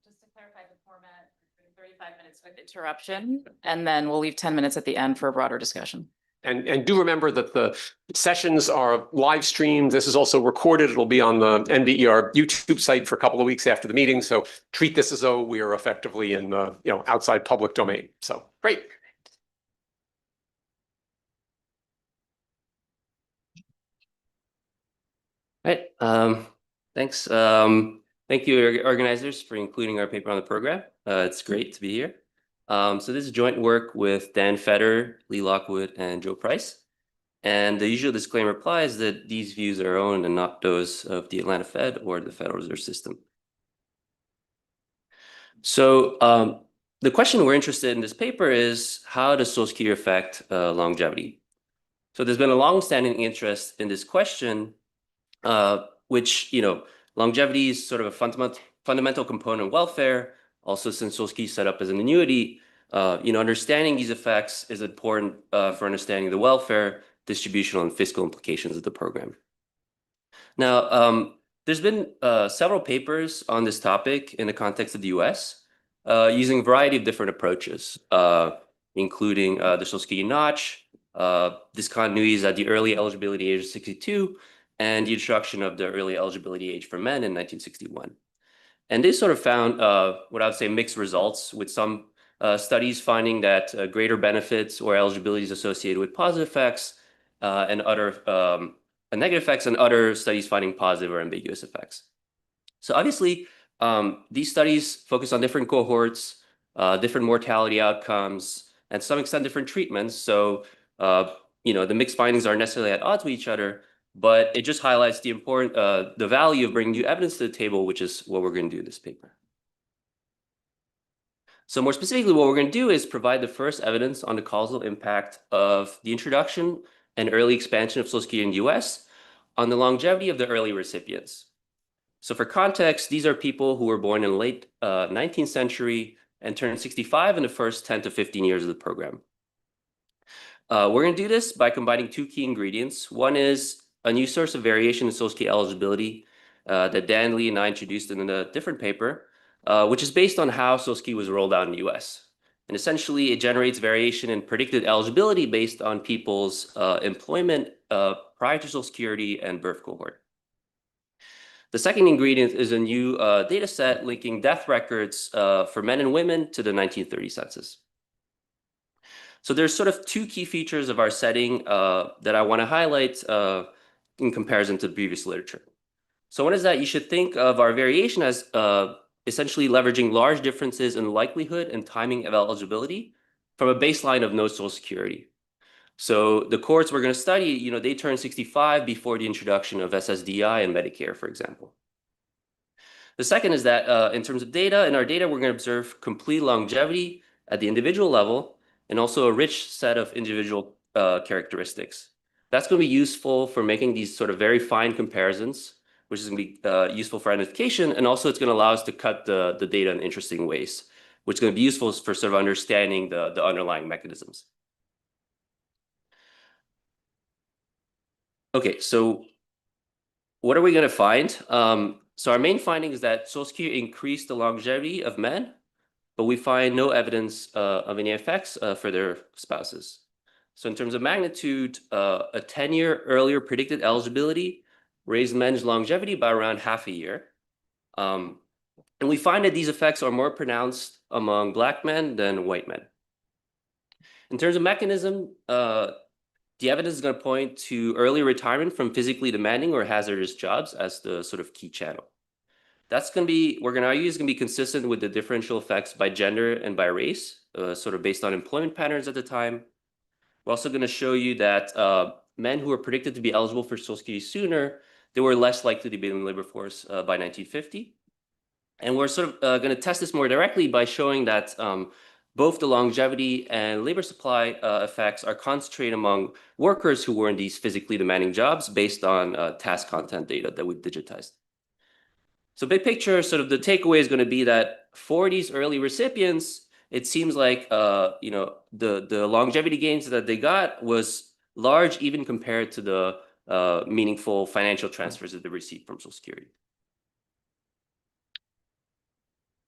just to clarify the format, 35 minutes with interruption, and then we'll leave 10 minutes at the end for a broader discussion. And do remember that the sessions are live streamed. This is also recorded. It'll be on the NBER YouTube site for a couple of weeks after the meeting. So treat this as though we are effectively in the outside public domain. So great. All right. Thanks. Thank you, organizers, for including our paper on the program. It's great to be here. So this is joint work with Dan Feder, Lee Lockwood, and Joe Price. And the usual disclaimer applies that these views are our own and not those of the Atlanta Fed or the Federal Reserve System. So the question we're interested in this paper is, how does Social Security affect longevity? So there's been a long-standing interest in this question, which, longevity is sort of a fundamental component of welfare. Also, since Social Security is set up as an annuity, understanding these effects is important for understanding the welfare, distributional, and fiscal implications of the program. Now, there's been several papers on this topic in the context of the US, using a variety of different approaches, including the Social Security notch, discontinuities at the early eligibility age of 62, and the introduction of the early eligibility age for men in 1961. And they sort of found what I would say mixed results, with some studies finding that greater benefits or eligibilities associated with positive effects and other negative effects, and other studies finding positive or ambiguous effects. So obviously, these studies focus on different cohorts, different mortality outcomes, and to some extent different treatments. So the mixed findings aren't necessarily at odds with each other, but it just highlights the value of bringing new evidence to the table, which is what we're going to do in this paper. So more specifically, what we're going to do is provide the first evidence on the causal impact of the introduction and early expansion of Social Security in the US on the longevity of the early recipients. So for context, these are people who were born in the late 19th century and turned 65 in the first 10 to 15 years of the program. We're going to do this by combining two key ingredients. One is a new source of variation in Social Security eligibility that Dan, Lee, and I introduced in a different paper, which is based on how Social Security was rolled out in the US. And essentially, it generates variation in predicted eligibility based on people's employment prior to Social Security and birth cohort. The second ingredient is a new data set linking death records for men and women to the 1930 census. So there's sort of two key features of our setting that I want to highlight in comparison to the previous literature. So one is that you should think of our variation as essentially leveraging large differences in likelihood and timing of eligibility from a baseline of no Social Security. So the cohorts we're going to study, they turn 65 before the introduction of SSDI and Medicare, for example. The second is that in terms of data, in our data, we're going to observe complete longevity at the individual level and also a rich set of individual characteristics. That's going to be useful for making these sort of very fine comparisons, which is going to be useful for identification. And also it's going to allow us to cut the data in interesting ways, which is going to be useful for sort of understanding the underlying mechanisms. Okay, so what are we going to find? So our main finding is that Social Security increased the longevity of men, but we find no evidence of any effects for their spouses. So in terms of magnitude, a 10-year earlier predicted eligibility raised men's longevity by around half a year. And we find that these effects are more pronounced among Black men than white men. In terms of mechanism, the evidence is going to point to early retirement from physically demanding or hazardous jobs as the sort of key channel. That's going to be, we're going to argue, is going to be consistent with the differential effects by gender and by race, sort of based on employment patterns at the time. We're also going to show you that men who were predicted to be eligible for Social Security sooner, they were less likely to be in the labor force by 1950. And we're sort of going to test this more directly by showing that both the longevity and labor supply effects are concentrated among workers who were in these physically demanding jobs based on task content data that we've digitized. So big picture, sort of the takeaway is going to be that for these early recipients, it seems like the longevity gains that they got was large, even compared to the meaningful financial transfers that they received from Social Security.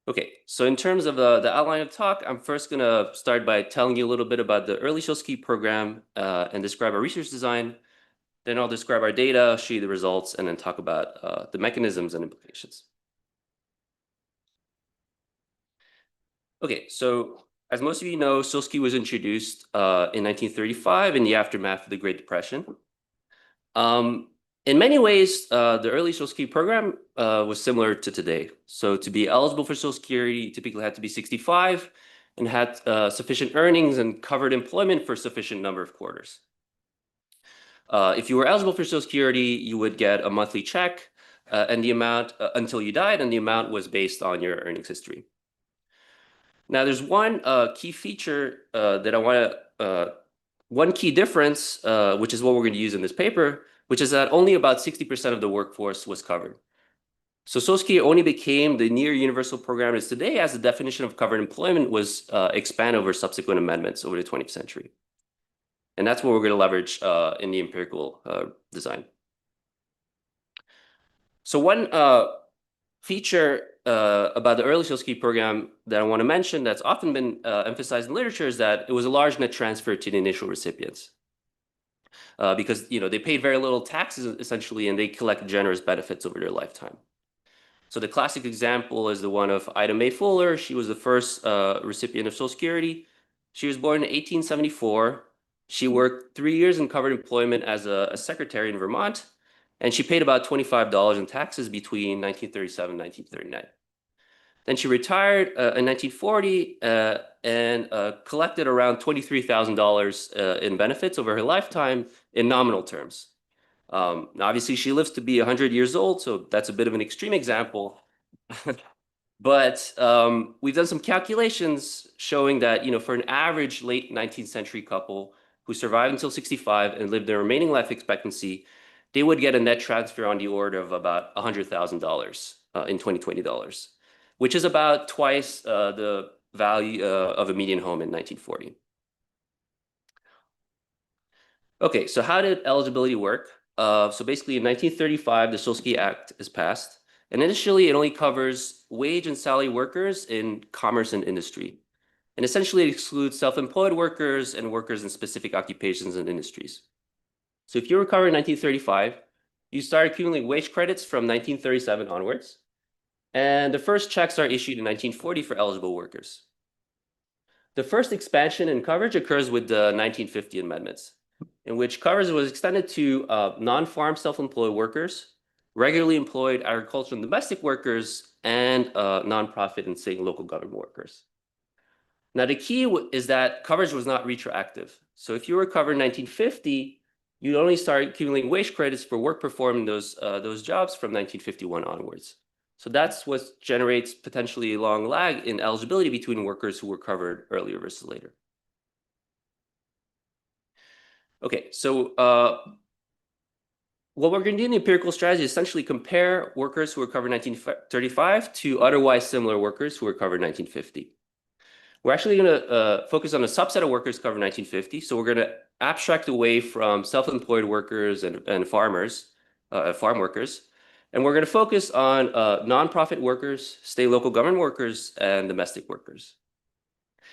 Okay, so in terms of the outline of talk, I'm first going to start by telling you a little bit about the early social security program and describe our research design. Then I'll describe our data, show you the results, and then talk about the mechanisms and implications. Okay, so as most of you know, social security was introduced in 1935 in the aftermath of the Great Depression. In many ways, the early Social Security program was similar to today. So to be eligible for Social Security, you typically had to be 65 and had sufficient earnings and covered employment for a sufficient number of quarters. If you were eligible for Social Security, you would get a monthly check and the amount until you died, and the amount was based on your earnings history. Now, there's one key feature that I want to, one key difference, which is what we're going to use in this paper, which is that only about 60% of the workforce was covered. So Social Security only became the near universal program it is today as the definition of covered employment was expanded over subsequent amendments over the 20th century. And that's what we're going to leverage in the empirical design. So one feature about the early Social Security program that I want to mention that's often been emphasized in literature is that it was a large net transfer to the initial recipients. Because they paid very little taxes essentially, and they collect generous benefits over their lifetime. So the classic example is the one of Ida Mae Fuller. She was the first recipient of Social Security. She was born in 1874. She worked 3 years in covered employment as a secretary in Vermont, and she paid about $25 in taxes between 1937 and 1939. Then she retired in 1940 and collected around $23,000 in benefits over her lifetime in nominal terms. Now, obviously, she lives to be 100 years old, so that's a bit of an extreme example. But we've done some calculations showing that for an average late 19th century couple who survived until 65 and lived their remaining life expectancy, they would get a net transfer on the order of about $100,000 in 2020 dollars, which is about twice the value of a median home in 1940. Okay, so how did eligibility work? So basically in 1935, the Social Security Act is passed. And initially, it only covers wage and salary workers in commerce and industry. And essentially, it excludes self-employed workers and workers in specific occupations and industries. So if you were covered in 1935, you start accumulating wage credits from 1937 onwards. And the first checks are issued in 1940 for eligible workers. The first expansion in coverage occurs with the 1950 amendments, in which coverage was extended to non-farm self-employed workers, regularly employed agricultural and domestic workers, and nonprofit and state and local government workers. Now, the key is that coverage was not retroactive. So if you were covered in 1950, you'd only start accumulating wage credits for work performed in those jobs from 1951 onwards. So that's what generates potentially a long lag in eligibility between workers who were covered earlier versus later. Okay, so what we're going to do in the empirical strategy is essentially compare workers who were covered in 1935 to otherwise similar workers who were covered in 1950. We're actually going to focus on a subset of workers covered in 1950. So we're going to abstract away from self-employed workers and farmers, farm workers. And we're going to focus on nonprofit workers, state and local government workers, and domestic workers.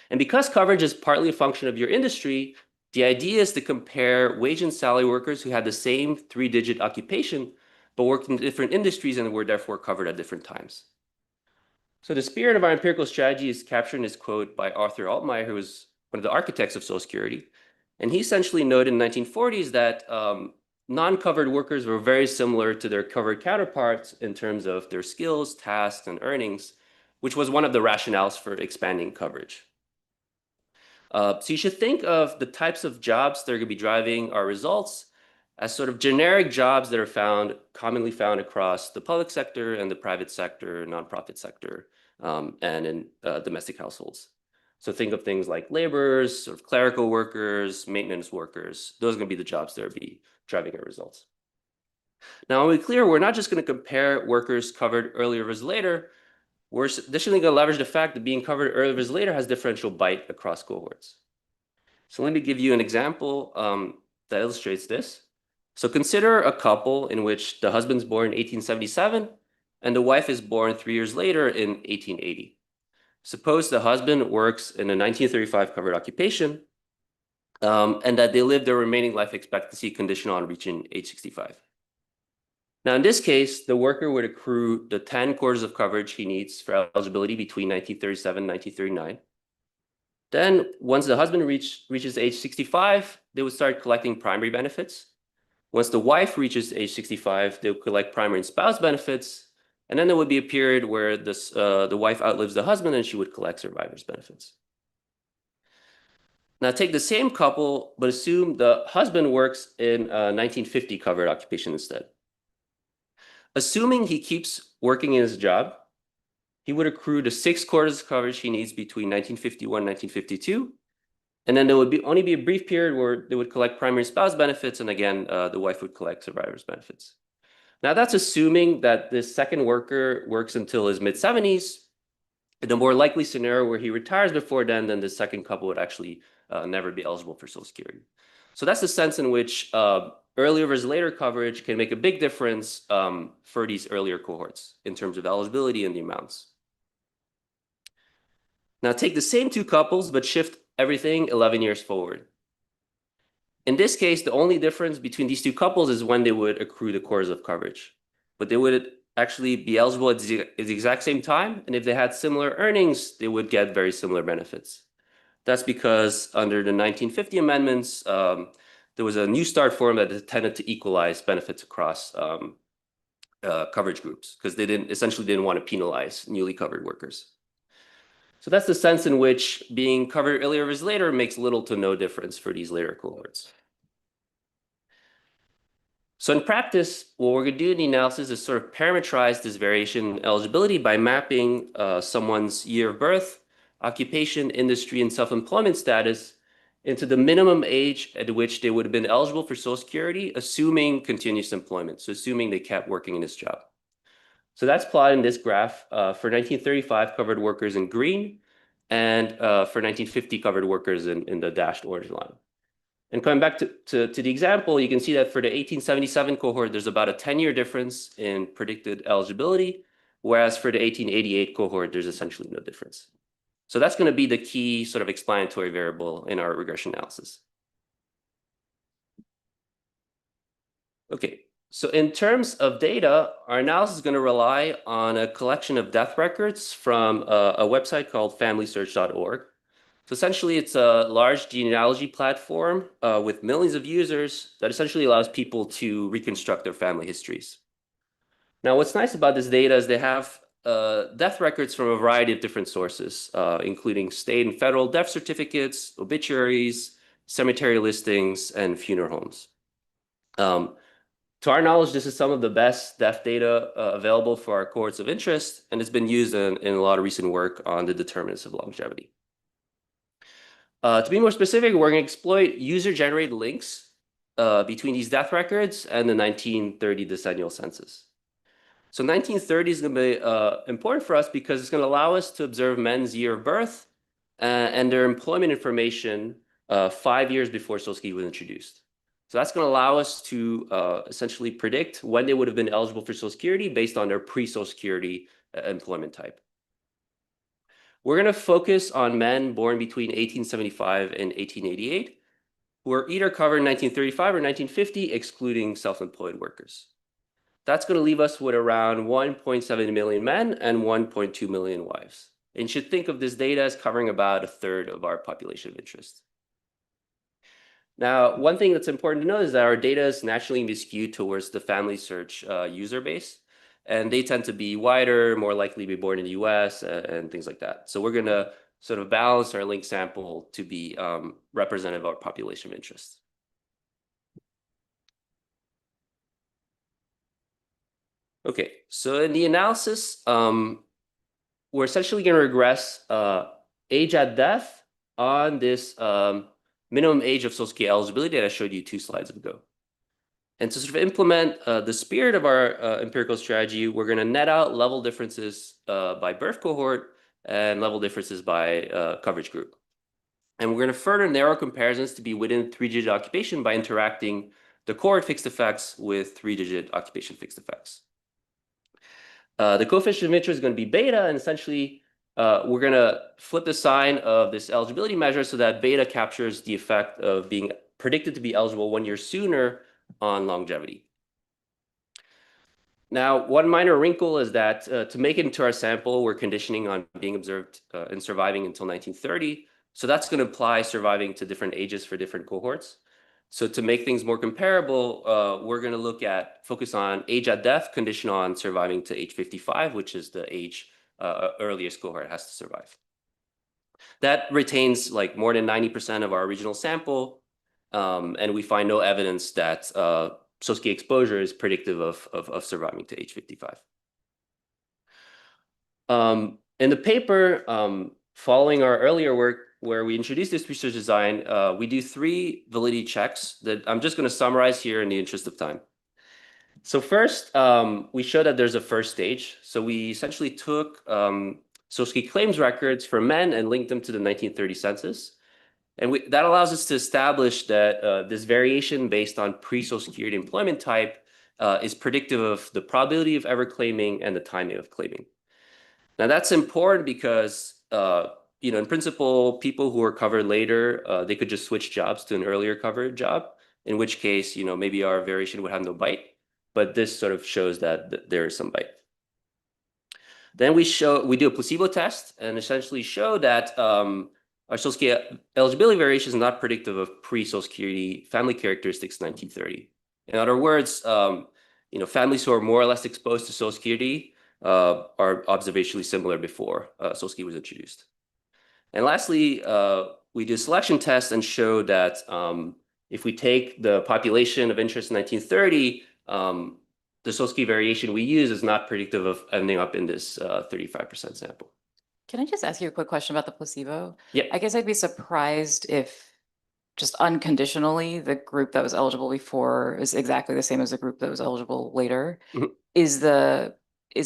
And because coverage is partly a function of your industry, the idea is to compare wage and salary workers who had the same 3-digit occupation, but worked in different industries and were therefore covered at different times. So the spirit of our empirical strategy is captured in this quote by Arthur Altmeyer, who was one of the architects of Social Security. And he essentially noted in the 1940s that non-covered workers were very similar to their covered counterparts in terms of their skills, tasks, and earnings, which was one of the rationales for expanding coverage. So you should think of the types of jobs that are going to be driving our results as sort of generic jobs that are commonly found across the public sector and the private sector, nonprofit sector, and in domestic households. So think of things like laborers, sort of clerical workers, maintenance workers. Those are going to be the jobs that are driving our results. Now, to be clear, we're not just going to compare workers covered earlier versus later. We're additionally going to leverage the fact that being covered earlier versus later has differential bite across cohorts. So let me give you an example that illustrates this. So consider a couple in which the husband's born in 1877 and the wife is born 3 years later in 1880. Suppose the husband works in a 1935 covered occupation, and that they live their remaining life expectancy conditional on reaching age 65. Now, in this case, the worker would accrue the 10 quarters of coverage he needs for eligibility between 1937 and 1939. Then, once the husband reaches age 65, they would start collecting primary benefits. Once the wife reaches age 65, they would collect primary and spouse benefits. And then there would be a period where the wife outlives the husband and she would collect survivor's benefits. Now take the same couple, but assume the husband works in a 1950 covered occupation instead. Assuming he keeps working in his job, he would accrue the 6 quarters of coverage he needs between 1951 and 1952. And then there would only be a brief period where they would collect primary spouse benefits. And again, the wife would collect survivor's benefits. Now that's assuming that this second worker works until his mid-70s. The more likely scenario where he retires before then the second couple would actually never be eligible for Social Security. So that's the sense in which earlier versus later coverage can make a big difference for these earlier cohorts in terms of eligibility and the amounts. Now take the same 2 couples, but shift everything 11 years forward. In this case, the only difference between these 2 couples is when they would accrue the quarters of coverage. But they would actually be eligible at the exact same time. And if they had similar earnings, they would get very similar benefits. That's because under the 1950 amendments, there was a New Start form that tended to equalize benefits across coverage groups because they essentially didn't want to penalize newly covered workers. So that's the sense in which being covered earlier versus later makes little to no difference for these later cohorts. So in practice, what we're going to do in the analysis is sort of parameterize this variation in eligibility by mapping someone's year of birth, occupation, industry, and self-employment status into the minimum age at which they would have been eligible for Social Security, assuming continuous employment. So assuming they kept working in this job. So that's plotted in this graph for 1935 covered workers in green and for 1950 covered workers in the dashed orange line. And coming back to the example, you can see that for the 1877 cohort, there's about a 10-year difference in predicted eligibility, whereas for the 1888 cohort, there's essentially no difference. So that's going to be the key sort of explanatory variable in our regression analysis. Okay, so in terms of data, our analysis is going to rely on a collection of death records from a website called familysearch.org. So essentially, it's a large genealogy platform with millions of users that essentially allows people to reconstruct their family histories. Now, what's nice about this data is they have death records from a variety of different sources, including state and federal death certificates, obituaries, cemetery listings, and funeral homes. To our knowledge, this is some of the best death data available for our cohorts of interest, and it's been used in a lot of recent work on the determinants of longevity. To be more specific, we're going to exploit user-generated links between these death records and the 1930 decennial census. So 1930 is going to be important for us because it's going to allow us to observe men's year of birth and their employment information 5 years before Social Security was introduced. So that's going to allow us to essentially predict when they would have been eligible for Social Security based on their pre-Social Security employment type. We're going to focus on men born between 1875 and 1888 who are either covered in 1935 or 1950, excluding self-employed workers. That's going to leave us with around 1.7 million men and 1.2 million wives. And you should think of this data as covering about a third of our population of interest. Now, one thing that's important to know is that our data is naturally skewed towards the family search user base. And they tend to be wider, more likely to be born in the US and things like that. So we're going to sort of balance our link sample to be representative of our population of interest. Okay, so in the analysis, we're essentially going to regress age at death on this minimum age of Social Security eligibility that I showed you 2 slides ago. And to sort of implement the spirit of our empirical strategy, we're going to net out level differences by birth cohort and level differences by coverage group. And we're going to further narrow comparisons to be within 3-digit occupation by interacting the cohort fixed effects with 3-digit occupation fixed effects. The coefficient of interest is going to be beta, and essentially we're going to flip the sign of this eligibility measure so that beta captures the effect of being predicted to be eligible 1 year sooner on longevity. Now, one minor wrinkle is that to make it into our sample, we're conditioning on being observed and surviving until 1930. So that's going to apply surviving to different ages for different cohorts. So to make things more comparable, we're going to focus on age at death, condition on surviving to age 55, which is the age earliest cohort has to survive. That retains like more than 90% of our original sample, and we find no evidence that SOSCI exposure is predictive of surviving to age 55. In the paper, following our earlier work where we introduced this research design, we do 3 validity checks that I'm just going to summarize here in the interest of time. So first, we show that there's a first stage. So we essentially took SOSCI claims records for men and linked them to the 1930 census. And that allows us to establish that this variation based on pre-Social Security employment type is predictive of the probability of ever claiming and the timing of claiming. Now that's important because, in principle, people who are covered later, they could just switch jobs to an earlier covered job, in which case, maybe our variation would have no bite. But this sort of shows that there is some bite. Then we do a placebo test and essentially show that our Social Security eligibility variation is not predictive of pre-Social Security family characteristics 1930. In other words, families who are more or less exposed to Social Security are observationally similar before Social Security was introduced. And lastly, we do a selection test and show that if we take the population of interest in 1930, the Social Security variation we use is not predictive of ending up in this 35% sample. Can I just ask you a quick question about the placebo? Yeah. I guess I'd be surprised if just unconditionally the group that was eligible before is exactly the same as the group that was eligible later. Mhm. Is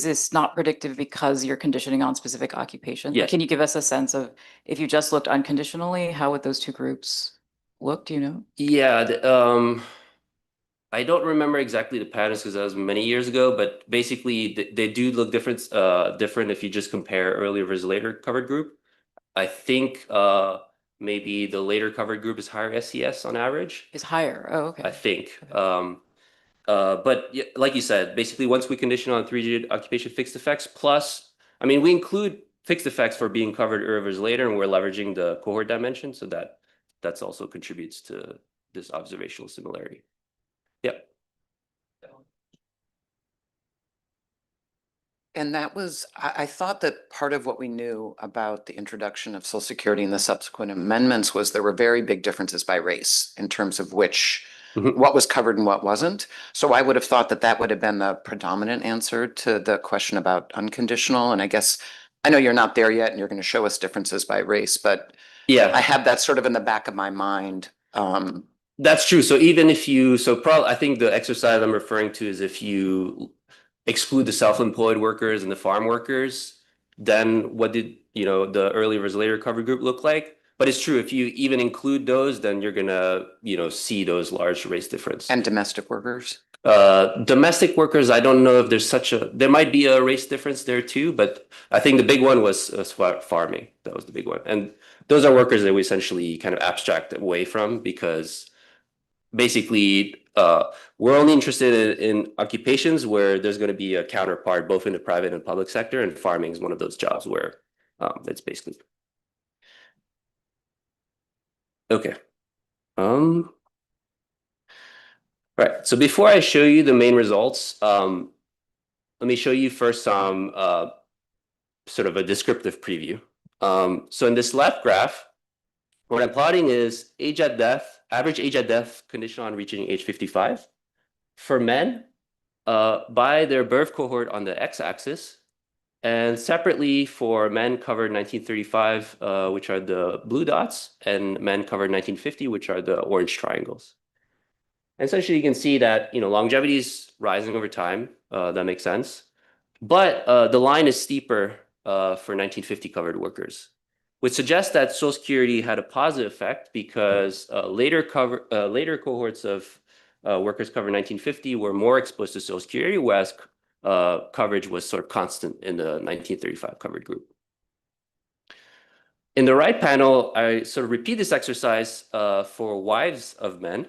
this not predictive because you're conditioning on specific occupation? Yeah. Like, can you give us a sense of if you just looked unconditionally, how would those 2 groups look? Do you know? Yeah, I don't remember exactly the patterns because that was many years ago, but basically they do look different if you just compare earlier versus later covered group. I think maybe the later covered group is higher SES on average. Is higher. Oh, okay. I think. Okay. But yeah, like you said, basically once we condition on 3-digit occupation fixed effects plus, we include fixed effects for being covered earlier versus later, and we're leveraging the cohort dimension, so that's also contributes to this observational similarity. Yep. And that was, I thought that part of what we knew about the introduction of Social Security and the subsequent amendments was there were very big differences by race in terms of what was covered and what wasn't. So I would have thought that that would have been the predominant answer to the question about unconditional. And I guess, I know you're not there yet and you're going to show us differences by race, but Yeah, I have that sort of in the back of my mind. that's true. So even if probably I think the exercise I'm referring to is if you exclude the self-employed workers and the farm workers, then what did the early versus later covered group look like? But it's true, if you even include those, then you're gonna see those large race difference. And domestic workers. Domestic workers, I don't know if there might be a race difference there too, but I think the big one was farming. That was the big one. And those are workers that we essentially kind of abstract away from because basically we're only interested in occupations where there's going to be a counterpart both in the private and public sector, and farming is one of those jobs where it's basically okay. Right. So before I show you the main results, let me show you first some sort of a descriptive preview. So in this left graph, what I'm plotting is age at death, average age at death condition on reaching age 55 for men by their birth cohort on the x-axis, and separately for men covered 1935, which are the blue dots, and men covered 1950, which are the orange triangles. And essentially, you can see that longevity is rising over time. That makes sense, but the line is steeper for 1950 covered workers, which suggests that Social Security had a positive effect because later cohorts of workers covered 1950 were more exposed to Social Security, whereas coverage was sort of constant in the 1935 covered group. In the right panel, I sort of repeat this exercise for wives of men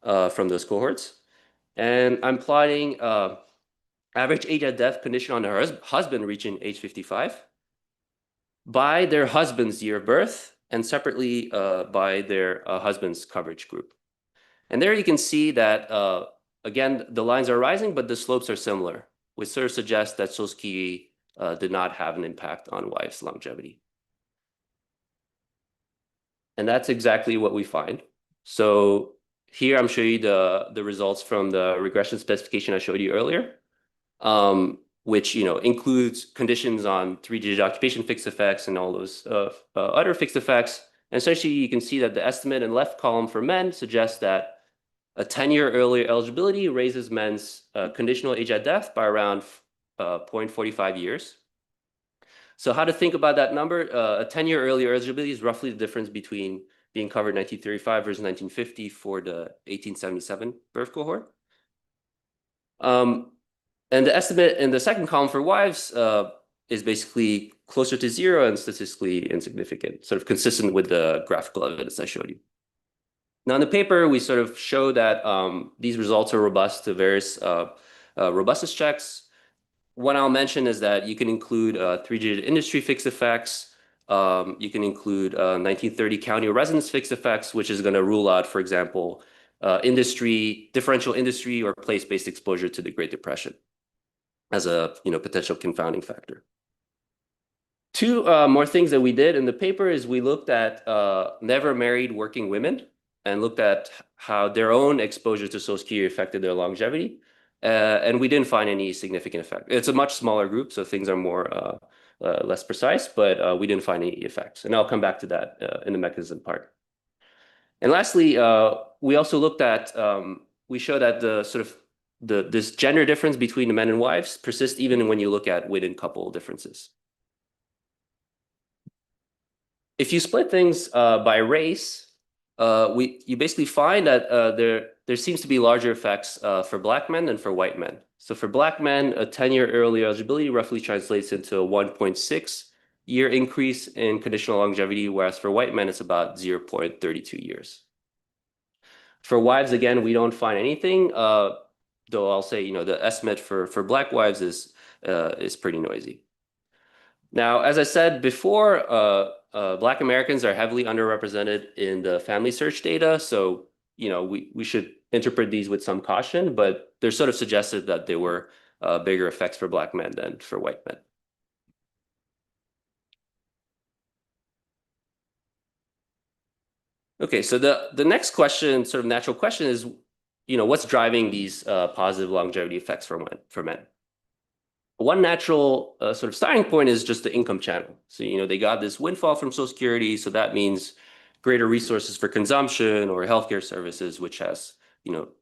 from those cohorts. And I'm plotting average age at death condition on her husband reaching age 55 by their husband's year of birth and separately by their husband's coverage group. And there you can see that, again, the lines are rising, but the slopes are similar, which sort of suggests that Social Security did not have an impact on wives' longevity. And that's exactly what we find. So here I'm showing you the results from the regression specification I showed you earlier, which includes conditions on three-digit occupation fixed effects and all those other fixed effects. And essentially, you can see that the estimate in the left column for men suggests that a 10-year earlier eligibility raises men's conditional age at death by around 0.45 years. So how to think about that number? A 10-year earlier eligibility is roughly the difference between being covered 1935 versus 1950 for the 1877 birth cohort. And the estimate in the second column for wives is basically closer to zero and statistically insignificant, sort of consistent with the graphical evidence I showed you. Now in the paper, we sort of show that these results are robust to various robustness checks. One I'll mention is that you can include three-digit industry fixed effects. You can include 1930 county or residence fixed effects, which is going to rule out, for example, differential industry or place-based exposure to the Great Depression as a potential confounding factor. Two more things that we did in the paper is we looked at never married working women and looked at how their own exposure to Social Security affected their longevity. And we didn't find any significant effect. It's a much smaller group, so things are more less precise, but we didn't find any effects. And I'll come back to that in the mechanism part. And lastly, we also looked at, we showed that this gender difference between the men and wives persists even when you look at within couple differences. If you split things by race, you basically find that there seems to be larger effects for Black men than for white men. So for Black men, a 10-year early eligibility roughly translates into a 1.6-year increase in conditional longevity, whereas for white men, it's about 0.32 years. For wives, again, we don't find anything, though I'll say, the estimate for Black wives is pretty noisy. Now, as I said before, Black Americans are heavily underrepresented in the family search data. So, we should interpret these with some caution, but they're sort of suggested that there were bigger effects for Black men than for white men. Okay, so the next question, sort of natural question is, what's driving these positive longevity effects for men? One natural sort of starting point is just the income channel. So, they got this windfall from Social Security, so that means greater resources for consumption or healthcare services, which has,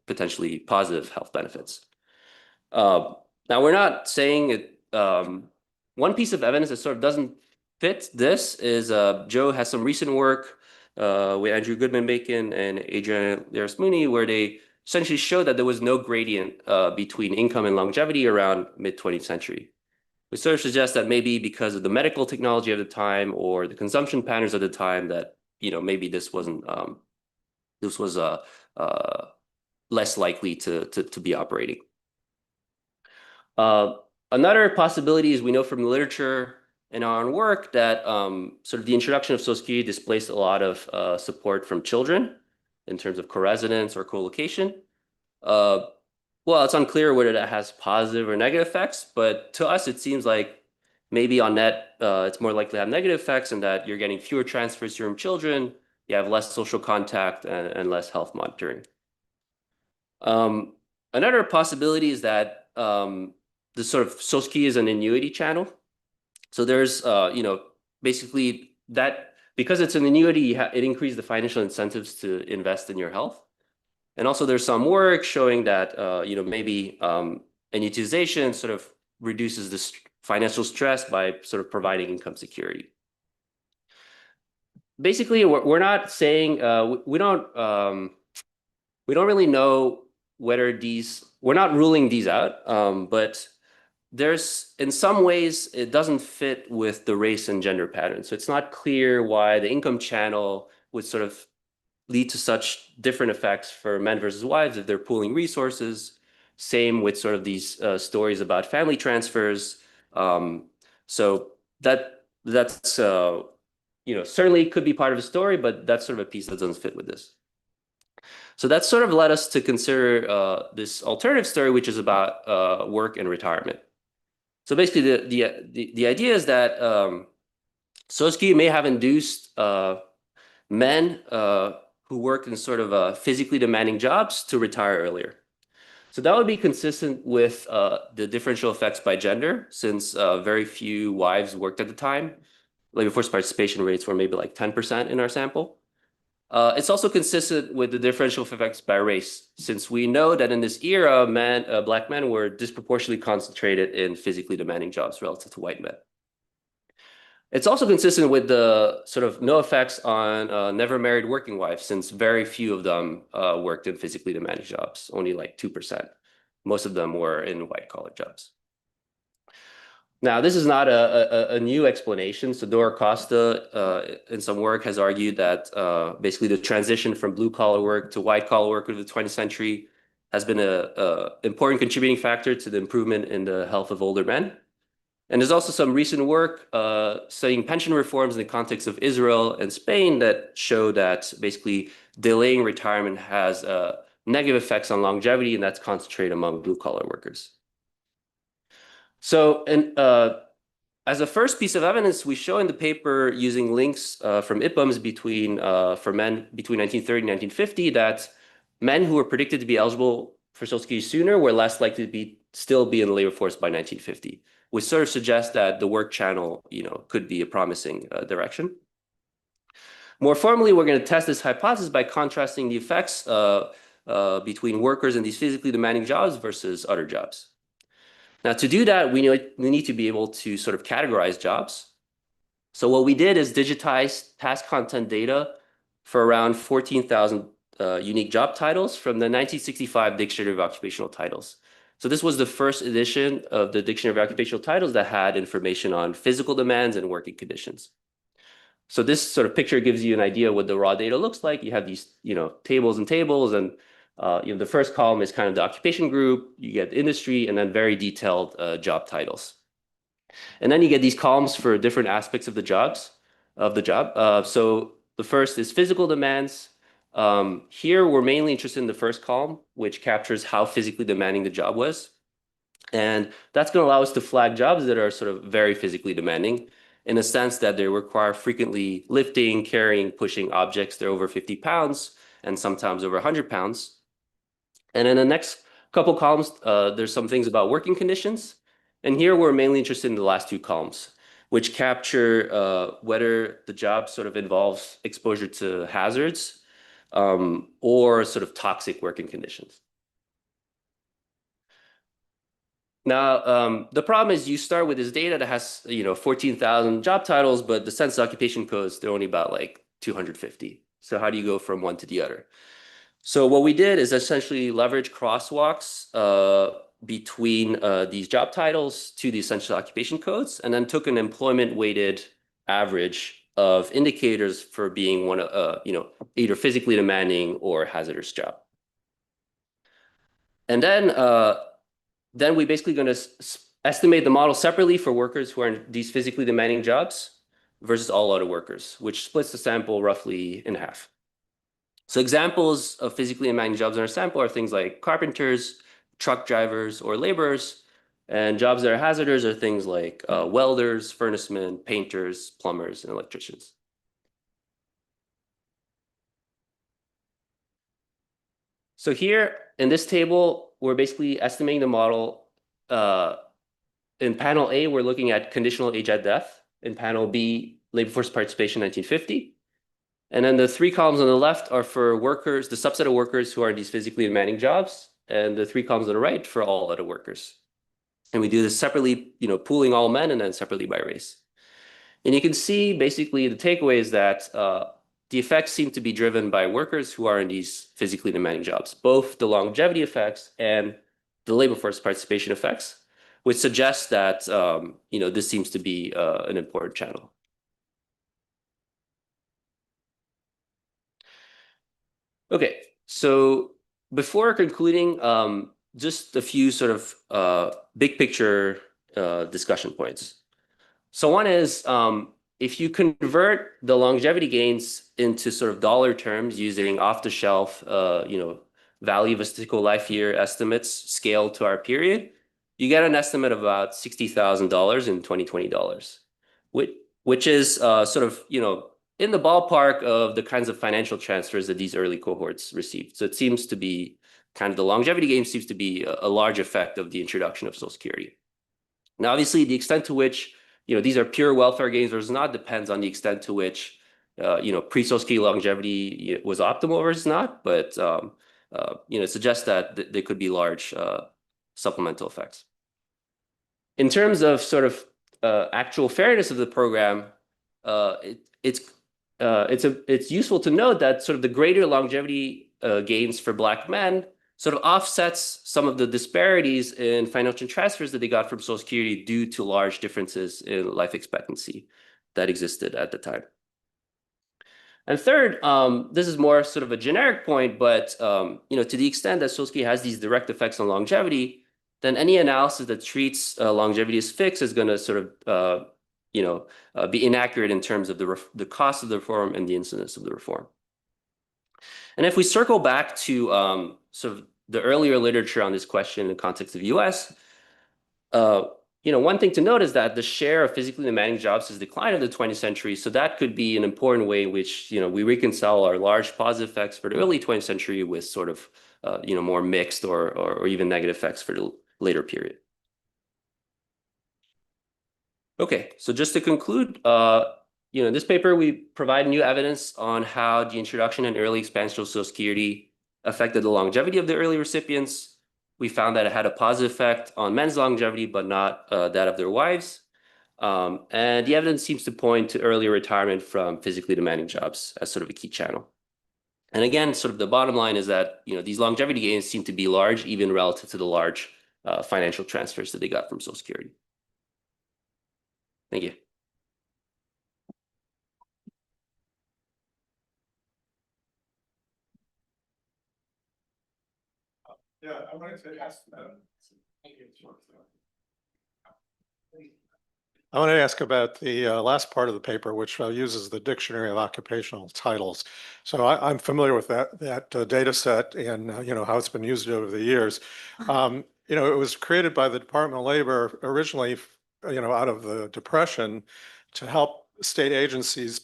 potentially positive health benefits. Now, we're not saying it. One piece of evidence that sort of doesn't fit this is Joe has some recent work with Andrew Goodman-Bacon and Adrian Larasmuni, where they essentially showed that there was no gradient between income and longevity around mid-20th century. Which sort of suggests that maybe because of the medical technology of the time or the consumption patterns of the time that, maybe this was less likely to be operating. Another possibility is we know from the literature and our own work that sort of the introduction of Social Security displaced a lot of support from children in terms of co-residence or co-location. Well, it's unclear whether that has positive or negative effects, but to us, it seems like maybe on net, it's more likely to have negative effects in that you're getting fewer transfers to your children, you have less social contact and less health monitoring. Another possibility is that the sort of Social Security is an annuity channel. So there's, basically that because it's an annuity, it increases the financial incentives to invest in your health. And also there's some work showing that, maybe annuitization sort of reduces the financial stress by sort of providing income security. Basically, we're not saying, we don't really know whether we're not ruling these out, but there's, in some ways, it doesn't fit with the race and gender pattern. So it's not clear why the income channel would sort of lead to such different effects for men versus wives if they're pooling resources. Same with sort of these stories about family transfers. So that's certainly could be part of the story, but that's sort of a piece that doesn't fit with this. So that sort of led us to consider this alternative story, which is about work and retirement. So basically, the idea is that Soski may have induced men who work in sort of physically demanding jobs to retire earlier. So that would be consistent with the differential effects by gender, since very few wives worked at the time. Labor force participation rates were maybe like 10% in our sample. It's also consistent with the differential effects by race, since we know that in this era, Black men were disproportionately concentrated in physically demanding jobs relative to white men. It's also consistent with the sort of no effects on never married working wives, since very few of them worked in physically demanding jobs, only like 2%. Most of them were in white collar jobs. Now, this is not a new explanation. So Dora Costa, in some work, has argued that basically the transition from blue collar work to white collar work of the 20th century has been an important contributing factor to the improvement in the health of older men. And there's also some recent work studying pension reforms in the context of Israel and Spain that show that basically delaying retirement has negative effects on longevity, and that's concentrated among blue collar workers. So, as a first piece of evidence, we show in the paper using links from IPUMs for men between 1930 and 1950 that men who were predicted to be eligible for Social Security sooner were less likely to still be in the labor force by 1950, which sort of suggests that the work channel, could be a promising direction. More formally, we're going to test this hypothesis by contrasting the effects between workers in these physically demanding jobs versus other jobs. Now, to do that, we need to be able to sort of categorize jobs. So what we did is digitize task content data for around 14,000 unique job titles from the 1965 Dictionary of Occupational Titles. So this was the first edition of the Dictionary of Occupational Titles that had information on physical demands and working conditions. So this sort of picture gives you an idea what the raw data looks like. You have these, tables and tables, and the first column is kind of the occupation group. You get industry, and then very detailed job titles. And then you get these columns for different aspects of the job. So the first is physical demands. Here, we're mainly interested in the first column, which captures how physically demanding the job was. And that's going to allow us to flag jobs that are sort of very physically demanding in a sense that they require frequently lifting, carrying, pushing objects that are over 50 pounds and sometimes over 100 pounds. And in the next couple columns, there's some things about working conditions. And here we're mainly interested in the last two columns, which capture whether the job sort of involves exposure to hazards or sort of toxic working conditions. Now, the problem is you start with this data that has 14,000 job titles, but the census occupation codes, they're only about like 250. So how do you go from one to the other? So what we did is essentially leverage crosswalks between these job titles to the census occupation codes, and then took an employment-weighted average of indicators for being one of either physically demanding or hazardous job. And then we're basically going to estimate the model separately for workers who are in these physically demanding jobs versus all other workers, which splits the sample roughly in half. So examples of physically demanding jobs in our sample are things like carpenters, truck drivers, or laborers. And jobs that are hazardous are things like welders, furnacemen, painters, plumbers, and electricians. So here in this table, we're basically estimating the model. In panel A, we're looking at conditional age at death. In panel B, labor force participation 1950. And then the three columns on the left are for workers, the subset of workers who are in these physically demanding jobs, and the three columns on the right for all other workers. And we do this separately, pooling all men and then separately by race. And you can see basically the takeaway is that the effects seem to be driven by workers who are in these physically demanding jobs, both the longevity effects and the labor force participation effects, which suggests that this seems to be an important channel. Okay, so before concluding, just a few sort of big picture discussion points. So one is if you convert the longevity gains into sort of dollar terms using off-the-shelf, value of a statistical life year estimates scaled to our period, you get an estimate of about $60,000 in 2020 dollars, which is sort of in the ballpark of the kinds of financial transfers that these early cohorts received. So it seems to be kind of the longevity gain seems to be a large effect of the introduction of Social Security. Now, obviously, the extent to which these are pure welfare gains versus not depends on the extent to which pre-Social Security longevity was optimal versus not. But it suggests that there could be large supplemental effects. In terms of sort of actual fairness of the program, it's useful to note that sort of the greater longevity gains for Black men sort of offsets some of the disparities in financial transfers that they got from Social Security due to large differences in life expectancy that existed at the time. And third, this is more sort of a generic point, but to the extent that Social Security has these direct effects on longevity, then any analysis that treats longevity as fixed is going to sort of be inaccurate in terms of the cost of the reform and the incidence of the reform. And if we circle back to sort of the earlier literature on this question in the context of the US, one thing to note is that the share of physically demanding jobs has declined in the 20th century. So that could be an important way in which we reconcile our large positive effects for the early 20th century with sort of more mixed or even negative effects for the later period. Okay, so just to conclude, in this paper, we provide new evidence on how the introduction and early expansion of Social Security affected the longevity of the early recipients. We found that it had a positive effect on men's longevity, but not that of their wives. And the evidence seems to point to earlier retirement from physically demanding jobs as sort of a key channel. And again, sort of the bottom line is that these longevity gains seem to be large, even relative to the large financial transfers that they got from Social Security. Thank you. Yeah, I wanted to ask. I want to ask about the last part of the paper, which uses the Dictionary of Occupational Titles. So I'm familiar with that data set and how it's been used over the years. It was created by the Department of Labor originally, out of the Depression to help state agencies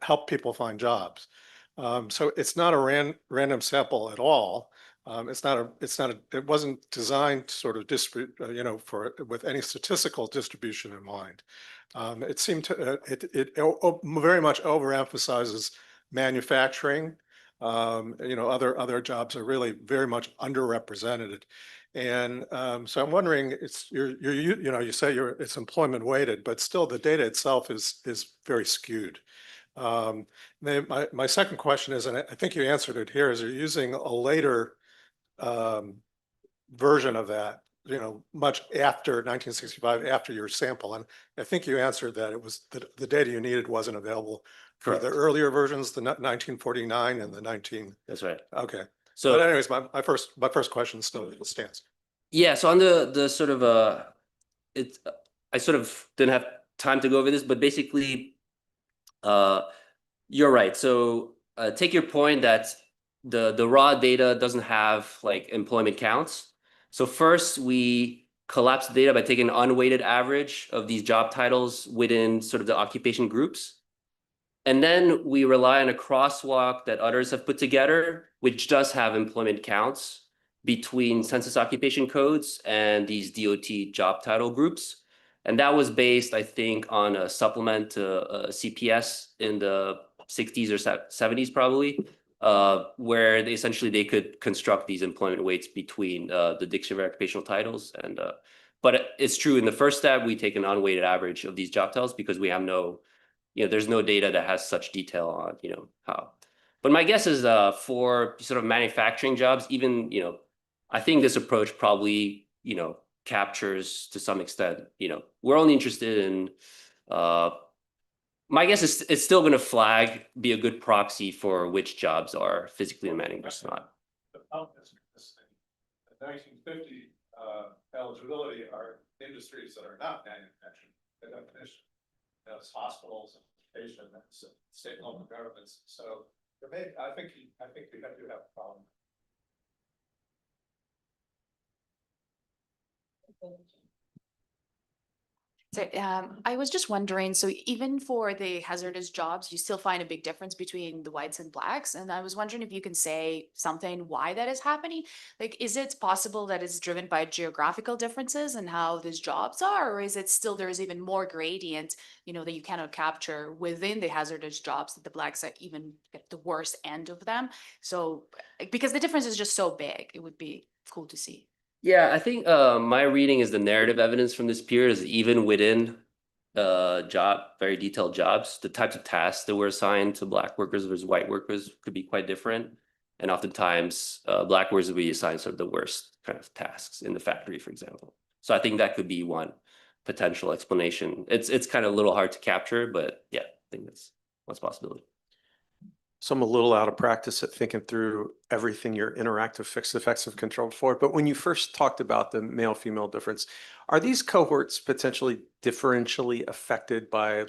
help people find jobs. So it's not a random sample at all. It wasn't designed to sort of distribute, with any statistical distribution in mind. It seemed to, it very much overemphasizes manufacturing. Other jobs are really very much underrepresented. And so I'm wondering, you say it's employment weighted, but still the data itself is very skewed. My second question is, and I think you answered it here, is you're using a later version of that, much after 1965, after your sample. And I think you answered that it was the data you needed wasn't available for the earlier versions, the 1949 and the 19. That's right. Okay. So, but anyways, my first question still stands. Yeah. So on the sort of I sort of didn't have time to go over this, but basically, you're right. So take your point that the raw data doesn't have like employment counts. So first we collapse the data by taking an unweighted average of these job titles within sort of the occupation groups. And then we rely on a crosswalk that others have put together, which does have employment counts between census occupation codes and these DOT job title groups. And that was based, I think, on a supplement to CPS in the 60s or 70s probably, where they could construct these employment weights between the dictionary of occupational titles. And but it's true, in the first step, we take an unweighted average of these job titles because we have there's no data that has such detail on, how. But my guess is for sort of manufacturing jobs, even, I think this approach probably, captures to some extent. We're only interested in, my guess is it's still going to be a good proxy for which jobs are physically demanding versus not. The nineteen fifty eligibility are industries that are not manufacturing, by definition. That's hospitals, education, that's state and local governments. So I think we have a problem. So I was just wondering, so even for the hazardous jobs, you still find a big difference between the whites and blacks. And I was wondering if you can say something why that is happening. Like, is it possible that it's driven by geographical differences and how these jobs are, or is it still there's even more gradient, that you cannot capture within the hazardous jobs, that the blacks are even at the worst end of them? So because the difference is just so big, it would be cool to see. Yeah, I think my reading is the narrative evidence from this period is even within very detailed jobs, the types of tasks that were assigned to black workers versus white workers could be quite different. And oftentimes black workers would be assigned sort of the worst kind of tasks in the factory, for example. So I think that could be one potential explanation. It's kind of a little hard to capture, but yeah, I think that's one possibility. So I'm a little out of practice at thinking through everything your interactive fixed effects have controlled for. But when you first talked about the male-female difference, are these cohorts potentially differentially affected by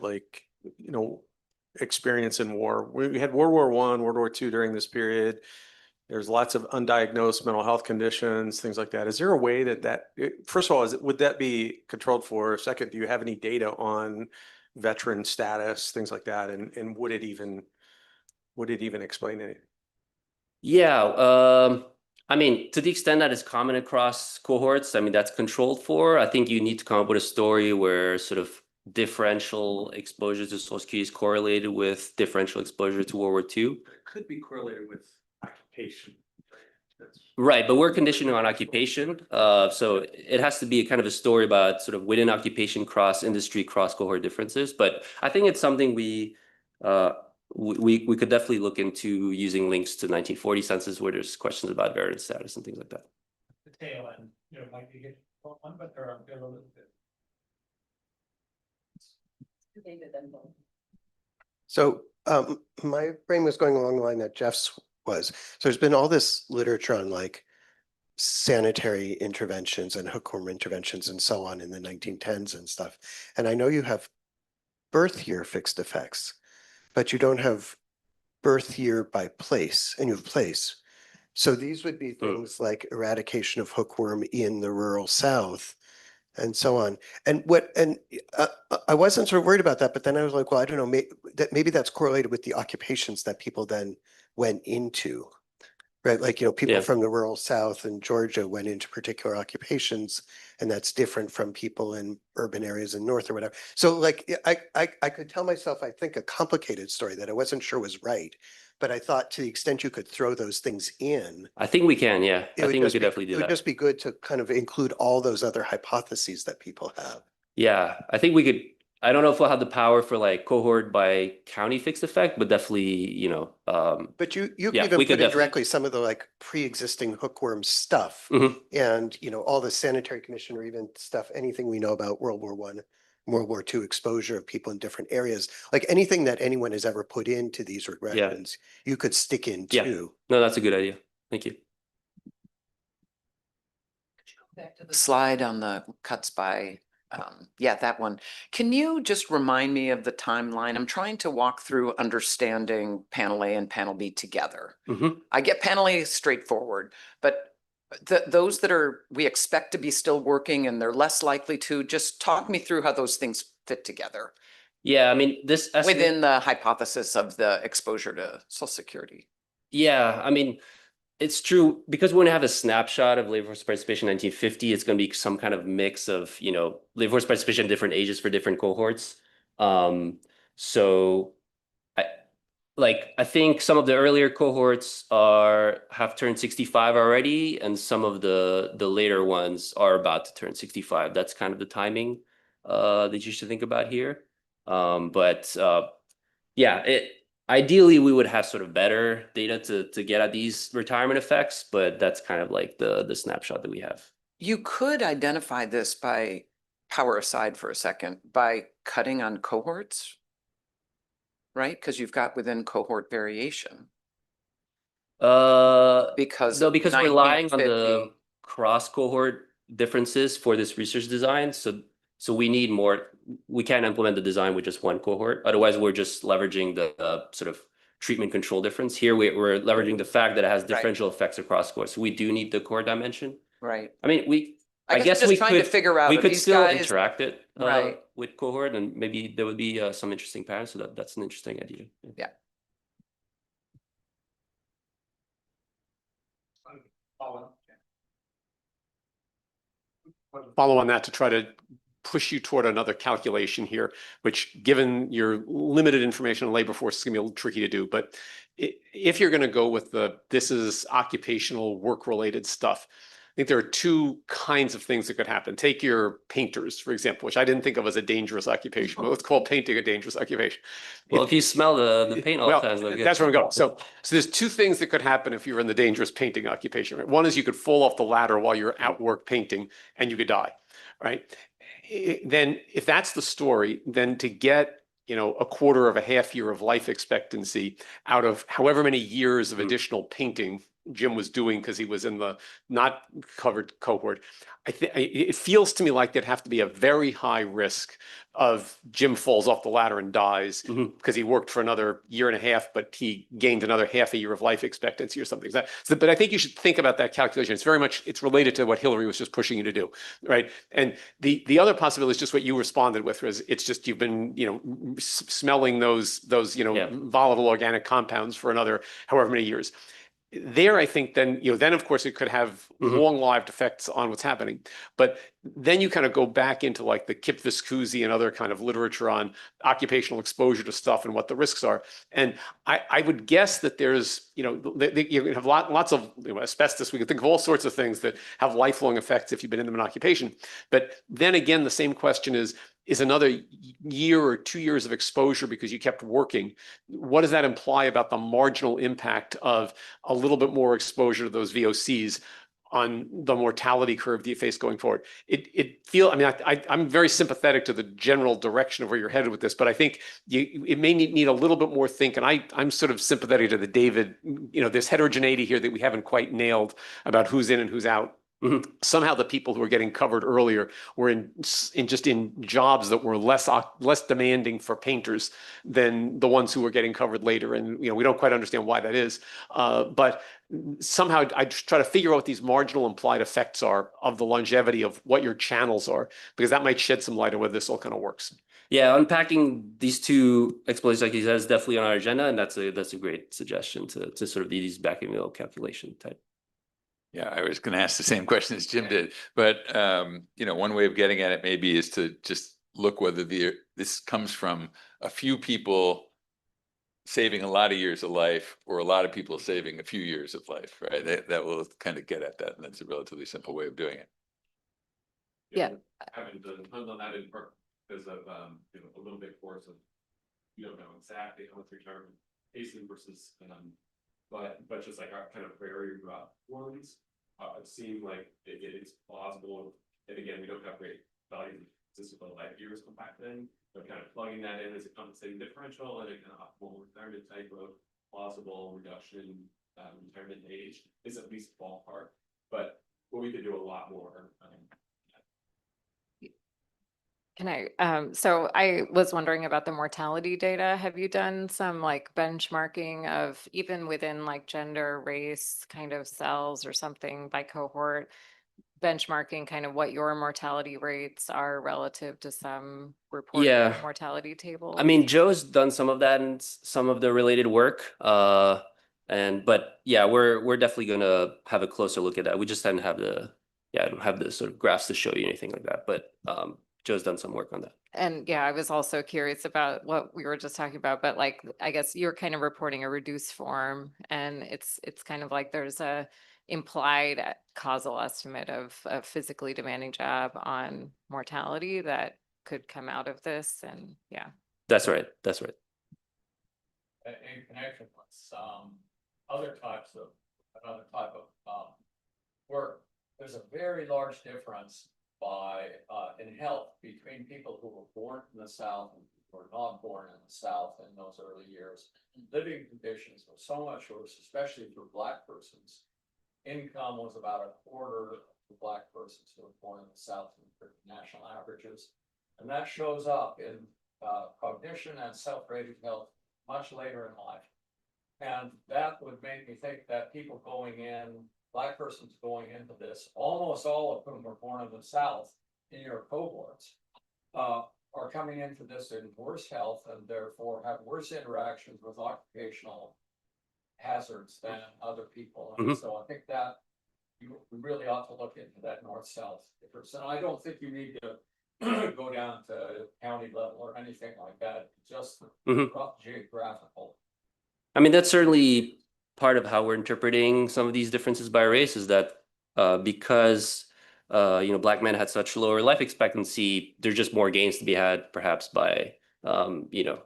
experience in war? We had World War I, World War II during this period. There's lots of undiagnosed mental health conditions, things like that. Is there a way first of all, would that be controlled for? Second, do you have any data on veteran status, things like that? And would it even explain anything? Yeah, I mean, to the extent that it's common across cohorts, I mean, that's controlled for. I think you need to come up with a story where sort of differential exposure to Social Security is correlated with differential exposure to World War II. It could be correlated with occupation. Right, but we're conditioning on occupation. So it has to be kind of a story about sort of within occupation, cross industry, cross cohort differences. But I think it's something we could definitely look into using links to 1940 census where there's questions about veteran status and things like that. The tail end, might be one, but they're a little bit. So my brain was going along the line that Jeff's was. So there's been all this literature on like sanitary interventions and hookworm interventions and so on in the 1910s and stuff. And I know you have birth year fixed effects, but you don't have birth year by place, and you have place. So these would be things like eradication of hookworm in the rural South and so on. And I wasn't sort of worried about that, but then I was like, well, I don't know, maybe that's correlated with the occupations that people then went into, right? Like, people from the rural South and Georgia went into particular occupations, and that's different from people in urban areas in North or whatever. So like, I could tell myself, I think, a complicated story that I wasn't sure was right, but I thought to the extent you could throw those things in. I think we can, yeah. I think we could definitely do that. It would just be good to kind of include all those other hypotheses that people have. Yeah, I think we could. I don't know if we'll have the power for like cohort by county fixed effect, but definitely, But you can yeah, even we put could in directly some of the like pre-existing hookworm stuff and, all the sanitary commission or even stuff, anything we know about World War I, World War II exposure of people in different areas, like anything that anyone has ever put into these regressions, you could stick in too. No, that's a good idea. Thank you. Back to the slide on the cuts by, that one. Can you just remind me of the timeline? I'm trying to walk through understanding panel A and panel B together. I get panel A straightforward, but those that we expect to be still working and they're less likely to, just talk me through how those things fit together. Yeah, I mean, this within the hypothesis of the exposure to Social Security. Yeah, I mean, it's true because we're going to have a snapshot of labor force participation in 1950. It's going to be some kind of mix of, labor force participation at different ages for different cohorts. So I think some of the earlier cohorts have turned 65 already, and some of the later ones are about to turn 65. That's kind of the timing that you should think about here. Ideally, we would have sort of better data to get at these retirement effects, but that's kind of like the snapshot that we have. You could identify this by power aside for a second, by cutting on cohorts, right? Because you've got within cohort variation. Because No, of because we're 90 and relying on 50. the cross cohort differences for this research design. So we need more. We can't implement the design with just one cohort. Otherwise, we're just leveraging the sort of treatment control difference. Here, we're leveraging the fact that it has differential effects across cohorts. So we do need the cohort dimension. Right. I mean, I guess I'm we just trying to could figure out, we are could these still guys- interact it Right. with cohort, and maybe there would be some interesting patterns. So that's an interesting idea. Yeah. Follow on that to try to push you toward another calculation here, which given your limited information on labor force is gonna be a little tricky to do. But if you're gonna go with this is occupational work-related stuff, I think there are two kinds of things that could happen. Take your painters, for example, which I didn't think of as a dangerous occupation, but let's call painting a dangerous occupation. Well, if you smell the paint all the time, that's where I'm going. So there's two things that could happen if you're in the dangerous painting occupation. Right? One is you could fall off the ladder while you're at work painting and you could die, right? Then if that's the story, then to get, a quarter of a half year of life expectancy out of however many years of additional painting Jim was doing because he was in the not covered cohort, it feels to me like there'd have to be a very high risk of Jim falls off the ladder and dies because he worked for another year and a half, but he gained another half a year of life expectancy or something. But I think you should think about that calculation. It's related to what Hillary was just pushing you to do, right? And the other possibility is just what you responded with, is it's just you've been, smelling those volatile organic compounds for another however many years. There, I think then of course it could have long-lived effects on what's happening. But then you kind of go back into like the Kip Viscusi and other kind of literature on occupational exposure to stuff and what the risks are. And I would guess that there's, you have lots of asbestos. We can think of all sorts of things that have lifelong effects if you've been in them in occupation. But then again, the same question is another year or 2 years of exposure because you kept working. What does that imply about the marginal impact of a little bit more exposure to those VOCs on the mortality curve that you face going forward? I'm very sympathetic to the general direction of where you're headed with this, but I think it may need a little bit more think. And I'm sort of sympathetic to the David, this heterogeneity here that we haven't quite nailed about who's in and who's out. Somehow the people who were getting covered earlier were in jobs that were less demanding for painters than the ones who were getting covered later. And we don't quite understand why that is. But somehow I just try to figure out what these marginal implied effects are of the longevity of what your channels are, because that might shed some light on whether this all kind of works. Yeah, unpacking these two exploits, like you said, is definitely on our agenda, and that's a great suggestion to sort of do these back of the envelope calculation type. Yeah, I was going to ask the same question as Jim did, but one way of getting at it maybe is to just look whether this comes from a few people saving a lot of years of life or a lot of people saving a few years of life, right? That will kind of get at that, and that's a relatively simple way of doing it. Yeah. Having done on that in part because of a little bit course of you don't know exactly how much retirement pacing versus but just like our kind of very rough ones, it seemed like it is plausible. And again, we don't have great value statistical life years come back then, but kind of plugging that in as a compensating differential and a kind of optimal retirement type of plausible reduction in retirement age is at least ballpark. But we could do a lot more. So I was wondering about the mortality data. Have you done some like benchmarking of even within like gender, race kind of cells or something by cohort, benchmarking kind of what your mortality rates are relative to some reported mortality tables? I mean, Joe's done some of that and some of the related work. But yeah, we're definitely gonna have a closer look at that. We just didn't have I don't have the sort of graphs to show you anything like that, but Joe's done some work on that. And yeah, I was also curious about what we were just talking about, but like, I guess you're kind of reporting a reduced form, and it's kind of like there's a implied causal estimate of a physically demanding job on mortality that could come out of this. And yeah. That's right. In connection with some other type of work, there's a very large difference in health between people who were born in the South and who were not born in the South in those early years. Living conditions were so much worse, especially for Black persons. Income was about a quarter of the Black persons who were born in the South and national averages. And that shows up in cognition and self-rated health much later in life. And that would make me think that people going in, Black persons going into this, almost all of whom were born in the South in your cohorts, are coming into this in worse health and therefore have worse interactions with occupational hazards than other people. And so I think that we really ought to look into that north-south difference. And I don't think you need to go down to county level or anything like that, just geographical. I mean, that's certainly part of how we're interpreting some of these differences by race, is that because Black men had such lower life expectancy, there's just more gains to be had perhaps by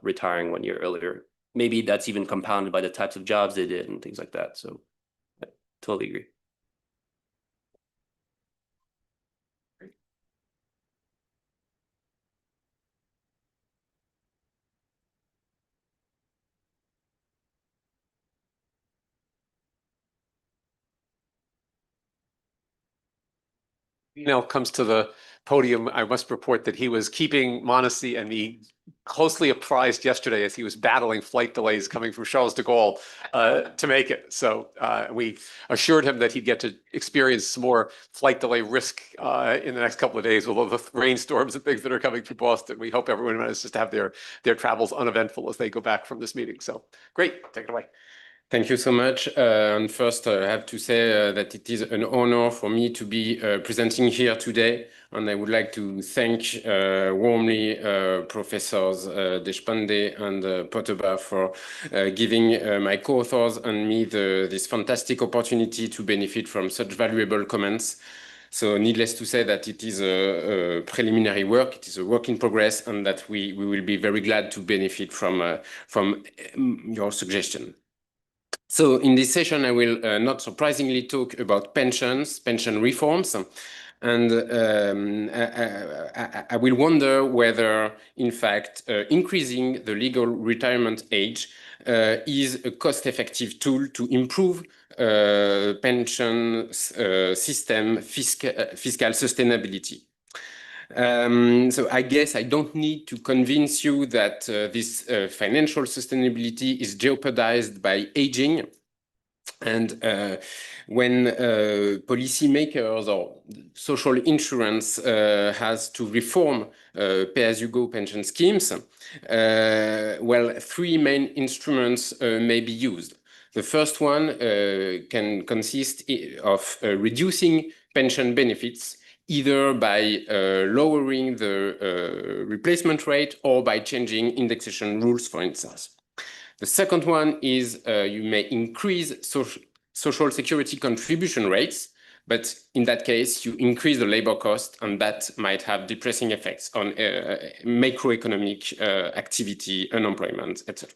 retiring 1 year earlier. Maybe that's even compounded by the types of jobs they did and things like that. So I totally agree. Now comes to the podium, I must report that he was keeping Monacy and me closely apprised yesterday as he was battling flight delays coming from Charles de Gaulle to make it. So we assured him that he'd get to experience some more flight delay risk in the next couple of days with all the rainstorms and things that are coming through Boston. We hope everyone manages to have their travels uneventful as they go back from this meeting. So great, take it away. Thank you so much. And first, I have to say that it is an honor for me to be presenting here today. And I would like to thank warmly Professors Deshpande and Poteba for giving my co-authors and me this fantastic opportunity to benefit from such valuable comments. So needless to say that it is a preliminary work, it is a work in progress, and that we will be very glad to benefit from your suggestion. So in this session, I will not surprisingly talk about pensions, pension reforms, and I will wonder whether, in fact, increasing the legal retirement age is a cost-effective tool to improve pension system fiscal sustainability. So I guess I don't need to convince you that this financial sustainability is jeopardized by aging. And when policymakers or social insurance has to reform pay-as-you-go pension schemes, well, three main instruments may be used. The first one can consist of reducing pension benefits, either by lowering the replacement rate or by changing indexation rules, for instance. The second one is you may increase social security contribution rates, but in that case, you increase the labor cost, and that might have depressing effects on macroeconomic activity, unemployment, etc.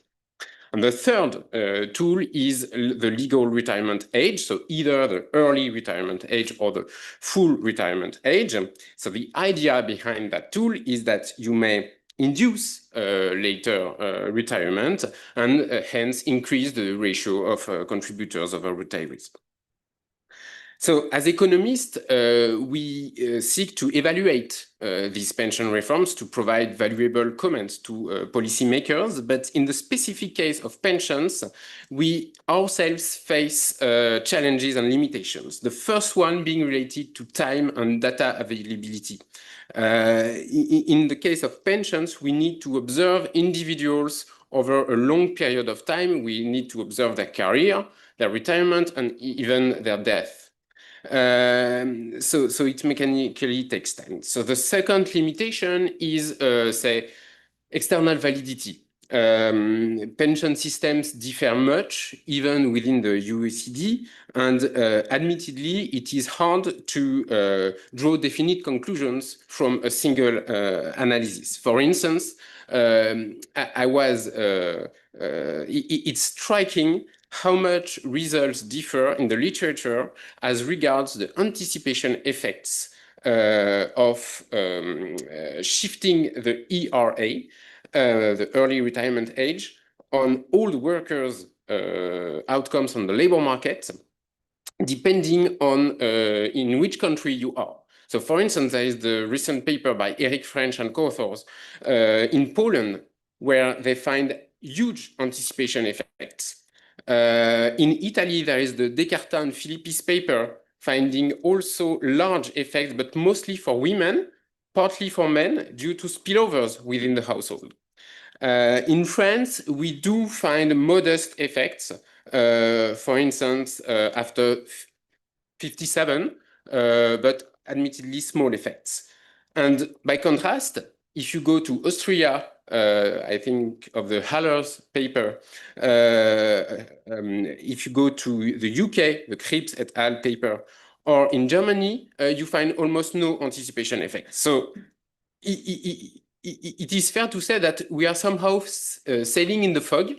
And the third tool is the legal retirement age, so either the early retirement age or the full retirement age. So the idea behind that tool is that you may induce later retirement and hence increase the ratio of contributors over retirees. So as economists, we seek to evaluate these pension reforms to provide valuable comments to policymakers. But in the specific case of pensions, we ourselves face challenges and limitations. The first one being related to time and data availability. In the case of pensions, we need to observe individuals over a long period of time. We need to observe their career, their retirement, and even their death. So it mechanically takes time. So the second limitation is, say, external validity. Pension systems differ much, even within the OECD, and admittedly, it is hard to draw definite conclusions from a single analysis. For instance, it's striking how much results differ in the literature as regards the anticipation effects of shifting the ERA, the early retirement age, on old workers' outcomes on the labor market, depending on in which country you are. So for instance, there is the recent paper by Eric French and co-authors in Poland, where they find huge anticipation effects. In Italy, there is the Descartes and Philippis paper finding also large effects, but mostly for women, partly for men, due to spillovers within the household. In France, we do find modest effects. For instance, after 57, but admittedly small effects. And by contrast, if you go to Austria, I think of the Haller's paper, if you go to the UK, the Cripps et al. Paper, or in Germany, you find almost no anticipation effect. So it is fair to say that we are somehow sailing in the fog,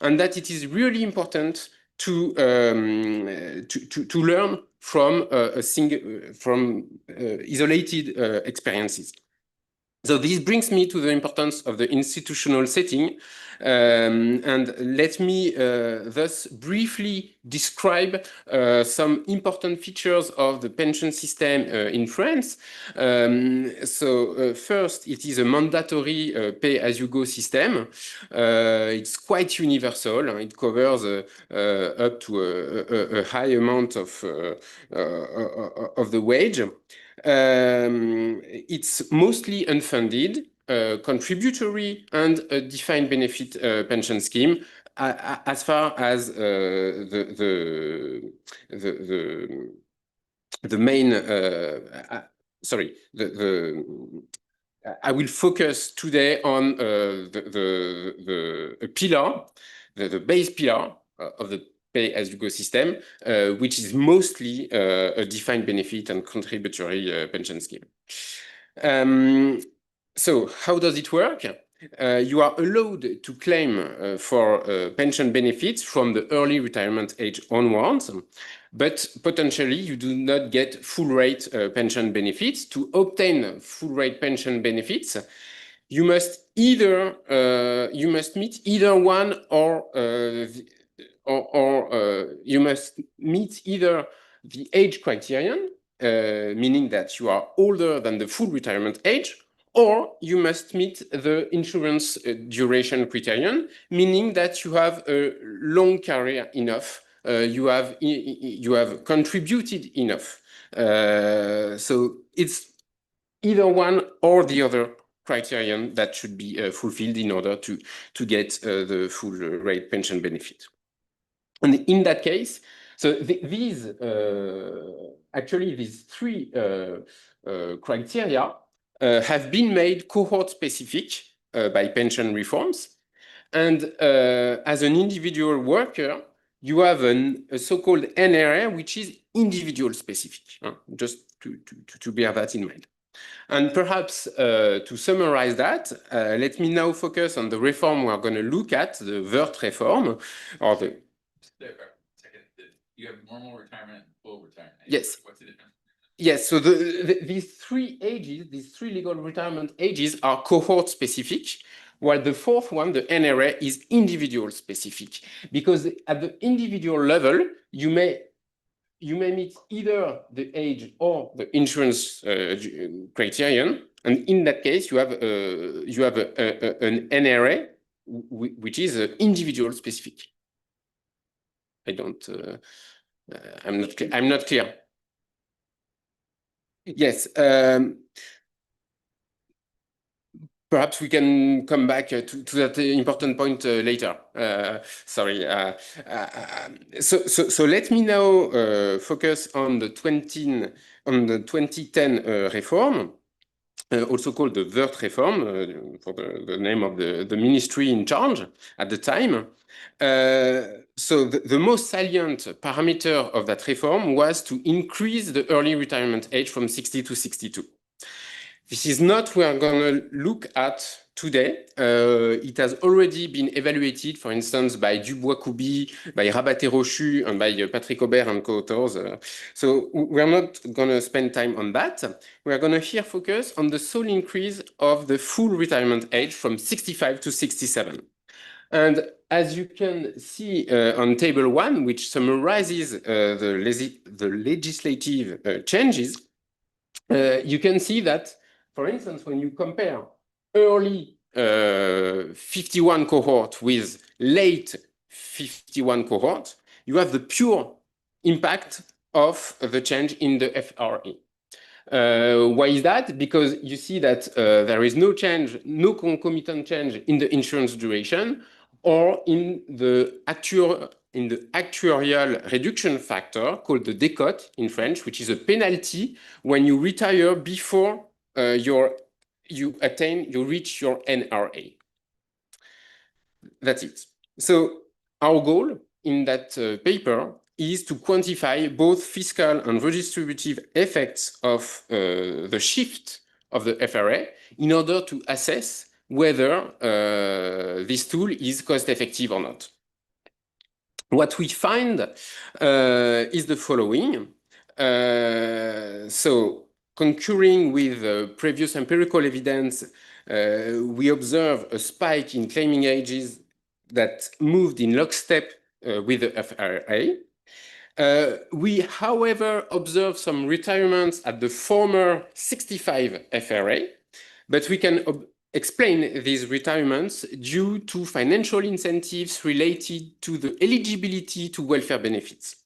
and that it is really important to learn from isolated experiences. So this brings me to the importance of the institutional setting, and let me thus briefly describe some important features of the pension system in France. First, it is a mandatory pay-as-you-go system. It's quite universal. It covers up to a high amount of the wage. It's mostly unfunded, contributory, and a defined benefit pension scheme as far as the main I will focus today on the pillar, the base pillar of the pay-as-you-go system, which is mostly a defined benefit and contributory pension scheme. So how does it work? You are allowed to claim for pension benefits from the early retirement age onwards, but potentially you do not get full rate pension benefits. To obtain full rate pension benefits, you must either you must meet either one or you must meet either the age criterion, meaning that you are older than the full retirement age, or you must meet the insurance duration criterion, meaning that you have a long career enough, you have contributed enough. So it's either one or the other criterion that should be fulfilled in order to get the full rate pension benefit. And in that case, so these three criteria have been made cohort specific by pension reforms. And as an individual worker, you have a so-called NRA, which is individual specific, just to bear that in mind. And perhaps to summarize that, let me now focus on the reform we're going to look at, the VERT reform, or the... You have normal retirement and full retirement age. Yes. What's the difference? Yes, so these three ages, these three legal retirement ages are cohort specific, while the fourth one, the NRA, is individual specific. Because at the individual level, you may meet either the age or the insurance criterion, and in that case, you have an NRA, which is individual specific. I'm not clear. Yes. Perhaps we can come back to that important point later. Sorry. So let me now focus on the 2010 reform, also called the VERT reform, for the name of the ministry in charge at the time. So the most salient parameter of that reform was to increase the early retirement age from 60 to 62. This is not what we're going to look at today. It has already been evaluated, for instance, by Dubois-Couby, by Rabaté-Rochu, and by Patrick Aubert and co-authors. So we're not going to spend time on that. We're going to here focus on the sole increase of the full retirement age from 65 to 67. And as you can see on table 1, which summarizes the legislative changes, you can see that, for instance, when you compare early 51 cohort with late 51 cohort, you have the pure impact of the change in the FRA. Why is that? Because you see that there is no change, no concomitant change in the insurance duration or in the actuarial reduction factor called the décote in French, which is a penalty when you retire before you reach your NRA. That's it. So our goal in that paper is to quantify both fiscal and redistributive effects of the shift of the FRA in order to assess whether this tool is cost effective or not. What we find is the following. So concurring with previous empirical evidence, we observe a spike in claiming ages that moved in lockstep with the FRA. We, however, observe some retirements at the former 65 FRA, but we can explain these retirements due to financial incentives related to the eligibility to welfare benefits.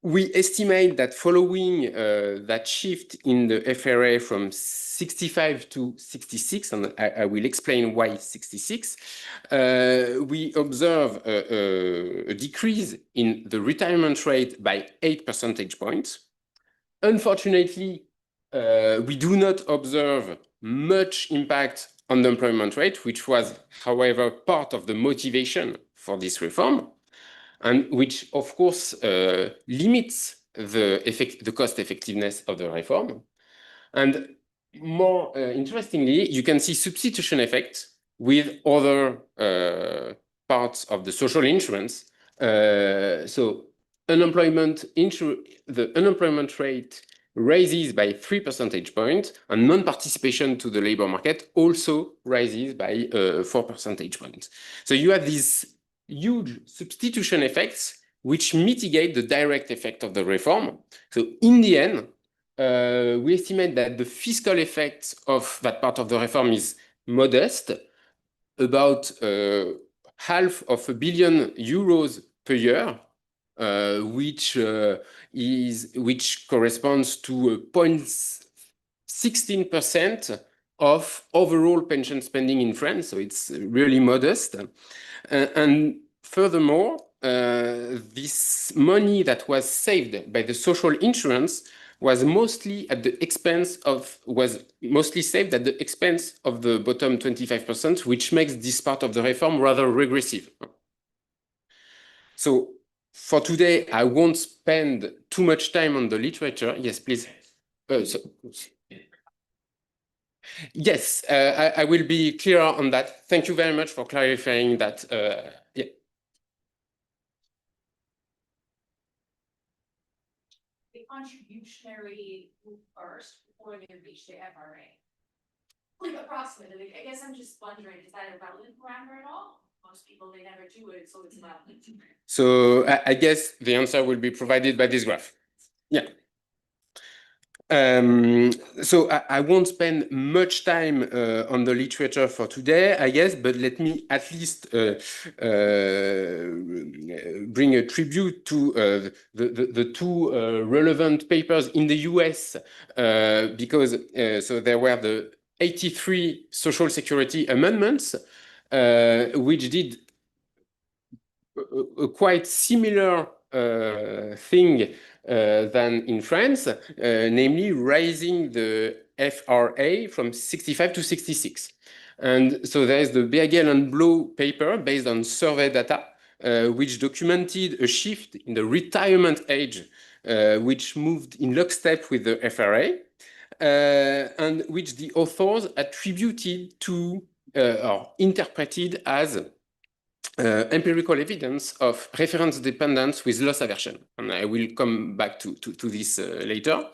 We estimate that following that shift in the FRA from 65 to 66, and I will explain why 66, we observe a decrease in the retirement rate by 8 percentage points. Unfortunately, we do not observe much impact on the employment rate, which was, however, part of the motivation for this reform, and which, of course, limits the cost effectiveness of the reform. And more interestingly, you can see substitution effects with other parts of the social insurance. So the unemployment rate raises by 3 percentage points, and non-participation to the labor market also rises by 4 percentage points. So you have these huge substitution effects which mitigate the direct effect of the reform. So in the end, we estimate that the fiscal effect of that part of the reform is modest, about €500 million per year, which corresponds to 0.16% of overall pension spending in France. So it's really modest. And furthermore, this money that was saved by the social insurance was mostly saved at the expense of the bottom 25%, which makes this part of the reform rather regressive. So for today, I won't spend too much time on the literature. Yes, please. Yes, I will be clear on that. Thank you very much for clarifying that. Yeah. The contributionary first before they reach the FRA. Like approximately, I guess I'm just wondering, is that a relevant parameter at all? Most people, they never do it, so it's relevant. So I guess the answer will be provided by this graph. Yeah. So I won't spend much time on the literature for today, I guess, but let me at least bring a tribute to the two relevant papers in the US, because so there were the 83 Social Security amendments, which did a quite similar thing than in France, namely raising the FRA from 65 to 66. And so there is the Bergel and Blow paper based on survey data, which documented a shift in the retirement age, which moved in lockstep with the FRA. and which the authors attributed to or interpreted as empirical evidence of reference dependence with loss aversion. And I will come back to this later.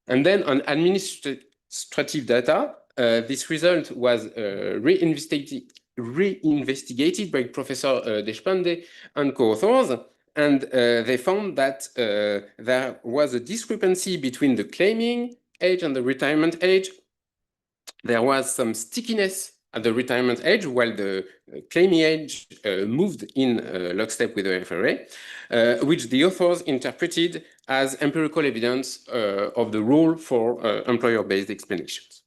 And then on administrative data, this result was reinvestigated by Professor Deshpande and co-authors, and they found that there was a discrepancy between the claiming age and the retirement age. There was some stickiness at the retirement age, while the claiming age moved in lockstep with the FRA, which the authors interpreted as empirical evidence of the role for employer-based explanations.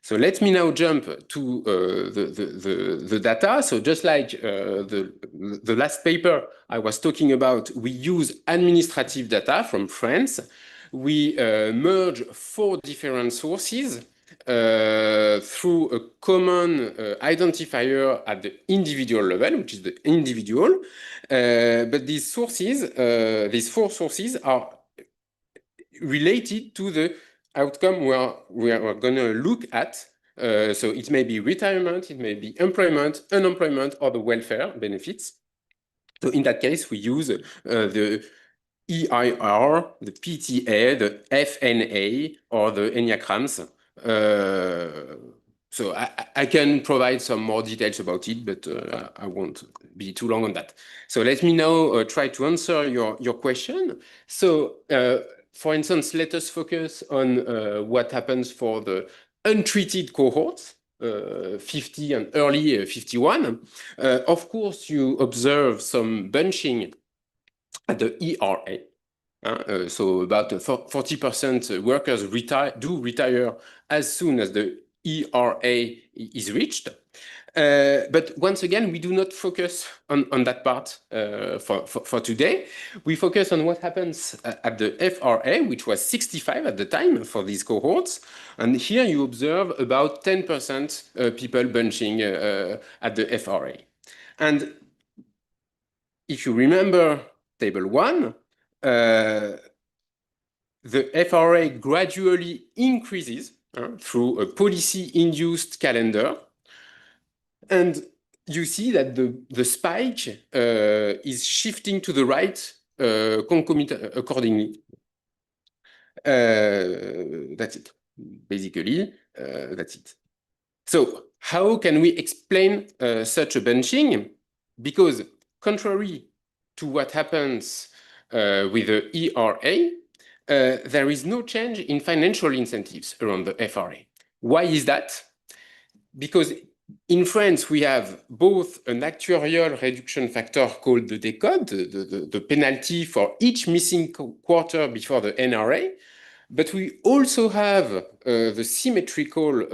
So let me now jump to the data. So just like the last paper I was talking about, we use administrative data from France. We merge 4 different sources through a common identifier at the individual level, which is the individual. But these sources, these 4 sources are related to the outcome we are going to look at. So it may be retirement, it may be employment, unemployment, or the welfare benefits. So in that case, we use the EIR, the PTA, the FNA, or the enneagrams. So I can provide some more details about it, but I won't be too long on that. So let me now try to answer your question. So for instance, let us focus on what happens for the untreated cohorts, 50 and early 51. Of course, you observe some bunching at the ERA. So about 40% workers do retire as soon as the ERA is reached. But once again, we do not focus on that part for today. We focus on what happens at the FRA, which was 65 at the time for these cohorts. And here you observe about 10% people bunching at the FRA. And if you remember table 1, the FRA gradually increases through a policy-induced calendar. And you see that the spike is shifting to the right accordingly. That's it. Basically, that's it. So how can we explain such a bunching? Because contrary to what happens with the ERA, there is no change in financial incentives around the FRA. Why is that? Because in France, we have both an actuarial reduction factor called the décote, the penalty for each missing quarter before the NRA, but we also have the symmetrical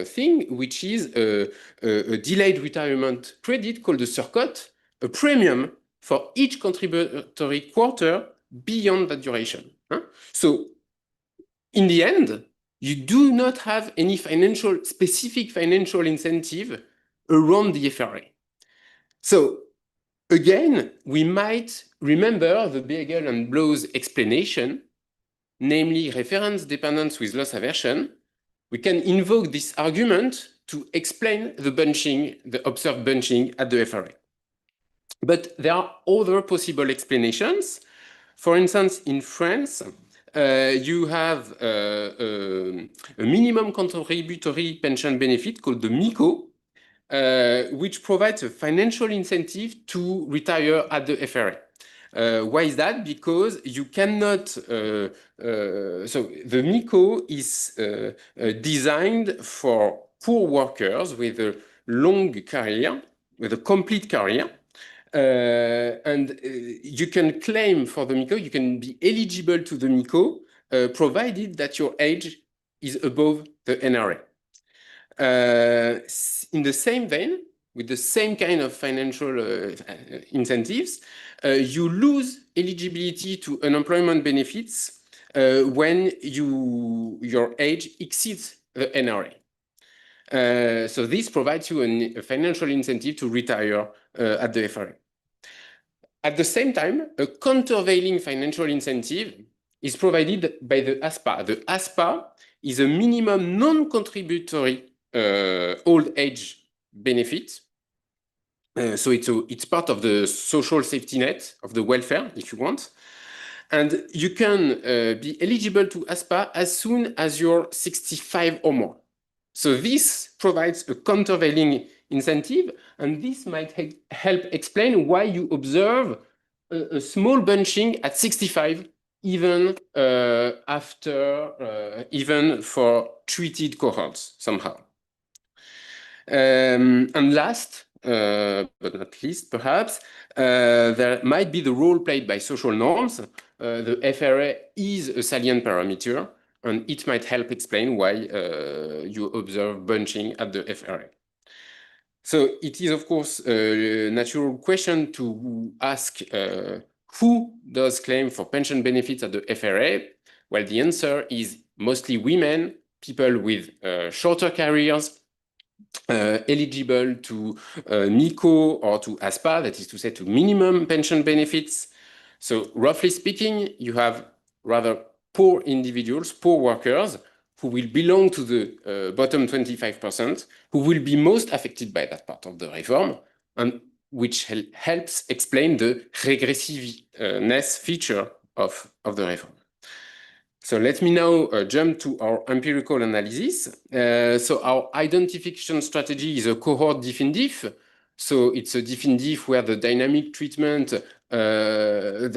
thing, which is a delayed retirement credit called the surcote, a premium for each contributory quarter beyond that duration. So in the end, you do not have any specific financial incentive around the FRA. So again, we might remember the Beigel and Blow's explanation, namely reference dependence with loss aversion. We can invoke this argument to explain the bunching, the observed bunching at the FRA. But there are other possible explanations. For instance, in France, you have a minimum contributory pension benefit called the MICO, which provides a financial incentive to retire at the FRA. Why is that? Because you cannot, so the MICO is designed for poor workers with a long career, with a complete career. And you can claim for the MICO, you can be eligible to the MICO, provided that your age is above the NRA. In the same vein, with the same kind of financial incentives, you lose eligibility to unemployment benefits when your age exceeds the NRA. So this provides you a financial incentive to retire at the FRA. At the same time, a countervailing financial incentive is provided by the ASPA. The ASPA is a minimum non-contributory old age benefit. So it's part of the social safety net of the welfare, if you want. And you can be eligible to ASPA as soon as you're 65 or more. So this provides a countervailing incentive, and this might help explain why you observe a small bunching at 65, even even for treated cohorts somehow. And last, but not least, perhaps, there might be the role played by social norms. The FRA is a salient parameter, and it might help explain why you observe bunching at the FRA. So it is, of course, a natural question to ask who does claim for pension benefits at the FRA? Well, the answer is mostly women, people with shorter careers, eligible to NICO or to ASPA, that is to say to minimum pension benefits. So roughly speaking, you have rather poor individuals, poor workers, who will belong to the bottom 25%, who will be most affected by that part of the reform, and which helps explain the regressiveness feature of the reform. So let me now jump to our empirical analysis. So our identification strategy is a cohort diff-in-diff. So it's a diff-in-diff where the dynamic treatment, where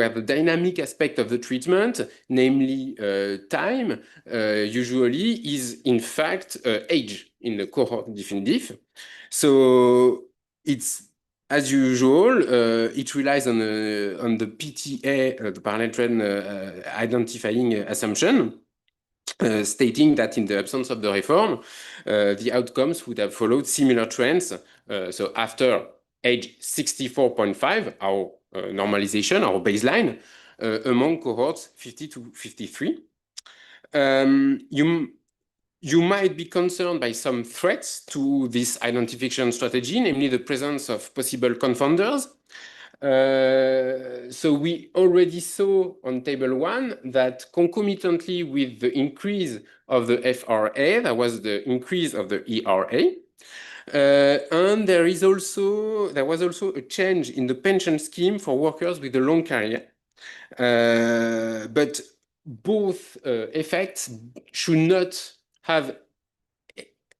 the dynamic aspect of the treatment, namely time, usually is in fact age in the cohort diff-in-diff. So it's as usual, it relies on the PTA, the parallel trend identifying assumption, stating that in the absence of the reform, the outcomes would have followed similar trends. So after age 64.5, our normalization, our baseline, among cohorts 50 to 53. You might be concerned by some threats to this identification strategy, namely the presence of possible confounders. So we already saw on table 1 that concomitantly with the increase of the FRA, there was the increase of the ERA. And there was also a change in the pension scheme for workers with a long career. But both effects should not have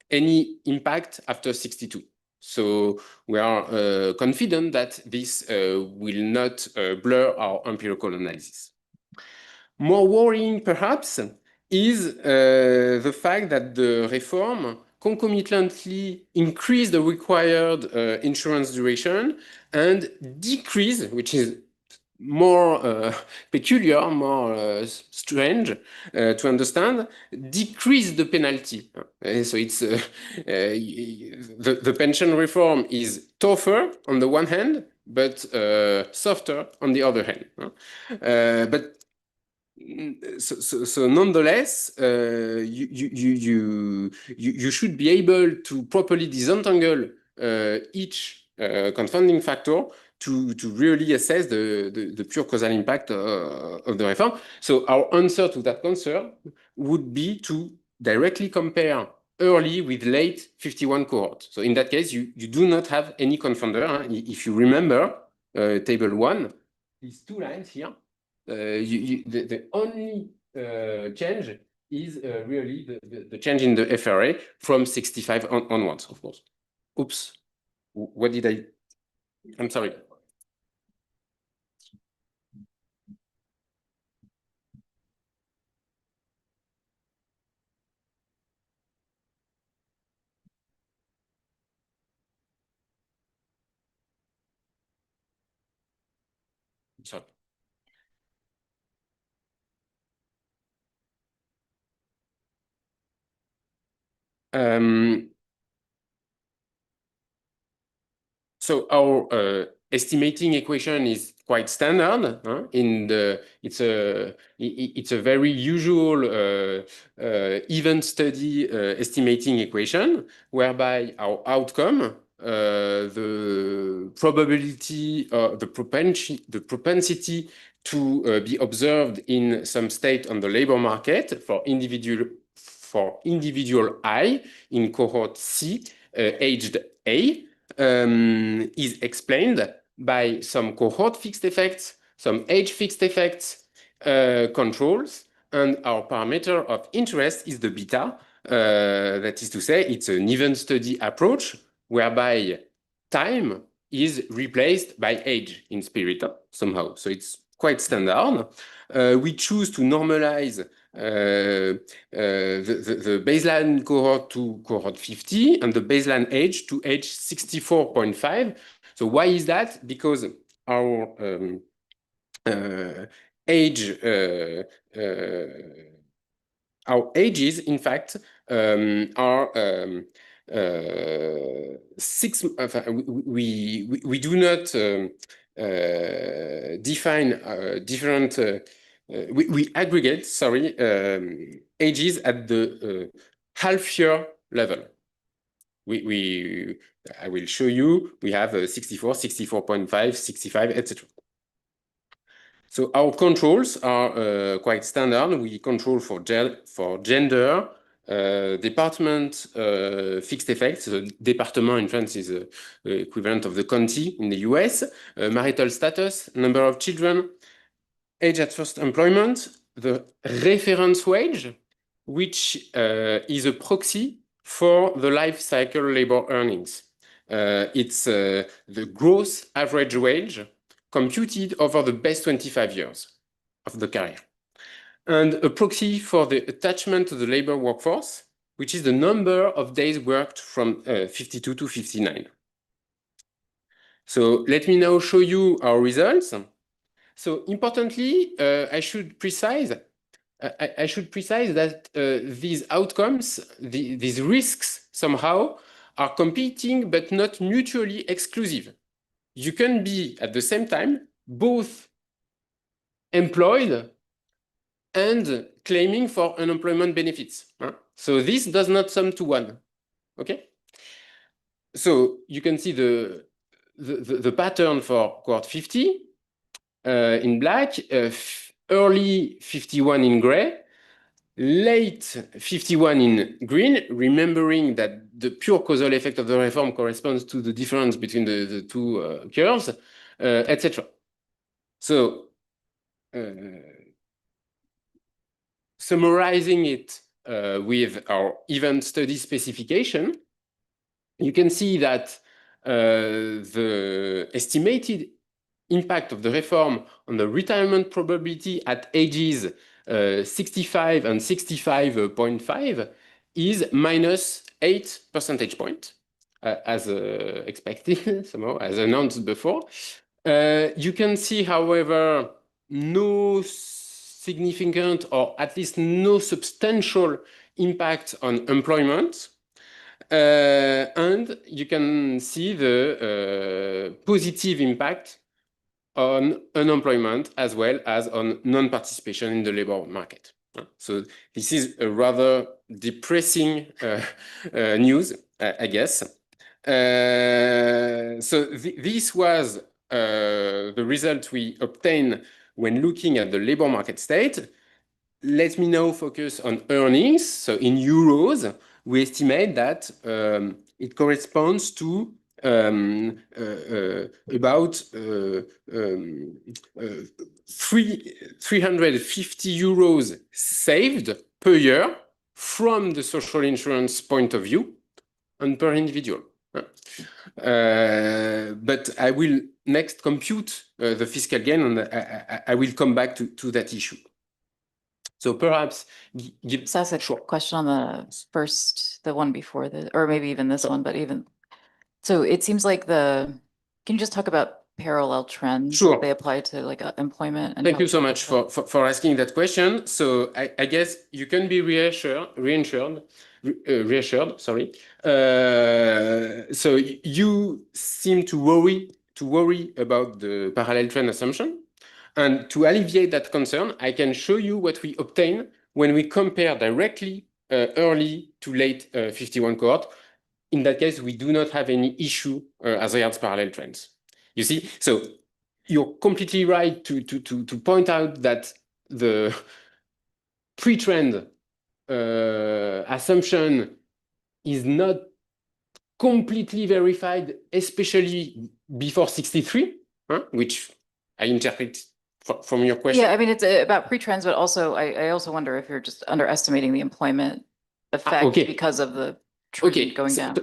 any impact after 62. So we are confident that this will not blur our empirical analysis. More worrying, perhaps, is the fact that the reform concomitantly increased the required insurance duration and decreased, which is more peculiar, more strange to understand, decrease the penalty. So it's the pension reform is tougher on the one hand, but softer on the other hand. But so nonetheless, you should be able to properly disentangle each confounding factor to really assess the pure causal impact of the reform. So our answer to that concern would be to directly compare early with late 51 cohort. So in that case, you do not have any confounder. If you remember table 1, these 2 lines here, the only change is really the change in the FRA from 65 onwards, of course. Oops, what did I? I'm sorry. Sorry. So our estimating equation is quite standard. It's a very usual event study estimating equation whereby our outcome the probability, the propensity to be observed in some state on the labor market for individual I in cohort C, aged A, is explained by some cohort fixed effects, some age fixed effects, controls, and our parameter of interest is the beta. That is to say, it's an event study approach whereby time is replaced by age in Spirit somehow. So it's quite standard. We choose to normalize the baseline cohort to cohort 50 and the baseline age to age 64.5. So why is that? Because our our ages, in fact, are we do not define different. We aggregate, sorry, ages at the half year level. I will show you. We have 64, 64.5, 65, etc. So our controls are quite standard. We control for gender, department, fixed effects. So department in France is the equivalent of the county in the US. Marital status, number of children, age at first employment, the reference wage, which is a proxy for the life cycle labor earnings. It's the gross average wage computed over the best 25 years of the career. And a proxy for the attachment to the labor workforce, which is the number of days worked from 52 to 59. So let me now show you our results. So importantly, I should precise that these outcomes, these risks somehow are competing but not mutually exclusive. You can be at the same time both employed and claiming for unemployment benefits. So this does not sum to one. Okay? So you can see the pattern for cohort 50 in black, early 51 in gray, late 51 in green, remembering that the pure causal effect of the reform corresponds to the difference between the two curves, etc. So, summarizing it with our event study specification, you can see that the estimated impact of the reform on the retirement probability at ages 65 and 65.5 is minus 8 percentage points, as expected, somehow, as announced before. You can see, however, no significant or at least no substantial impact on employment. And you can see the positive impact on unemployment as well as on non-participation in the labor market. So this is a rather depressing news, I guess. So this was the result we obtained when looking at the labor market state. Let me now focus on earnings. So in euros, we estimate that it corresponds to about 350 euros saved per year from the social insurance point of view and per individual. But I will next compute the fiscal gain, and I will come back to that issue. So perhaps give. Just ask a question on the first, the one before the, or maybe even this one, but even, so it seems like can you just talk about parallel trends? Sure. They apply to like employment. And Thank you so much for asking that question. So I guess you can be reassured, sorry. So you seem to worry about the parallel trend assumption. And to alleviate that concern, I can show you what we obtain when we compare directly early to late 51 cohort in that case, we do not have any issue as regards parallel trends. You see, so you're completely right to point out that the pre-trend assumption is not completely verified, especially before 63, which I interpret from your question. Yeah, I mean, it's about pre-trends, but also I also wonder if you're just underestimating the employment effect okay. because of the trend Okay, going down.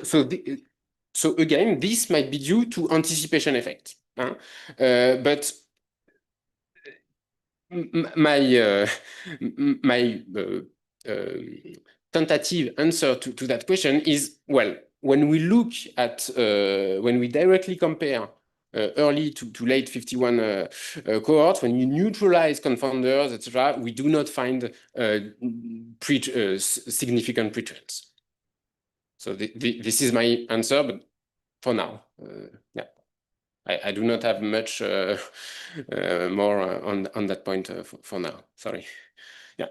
So again, this might be due to anticipation effect. But my tentative answer to that question is, well, when we look at, when we directly compare early to late 51 cohorts, when you neutralize confounders, etc., we do not find significant pretrends. So this is my answer, but for now, yeah, I do not have much more on that point for now. Sorry. Yeah.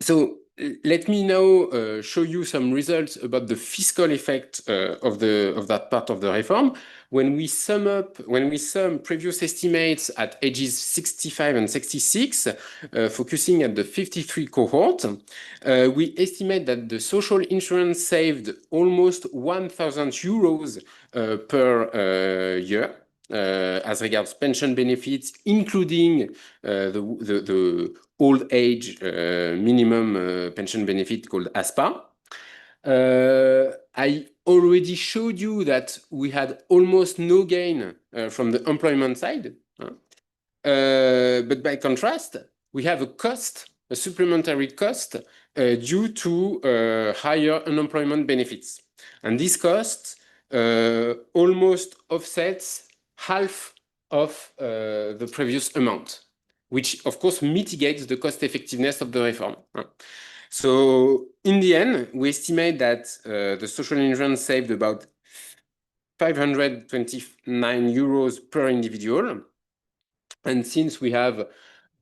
So let me now show you some results about the fiscal effect of that part of the reform. When we sum previous estimates at ages 65 and 66, focusing at the 53 cohort, we estimate that the social insurance saved almost 1,000 euros per year. As regards pension benefits, including the old age minimum pension benefit called ASPA. I already showed you that we had almost no gain from the employment side. But by contrast, we have a supplementary cost due to higher unemployment benefits. And this cost almost offsets half of the previous amount, which of course mitigates the cost effectiveness of the reform. So in the end, we estimate that the social insurance saved about 529 euros per individual. And since we have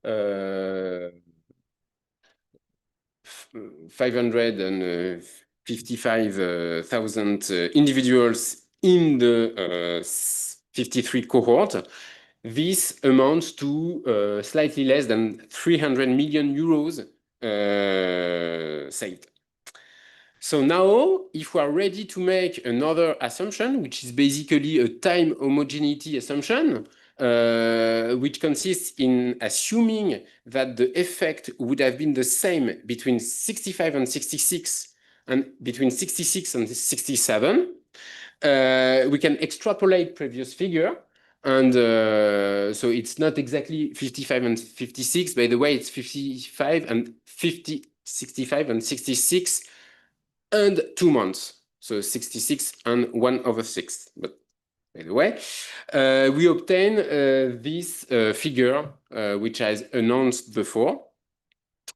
555,000 individuals in the 53 cohort, this amounts to slightly less than 300 million euros saved. So now, if we are ready to make another assumption, which is basically a time homogeneity assumption, which consists in assuming that the effect would have been the same between 65 and 66 and between 66 and 67, we can extrapolate previous figure. And so it's not exactly 55 and 56. By the way, it's 55 and 50, 65 and 66 and 2 months. So 66 and 1/6. But by the way, we obtain this figure, which I announced before.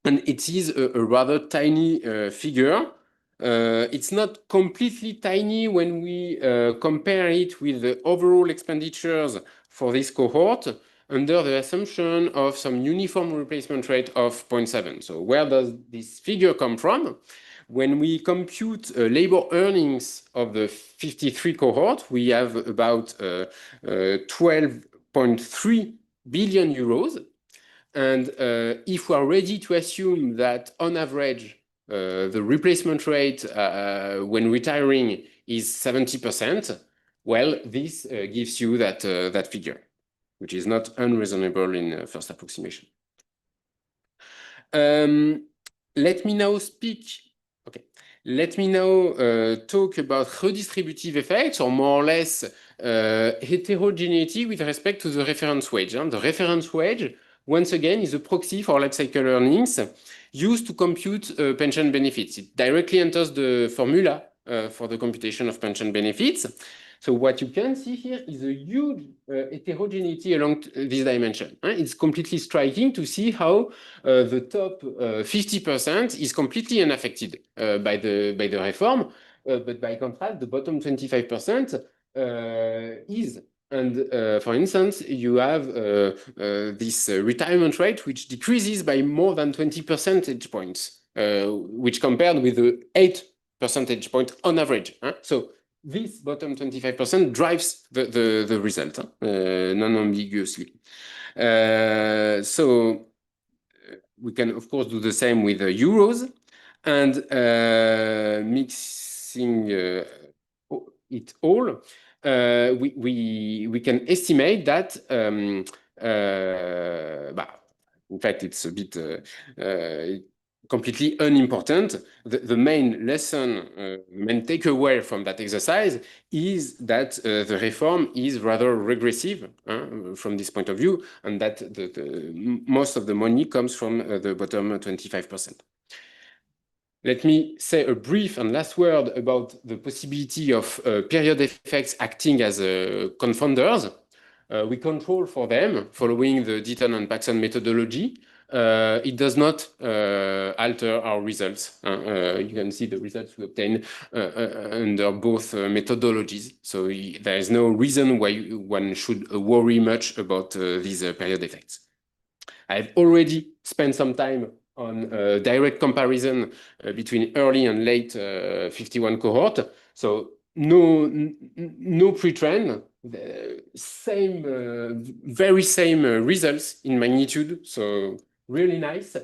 And it is a rather tiny figure. It's not completely tiny when we compare it with the overall expenditures for this cohort under the assumption of some uniform replacement rate of 0.7. So where does this figure come from? When we compute labor earnings of the 53 cohort, we have about 12.3 billion euros. And if we are ready to assume that on average, the replacement rate when retiring is 70%, well, this gives you that figure, which is not unreasonable in first approximation. Let me now talk about redistributive effects, or more or less heterogeneity with respect to the reference wage. The reference wage, once again, is a proxy for life cycle earnings used to compute pension benefits. It directly enters the formula for the computation of pension benefits. So what you can see here is a huge heterogeneity along this dimension. It's completely striking to see how the top 50% is completely unaffected by the reform, but by contrast, the bottom 25% is. And for instance, you have this retirement rate which decreases by more than 20 percentage points, which compared with the percentage point on average. So this bottom 25% drives the result non-ambiguously. So we can, of course, do the same with euros and mixing it all. We can estimate that, in fact, it's a bit completely unimportant. The main lesson, main takeaway from that exercise is that the reform is rather regressive from this point of view, and that most of the money comes from the bottom 25%. Let me say a brief and last word about the possibility of period effects acting as confounders. We control for them following the Deaton and Paxson methodology. It does not alter our results. You can see the results we obtain under both methodologies. So there is no reason why one should worry much about these period effects. I've already spent some time on direct comparison between early and late 51 cohort. So no pre-trend, very same results in magnitude. So really nice.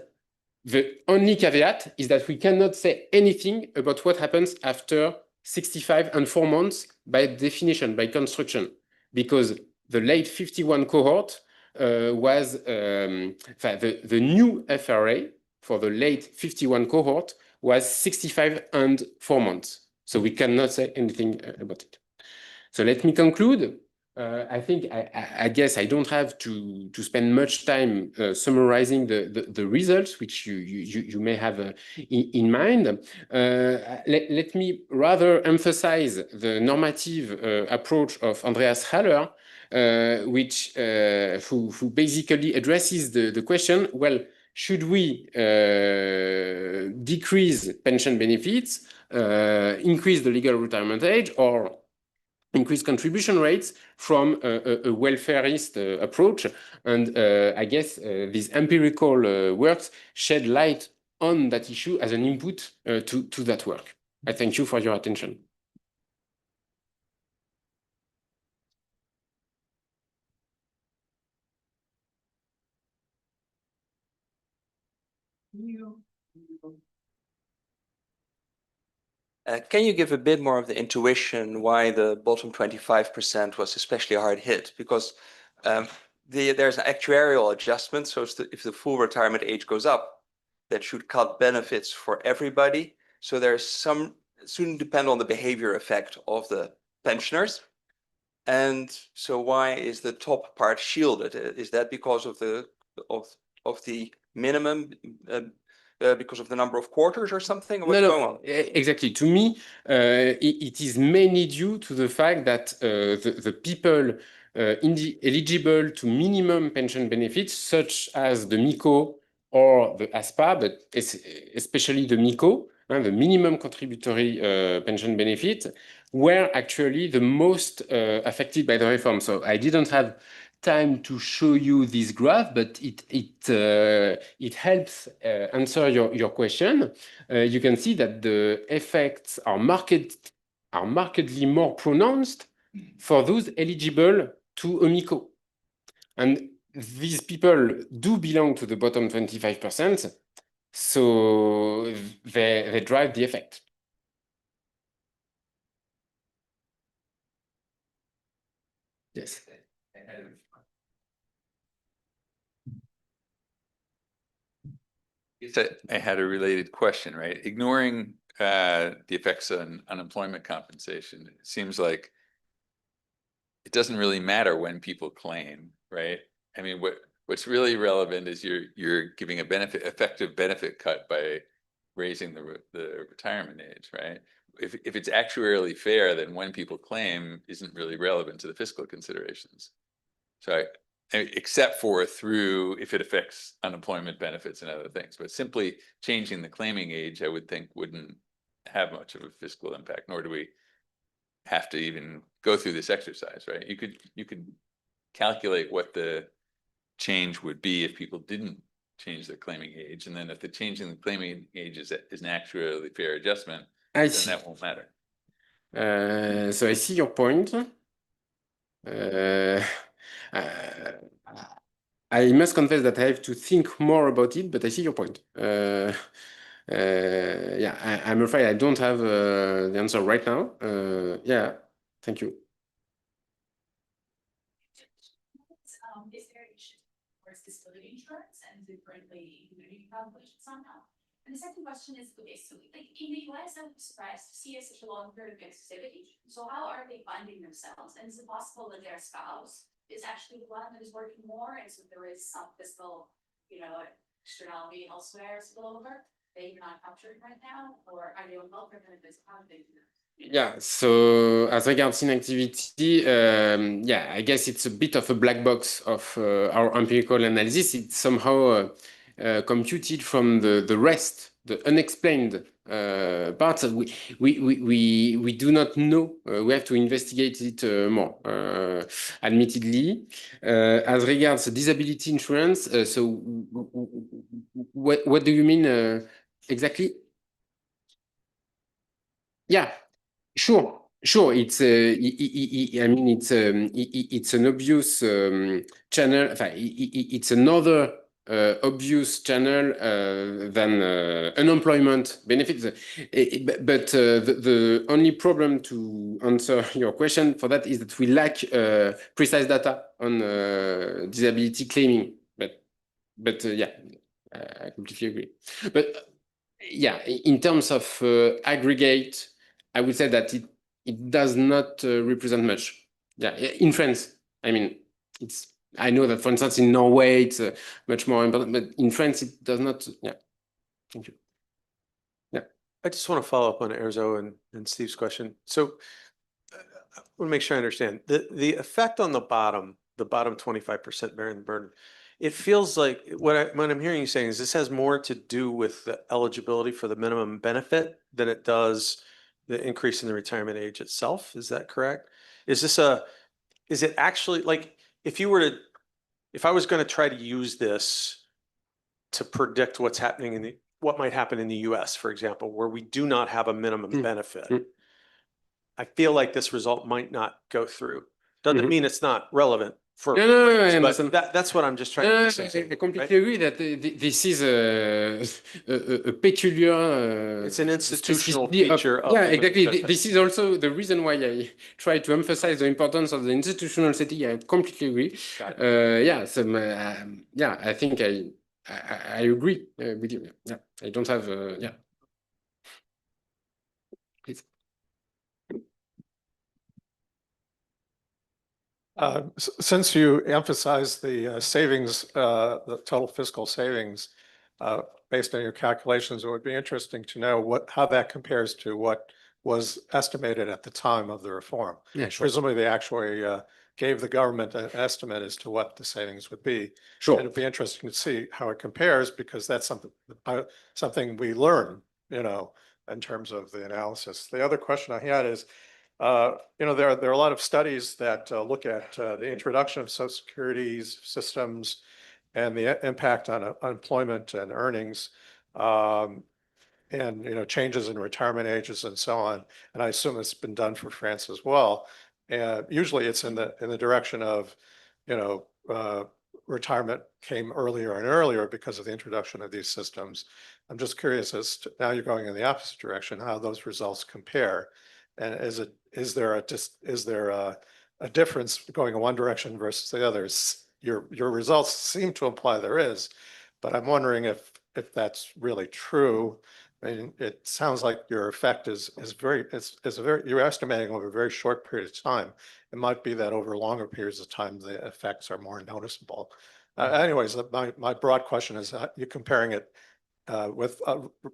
The only caveat is that we cannot say anything about what happens after 65 and 4 months by definition, by construction, because the late 51 cohort was the new FRA for the late 51 cohort was 65 and 4 months. So we cannot say anything about it. So let me conclude. I think I guess I don't have to spend much time summarizing the results which you may have in mind. Let me rather emphasize the normative approach of Andreas Haller, who basically addresses the question, well, should we decrease pension benefits, increase the legal retirement age, or increase contribution rates from a welfareist approach? And I guess these empirical works shed light on that issue as an input to that work. I thank you for your attention. Can you give a bit more of the intuition why the bottom 25% was especially hard hit? Because there's an actuarial adjustment. So if the full retirement age goes up, that should cut benefits for everybody. So there's some soon depend on the behavior effect of the pensioners. And so why is the top part shielded? Is that because of the minimum? Because of the number of quarters or something? What's going on? Exactly. To me, it is mainly due to the fact that the people eligible to minimum pension benefits, such as the MICO or the ASPA, but especially the MICO, the minimum contributory pension benefit, were actually the most affected by the reform. So I didn't have time to show you this graph, but it helps answer your question. You can see that the effects are markedly more pronounced for those eligible to a MICO. And these people do belong to the bottom 25%, so they drive the effect. Yes. I had a related question, right? Ignoring the effects on unemployment compensation, it seems like it doesn't really matter when people claim, right? I mean, what's really relevant is you're giving a effective benefit cut by raising the retirement age, right? If it's actuarially fair, then when people claim isn't really relevant to the fiscal considerations. So except for through if it affects unemployment benefits and other things, but simply changing the claiming age, I would think wouldn't have much of a fiscal impact, nor do we have to even go through this exercise, right? You could calculate what the change would be if people didn't change their claiming age, and then if the change in the claiming age is an actuarially fair adjustment, then see. that won't matter. So I see your point. I must confess that I have to think more about it, but I see your point. Yeah, I'm afraid I don't have the answer right now. Yeah, thank you. Is there an issue towards disability insurance and differently community populations somehow? And the second question is, okay, so like in the US, I'm surprised to see such a long period of exclusivity. So how are they funding themselves? And is it possible that their spouse is actually the one that is working more? And so there is some fiscal, externality elsewhere spillover that you're not capturing right now? Or are they on welfare benefits? How do they do that? Yeah, so as regards inactivity, yeah, I guess it's a bit of a black box of our empirical analysis. It's somehow computed from the rest, the unexplained parts. We do not know. We have to investigate it more, admittedly. As regards disability insurance, so what do you mean exactly? Yeah. Sure. It's I mean it's an obvious channel. It's another obvious channel than unemployment benefits. But the only problem to answer your question for that is that we lack precise data on disability claiming. But yeah, I completely agree. But yeah, in terms of aggregate, I would say that it does not represent much. Yeah, in France, I mean, I know that, for instance, in Norway, it's much more important, but in France, it does not. Yeah, thank you. Yeah. I just want to follow up on Erzo and Steve's question. So I want to make sure I understand the effect on the bottom 25% bearing the burden. It feels like what I'm hearing you saying is this has more to do with the eligibility for the minimum benefit than it does the increase in the retirement age itself. Is that correct? Is it actually like if I was going to try to use this to predict what might happen in the US, for example, where we do not have a minimum benefit, I feel like this result might not go through. Doesn't mean it's not relevant for, No, I but understand. that's what I'm just trying to say. I completely agree that this is a peculiar. It's an institutional specificity feature of yeah, the exactly. benefit. This is also the reason why I try to emphasize the importance of the institutional setting. I completely agree. Yeah, so yeah, I think I agree with you. Yeah, I don't have yeah. Please. Since you emphasized the savings, the total fiscal savings, based on your calculations, it would be interesting to know how that compares to what was estimated at the time of the reform. Yeah, sure. Presumably, the actuary gave the government an estimate as to what the savings would be. Sure. And it'd be interesting to see how it compares because that's something we learn, in terms of the analysis. The other question I had is, there are a lot of studies that look at the introduction of Social Security's systems and the impact on unemployment and earnings, and changes in retirement ages and so on. And I assume it's been done for France as well. And usually it's in the direction of, retirement came earlier and earlier because of the introduction of these systems. I'm just curious as to now you're going in the opposite direction, how those results compare. And is there a difference going in one direction versus the others? Your results seem to imply there is, but I'm wondering if that's really true. I mean, it sounds like your effect is you're estimating over a very short period of time. It might be that over longer periods of time, the effects are more noticeable. Anyways, my broad question is, you're comparing it with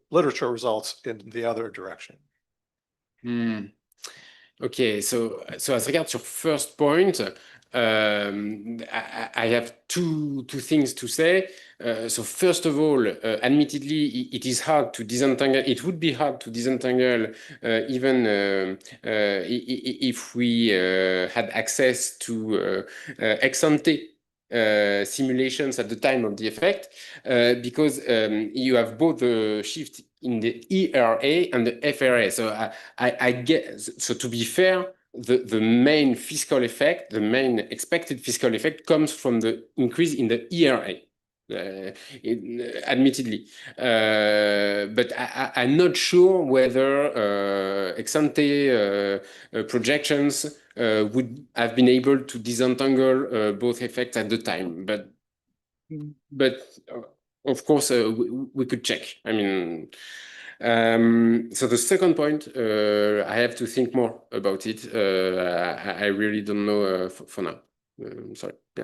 literature results in the other direction. Okay, so as regards your first point, I have two things to say. So first of all, admittedly, it is hard to disentangle. It would be hard to disentangle even if we had access to ex ante simulations at the time of the effect, because you have both the shift in the ERA and the FRA. So I get, so to be fair, the main fiscal effect, the main expected fiscal effect comes from the increase in the ERA. Admittedly, but I'm not sure whether ex ante projections would have been able to disentangle both effects at the time. But of course, we could check. I mean, so the second point, I have to think more about it. I really don't know for now. Sorry. Yeah.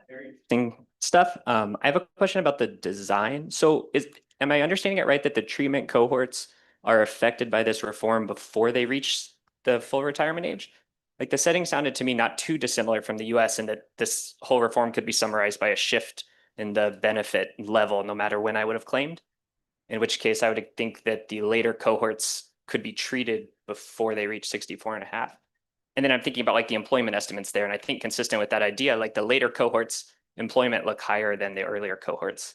Very interesting stuff. I have a question about the design. So am I understanding it right that the treatment cohorts are affected by this reform before they reach the full retirement age? Like the setting sounded to me not too dissimilar from the US, and that this whole reform could be summarized by a shift in the benefit level, no matter when I would have claimed. In which case I would think that the later cohorts could be treated before they reach 64 and a half. And then I'm thinking about like the employment estimates there. And I think consistent with that idea, like the later cohorts employment look higher than the earlier cohorts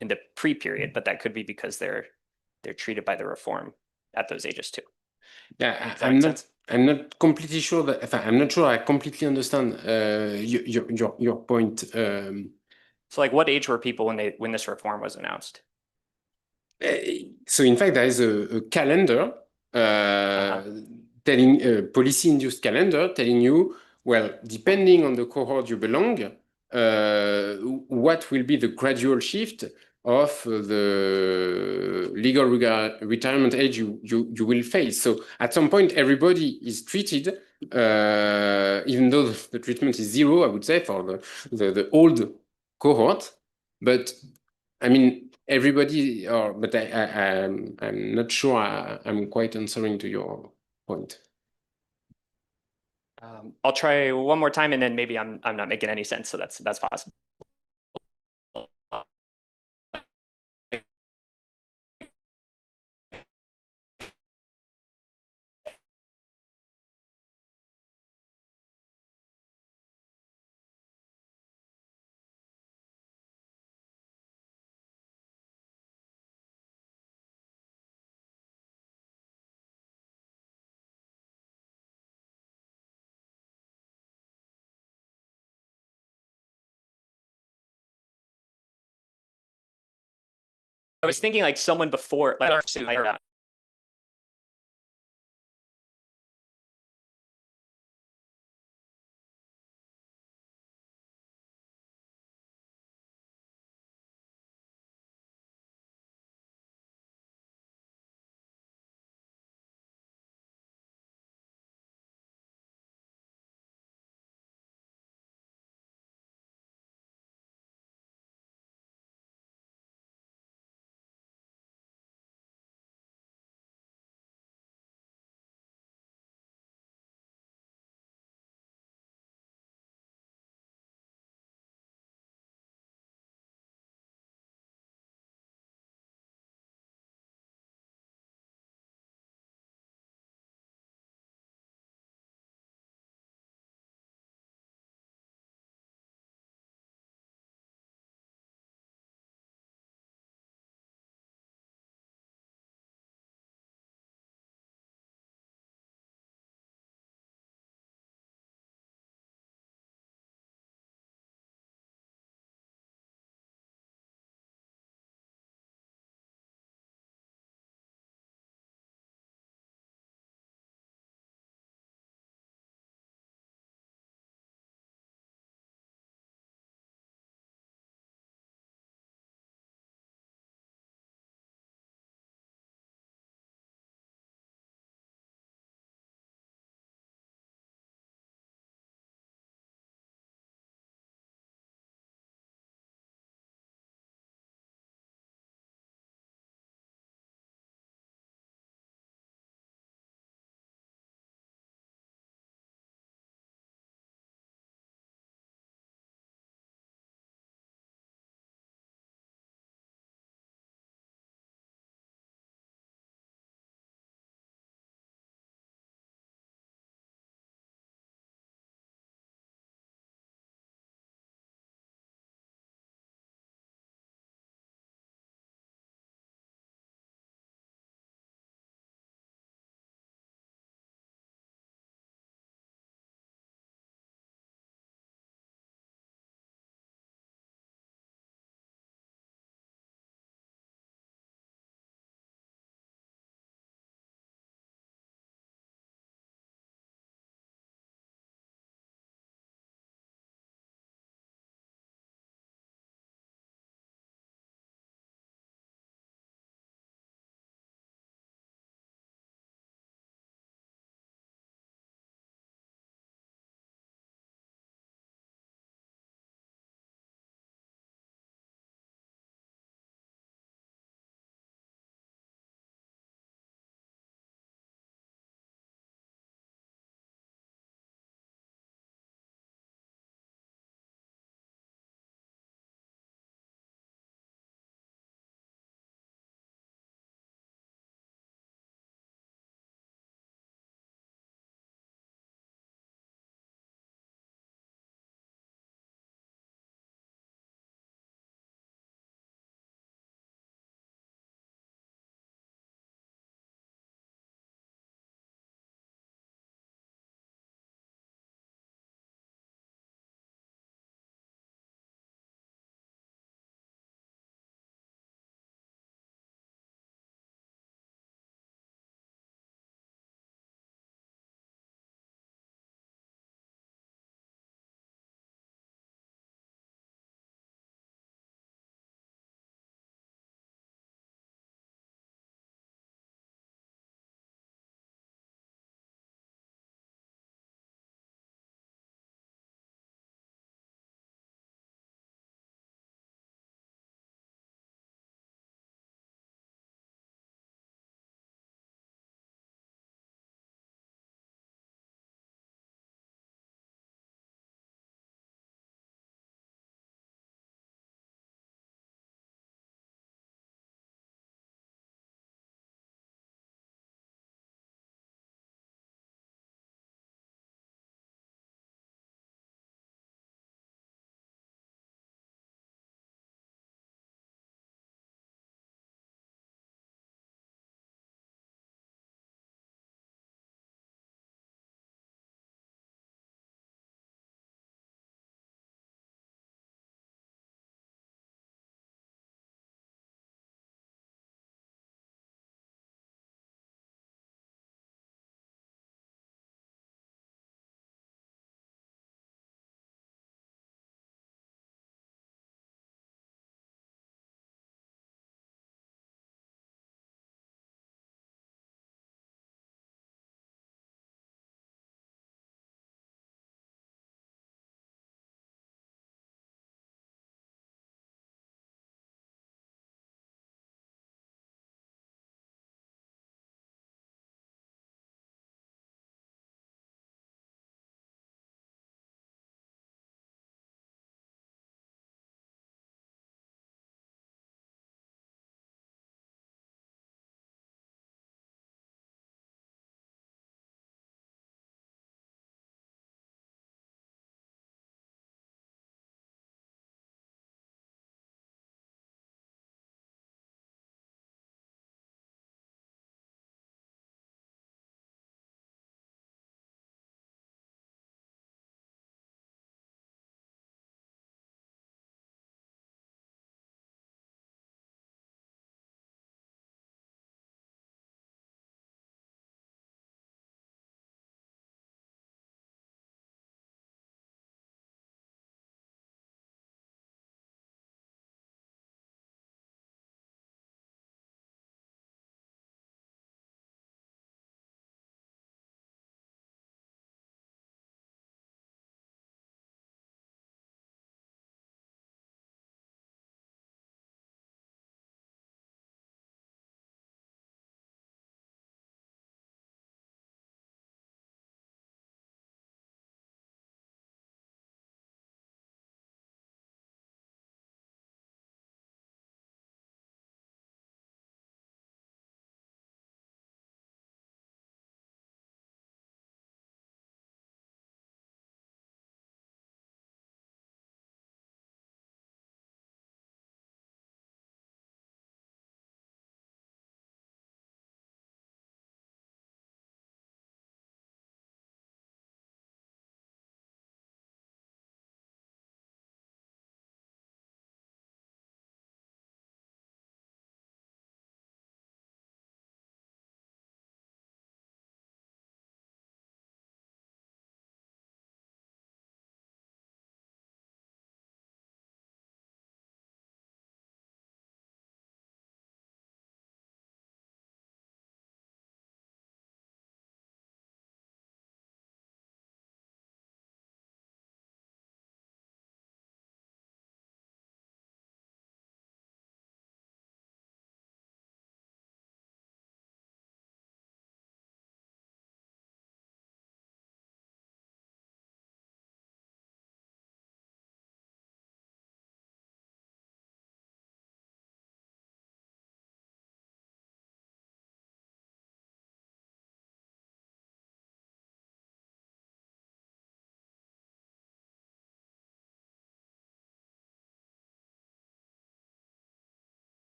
in the pre-period, but that could be because they're treated by the reform at those ages too. Yeah, I'm not completely sure that I'm not sure I completely understand your point. So like what age were people when this reform was announced? So in fact, there is a calendar telling policy-induced calendar telling you, well, depending on the cohort you belong, what will be the gradual shift of the legal retirement age you will face. So at some point, everybody is treated, even though the treatment is zero, I would say, for the old cohort. But I mean, everybody, but I'm not sure I'm quite answering to your point. I'll try one more time, and then maybe I'm not making any sense. So that's possible. I was thinking like someone before, like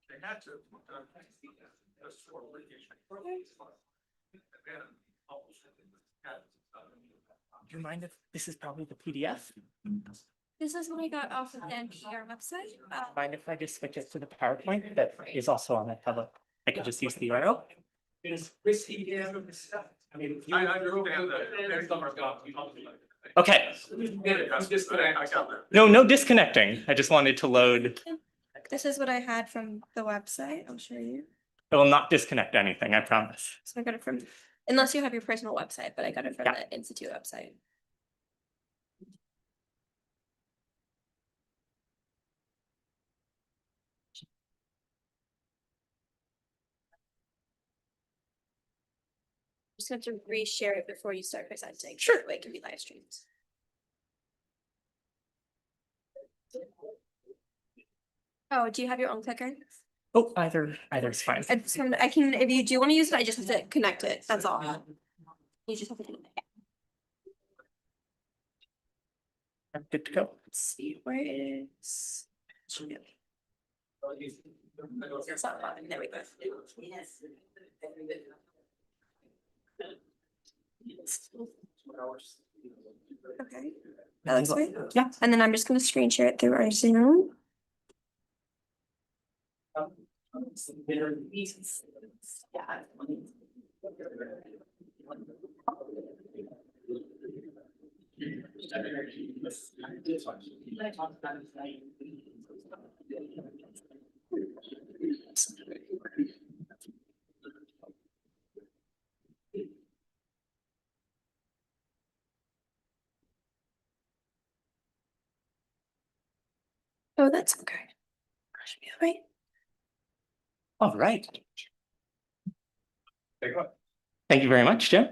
They had to. Do you mind if this is probably the PDF? This is what I got off of the NBER website. Mind if I just switch it to the PowerPoint that is also on the tablet? I could just use the URL. Okay. No, no disconnecting. I just wanted to load. This is what I had from the website. I'll show you. I will not disconnect anything, I promise. So I got it from, unless you have your personal website, but I got it from Yeah. the Institute website. Just have to reshare it before you start presenting. Sure. That way it can be live streamed. Oh, do you have your own clicker? Oh, either's fine. I can, if you do want to use it, I just have to connect it. That's all. You just have to connect it. I'm good to go. Let's see where it is. It's not on. There we go. Okay, that looks great. Yeah. And then I'm just gonna screen share it through our Zoom. Oh, that's okay. Should be all right. All right. Thank you very much, Jim.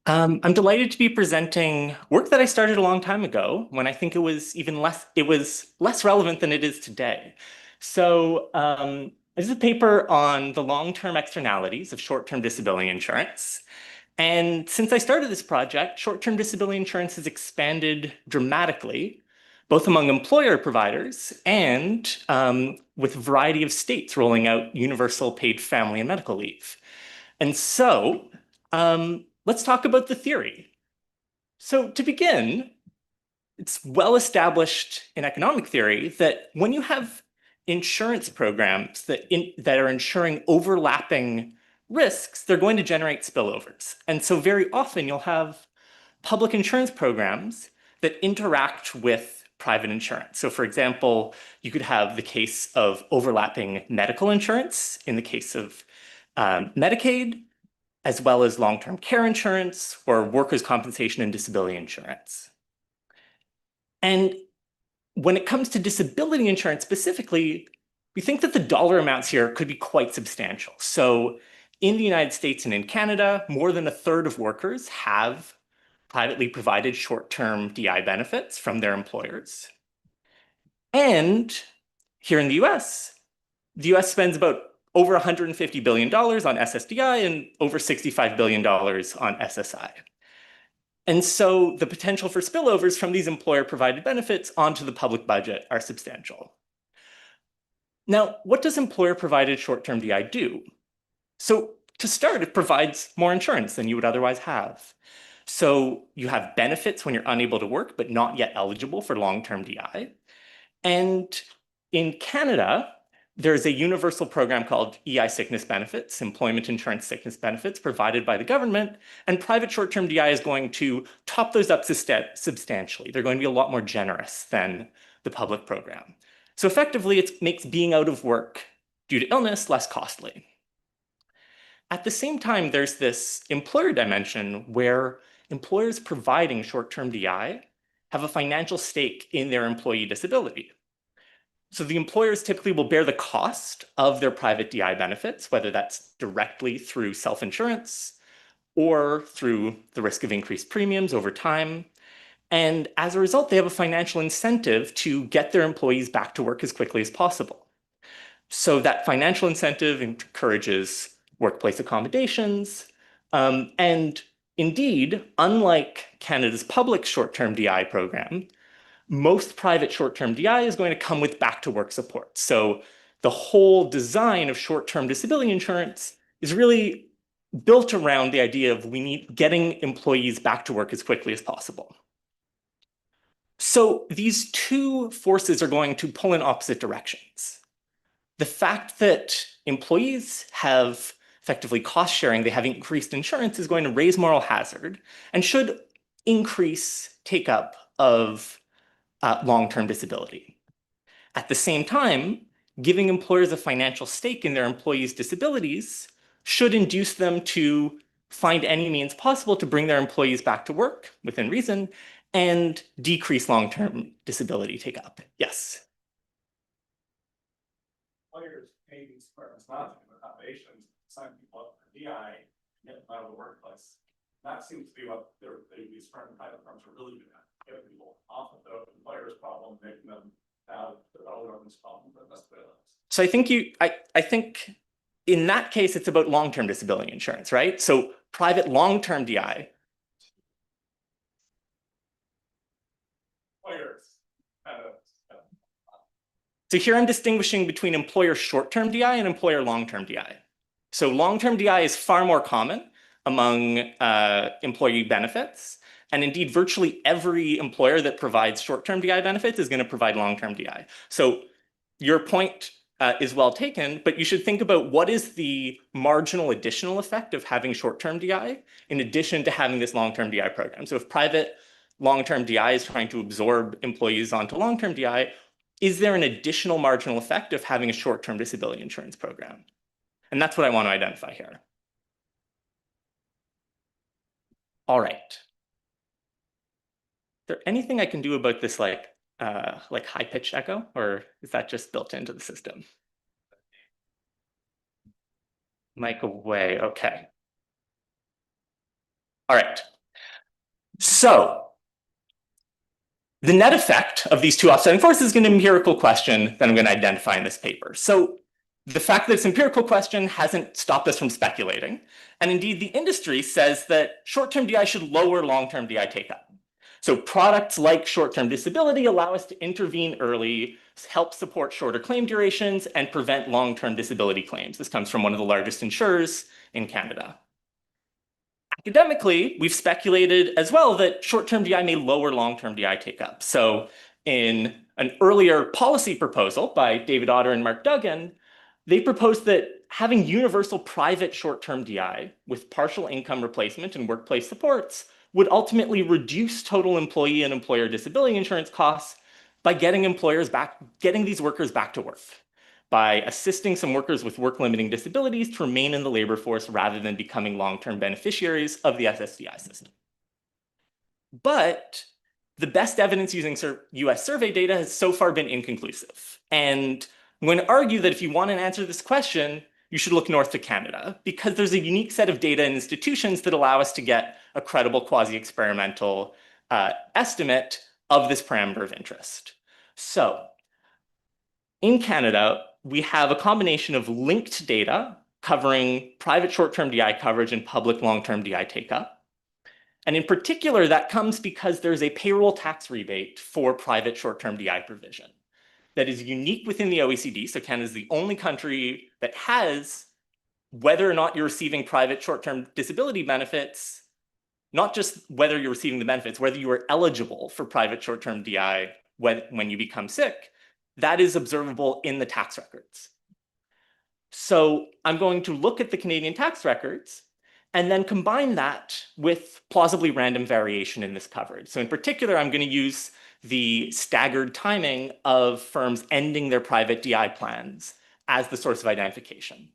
I'm delighted to be presenting work that I started a long time ago when I think it was less relevant than it is today. So this is a paper on the long-term externalities of short-term disability insurance. And since I started this project, short-term disability insurance has expanded dramatically, both among employer providers and with a variety of states rolling out universal paid family and medical leave. And so let's talk about the theory. So to begin, it's well established in economic theory that when you have insurance programs that are insuring overlapping risks, they're going to generate spillovers. And so very often you'll have public insurance programs that interact with private insurance. So for example, you could have the case of overlapping medical insurance in the case of Medicaid, as well as long-term care insurance or workers' compensation and disability insurance. And when it comes to disability insurance specifically, we think that the dollar amounts here could be quite substantial. So in the United States and in Canada, more than a third of workers have privately provided short-term DI benefits from their employers. And here in the US spends about over $150 billion on SSDI and over $65 billion on SSI. And so the potential for spillovers from these employer-provided benefits onto the public budget are substantial. Now, what does employer-provided short-term DI do? So to start, it provides more insurance than you would otherwise have. So you have benefits when you're unable to work, but not yet eligible for long-term DI. And in Canada, there's a universal program called EI sickness benefits, employment insurance sickness benefits provided by the government, and private short-term DI is going to top those up substantially. They're going to be a lot more generous than the public program. So effectively, it makes being out of work due to illness less costly. At the same time, there's this employer dimension where employers providing short-term DI have a financial stake in their employee disability. So the employers typically will bear the cost of their private DI benefits, whether that's directly through self-insurance or through the risk of increased premiums over time. And as a result, they have a financial incentive to get their employees back to work as quickly as possible. So that financial incentive encourages workplace accommodations. And indeed, unlike Canada's public short-term DI program, most private short-term DI is going to come with back-to-work support. So the whole design of short-term disability insurance is really built around the idea of getting employees back to work as quickly as possible. So these two forces are going to pull in opposite directions. The fact that employees have effectively cost sharing, they have increased insurance, is going to raise moral hazard and should increase take up of long-term disability. At the same time, giving employers a financial stake in their employees' disabilities should induce them to find any means possible to bring their employees back to work within reason and decrease long-term disability take up. Yes. Employers pay these firms not to accommodations, sign people up for DI, get them out of the workplace. That seems to be what these private firms are really doing. Getting people off of the employer's problem, making them have the government's problem. So I think in that case, it's about long-term disability insurance, right? So private long-term DI. So here I'm distinguishing between employer short-term DI and employer long-term DI. So long-term DI is far more common among employee benefits. And indeed, virtually every employer that provides short-term DI benefits is going to provide long-term DI. So your point is well taken, but you should think about what is the marginal additional effect of having short-term DI in addition to having this long-term DI program. So if private long-term DI is trying to absorb employees onto long-term DI, is there an additional marginal effect of having a short-term disability insurance program? And that's what I want to identify here. All right. Is there anything I can do about this like high-pitched echo, or is that just built into the system? Mic away, okay. All right. So the net effect of these two offsetting forces is an empirical question that I'm going to identify in this paper. So the fact that it's an empirical question hasn't stopped us from speculating. And indeed, the industry says that short-term DI should lower long-term DI take-up. So products like short-term disability allow us to intervene early, help support shorter claim durations, and prevent long-term disability claims. This comes from one of the largest insurers in Canada. Academically, we've speculated as well that short-term DI may lower long-term DI take-up. So in an earlier policy proposal by David Otter and Mark Duggan, they proposed that having universal private short-term DI with partial income replacement and workplace supports would ultimately reduce total employee and employer disability insurance costs by getting these workers back to work, by assisting some workers with work-limiting disabilities to remain in the labor force rather than becoming long-term beneficiaries of the SSDI system. But the best evidence using US survey data has so far been inconclusive. And I'm going to argue that if you want an answer to this question, you should look north to Canada, because there's a unique set of data and institutions that allow us to get a credible quasi-experimental estimate of this parameter of interest. So in Canada, we have a combination of linked data covering private short-term DI coverage and public long-term DI take-up. And in particular, that comes because there's a payroll tax rebate for private short-term DI provision that is unique within the OECD. So Canada is the only country that has, whether or not you're receiving private short-term disability benefits, not just whether you're receiving the benefits, whether you are eligible for private short-term DI when you become sick, that is observable in the tax records. So I'm going to look at the Canadian tax records and then combine that with plausibly random variation in this coverage. So in particular, I'm going to use the staggered timing of firms ending their private DI plans as the source of identification.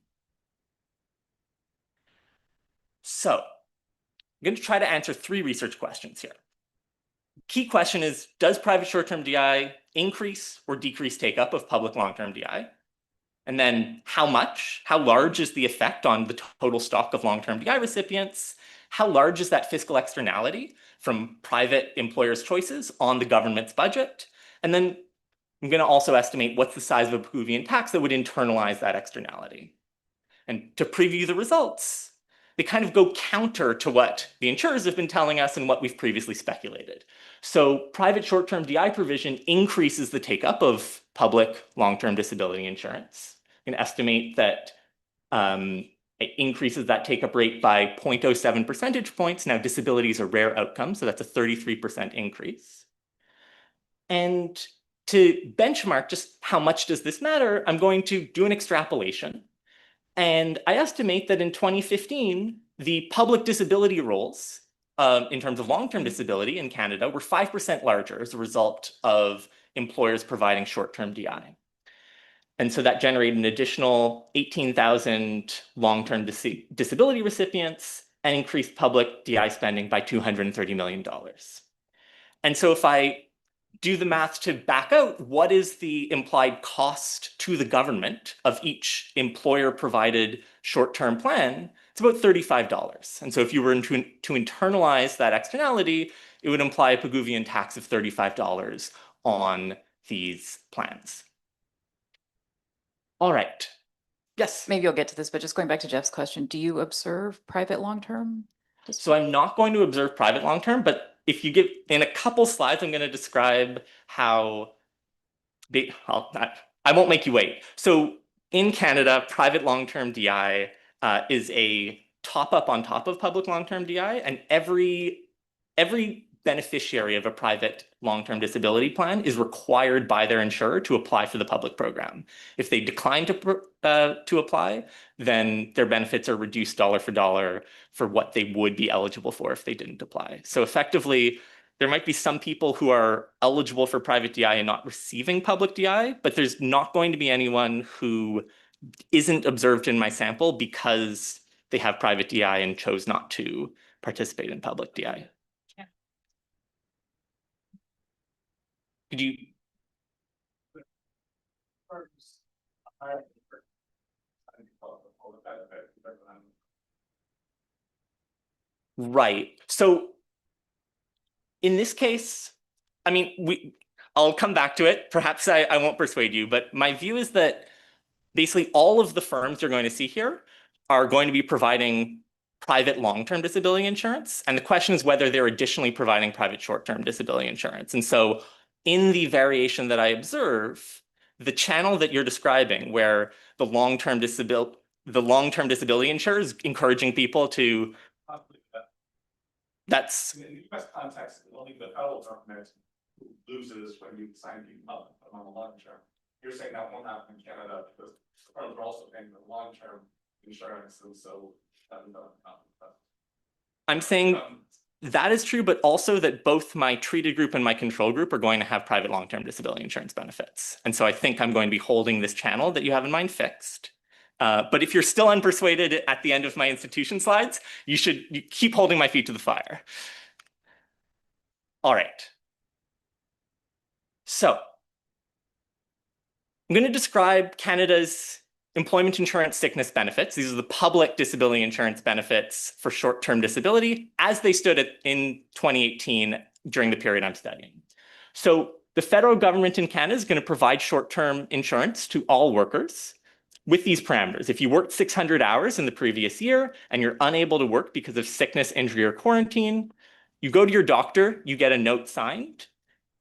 So I'm going to try to answer 3 research questions here. Key question is, does private short-term DI increase or decrease take-up of public long-term DI? And then how much? How large is the effect on the total stock of long-term DI recipients? How large is that fiscal externality from private employers' choices on the government's budget? And then I'm going to also estimate what's the size of a Pehoovian tax that would internalize that externality. And to preview the results, they kind of go counter to what the insurers have been telling us and what we've previously speculated. So private short-term DI provision increases the take-up of public long-term disability insurance. You can estimate that it increases that take-up rate by 0.07 percentage points. Now, disability is a rare outcome, so that's a 33% increase. And to benchmark just how much does this matter, I'm going to do an extrapolation. And I estimate that in 2015, the public disability rolls in terms of long-term disability in Canada were 5% larger as a result of employers providing short-term DI. And so that generated an additional 18,000 long-term disability recipients and increased public DI spending by $230 million. And so if I do the math to back out what is the implied cost to the government of each employer-provided short-term plan, it's about $35. And so if you were to internalize that externality, it would imply a Pigouvian tax of $35 on these plans. All right. Yes. Maybe you'll get to this, but just going back to Jeff's question, do you observe private long-term? So I'm not going to observe private long-term, but if you give, in a couple slides, I'm going to describe how I won't make you wait. So in Canada, private long-term DI is a top-up on top of public long-term DI, and every beneficiary of a private long-term disability plan is required by their insurer to apply for the public program. If they decline to apply, then their benefits are reduced dollar for dollar for what they would be eligible for if they didn't apply. So effectively, there might be some people who are eligible for private DI and not receiving public DI, but there's not going to be anyone who isn't observed in my sample because they have private DI and chose not to participate in public DI. Could you? Right. So in this case, I mean, I'll come back to it. Perhaps I won't persuade you, but my view is that basically all of the firms you're going to see here are going to be providing private long-term disability insurance. And the question is whether they're additionally providing private short-term disability insurance. And so in the variation that I observe, the channel that you're describing where the long-term disability insurers encouraging people to, that's. In the US context, only the federal government loses when you sign people up on a long term. You're saying that won't happen in Canada because the federal are also paying the long term insurance, and so I'm saying that is true, but also that both my treated group and my control group are going to have private long-term disability insurance benefits. And so I think I'm going to be holding this channel that you have in mind fixed. But if you're still unpersuaded at the end of my institution slides, you keep holding my feet to the fire. All right. So I'm going to describe Canada's employment insurance sickness benefits. These are the public disability insurance benefits for short-term disability as they stood in 2018 during the period I'm studying. So the federal government in Canada is going to provide short-term insurance to all workers with these parameters. If you worked 600 hours in the previous year and you're unable to work because of sickness, injury, or quarantine, you go to your doctor, you get a note signed.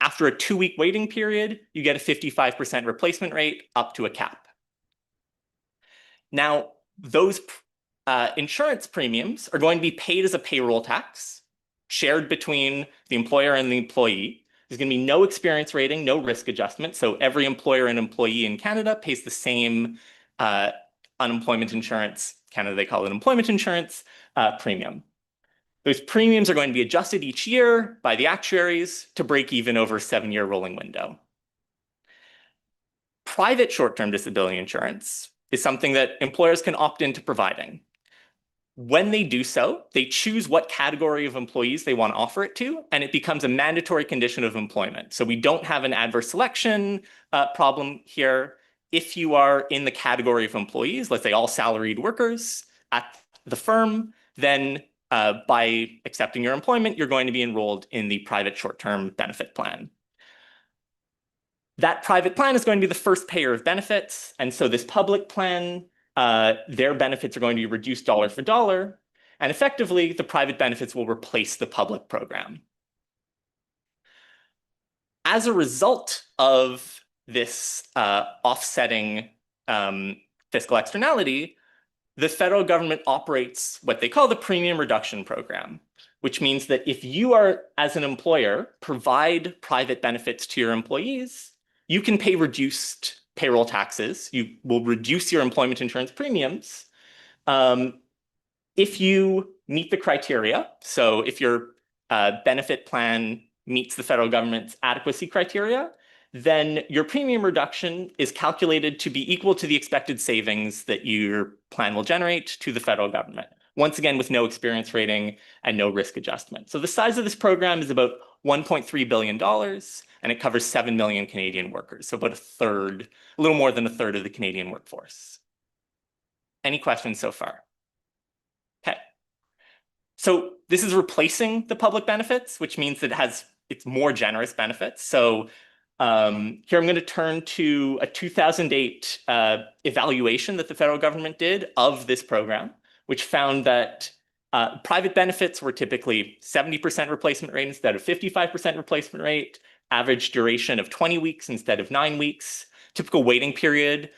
After a 2-week waiting period, you get a 55% replacement rate up to a cap. Now, those insurance premiums are going to be paid as a payroll tax, shared between the employer and the employee. There's going to be no experience rating, no risk adjustment. So every employer and employee in Canada pays the same unemployment insurance, Canada they call it employment insurance, premium. Those premiums are going to be adjusted each year by the actuaries to break even over a 7-year rolling window. Private short-term disability insurance is something that employers can opt into providing. When they do so, they choose what category of employees they want to offer it to, and it becomes a mandatory condition of employment. So we don't have an adverse selection problem here. If you are in the category of employees, let's say all salaried workers at the firm, then by accepting your employment, you're going to be enrolled in the private short-term benefit plan. That private plan is going to be the first payer of benefits. And so this public plan, their benefits are going to be reduced dollar for dollar. And effectively, the private benefits will replace the public program. As a result of this offsetting fiscal externality, the federal government operates what they call the premium reduction program, which means that if you are, as an employer, provide private benefits to your employees, you can pay reduced payroll taxes. You will reduce your employment insurance premiums if you meet the criteria. So if your benefit plan meets the federal government's adequacy criteria, then your premium reduction is calculated to be equal to the expected savings that your plan will generate to the federal government. Once again, with no experience rating and no risk adjustment. So the size of this program is about $1.3 billion, and it covers 7 million Canadian workers. So about a little more than a third of the Canadian workforce. Any questions so far? Okay. So this is replacing the public benefits, which means that it's more generous benefits. So here I'm going to turn to a 2008 evaluation that the federal government did of this program, which found that private benefits were typically 70% replacement rate instead of 55% replacement rate, average duration of 20 weeks instead of 9 weeks, typical waiting period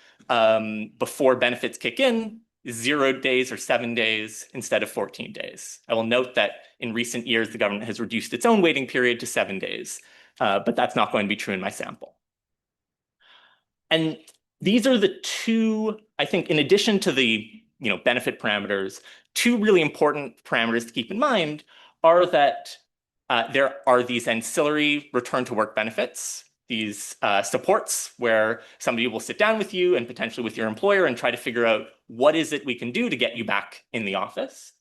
before benefits kick in, 0 days or 7 days instead of 14 days. I will note that in recent years, the government has reduced its own waiting period to 7 days, but that's not going to be true in my sample. And these are the two, I think, in addition to the benefit parameters, two really important parameters to keep in mind are that there are these ancillary return to work benefits, these supports where somebody will sit down with you and potentially with your employer and try to figure out what is it we can do to get you back in the office.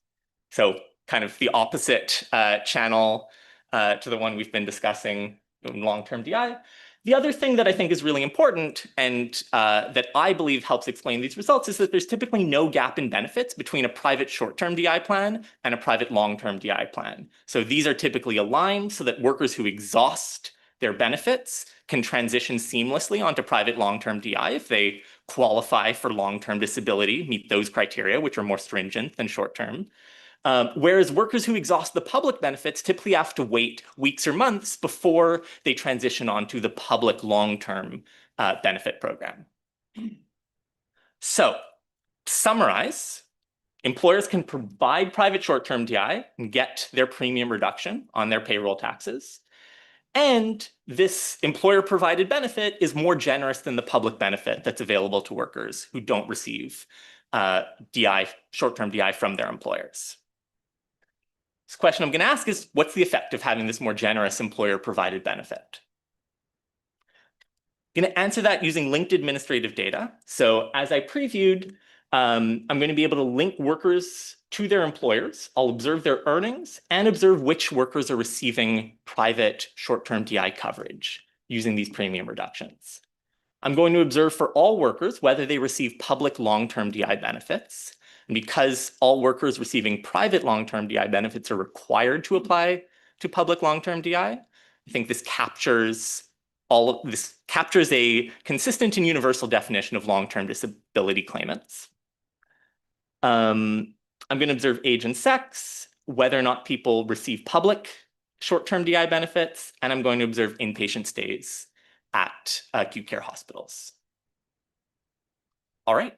So kind of the opposite channel to the one we've been discussing in long-term DI. The other thing that I think is really important and that I believe helps explain these results is that there's typically no gap in benefits between a private short-term DI plan and a private long-term DI plan. So these are typically aligned so that workers who exhaust their benefits can transition seamlessly onto private long-term DI if they qualify for long-term disability, meet those criteria, which are more stringent than short-term. Whereas workers who exhaust the public benefits typically have to wait weeks or months before they transition onto the public long-term benefit program. So, to summarize, employers can provide private short-term DI and get their premium reduction on their payroll taxes. And this employer-provided benefit is more generous than the public benefit that's available to workers who don't receive short-term DI from their employers. This question I'm going to ask is, what's the effect of having this more generous employer-provided benefit? I'm going to answer that using linked administrative data. So as I previewed, I'm going to be able to link workers to their employers. I'll observe their earnings and observe which workers are receiving private short-term DI coverage using these premium reductions. I'm going to observe for all workers whether they receive public long-term DI benefits. And because all workers receiving private long-term DI benefits are required to apply to public long-term DI, I think this captures a consistent and universal definition of long-term disability claimants. I'm going to observe age and sex, whether or not people receive public short-term DI benefits, and I'm going to observe inpatient stays at acute care hospitals. All right.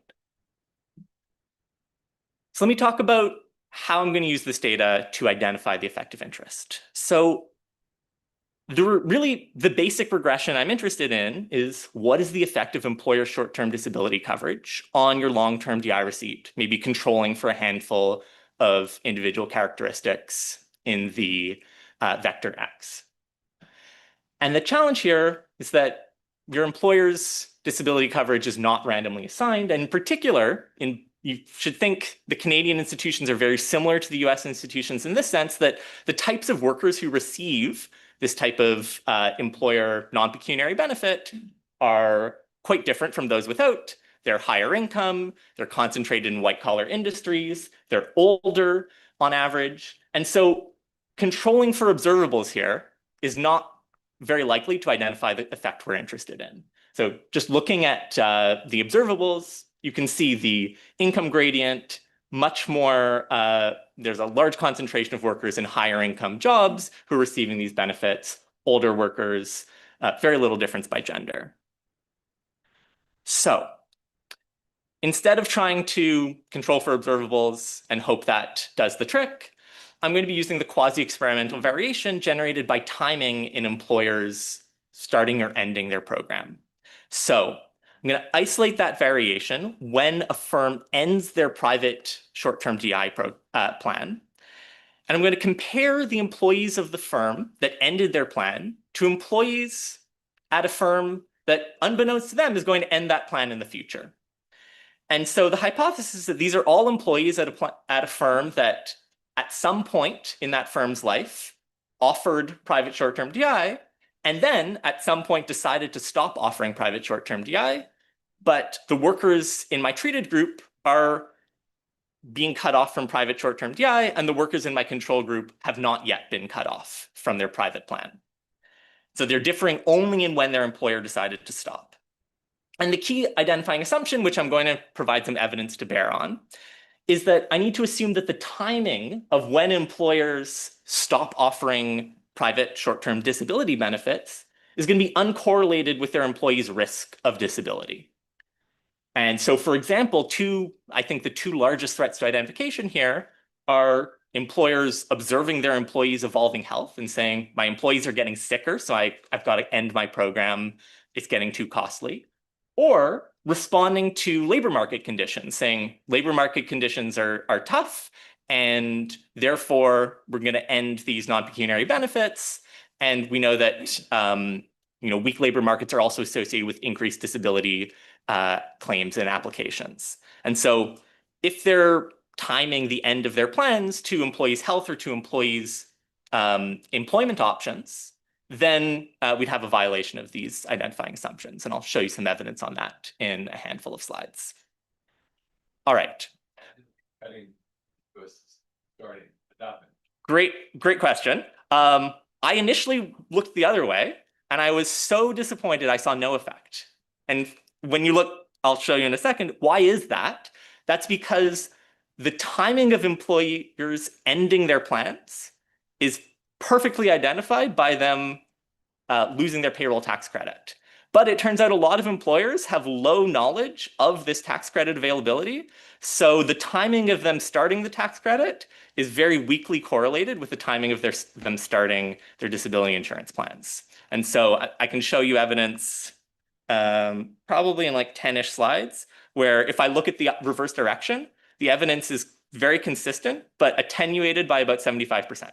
So let me talk about how I'm going to use this data to identify the effect of interest. So the basic regression I'm interested in is what is the effect of employer short-term disability coverage on your long-term DI receipt, maybe controlling for a handful of individual characteristics in the vector X. And the challenge here is that your employer's disability coverage is not randomly assigned. And in particular, you should think the Canadian institutions are very similar to the US institutions in this sense that the types of workers who receive this type of employer non-pecuniary benefit are quite different from those without. They're higher income, they're concentrated in white-collar industries, they're older on average. And so controlling for observables here is not very likely to identify the effect we're interested in. So just looking at the observables, you can see the income gradient, much more, there's a large concentration of workers in higher income jobs who are receiving these benefits, older workers, very little difference by gender. So instead of trying to control for observables and hope that does the trick, I'm going to be using the quasi-experimental variation generated by timing in employers starting or ending their program. So I'm going to isolate that variation when a firm ends their private short-term DI plan. And I'm going to compare the employees of the firm that ended their plan to employees at a firm that, unbeknownst to them, is going to end that plan in the future. And so the hypothesis is that these are all employees at a firm that at some point in that firm's life offered private short-term DI, and then at some point decided to stop offering private short-term DI, but the workers in my treated group are being cut off from private short-term DI, and the workers in my control group have not yet been cut off from their private plan. So they're differing only in when their employer decided to stop. And the key identifying assumption, which I'm going to provide some evidence to bear on, is that I need to assume that the timing of when employers stop offering private short-term disability benefits is going to be uncorrelated with their employees' risk of disability. And so, for example, I think the two largest threats to identification here are employers observing their employees' evolving health and saying, my employees are getting sicker, so I've got to end my program. It's getting too costly. Or responding to labor market conditions, saying labor market conditions are tough, and therefore we're going to end these non-pecuniary benefits. And we know that weak labor markets are also associated with increased disability claims and applications. And so if they're timing the end of their plans to employees' health or to employees' employment options, then we'd have a violation of these identifying assumptions. And I'll show you some evidence on that in a handful of slides. All right. Great question. I initially looked the other way, and I was so disappointed I saw no effect. And when you look, I'll show you in a second, why is that? That's because the timing of employers ending their plans is perfectly identified by them losing their payroll tax credit. But it turns out a lot of employers have low knowledge of this tax credit availability. So the timing of them starting the tax credit is very weakly correlated with the timing of them starting their disability insurance plans. And so I can show you evidence probably in like 10-ish slides, where if I look at the reverse direction, the evidence is very consistent, but attenuated by about 75%.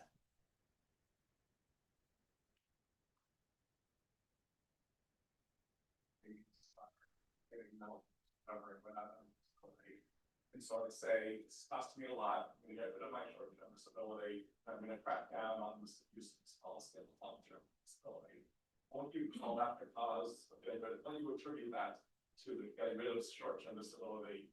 And so I say, it's cost me a lot, I'm gonna get rid of my short-term disability, I'm gonna crack down on this use of this policy of long-term disability. Won't you call that the cause of getting rid of, when you attribute that to getting rid of short-term disability,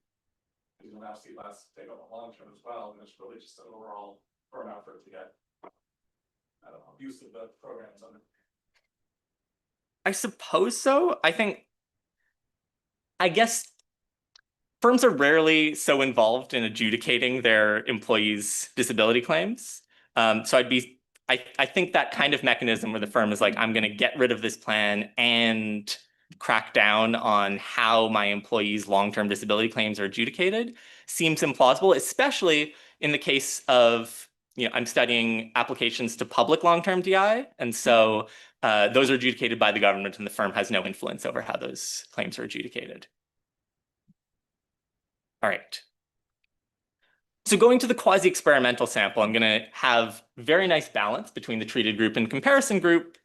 you're gonna have to see less take up a long-term as well, and it's really just an overall firm effort to get, I don't know, use of the programs under. I suppose so. I guess firms are rarely so involved in adjudicating their employees' disability claims. So I think that kind of mechanism where the firm is like, I'm going to get rid of this plan and crack down on how my employees' long-term disability claims are adjudicated seems implausible, especially in the case of, I'm studying applications to public long-term DI. And so those are adjudicated by the government, and the firm has no influence over how those claims are adjudicated. All right. So going to the quasi-experimental sample, I'm going to have very nice balance between the treated group and comparison group.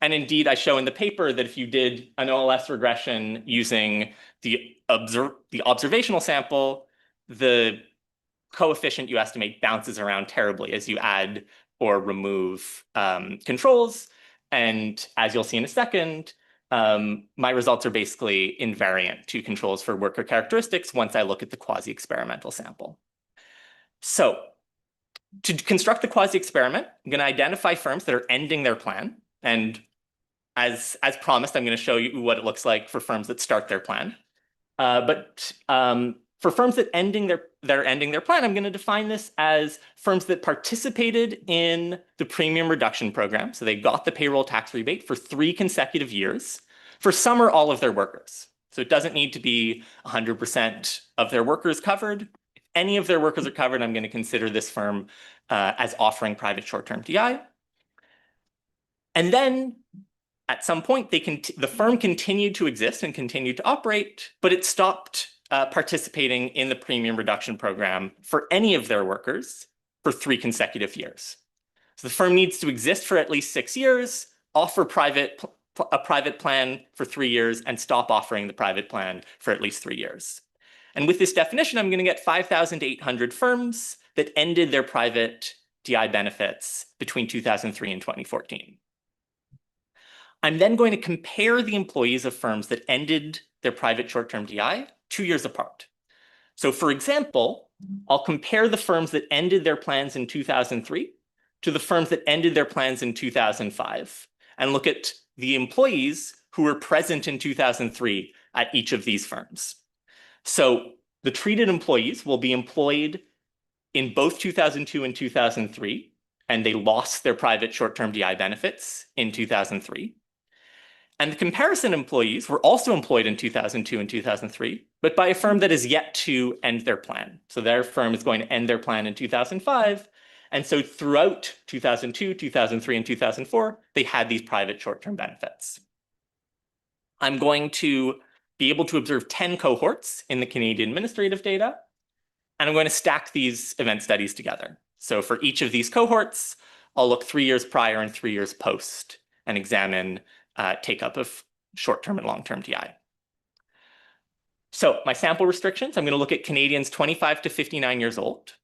And indeed, I show in the paper that if you did an OLS regression using the observational sample, the coefficient you estimate bounces around terribly as you add or remove controls. And as you'll see in a second, my results are basically invariant to controls for worker characteristics once I look at the quasi-experimental sample. So to construct the quasi-experiment, I'm going to identify firms that are ending their plan. And as promised, I'm going to show you what it looks like for firms that start their plan. But For firms that are ending their plan, I'm going to define this as firms that participated in the premium reduction program. So they got the payroll tax rebate for 3 consecutive years for some or all of their workers. So it doesn't need to be 100% of their workers covered. If any of their workers are covered, I'm going to consider this firm as offering private short-term DI. And then at some point, the firm continued to exist and continued to operate, but it stopped participating in the premium reduction program for any of their workers for 3 consecutive years. So the firm needs to exist for at least 6 years, offer a private plan for 3 years, and stop offering the private plan for at least 3 years. And with this definition, I'm going to get 5,800 firms that ended their private DI benefits between 2003 and 2014. I'm then going to compare the employees of firms that ended their private short-term DI 2 years apart. So for example, I'll compare the firms that ended their plans in 2003 to the firms that ended their plans in 2005 and look at the employees who were present in 2003 at each of these firms. So the treated employees will be employed in both 2002 and 2003, and they lost their private short-term DI benefits in 2003. And the comparison employees were also employed in 2002 and 2003, but by a firm that is yet to end their plan. So their firm is going to end their plan in 2005. And so throughout 2002, 2003, and 2004, they had these private short-term benefits. I'm going to be able to observe 10 cohorts in the Canadian administrative data, and I'm going to stack these event studies together. So for each of these cohorts, I'll look 3 years prior and 3 years post and examine take-up of short-term and long-term DI. So my sample restrictions, I'm going to look at Canadians 25 to 59 years old.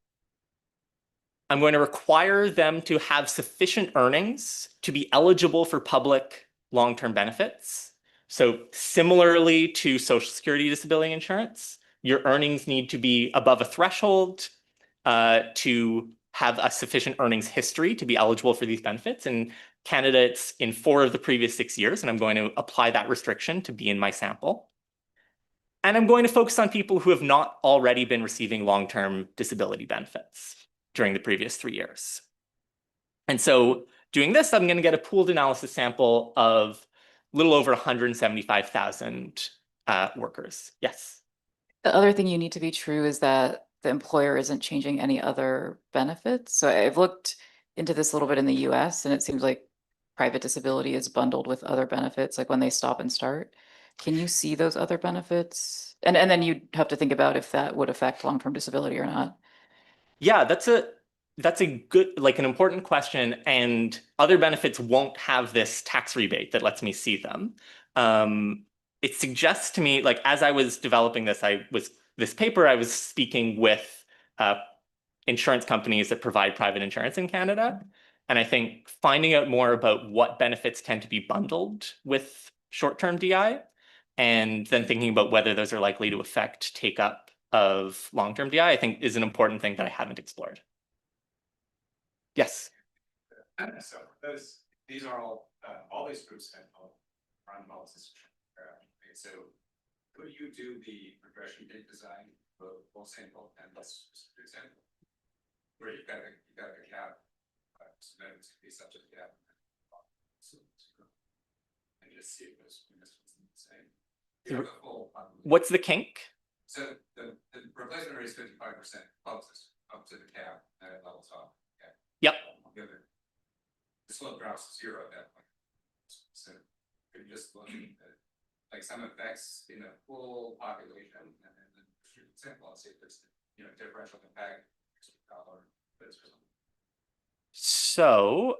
I'm going to require them to have sufficient earnings to be eligible for public long-term benefits. So similarly to Social Security disability insurance, your earnings need to be above a threshold to have a sufficient earnings history to be eligible for these benefits. In Canada, it's in 4 of the previous 6 years, and I'm going to apply that restriction to be in my sample. And I'm going to focus on people who have not already been receiving long-term disability benefits during the previous 3 years. And so doing this, I'm going to get a pooled analysis sample of a little over 175,000 workers. Yes. The other thing you need to be true is that the employer isn't changing any other benefits. So I've looked into this a little bit in the US, and it seems like private disability is bundled with other benefits, like when they stop and start. Can you see those other benefits? And then you'd have to think about if that would affect long-term disability or not. Yeah, that's a good, like an important question, and other benefits won't have this tax rebate that lets me see them. It suggests to me, like as I was developing this paper, I was speaking with insurance companies that provide private insurance in Canada. And I think finding out more about what benefits tend to be bundled with short-term DI, and then thinking about whether those are likely to affect take-up of long-term DI, I think is an important thing that I haven't explored. Yes. So these are all these groups have run policies. So could you do the regression data design for full sample and less example? Where you've got a cap, so then it's gonna be such a cap. And just see if this one's the same. What's the kink? So the replacement rate is 55% up to the cap, and it levels off. Yep. The slope drops to 0 at that point. So could you just look at like some effects in a full population and then sample and see if there's differential impact. So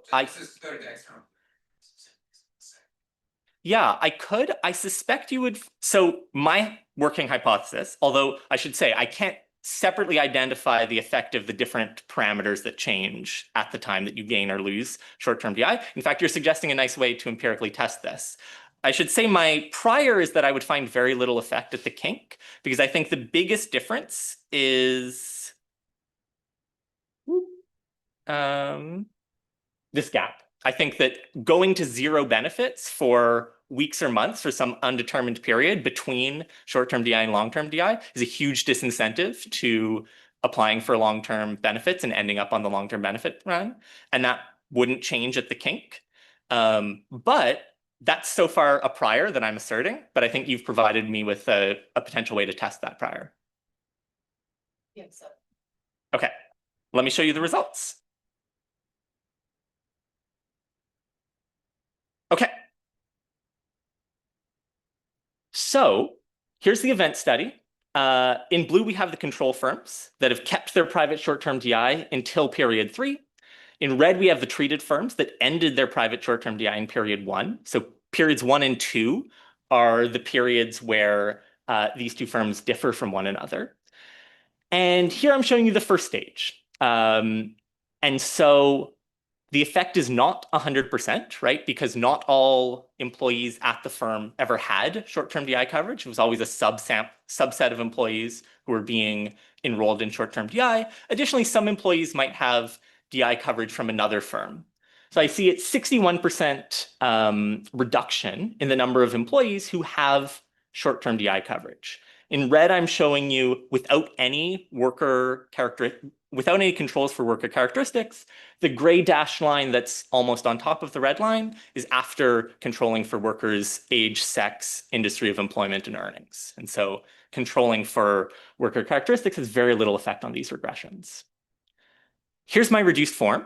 yeah, I could. I suspect you would. So my working hypothesis, although I should say I can't separately identify the effect of the different parameters that change at the time that you gain or lose short-term DI. In fact, you're suggesting a nice way to empirically test this. I should say my prior is that I would find very little effect at the kink, because I think the biggest difference is this gap. I think that going to 0 benefits for weeks or months for some undetermined period between short-term DI and long-term DI is a huge disincentive to applying for long-term benefits and ending up on the long-term benefit run. And that wouldn't change at the kink. But that's so far a prior that I'm asserting, but I think you've provided me with a potential way to test that prior. Yes. Okay, let me show you the results. Okay. So here's the event study. In blue, we have the control firms that have kept their private short-term DI until period 3. In red, we have the treated firms that ended their private short-term DI in period 1. So periods 1 and 2 are the periods where these two firms differ from one another. And here I'm showing you the first stage. And so the effect is not 100%, right? Because not all employees at the firm ever had short-term DI coverage. It was always a subset of employees who were being enrolled in short-term DI. Additionally, some employees might have DI coverage from another firm. So I see it's 61% reduction in the number of employees who have short-term DI coverage. In red, I'm showing you without any controls for worker characteristics. The gray dashed line that's almost on top of the red line is after controlling for workers' age, sex, industry of employment, and earnings. And so controlling for worker characteristics has very little effect on these regressions. Here's my reduced form.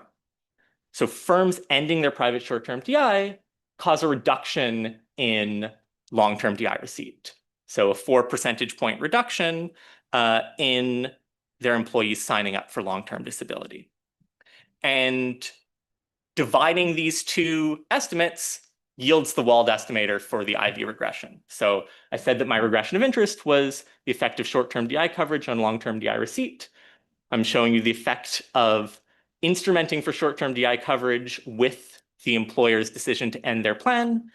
So firms ending their private short-term DI cause a reduction in long-term DI receipt. So a 4 percentage point reduction in their employees signing up for long-term disability. And dividing these two estimates yields the Wald estimator for the IV regression. So I said that my regression of interest was the effect of short-term DI coverage on long-term DI receipt. I'm showing you the effect of instrumenting for short-term DI coverage with the employer's decision to end their plan.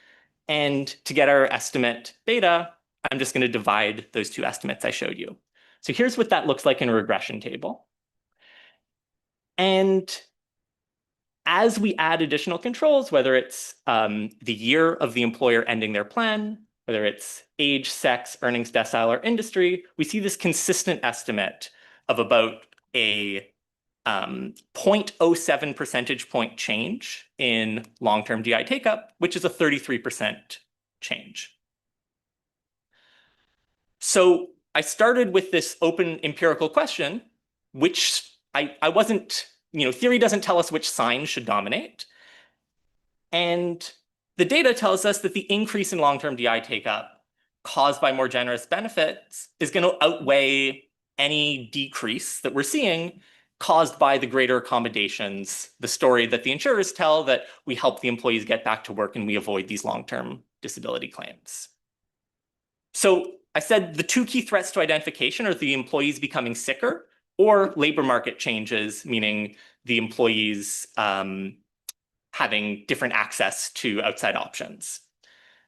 And to get our estimate beta, I'm just going to divide those two estimates I showed you. So here's what that looks like in a regression table. And as we add additional controls, whether it's the year of the employer ending their plan, whether it's age, sex, earnings decile, or industry, we see this consistent estimate of about a 0.07 percentage point change in long-term DI take-up, which is a 33% change. So I started with this open empirical question, which I wasn't, theory doesn't tell us which signs should dominate. And the data tells us that the increase in long-term DI take-up caused by more generous benefits is going to outweigh any decrease that we're seeing caused by the greater accommodations, the story that the insurers tell that we help the employees get back to work and we avoid these long-term disability claims. So I said the two key threats to identification are the employees becoming sicker or labor market changes, meaning the employees having different access to outside options.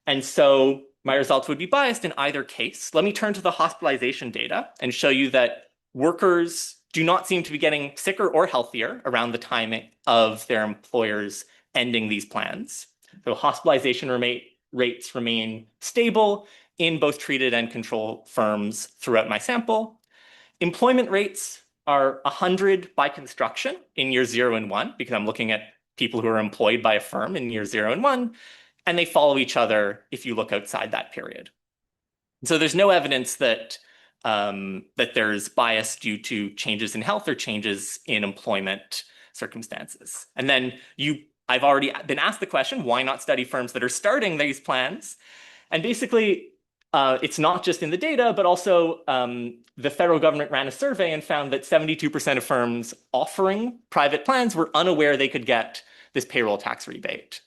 And so my results would be biased in either case. Let me turn to the hospitalization data and show you that workers do not seem to be getting sicker or healthier around the time of their employers ending these plans. So hospitalization rates remain stable in both treated and control firms throughout my sample. Employment rates are 100 by construction in year 0 and 1, because I'm looking at people who are employed by a firm in year 0 and 1, and they follow each other if you look outside that period. So there's no evidence that that there's bias due to changes in health or changes in employment circumstances. And then I've already been asked the question, why not study firms that are starting these plans? And basically, it's not just in the data, but also the federal government ran a survey and found that 72% of firms offering private plans were unaware they could get this payroll tax rebate.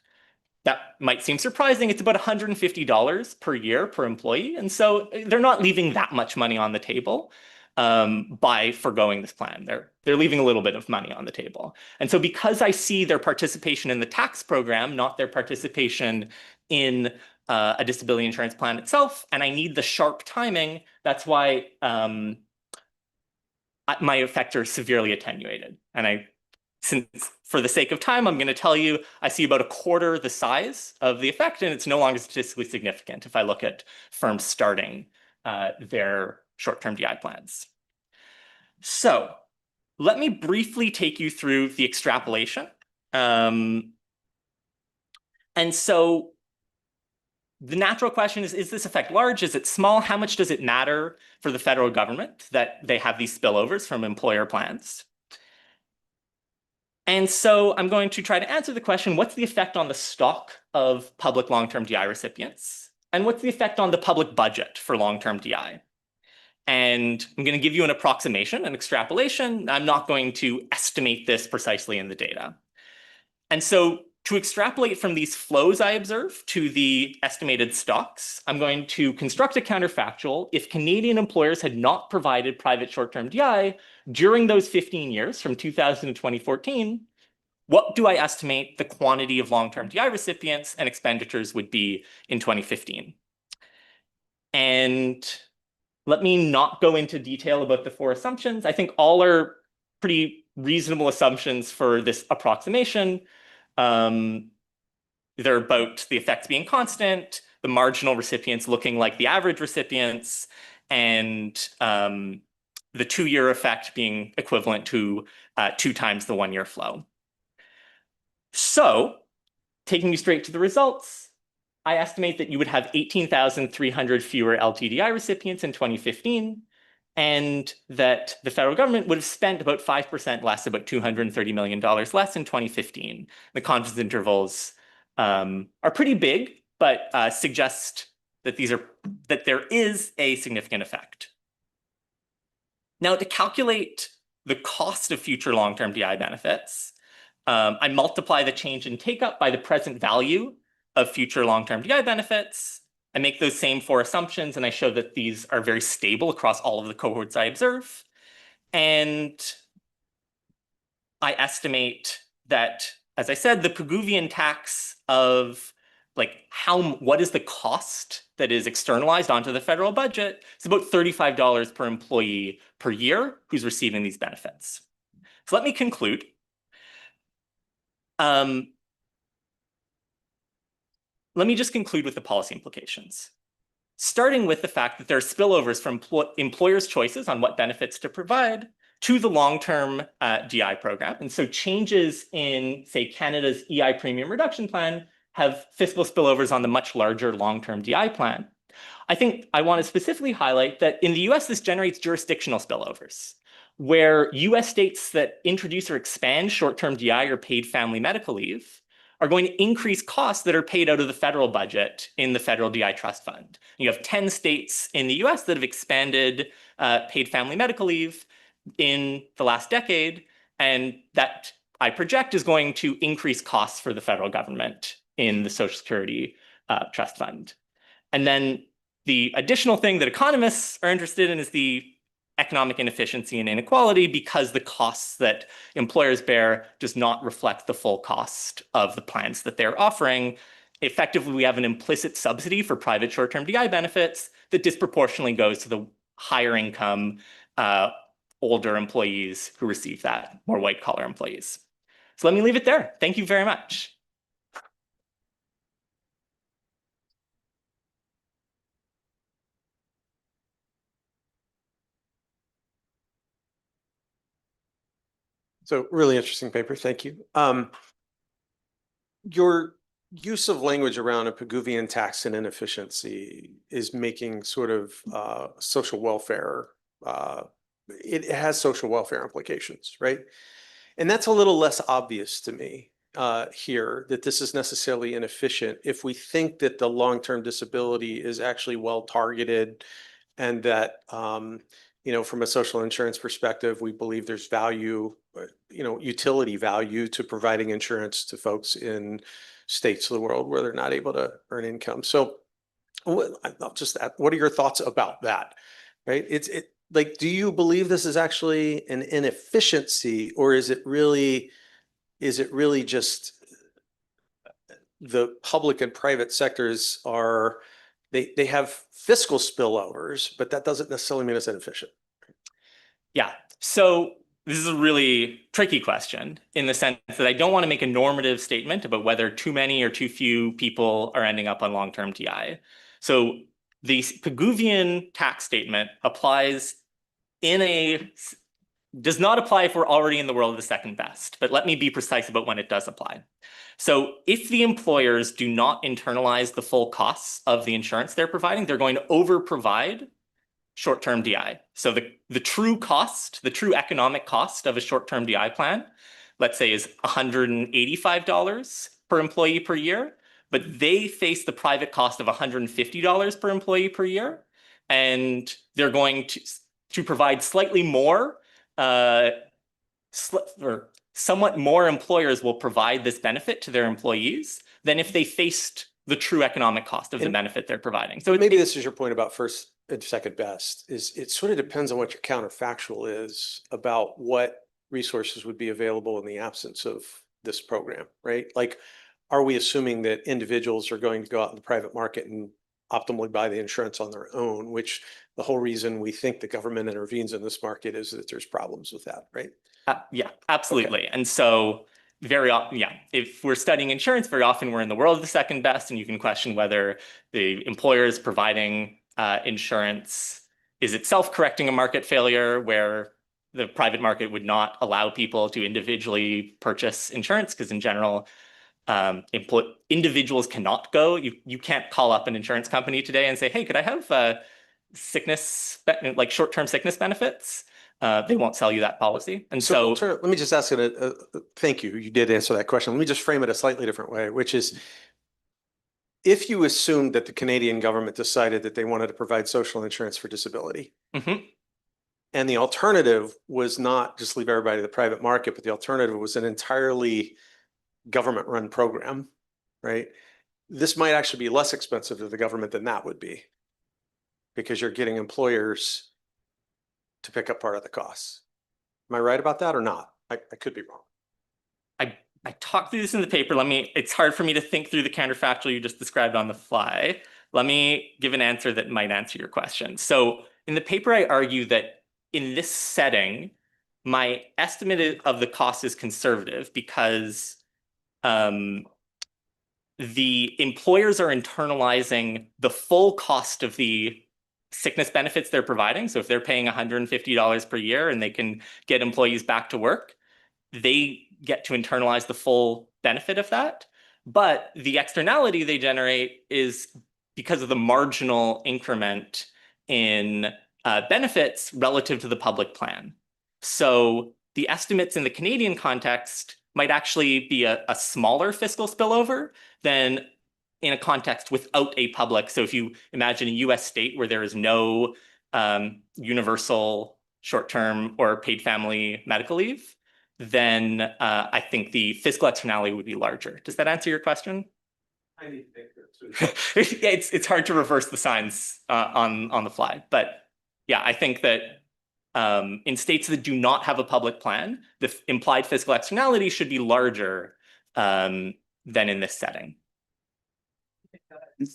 That might seem surprising. It's about $150 per year per employee. And so they're not leaving that much money on the table by forgoing this plan. They're leaving a little bit of money on the table. And so because I see their participation in the tax program, not their participation in a disability insurance plan itself, and I need the sharp timing, that's why my effects are severely attenuated. And since for the sake of time, I'm going to tell you I see about a quarter the size of the effect, and it's no longer statistically significant if I look at firms starting their short-term DI plans. So let me briefly take you through the extrapolation. And so the natural question is this effect large? Is it small? How much does it matter for the federal government that they have these spillovers from employer plans? And so I'm going to try to answer the question, what's the effect on the stock of public long-term DI recipients? And what's the effect on the public budget for long-term DI? And I'm going to give you an approximation, an extrapolation. I'm not going to estimate this precisely in the data. And so to extrapolate from these flows I observe to the estimated stocks, I'm going to construct a counterfactual. If Canadian employers had not provided private short-term DI during those 15 years, from 2000 to 2014, what do I estimate the quantity of long-term DI recipients and expenditures would be in 2015? And let me not go into detail about the 4 assumptions. I think all are pretty reasonable assumptions for this approximation. They're about the effects being constant, the marginal recipients looking like the average recipients, and the 2-year effect being equivalent to 2 times the 1-year flow. So, taking you straight to the results, I estimate that you would have 18,300 fewer LTDI recipients in 2015, and that the federal government would have spent about 5% less, about $230 million less in 2015. The confidence intervals are pretty big, but suggest that there is a significant effect. Now, to calculate the cost of future long-term DI benefits, I multiply the change in take-up by the present value of future long-term DI benefits. I make those same 4 assumptions, and I show that these are very stable across all of the cohorts I observe. And I estimate that, as I said, the Pigouvian tax of what is the cost that is externalized onto the federal budget is about $35 per employee per year who's receiving these benefits. So let me conclude. Let me just conclude with the policy implications. Starting with the fact that there are spillovers from employers' choices on what benefits to provide to the long-term DI program. And so changes in, say, Canada's EI premium reduction plan have fiscal spillovers on the much larger long-term DI plan. I think I want to specifically highlight that in the US, this generates jurisdictional spillovers, where US states that introduce or expand short-term DI or paid family medical leave are going to increase costs that are paid out of the federal budget in the federal DI trust fund. You have 10 states in the US that have expanded paid family medical leave in the last decade, and that I project is going to increase costs for the federal government in the Social Security trust fund. And then the additional thing that economists are interested in is the economic inefficiency and inequality, because the costs that employers bear does not reflect the full cost of the plans that they're offering. Effectively, we have an implicit subsidy for private short-term DI benefits that disproportionately goes to the higher income, older employees who receive that, more white-collar employees. So let me leave it there. Thank you very much. So really interesting paper. Thank you. Your use of language around a Pigouvian tax and inefficiency is making sort of social welfare. It has social welfare implications, right? And that's a little less obvious to me here, that this is necessarily inefficient if we think that the long-term disability is actually well targeted, and that from a social insurance perspective, we believe there's value, utility value to providing insurance to folks in states of the world where they're not able to earn income. So I'll just ask, what are your thoughts about that? Right? Do you believe this is actually an inefficiency, or is it really just the public and private sectors they have fiscal spillovers, but that doesn't necessarily mean it's inefficient? Yeah. So this is a really tricky question in the sense that I don't want to make a normative statement about whether too many or too few people are ending up on long-term DI. So the Pigouvian tax statement applies does not apply if we're already in the world of the second best, but let me be precise about when it does apply. So if the employers do not internalize the full costs of the insurance they're providing, they're going to over-provide short-term DI. So the true cost, the true economic cost of a short-term DI plan, let's say, is $185 per employee per year, but they face the private cost of $150 per employee per year, and they're going to provide slightly more, or somewhat more employers will provide this benefit to their employees than if they faced the true economic cost of the benefit they're providing. So maybe this is your point about first and second best, is it sort of depends on what your counterfactual is about what resources would be available in the absence of this program, right? Like, are we assuming that individuals are going to go out in the private market and optimally buy the insurance on their own, which the whole reason we think the government intervenes in this market is that there's problems with that, right? Yeah, absolutely. Okay. And so very often, yeah, if we're studying insurance, very often we're in the world of the second best, and you can question whether the employer is providing insurance is itself correcting a market failure where the private market would not allow people to individually purchase insurance, because in general, individuals cannot go. You can't call up an insurance company today and say, hey, could I have sickness, like short-term sickness benefits? They won't sell you that policy. And so let me just ask it. Thank you. You did answer that question. Let me just frame it a slightly different way, which is, if you assumed that the Canadian government decided that they wanted to provide social insurance for disability, and the alternative was not just leave everybody to the private market, but the alternative was an entirely government-run program, right? This might actually be less expensive to the government than that would be, because you're getting employers to pick up part of the costs. Am I right about that or not? I could be wrong. I talked through this in the paper. It's hard for me to think through the counterfactual you just described on the fly. Let me give an answer that might answer your question. So in the paper, I argue that in this setting, my estimate of the cost is conservative because the employers are internalizing the full cost of the sickness benefits they're providing. So if they're paying $150 per year and they can get employees back to work, they get to internalize the full benefit of that. But the externality they generate is because of the marginal increment in benefits relative to the public plan. So the estimates in the Canadian context might actually be a smaller fiscal spillover than in a context without a public. So if you imagine a US state where there is no universal short-term or paid family medical leave, then I think the fiscal externality would be larger. Does that answer your question? I need to think that too. It's hard to reverse the signs on the fly, but yeah, I think that in states that do not have a public plan, the implied fiscal externality should be larger than in this setting.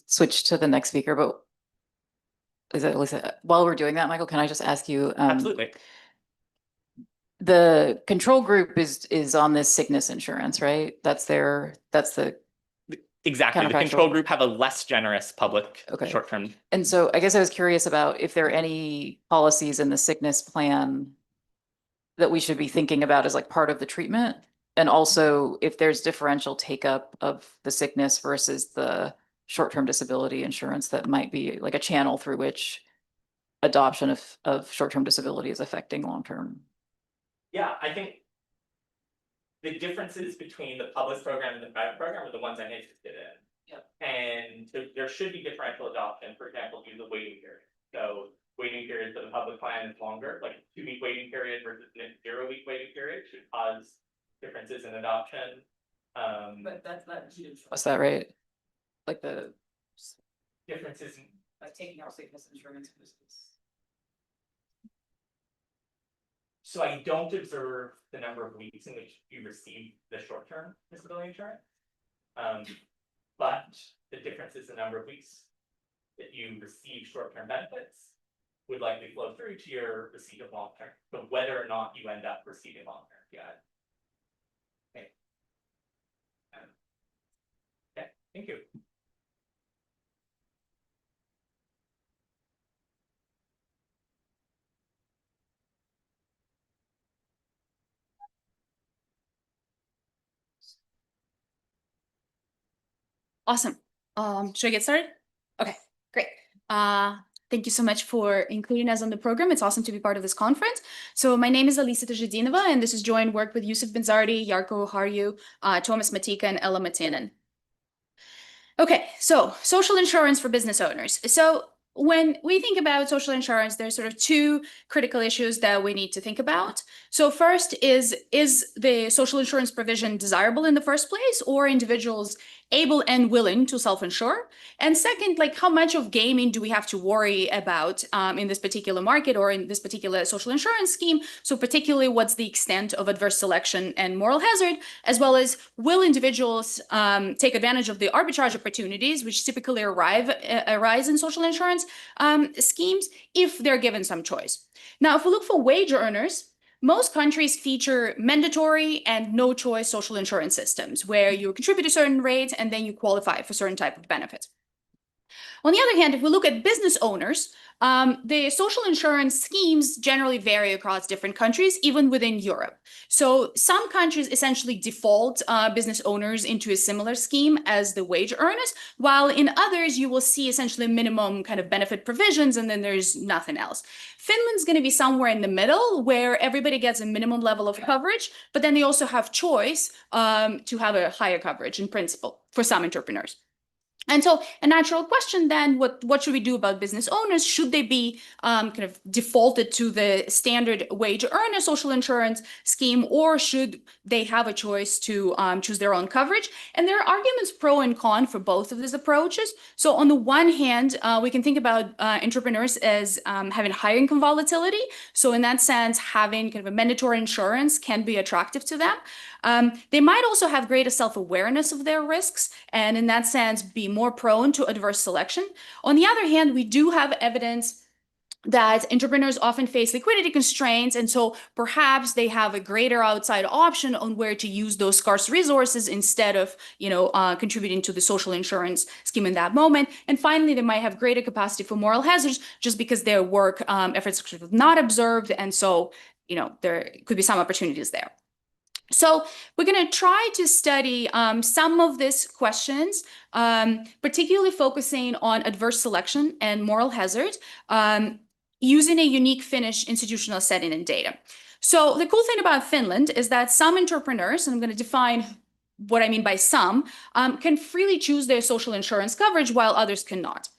Switch to the next speaker, but while we're doing that, Michael, can I just ask you? Absolutely. The control group is on this sickness insurance, right? That's the exactly. The control group have a less generous public short-term. And so I guess I was curious about if there are any policies in the sickness plan that we should be thinking about as like part of the treatment, and also if there's differential take-up of the sickness versus the short-term disability insurance that might be like a channel through which adoption of short-term disability is affecting long-term. Yeah, I think the differences between the public program and the private program are the ones I'm interested in. Yep. And there should be differential adoption, for example, due to the waiting period. So waiting period for the public plan is longer, like 2-week waiting period versus a 0-week waiting period should cause differences in adoption. But that's not huge. What's that, right? Like the differences in like taking out sickness insurance versus. So I don't observe the number of weeks in which you receive the short-term disability insurance, but the difference is the number of weeks that you receive short-term benefits. would likely flow through to your receipt of long-term, but whether or not you end up receiving long-term PI. Okay. Okay, thank you. Awesome. Should I get started? Okay, great. Thank you so much for including us on the program. It's awesome to be part of this conference. So my name is Alisa Tajadinova, and this is joint work with Yusuf Benzardi, Yarko Harju, Thomas Matika, and Ella Matinen. Okay, so social insurance for business owners. So when we think about social insurance, there's sort of two critical issues that we need to think about. So first is the social insurance provision desirable in the first place, or individuals able and willing to self-insure? And second, like how much of gaming do we have to worry about in this particular market or in this particular social insurance scheme? So particularly what's the extent of adverse selection and moral hazard, as well as will individuals take advantage of the arbitrage opportunities, which typically arise in social insurance schemes if they're given some choice. Now, if we look for wage earners, most countries feature mandatory and no choice social insurance systems where you contribute a certain rate and then you qualify for certain type of benefits. On the other hand, if we look at business owners, the social insurance schemes generally vary across different countries, even within Europe. So some countries essentially default business owners into a similar scheme as the wage earners, while in others you will see essentially minimum kind of benefit provisions and then there's nothing else. Finland's going to be somewhere in the middle where everybody gets a minimum level of coverage, but then they also have choice to have a higher coverage in principle for some entrepreneurs. And so a natural question then, what should we do about business owners? Should they be kind of defaulted to the standard wage earner social insurance scheme, or should they have a choice to choose their own coverage? And there are arguments pro and con for both of these approaches. So on the one hand, we can think about entrepreneurs as having higher income volatility. So in that sense, having kind of a mandatory insurance can be attractive to them. They might also have greater self-awareness of their risks, and in that sense, be more prone to adverse selection. On the other hand, we do have evidence that entrepreneurs often face liquidity constraints, and so perhaps they have a greater outside option on where to use those scarce resources instead of, contributing to the social insurance scheme in that moment. And finally, they might have greater capacity for moral hazards just because their work efforts are not observed, and so, there could be some opportunities there. So we're going to try to study some of these questions, particularly focusing on adverse selection and moral hazard, using a unique Finnish institutional setting and data. So the cool thing about Finland is that some entrepreneurs, and I'm going to define what I mean by some, can freely choose their social insurance coverage while others cannot.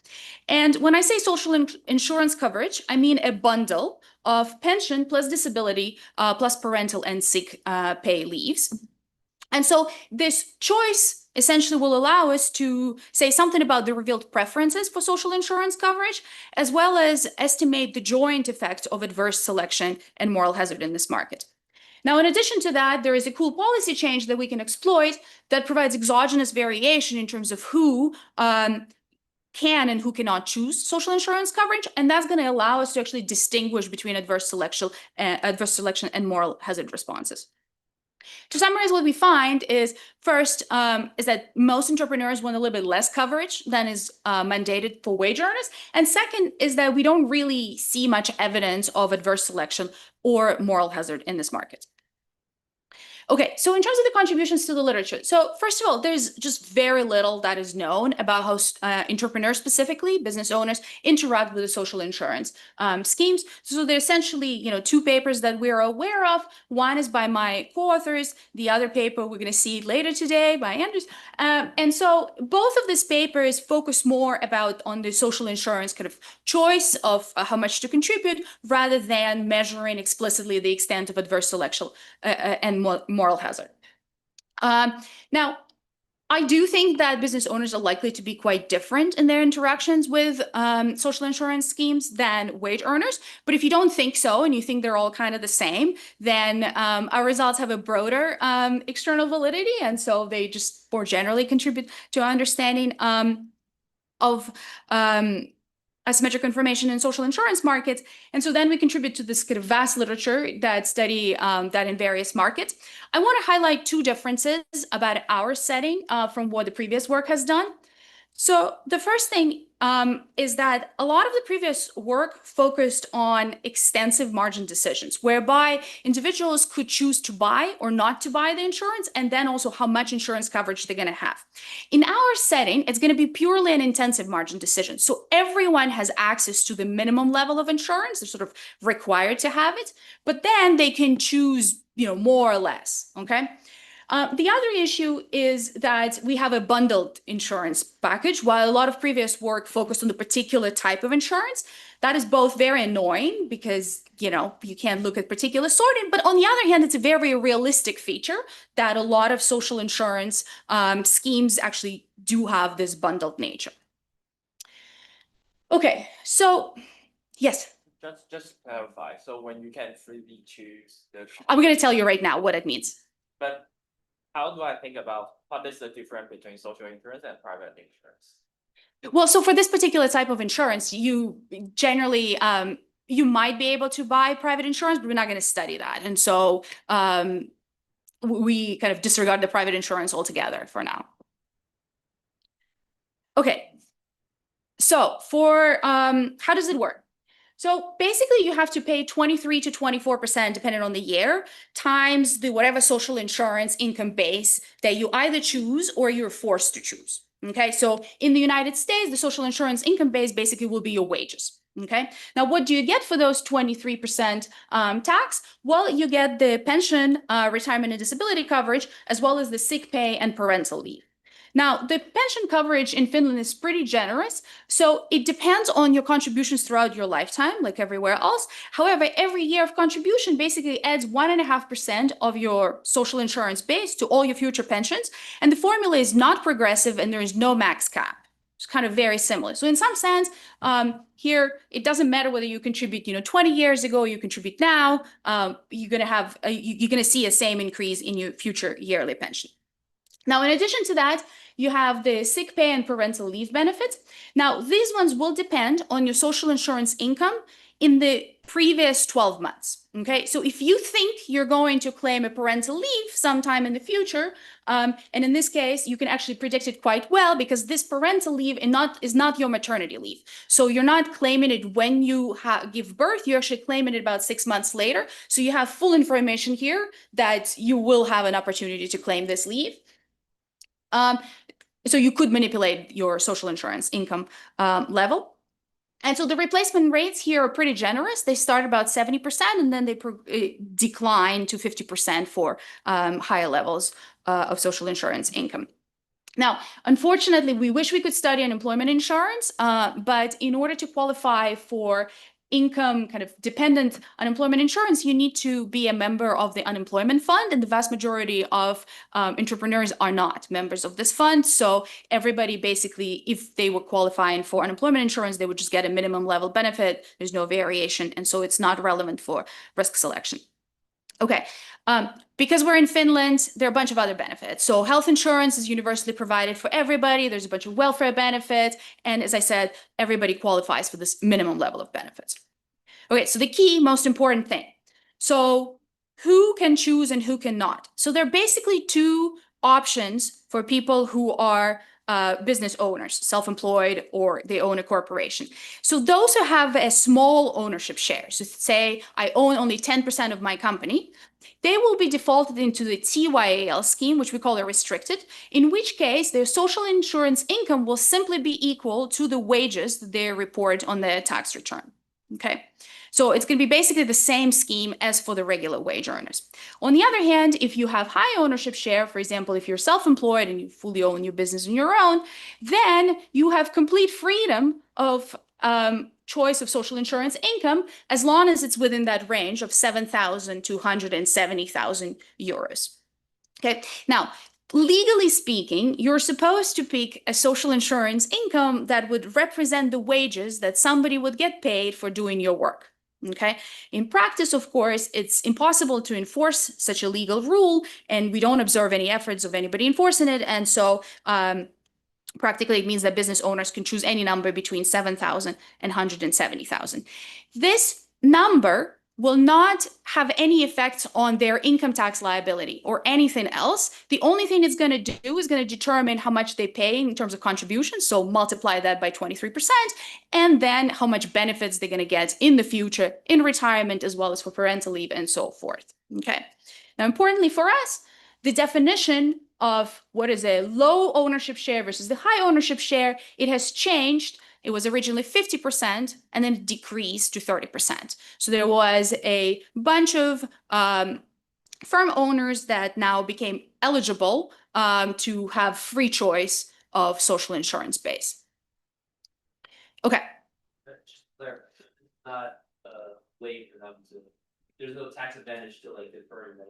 And when I say social insurance coverage, I mean a bundle of pension plus disability plus parental and sick pay leaves. And so this choice essentially will allow us to say something about the revealed preferences for social insurance coverage, as well as estimate the joint effect of adverse selection and moral hazard in this market. Now, in addition to that, there is a cool policy change that we can exploit that provides exogenous variation in terms of who can and who cannot choose social insurance coverage, and that's going to allow us to actually distinguish between adverse selection and moral hazard responses. To summarize, what we find is first is that most entrepreneurs want a little bit less coverage than is mandated for wage earners, and second is that we don't really see much evidence of adverse selection or moral hazard in this market. Okay, so in terms of the contributions to the literature, so first of all, there's just very little that is known about how entrepreneurs, specifically business owners, interact with the social insurance schemes. So there are essentially, two papers that we're aware of. One is by my co-authors. The other paper we're going to see later today by Anders. And so both of these papers focus more on the social insurance kind of choice of how much to contribute, rather than measuring explicitly the extent of adverse selection and moral hazard. Now, I do think that business owners are likely to be quite different in their interactions with social insurance schemes than wage earners. But if you don't think so, and you think they're all kind of the same, then our results have a broader external validity. And so they just more generally contribute to our understanding of asymmetric information in social insurance markets. And so then we contribute to this kind of vast literature that study that in various markets. I want to highlight two differences about our setting from what the previous work has done. So the first thing is that a lot of the previous work focused on extensive margin decisions, whereby individuals could choose to buy or not to buy the insurance, and then also how much insurance coverage they're going to have. In our setting, it's going to be purely an intensive margin decision. So everyone has access to the minimum level of insurance. They're sort of required to have it, but then they can choose, more or less. Okay. The other issue is that we have a bundled insurance package. While a lot of previous work focused on the particular type of insurance, that is both very annoying because, you can't look at particular sorting, but on the other hand, it's a very realistic feature that a lot of social insurance schemes actually do have this bundled nature. Okay, so yes. Just to clarify, so when you can freely choose I'm going to tell you right now what it means. But how do I think about what is the difference between social insurance and private insurance? Well, so for this particular type of insurance, you generally, you might be able to buy private insurance, but we're not going to study that. And so we kind of disregard the private insurance altogether for now. Okay. So for, how does it work? So basically you have to pay 23 to 24%, depending on the year, times the whatever social insurance income base that you either choose or you're forced to choose. Okay, so in the United States, the social insurance income base basically will be your wages. Okay, now what do you get for those 23% tax? Well, you get the pension, retirement and disability coverage, as well as the sick pay and parental leave. Now, the pension coverage in Finland is pretty generous, so it depends on your contributions throughout your lifetime, like everywhere else. However, every year of contribution basically adds 1.5% of your social insurance base to all your future pensions, and the formula is not progressive and there is no max cap. It's kind of very similar. So in some sense, here, it doesn't matter whether you contribute, 20 years ago, you contribute now, you're gonna see a same increase in your future yearly pension. Now, in addition to that, you have the sick pay and parental leave benefits. Now, these ones will depend on your social insurance income in the previous 12 months. Okay, so if you think you're going to claim a parental leave sometime in the future, and in this case, you can actually predict it quite well because this parental leave is not your maternity leave. So you're not claiming it when you give birth, you're actually claiming it about 6 months later. So you have full information here that you will have an opportunity to claim this leave. So you could manipulate your social insurance income level. And so the replacement rates here are pretty generous. They start about 70% and then they decline to 50% for higher levels of social insurance income. Now, unfortunately, we wish we could study unemployment insurance, but in order to qualify for income kind of dependent unemployment insurance, you need to be a member of the unemployment fund, and the vast majority of entrepreneurs are not members of this fund. So everybody basically, if they were qualifying for unemployment insurance, they would just get a minimum level benefit. There's no variation, and so it's not relevant for risk selection. Okay, because we're in Finland, there are a bunch of other benefits. So health insurance is universally provided for everybody. There's a bunch of welfare benefits. And as I said, everybody qualifies for this minimum level of benefits. Okay, so the key, most important thing. So who can choose and who cannot? So there are basically two options for people who are business owners, self-employed, or they own a corporation. So those who have a small ownership share, so say I own only 10% of my company, they will be defaulted into the TYAL scheme, which we call a restricted, in which case their social insurance income will simply be equal to the wages that they report on their tax return. Okay, so it's going to be basically the same scheme as for the regular wage earners. On the other hand, if you have high ownership share, for example, if you're self-employed and you fully own your business on your own, then you have complete freedom of choice of social insurance income as long as it's within that range of 7,000 to 170,000 euros. Okay, now, legally speaking, you're supposed to pick a social insurance income that would represent the wages that somebody would get paid for doing your work. Okay, in practice, of course, it's impossible to enforce such a legal rule, and we don't observe any efforts of anybody enforcing it. And so Practically, it means that business owners can choose any number between 7,000 and 170,000. This number will not have any effects on their income tax liability or anything else. The only thing it's going to do is going to determine how much they pay in terms of contributions. So multiply that by 23%, and then how much benefits they're going to get in the future in retirement, as well as for parental leave and so forth. Okay. Now, importantly for us, the definition of what is a low ownership share versus the high ownership share, it has changed. It was originally 50% and then decreased to 30%. So there was a bunch of firm owners that now became eligible to have free choice of social insurance base. Okay. Just there, not wait for them to. There's no tax advantage to like deferring them.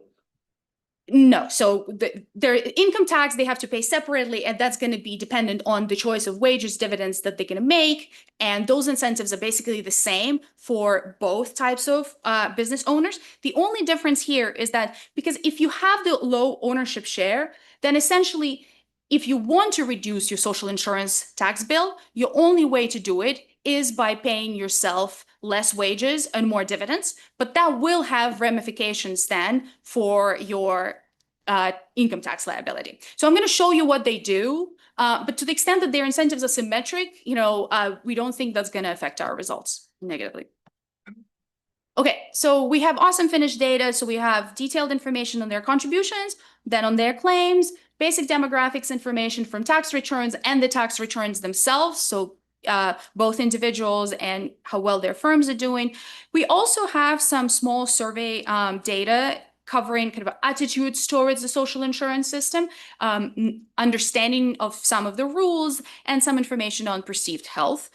No, so their income tax they have to pay separately, and that's going to be dependent on the choice of wages, dividends that they're going to make, and those incentives are basically the same for both types of business owners. The only difference here is that because if you have the low ownership share, then essentially, if you want to reduce your social insurance tax bill, your only way to do it is by paying yourself less wages and more dividends, but that will have ramifications then for your income tax liability. So I'm going to show you what they do, but to the extent that their incentives are symmetric, we don't think that's going to affect our results negatively. Okay, so we have awesome finished data. So we have detailed information on their contributions, then on their claims, basic demographics information from tax returns and the tax returns themselves. So both individuals and how well their firms are doing. We also have some small survey data covering kind of attitudes towards the social insurance system, understanding of some of the rules, and some information on perceived health.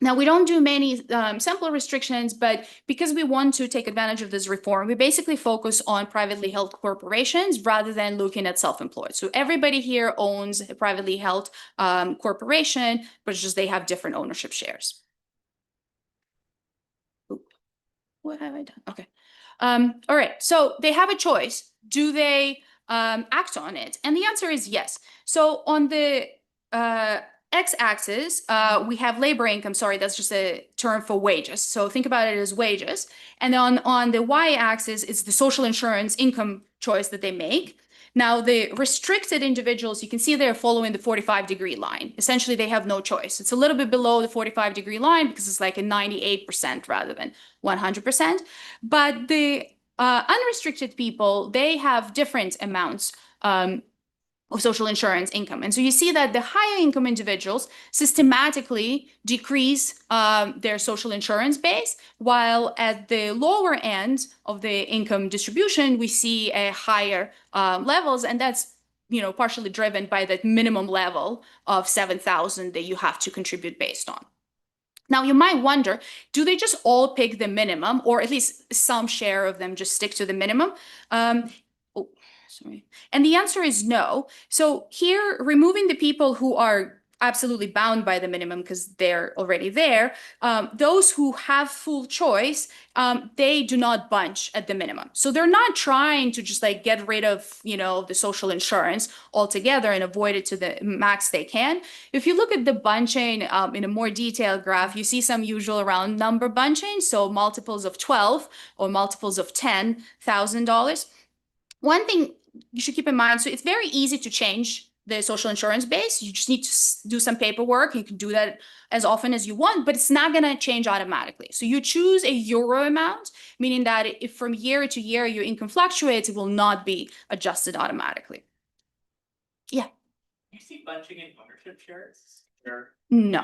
Now, we don't do many sample restrictions, but because we want to take advantage of this reform, we basically focus on privately held corporations rather than looking at self-employed. So everybody here owns a privately held corporation, but it's just they have different ownership shares. Ooh, what have I done? Okay. All right. So they have a choice. Do they act on it? And the answer is yes. So on the x-axis, we have labor income. Sorry, that's just a term for wages. So think about it as wages. And then on the y-axis is the social insurance income choice that they make. Now, the restricted individuals, you can see they're following the 45-degree line. Essentially, they have no choice. It's a little bit below the 45-degree line because it's like a 98% rather than 100%. But the unrestricted people, they have different amounts of social insurance income. And so you see that the higher income individuals systematically decrease their social insurance base, while at the lower end of the income distribution, we see a higher levels, and that's partially driven by that minimum level of 7,000 that you have to contribute based on. Now, you might wonder, do they just all pick the minimum, or at least some share of them just stick to the minimum? Sorry. And the answer is no. So here, removing the people who are absolutely bound by the minimum because they're already there, those who have full choice, they do not bunch at the minimum. So they're not trying to just like get rid of, the social insurance altogether and avoid it to the max they can. If you look at the bunching in a more detailed graph, you see some usual round number bunching. So multiples of 12 or multiples of $10,000. One thing you should keep in mind, so it's very easy to change the social insurance base. You just need to do some paperwork. You can do that as often as you want, but it's not going to change automatically. So you choose a euro amount, meaning that if from year to year your income fluctuates, it will not be adjusted automatically. Yeah. You see bunching in ownership shares? No.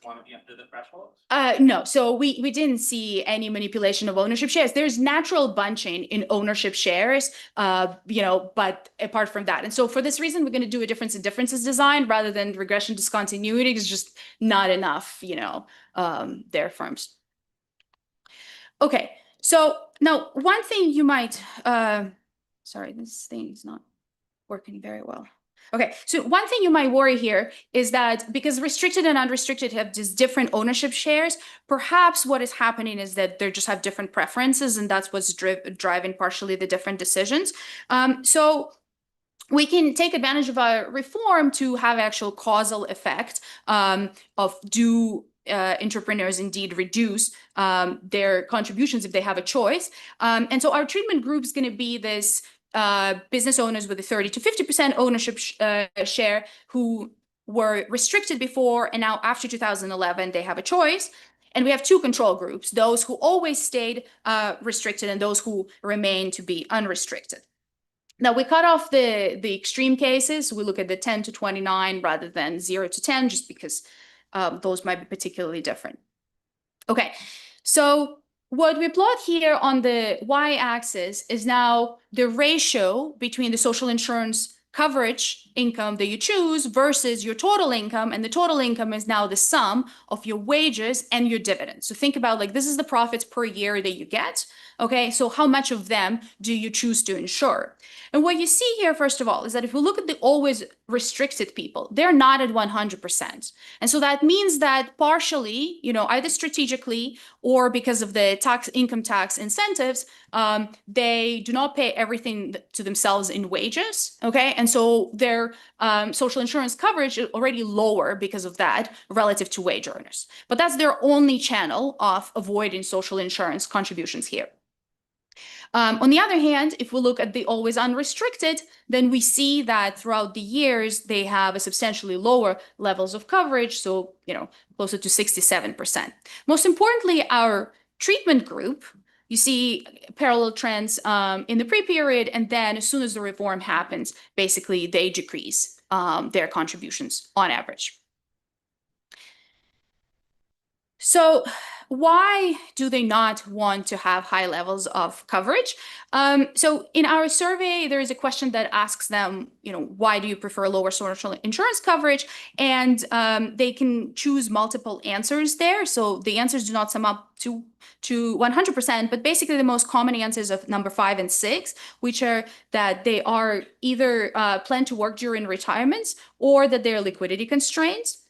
Want to be under the threshold? No. So we didn't see any manipulation of ownership shares. There's natural bunching in ownership shares, but apart from that. And so for this reason, we're going to do a difference in differences design rather than regression discontinuity. It's just not enough, their firms. Okay. So now one thing you might, sorry, this thing is not working very well. Okay, so one thing you might worry here is that because restricted and unrestricted have just different ownership shares, perhaps what is happening is that they just have different preferences, and that's what's driving partially the different decisions. So we can take advantage of a reform to have actual causal effect of do entrepreneurs indeed reduce their contributions if they have a choice. And so our treatment group is going to be this business owners with a 30 to 50% ownership share who were restricted before, and now after 2011, they have a choice. And we have two control groups, those who always stayed restricted and those who remain to be unrestricted. Now we cut off the extreme cases. We look at the 10 to 29 rather than 0 to 10, just because those might be particularly different. Okay, so what we plot here on the y-axis is now the ratio between the social insurance coverage income that you choose versus your total income, and the total income is now the sum of your wages and your dividends. So think about, like, this is the profits per year that you get. Okay, so how much of them do you choose to insure? And what you see here, first of all, is that if we look at the always restricted people, they're not at 100%. And so that means that partially, either strategically or because of the income tax incentives, they do not pay everything to themselves in wages. Okay, and so their social insurance coverage is already lower because of that relative to wage earners. But that's their only channel of avoiding social insurance contributions here. On the other hand, if we look at the always unrestricted, then we see that throughout the years, they have a substantially lower levels of coverage. So, closer to 67%. Most importantly, our treatment group, you see parallel trends in the pre-period, and then as soon as the reform happens, basically they decrease their contributions on average. So why do they not want to have high levels of coverage? So in our survey, there is a question that asks them, why do you prefer lower social insurance coverage? And they can choose multiple answers there. So the answers do not sum up to 100%, but basically the most common answers of number 5 and 6, which are that they are either plan to work during retirements or that they're liquidity constraints.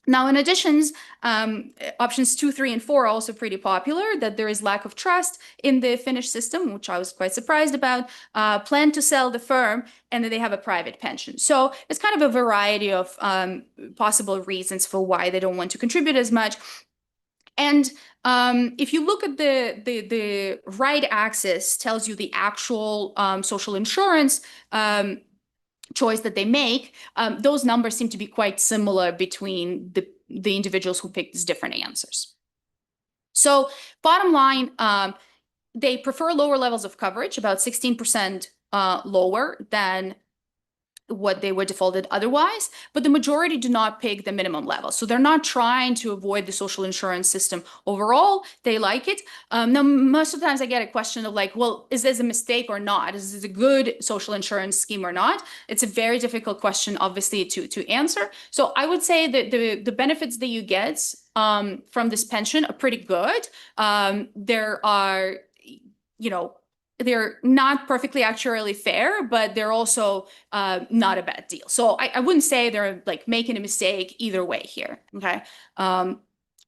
Now, in addition, options 2, 3, and 4 are also pretty popular, that there is lack of trust in the Finnish system, which I was quite surprised about, plan to sell the firm, and that they have a private pension. So it's kind of a variety of possible reasons for why they don't want to contribute as much. And if you look at the right axis, tells you the actual social insurance choice that they make, those numbers seem to be quite similar between the individuals who picked these different answers. So bottom line, they prefer lower levels of coverage, about 16% lower than what they were defaulted otherwise, but the majority do not pick the minimum level. So they're not trying to avoid the social insurance system overall. They like it. Now, most of the times I get a question of like, well, is this a mistake or not? Is this a good social insurance scheme or not? It's a very difficult question, obviously, to answer. So I would say that the benefits that you get from this pension are pretty good. There are, they're not perfectly actuarially fair, but they're also not a bad deal. So I wouldn't say they're like making a mistake either way here, okay?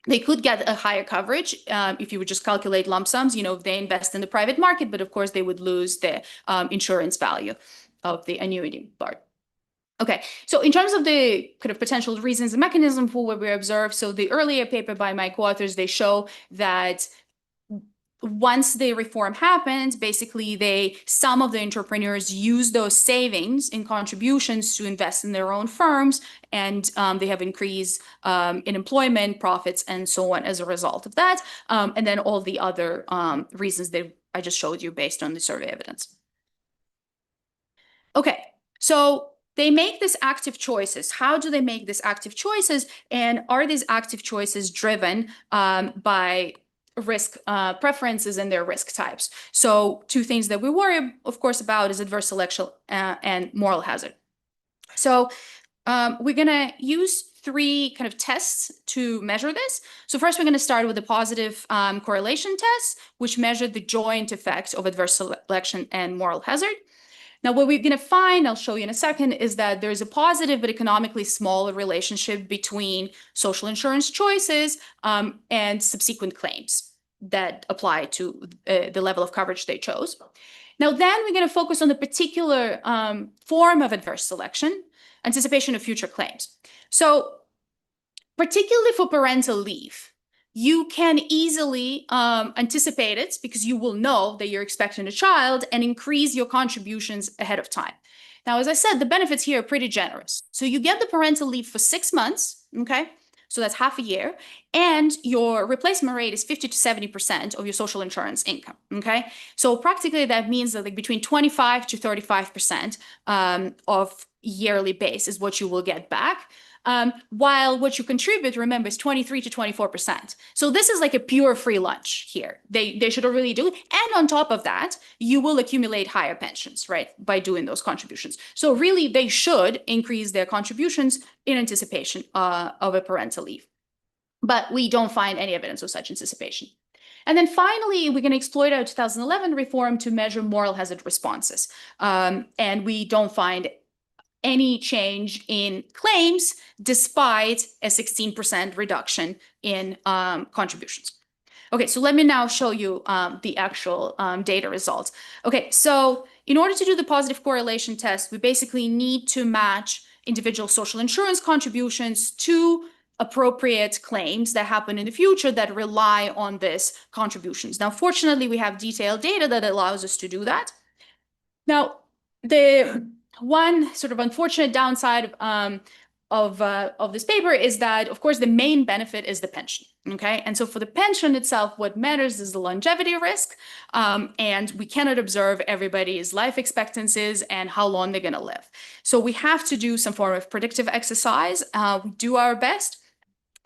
They could get a higher coverage if you would just calculate lump sums, if they invest in the private market, but of course they would lose the insurance value of the annuity part. Okay, so in terms of the kind of potential reasons and mechanism for what we observed, so the earlier paper by my co-authors, they show that once the reform happens, basically some of the entrepreneurs use those savings in contributions to invest in their own firms, and they have increased in employment, profits, and so on as a result of that. And then all the other reasons that I just showed you based on the survey evidence. Okay, so they make these active choices. How do they make these active choices? And are these active choices driven by risk preferences and their risk types? So two things that we worry, of course, about is adverse selection and moral hazard. So we're going to use 3 kind of tests to measure this. So first, we're going to start with a positive correlation test, which measured the joint effect of adverse selection and moral hazard. Now, what we're going to find, I'll show you in a second, is that there's a positive but economically smaller relationship between social insurance choices and subsequent claims that apply to the level of coverage they chose. Now then we're going to focus on the particular form of adverse selection, anticipation of future claims. So particularly for parental leave, you can easily anticipate it because you will know that you're expecting a child and increase your contributions ahead of time. Now, as I said, the benefits here are pretty generous. So you get the parental leave for 6 months, okay? So that's half a year, and your replacement rate is 50 to 70% of your social insurance income, okay? So practically that means that like between 25 to 35% of yearly base is what you will get back. While what you contribute, remember, is 23 to 24%. So this is like a pure free lunch here. They should really do it. And on top of that, you will accumulate higher pensions, right, by doing those contributions. So really, they should increase their contributions in anticipation of a parental leave. But we don't find any evidence of such anticipation. And then finally, we're going to exploit our 2011 reform to measure moral hazard responses. And we don't find any change in claims despite a 16% reduction in contributions. Okay, so let me now show you the actual data results. Okay, so in order to do the positive correlation test, we basically need to match individual social insurance contributions to appropriate claims that happen in the future that rely on these contributions. Now, fortunately, we have detailed data that allows us to do that. Now, the one sort of unfortunate downside of this paper is that, of course, the main benefit is the pension, okay? And so for the pension itself, what matters is the longevity risk, and we cannot observe everybody's life expectancies and how long they're gonna live. So we have to do some form of predictive exercise. We do our best.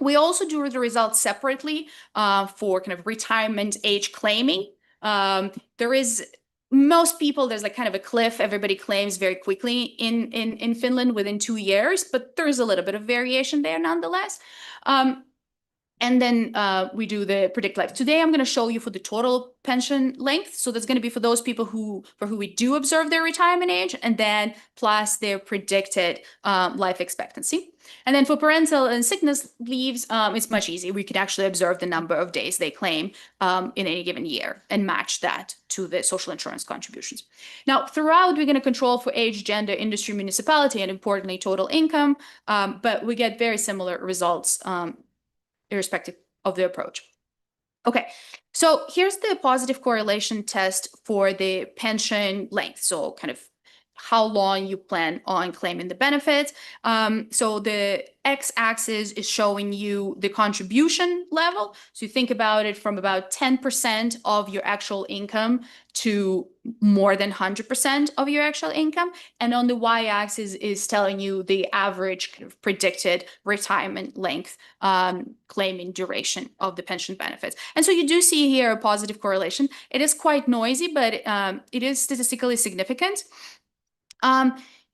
We also do the results separately for kind of retirement age claiming. There is most people, there's like kind of a cliff. Everybody claims very quickly in Finland within 2 years, but there is a little bit of variation there nonetheless. And then we do the predict life. Today, I'm going to show you for the total pension length. So that's going to be for those people for who we do observe their retirement age, and then plus their predicted life expectancy. And then for parental and sickness leaves, it's much easier. We could actually observe the number of days they claim in any given year and match that to the social insurance contributions. Now, throughout, we're going to control for age, gender, industry, municipality, and importantly, total income. But we get very similar results irrespective of the approach. Okay, so here's the positive correlation test for the pension length. So kind of how long you plan on claiming the benefits. So the x-axis is showing you the contribution level. So you think about it from about 10% of your actual income to more than 100% of your actual income. And on the y-axis is telling you the average kind of predicted retirement length claiming duration of the pension benefits. And so you do see here a positive correlation. It is quite noisy, but it is statistically significant.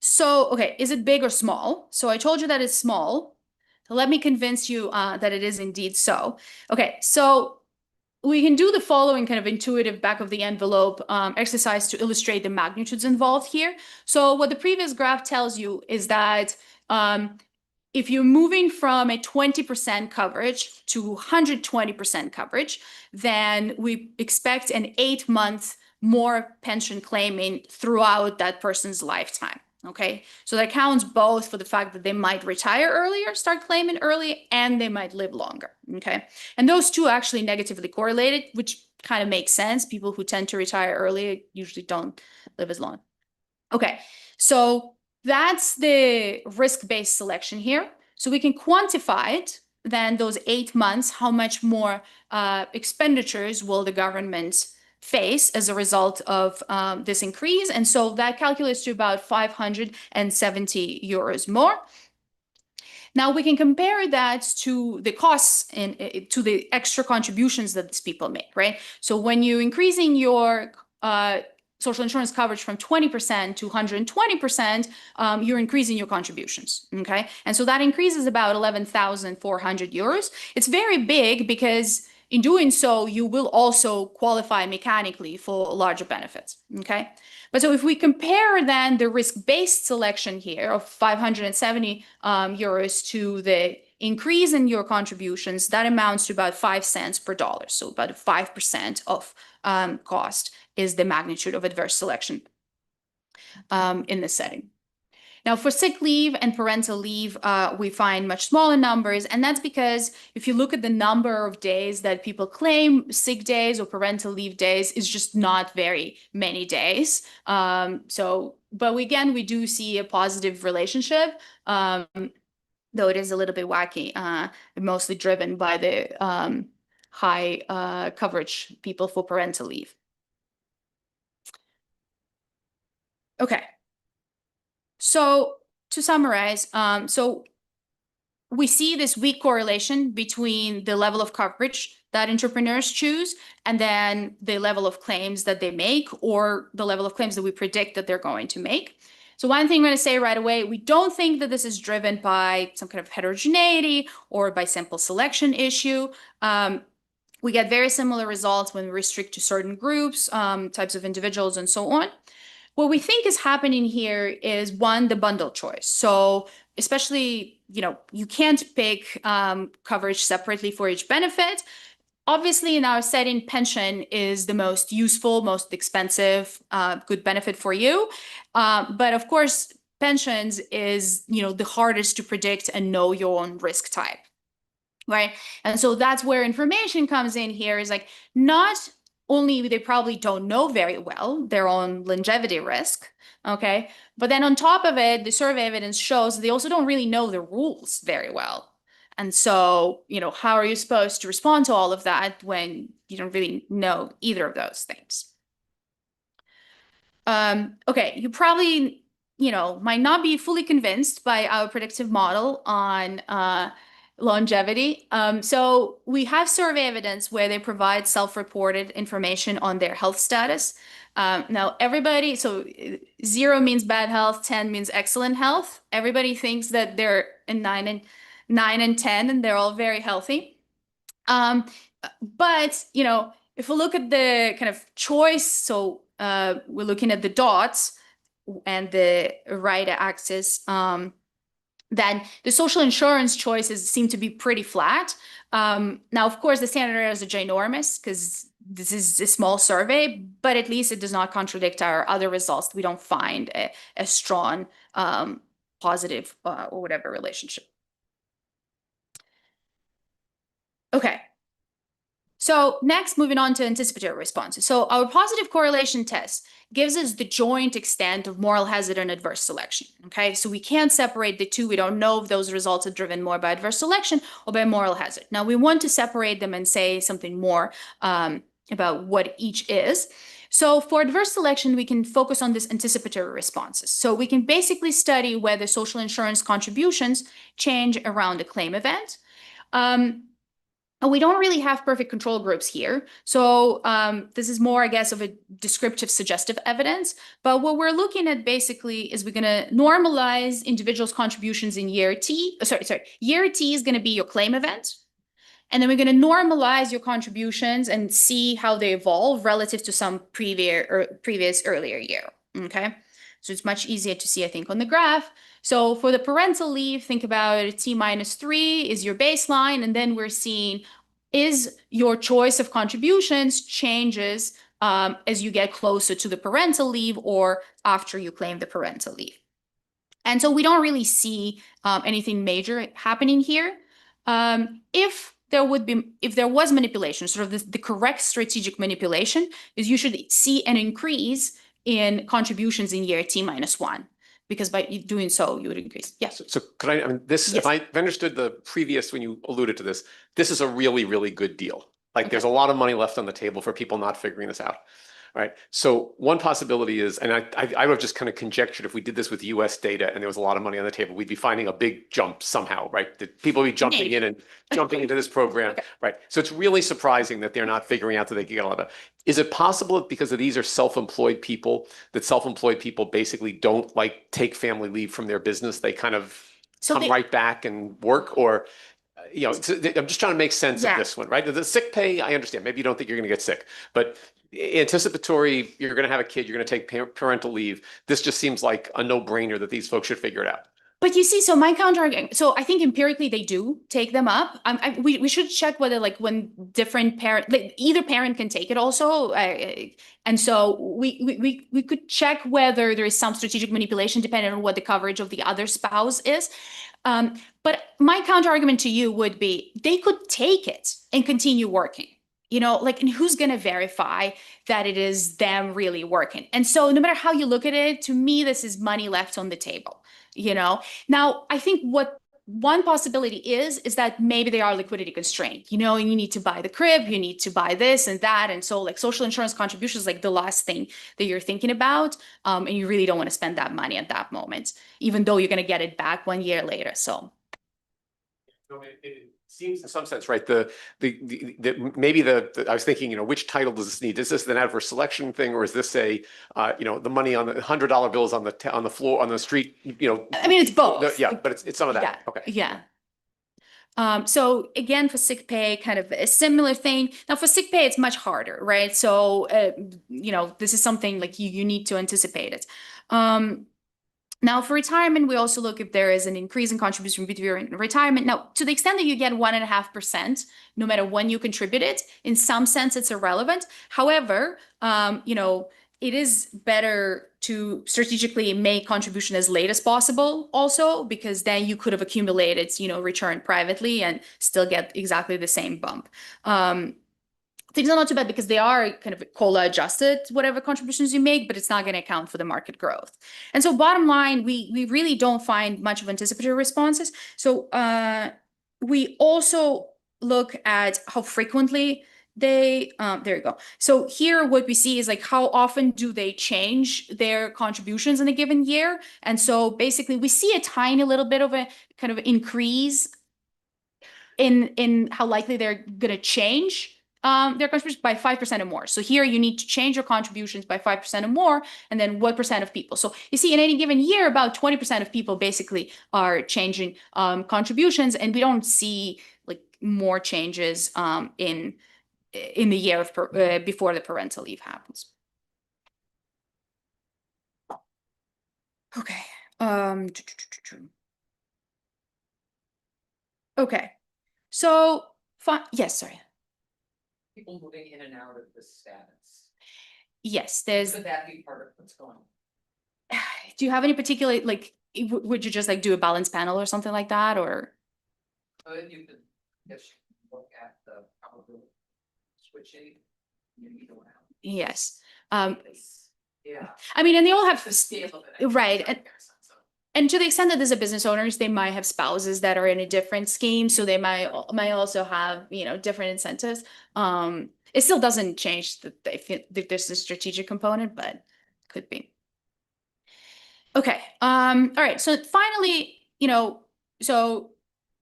So, okay, is it big or small? So I told you that it's small. So let me convince you that it is indeed so. Okay, so we can do the following kind of intuitive back of the envelope exercise to illustrate the magnitudes involved here. So what the previous graph tells you is that if you're moving from a 20% coverage to 120% coverage, then we expect an 8-month more pension claiming throughout that person's lifetime. Okay, so that counts both for the fact that they might retire earlier, start claiming early, and they might live longer. Okay, and those two are actually negatively correlated, which kind of makes sense. People who tend to retire early usually don't live as long. Okay, so that's the risk-based selection here. So we can quantify it. Then those 8 months, how much more expenditures will the government face as a result of this increase? And so that calculates to about 570 euros more. Now we can compare that to the costs and to the extra contributions that these people make, right? So when you're increasing your social insurance coverage from 20% to 120%, you're increasing your contributions, okay? And so that increases about 11,400 euros. It's very big because in doing so, you will also qualify mechanically for larger benefits, okay? But so if we compare then the risk-based selection here of 570 euros to the increase in your contributions, that amounts to about 5 cents per dollar. So about 5% of cost is the magnitude of adverse selection in this setting. Now, for sick leave and parental leave, we find much smaller numbers, and that's because if you look at the number of days that people claim sick days or parental leave days, is just not very many days. But again, we do see a positive relationship, though it is a little bit wacky, mostly driven by the high coverage people for parental leave. Okay. So to summarize, so we see this weak correlation between the level of coverage that entrepreneurs choose and then the level of claims that they make or the level of claims that we predict that they're going to make. So one thing I'm going to say right away, we don't think that this is driven by some kind of heterogeneity or by sample selection issue. We get very similar results when we restrict to certain groups, types of individuals, and so on. What we think is happening here is one, the bundle choice. So especially, you can't pick coverage separately for each benefit. Obviously, in our setting, pension is the most useful, most expensive, good benefit for you. But of course, pensions is, the hardest to predict and know your own risk type, right? And so that's where information comes in here is like, not only they probably don't know very well their own longevity risk, okay? But then on top of it, the survey evidence shows they also don't really know the rules very well. And so, how are you supposed to respond to all of that when you don't really know either of those things? Okay, you probably, might not be fully convinced by our predictive model on longevity. So we have survey evidence where they provide self-reported information on their health status. Now everybody, so 0 means bad health, 10 means excellent health. Everybody thinks that they're in 9 and 10 and they're all very healthy. But, if we look at the kind of choice, so we're looking at the dots and the right axis, then the social insurance choices seem to be pretty flat. Now, of course, the standard errors are ginormous because this is a small survey, but at least it does not contradict our other results. We don't find a strong positive or whatever relationship. Okay. So next, moving on to anticipatory responses. So our positive correlation test gives us the joint extent of moral hazard and adverse selection, okay? So we can't separate the two. We don't know if those results are driven more by adverse selection or by moral hazard. Now, we want to separate them and say something more about what each is. So for adverse selection, we can focus on this anticipatory responses. So we can basically study whether social insurance contributions change around a claim event. We don't really have perfect control groups here. So this is more, I guess, of a descriptive suggestive evidence. But what we're looking at basically is we're going to normalize individuals' contributions in year T. Year T is going to be your claim event. And then we're going to normalize your contributions and see how they evolve relative to some previous earlier year. Okay. So it's much easier to see, I think, on the graph. So for the parental leave, think about T-3 is your baseline. And then we're seeing, is your choice of contributions changes as you get closer to the parental leave or after you claim the parental leave. And so we don't really see anything major happening here. If there was manipulation, sort of the correct strategic manipulation is you should see an increase in contributions in year T-1, because by doing so, you would increase. Yes. So could I mean, this, Yes. if I understood the previous, when you alluded to this, this is a really, really good deal. Like there's a lot of money left on the table for people not figuring this out. Right. So one possibility is, and I would have just kind of conjectured if we did this with US data and there was a lot of money on the table, we'd be finding a big jump somehow, right? That people would be jumping in and jumping into this program. Okay. Right. So it's really surprising that they're not figuring out that they can get a lot of. Is it possible because of these are self-employed people, that self-employed people basically don't like take family leave from their business? They kind of come right back and work, or I'm just trying to make sense of this one, right? The sick pay, I understand. Maybe you don't think you're going to get sick, but anticipatory, you're going to have a kid, you're going to take parental leave. This just seems like a no-brainer that these folks should figure it out. But you see, so my counter, so I think empirically they do take them up. We should check whether like when different parent, like either parent can take it also. And so we could check whether there is some strategic manipulation depending on what the coverage of the other spouse is. But my counter argument to you would be they could take it and continue working. You know, like, and who's going to verify that it is them really working? And so no matter how you look at it, to me, this is money left on the table. You know, now I think what one possibility is that maybe they are liquidity constrained, you know, and you need to buy the crib, you need to buy this and that. And so like social insurance contributions, like the last thing that you're thinking about. And you really don't want to spend that money at that moment, even though you're going to get it back 1 year later. So. So it seems in some sense, right? Maybe I was thinking, you know, which title does this need? Is this an adverse selection thing, or is this a, you know, the money on the $100 bills on the floor on the street? You know, I mean, it's both. Yeah, but it's some of that. Yeah. Okay. Yeah. So again, for sick pay, kind of a similar thing. Now for sick pay, it's much harder, right? So, you know, this is something like you need to anticipate it. Now for retirement, we also look if there is an increase in contribution between retirement. Now, to the extent that you get 1.5%, no matter when you contribute it, in some sense, it's irrelevant. However, you know, it is better to strategically make contribution as late as possible also, because then you could have accumulated, you know, return privately and still get exactly the same bump. Things are not too bad because they are kind of COLA adjusted, whatever contributions you make, but it's not going to account for the market growth. And so bottom line, we really don't find much of anticipatory responses. So we also look at how frequently they, there you go. So here what we see is like how often do they change their contributions in a given year. And so basically we see a tiny little bit of a kind of increase in how likely they're going to change their contributions by 5% or more. So here you need to change your contributions by 5% or more, and then what percent of people. So you see in any given year, about 20% of people basically are changing contributions, and we don't see like more changes in the year of before the parental leave happens. Okay. Okay. So yes, sorry. People moving in and out of this status. Yes, there's. Could that be part of what's going on? Do you have any particular, like, would you just like do a balance panel or something like that, or? You could just look at the probability switching. Yes. Yeah. I mean, and they all have The scale of it. right. And to the extent that there's a business owners, they might have spouses that are in a different scheme, so they might also have, you know, different incentives. It still doesn't change that if there's a strategic component, but could be. Okay. All right. So finally, you know, so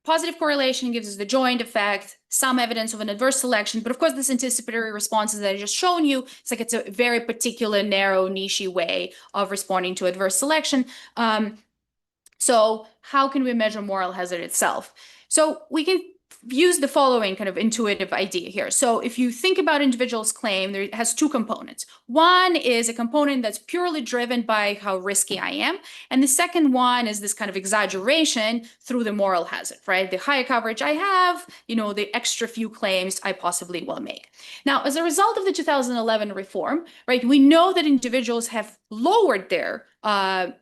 positive correlation gives us the joint effect, some evidence of an adverse selection, but of course, this anticipatory responses that I just shown you, it's like it's a very particular, narrow, niche way of responding to adverse selection. So how can we measure moral hazard itself? So we can use the following kind of intuitive idea here. So if you think about individual's claim, it has two components. One is a component that's purely driven by how risky I am. And the second one is this kind of exaggeration through the moral hazard, right? The higher coverage I have, you know, the extra few claims I possibly will make. Now, as a result of the 2011 reform, right, we know that individuals have lowered their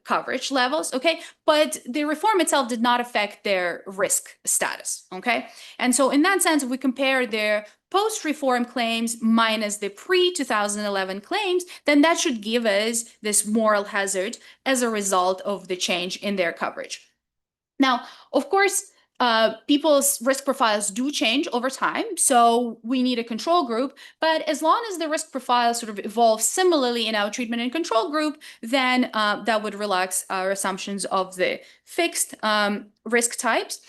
coverage levels, okay? But the reform itself did not affect their risk status, okay? And so in that sense, if we compare their post-reform claims minus the pre-2011 claims, then that should give us this moral hazard as a result of the change in their coverage. Now, of course, people's risk profiles do change over time, so we need a control group, but as long as the risk profile sort of evolves similarly in our treatment and control group, then that would relax our assumptions of the fixed risk types.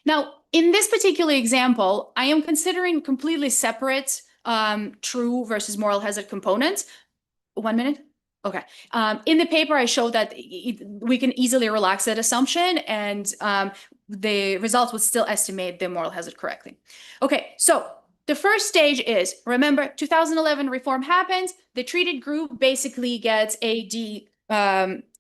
Now, in this particular example, I am considering completely separate true versus moral hazard components. 1 minute? Okay. In the paper, I showed that we can easily relax that assumption, and the results would still estimate the moral hazard correctly. Okay, so the first stage is, remember, 2011 reform happens, the treated group basically gets a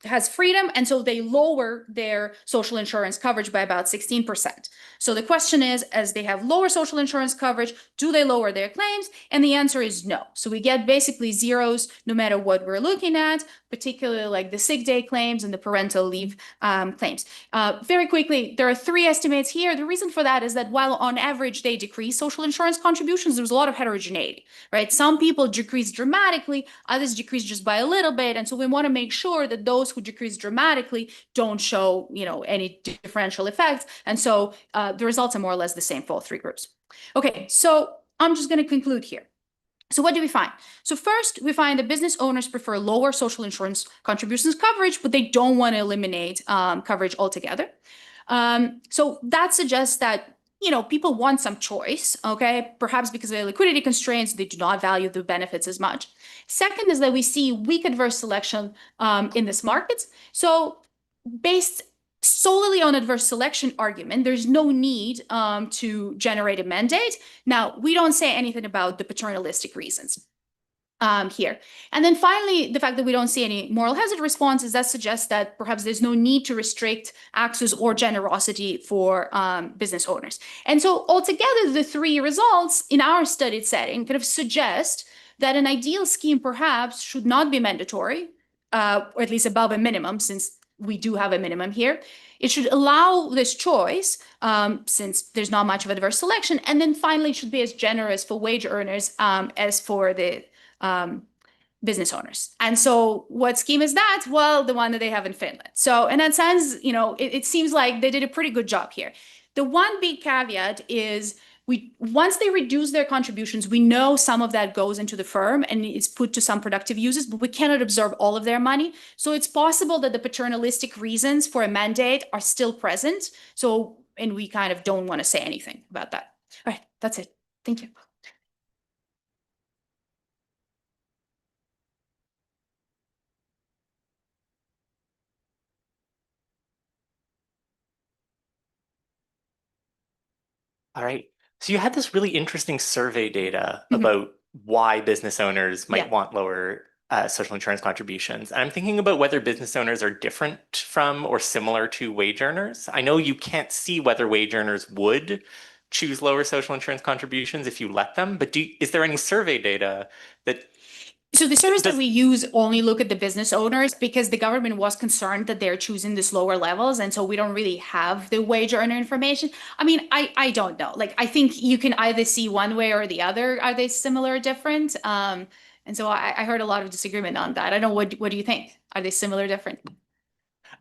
has freedom, and so they lower their social insurance coverage by about 16%. So the question is, as they have lower social insurance coverage, do they lower their claims? And the answer is no. So we get basically zeros no matter what we're looking at, particularly like the sick day claims and the parental leave claims. Very quickly, there are 3 estimates here. The reason for that is that while on average they decrease social insurance contributions, there's a lot of heterogeneity, right? Some people decrease dramatically, others decrease just by a little bit. And so we want to make sure that those who decrease dramatically don't show, any differential effects. And so the results are more or less the same for all 3 groups. Okay, so I'm just going to conclude here. So what do we find? So first, we find that business owners prefer lower social insurance contributions coverage, but they don't want to eliminate coverage altogether. So that suggests that people want some choice, okay? Perhaps because of their liquidity constraints, they do not value the benefits as much. Second is that we see weak adverse selection in this market. So based solely on adverse selection argument, there's no need to generate a mandate. Now, we don't say anything about the paternalistic reasons here. And then finally, the fact that we don't see any moral hazard responses, that suggests that perhaps there's no need to restrict access or generosity for business owners. And so altogether, the 3 results in our studied setting kind of suggest that an ideal scheme perhaps should not be mandatory, or at least above a minimum, since we do have a minimum here. It should allow this choice since there's not much of adverse selection. And then finally, it should be as generous for wage earners as for the business owners. And so what scheme is that? Well, the one that they have in Finland. So in that sense, it seems like they did a pretty good job here. The one big caveat is once they reduce their contributions, we know some of that goes into the firm and is put to some productive uses, but we cannot absorb all of their money. So it's possible that the paternalistic reasons for a mandate are still present. And we kind of don't want to say anything about that. All right, that's it. Thank you. All right. So you had this really interesting survey data about why business owners might want lower social insurance contributions. And I'm thinking about whether business owners are different from or similar to wage earners. I know you can't see whether wage earners would choose lower social insurance contributions if you let them, but is there any survey data that So the surveys that we use only look at the business owners because the government was concerned that they're choosing these lower levels. And so we don't really have the wage earner information. I mean, I don't know. Like, I think you can either see one way or the other. Are they similar or different? And so I heard a lot of disagreement on that. I don't know. What do you think? Are they similar or different?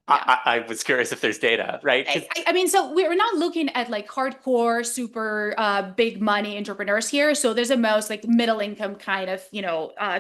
I was curious if there's data, right? I mean, so we're not looking at like hardcore, super big money entrepreneurs here. So there's a most like middle income kind of,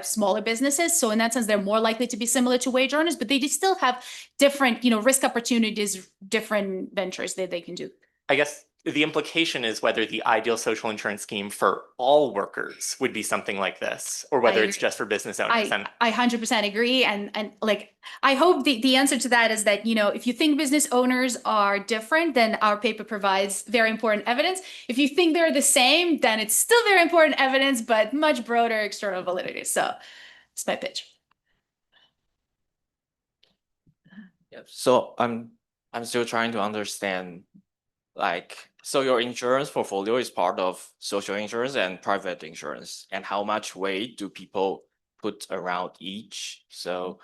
smaller businesses. So in that sense, they're more likely to be similar to wage earners, but they still have different, risk opportunities, different ventures that they can do. I guess the implication is whether the ideal social insurance scheme for all workers would be something like this, or whether it's just for business owners. I 100% agree. And like, I hope the answer to that is that, if you think business owners are different, then our paper provides very important evidence. If you think they're the same, then it's still very important evidence, but much broader external validity. So it's my pitch. Yeah, so I'm still trying to understand, so your insurance portfolio is part of social insurance and private insurance, and how much weight do people put around each? So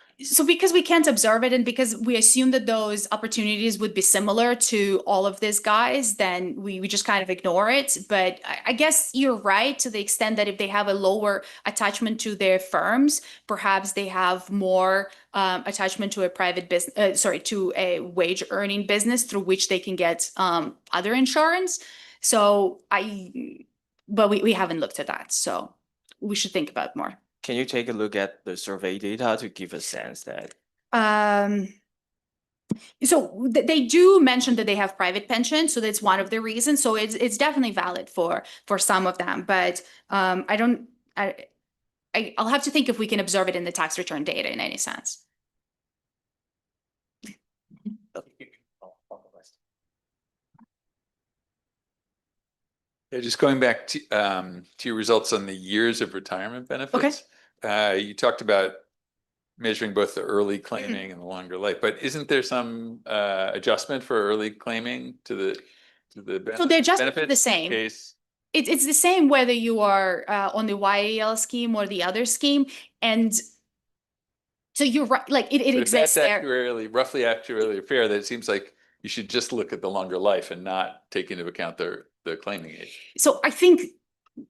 because we can't observe it and because we assume that those opportunities would be similar to all of these guys, then we just kind of ignore it. But I guess you're right to the extent that if they have a lower attachment to their firms, perhaps they have more attachment to a private business, to a wage earning business through which they can get other insurance. So but we haven't looked at that. So we should think about more. Can you take a look at the survey data to give a sense that? So they do mention that they have private pensions, so that's one of the reasons. So it's definitely valid for some of them, but I'll have to think if we can observe it in the tax return data in any sense. Yeah, just going back to your results on the years of retirement benefits. You talked about measuring both the early claiming and the longer life, but isn't there some adjustment for early claiming to the So the adjustment is the benefits same. case? It's the same whether you are on the YAL scheme or the other scheme. And so you're right, like it But if exists that's there. roughly actuarially fair, that it seems like you should just look at the longer life and not take into account the claiming age. So I think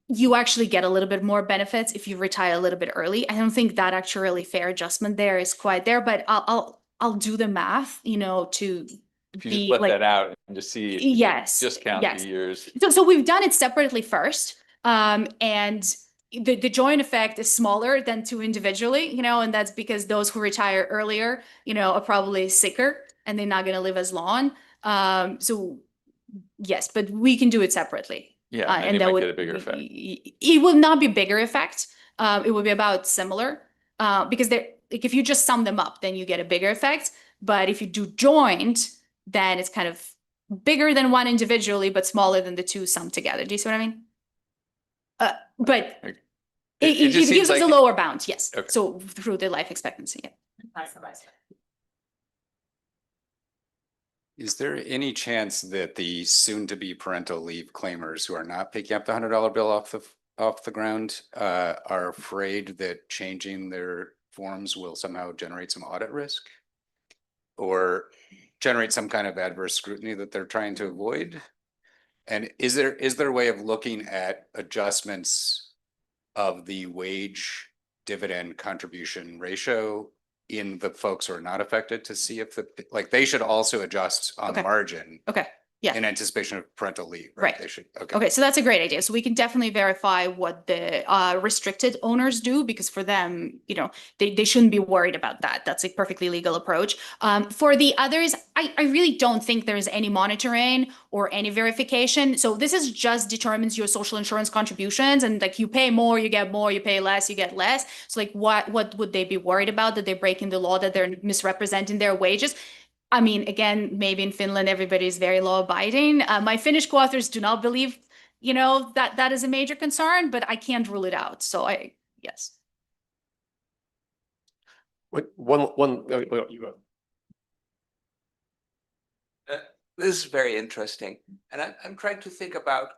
you actually get a little bit more benefits if you retire a little bit early. I don't think that actuarially fair adjustment there is quite there, but I'll do the math, you know, to If you be just let like, that out and just see, if you yes, just count yes. the years. So we've done it separately first, and the joint effect is smaller than two individually, you know, and that's because those who retire earlier, you know, are probably sicker and they're not going to live as long. So yes, but we can do it separately. Yeah, and and they that might would get a bigger effect. it will not be bigger effect. It will be about similar, because they're like if you just sum them up, then you get a bigger effect. But if you do joint, then it's kind of bigger than one individually, but smaller than the two summed together. Do you see what I mean? But it just seems gives us a like- lower bound, yes. Okay. So through the life expectancy, yeah. Is there any chance that the soon-to-be parental leave claimers who are not picking up the $100 bill off the ground are afraid that changing their forms will somehow generate some audit risk? Or generate some kind of adverse scrutiny that they're trying to avoid? And is there a way of looking at adjustments of the wage dividend contribution ratio in the folks who are not affected to see if like they should also adjust on the Okay. margin Okay, yeah. in anticipation of parental leave, Right. They should, okay. Okay, so that's a great idea. So we can definitely verify what the restricted owners do, because for them, you know, they shouldn't be worried about that. That's a perfectly legal approach. For the others, I really don't think there's any monitoring or any verification. So this is just determines your social insurance contributions, and like you pay more, you get more, you pay less, you get less. So like what would they be worried about, that they're breaking the law, that they're misrepresenting their wages? I mean, again, maybe in Finland, everybody is very law abiding. My Finnish co-authors do not believe, you know, that is a major concern, but I can't rule it out. So yes. You go. This is very interesting. And I'm trying to think about,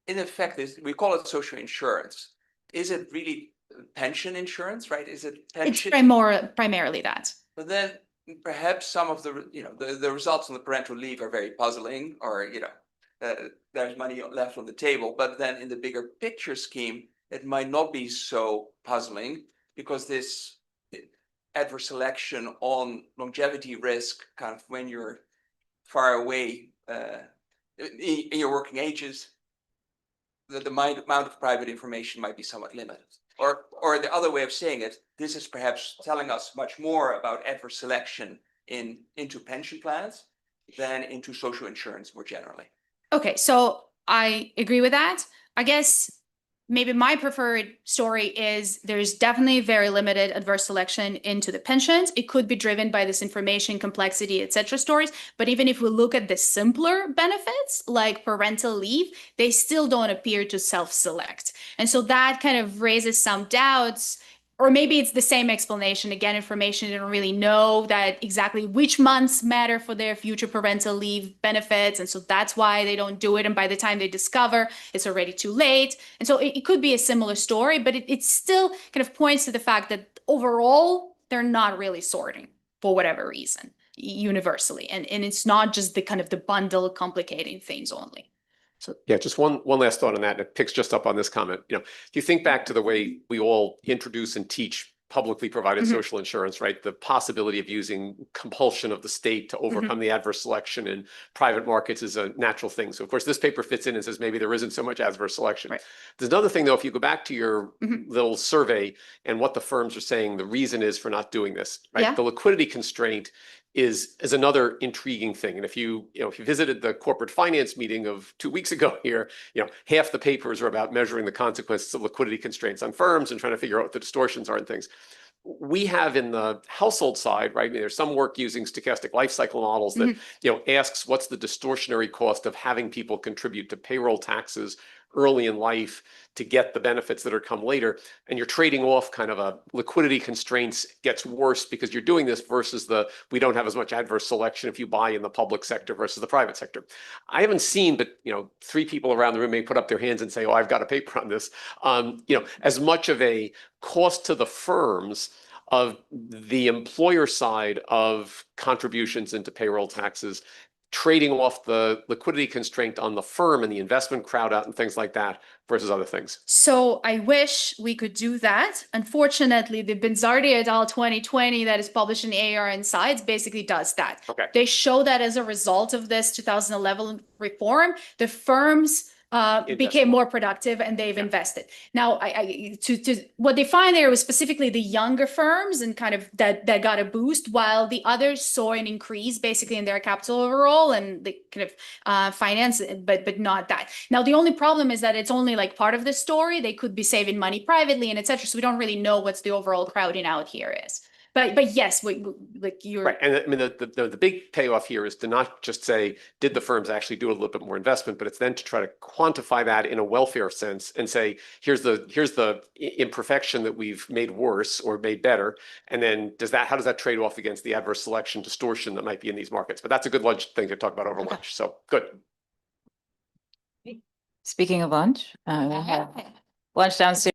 in effect, we call it social insurance. Is it really pension insurance, right? Is it pension? It's primarily that. But then perhaps some of the, you know, the results on the parental leave are very puzzling, or, you know, there's money left on the table. But then in the bigger picture scheme, it might not be so puzzling, because this adverse selection on longevity risk, kind of when you're far away in your working ages, the amount of private information might be somewhat limited. Or the other way of saying it, this is perhaps telling us much more about adverse selection into pension plans than into social insurance more generally. Okay, so I agree with that. I guess maybe my preferred story is there's definitely very limited adverse selection into the pensions. It could be driven by this information complexity, etc. stories. But even if we look at the simpler benefits like parental leave, they still don't appear to self-select. And so that kind of raises some doubts. Or maybe it's the same explanation. Again, information they don't really know that exactly which months matter for their future parental leave benefits. And so that's why they don't do it. And by the time they discover, it's already too late. And so it could be a similar story, but it still kind of points to the fact that overall, they're not really sorting for whatever reason, universally. And it's not just the kind of the bundle complicating things only. So yeah, just one last thought on that. And it picks just up on this comment. You know, if you think back to the way we all introduce and teach publicly provided social insurance, right? The possibility of using compulsion of the state to overcome the adverse selection in private markets is a natural thing. So of course, this paper fits in and says maybe there isn't so much adverse selection. Right. There's another thing though, if you go back to your little survey and what the firms are saying the reason is for not doing this, right? Yeah. The liquidity constraint is another intriguing thing. And if you visited the corporate finance meeting of 2 weeks ago here, half the papers are about measuring the consequences of liquidity constraints on firms and trying to figure out what the distortions are and things. We have in the household side, right? I mean, there's some work using stochastic life cycle models that, asks what's the distortionary cost of having people contribute to payroll taxes early in life to get the benefits that are come later. And you're trading off kind of a liquidity constraints gets worse because you're doing this versus we don't have as much adverse selection if you buy in the public sector versus the private sector. I haven't seen, but three people around the room may put up their hands and say, oh, I've got a paper on this. As much of a cost to the firms of the employer side of contributions into payroll taxes, trading off the liquidity constraint on the firm and the investment crowd out and things like that versus other things. So I wish we could do that. Unfortunately, the Benzardi et al. 2020 that is published in AAR Insights basically does that. Okay. They show that as a result of this 2011 reform, the firms became more productive and they've invested. Now, what they find there was specifically the younger firms and kind of that got a boost, while the others saw an increase basically in their capital overall and the kind of finance, but not that. Now, the only problem is that it's only like part of the story. They could be saving money privately and etc. So we don't really know what's the overall crowding out here is. But yes, like you're right. And I mean, the big payoff here is to not just say, did the firms actually do a little bit more investment, but it's then to try to quantify that in a welfare sense and say, here's the imperfection that we've made worse or made better. And then how does that trade off against the adverse selection distortion that might be in these markets? But that's a good lunch thing to talk about over lunch. So good. Speaking of lunch, we have lunch downstairs.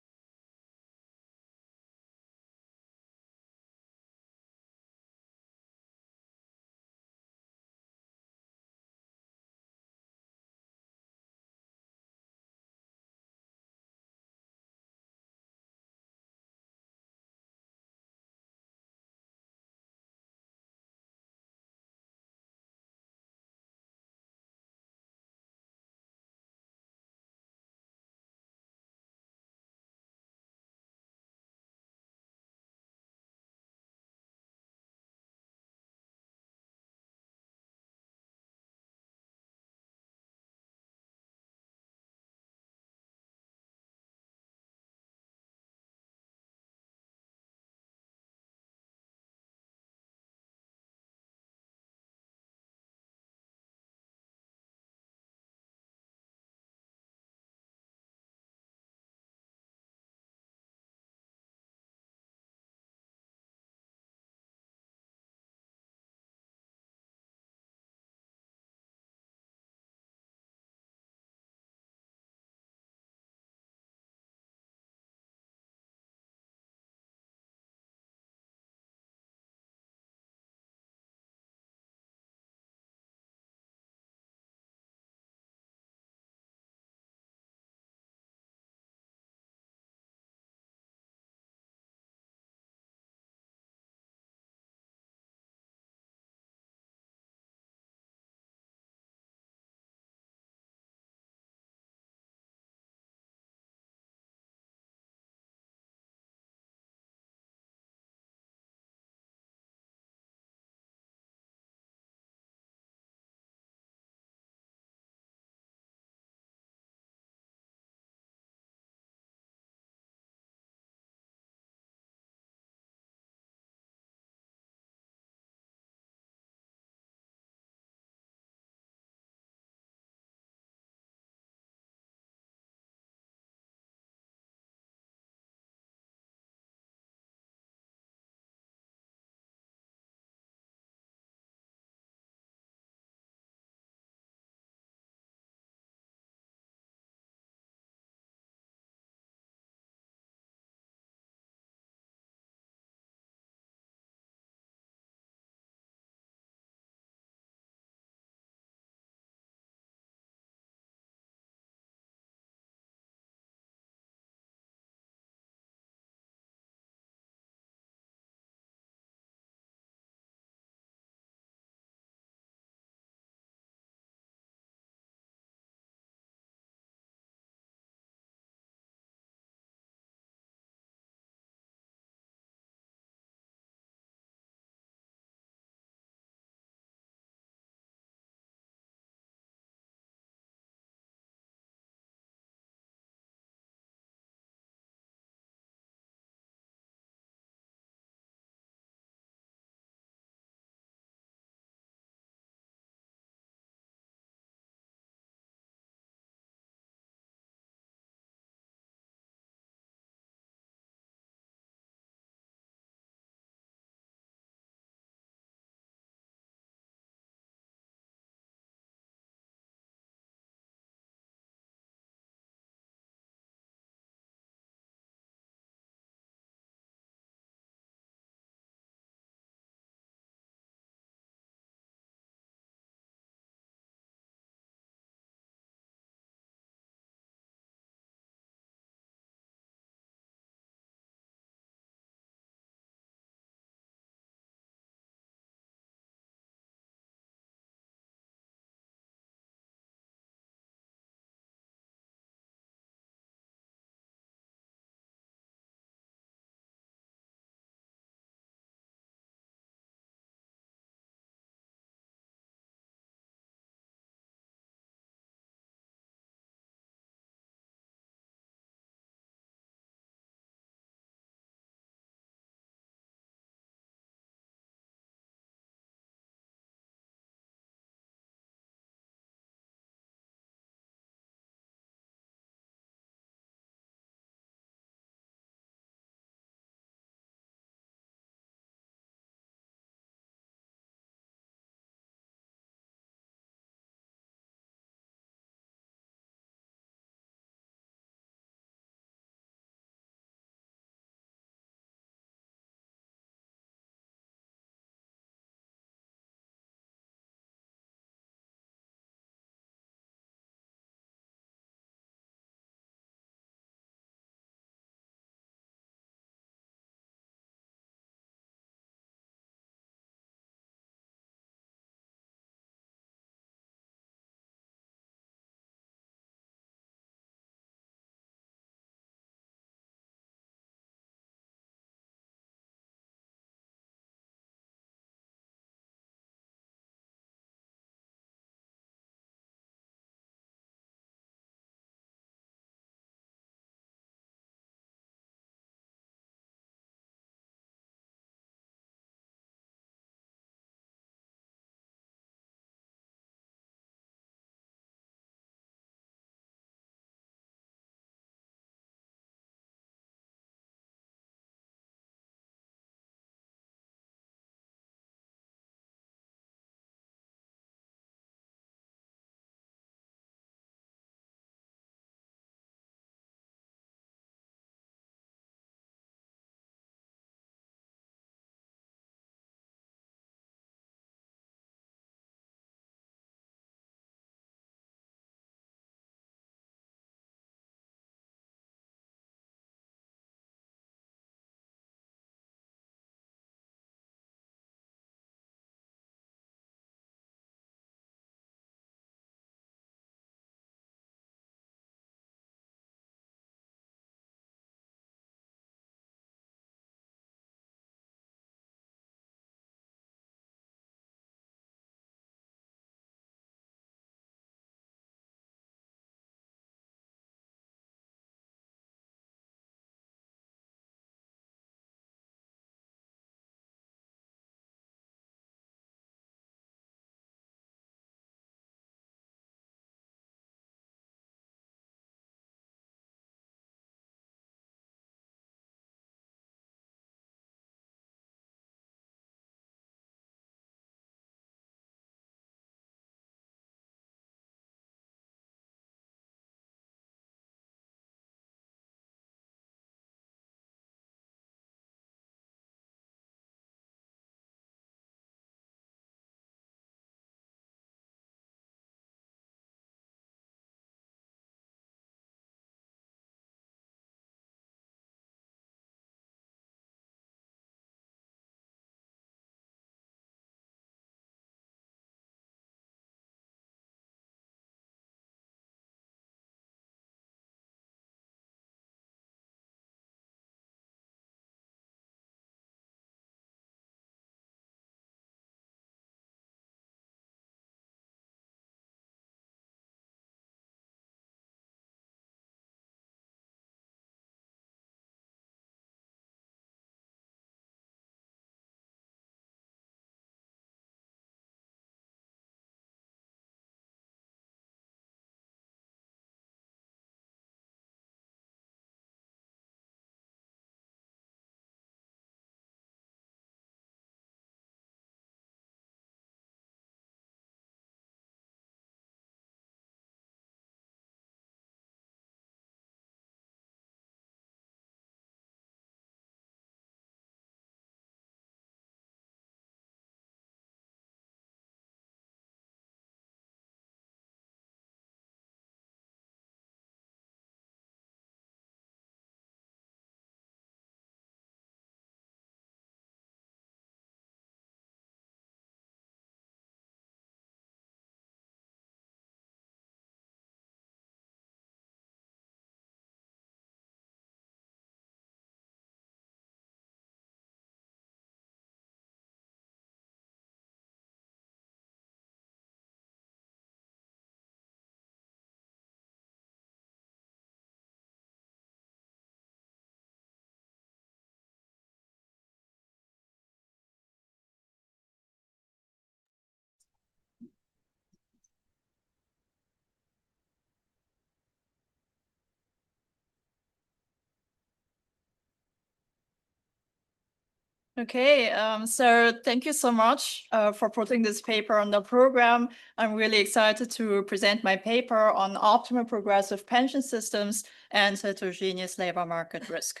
Okay, so thank you so much for putting this paper on the program. I'm really excited to present my paper on optimal progressive pension systems and heterogeneous labor market risk.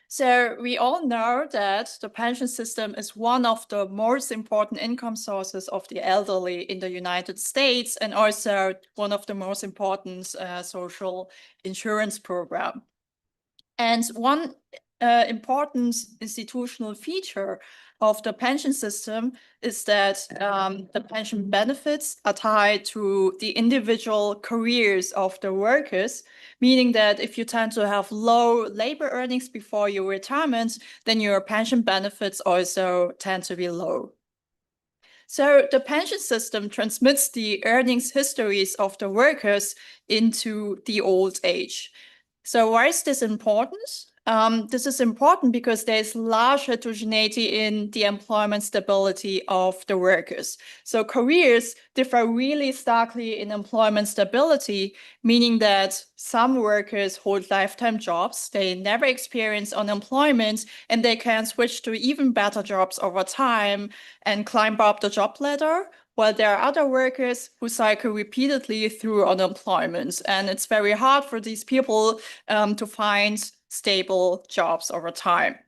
So we all know that the pension system is one of the most important income sources of the elderly in the United States, and also one of the most important social insurance program. And one important institutional feature of the pension system is that the pension benefits are tied to the individual careers of the workers, meaning that if you tend to have low labor earnings before your retirement, then your pension benefits also tend to be low. So the pension system transmits the earnings histories of the workers into the old age. So why is this important? This is important because there's large heterogeneity in the employment stability of the workers. So careers differ really starkly in employment stability, meaning that some workers hold lifetime jobs, they never experience unemployment, and they can switch to even better jobs over time and climb up the job ladder, while there are other workers who cycle repeatedly through unemployment. And it's very hard for these people to find stable jobs over time.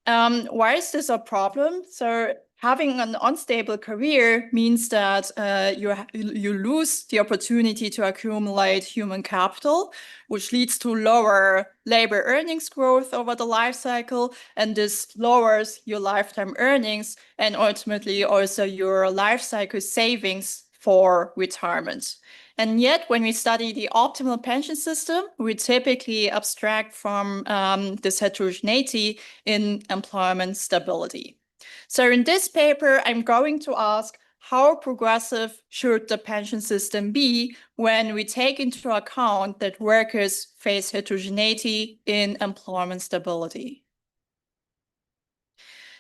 Why is this a problem? So having an unstable career means that you lose the opportunity to accumulate human capital, which leads to lower labor earnings growth over the life cycle, and this lowers your lifetime earnings and ultimately also your life cycle savings for retirement. And yet, when we study the optimal pension system, we typically abstract from this heterogeneity in employment stability. So in this paper, I'm going to ask, how progressive should the pension system be when we take into account that workers face heterogeneity in employment stability?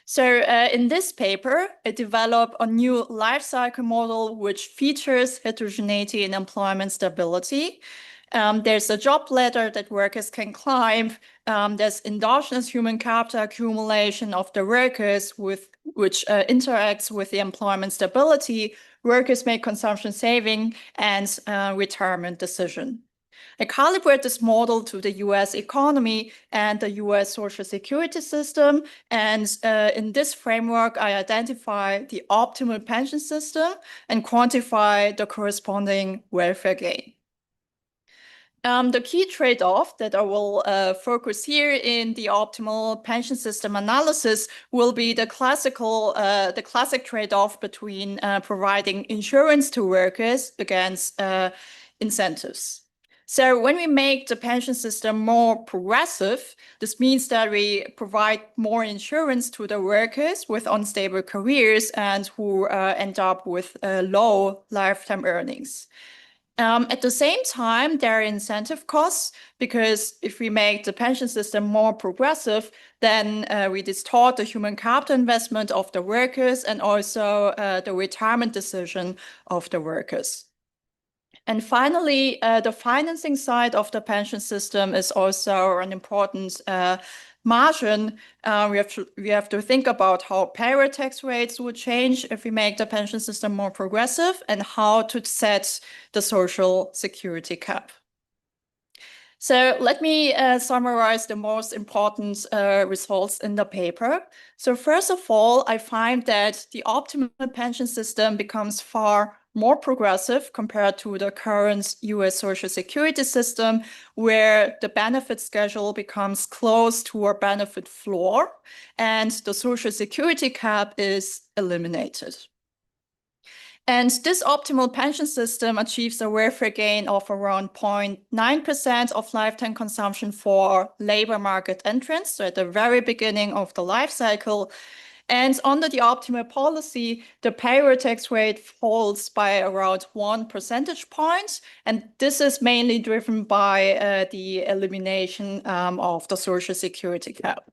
So in this paper, I developed a new life cycle model which features heterogeneity in employment stability. There's a job ladder that workers can climb. There's endogenous human capital accumulation of the workers which interacts with the employment stability. Workers make consumption saving and retirement decision. I calibrate this model to the US economy and the US social security system. And in this framework, I identify the optimal pension system and quantify the corresponding welfare gain. The key trade-off that I will focus here in the optimal pension system analysis will be the classic trade-off between providing insurance to workers against incentives. So when we make the pension system more progressive, this means that we provide more insurance to the workers with unstable careers and who end up with low lifetime earnings. At the same time, there are incentive costs, because if we make the pension system more progressive, then we distort the human capital investment of the workers and also the retirement decision of the workers. And finally, the financing side of the pension system is also an important margin. We have to think about how payroll tax rates would change if we make the pension system more progressive, and how to set the social security cap. So let me summarize the most important results in the paper. So first of all, I find that the optimal pension system becomes far more progressive compared to the current US social security system, where the benefit schedule becomes close to a benefit floor and the social security cap is eliminated. And this optimal pension system achieves a welfare gain of around 0.9% of lifetime consumption for labor market entrants, so at the very beginning of the life cycle. And under the optimal policy, the payroll tax rate falls by around 1 percentage point. And this is mainly driven by the elimination of the social security cap.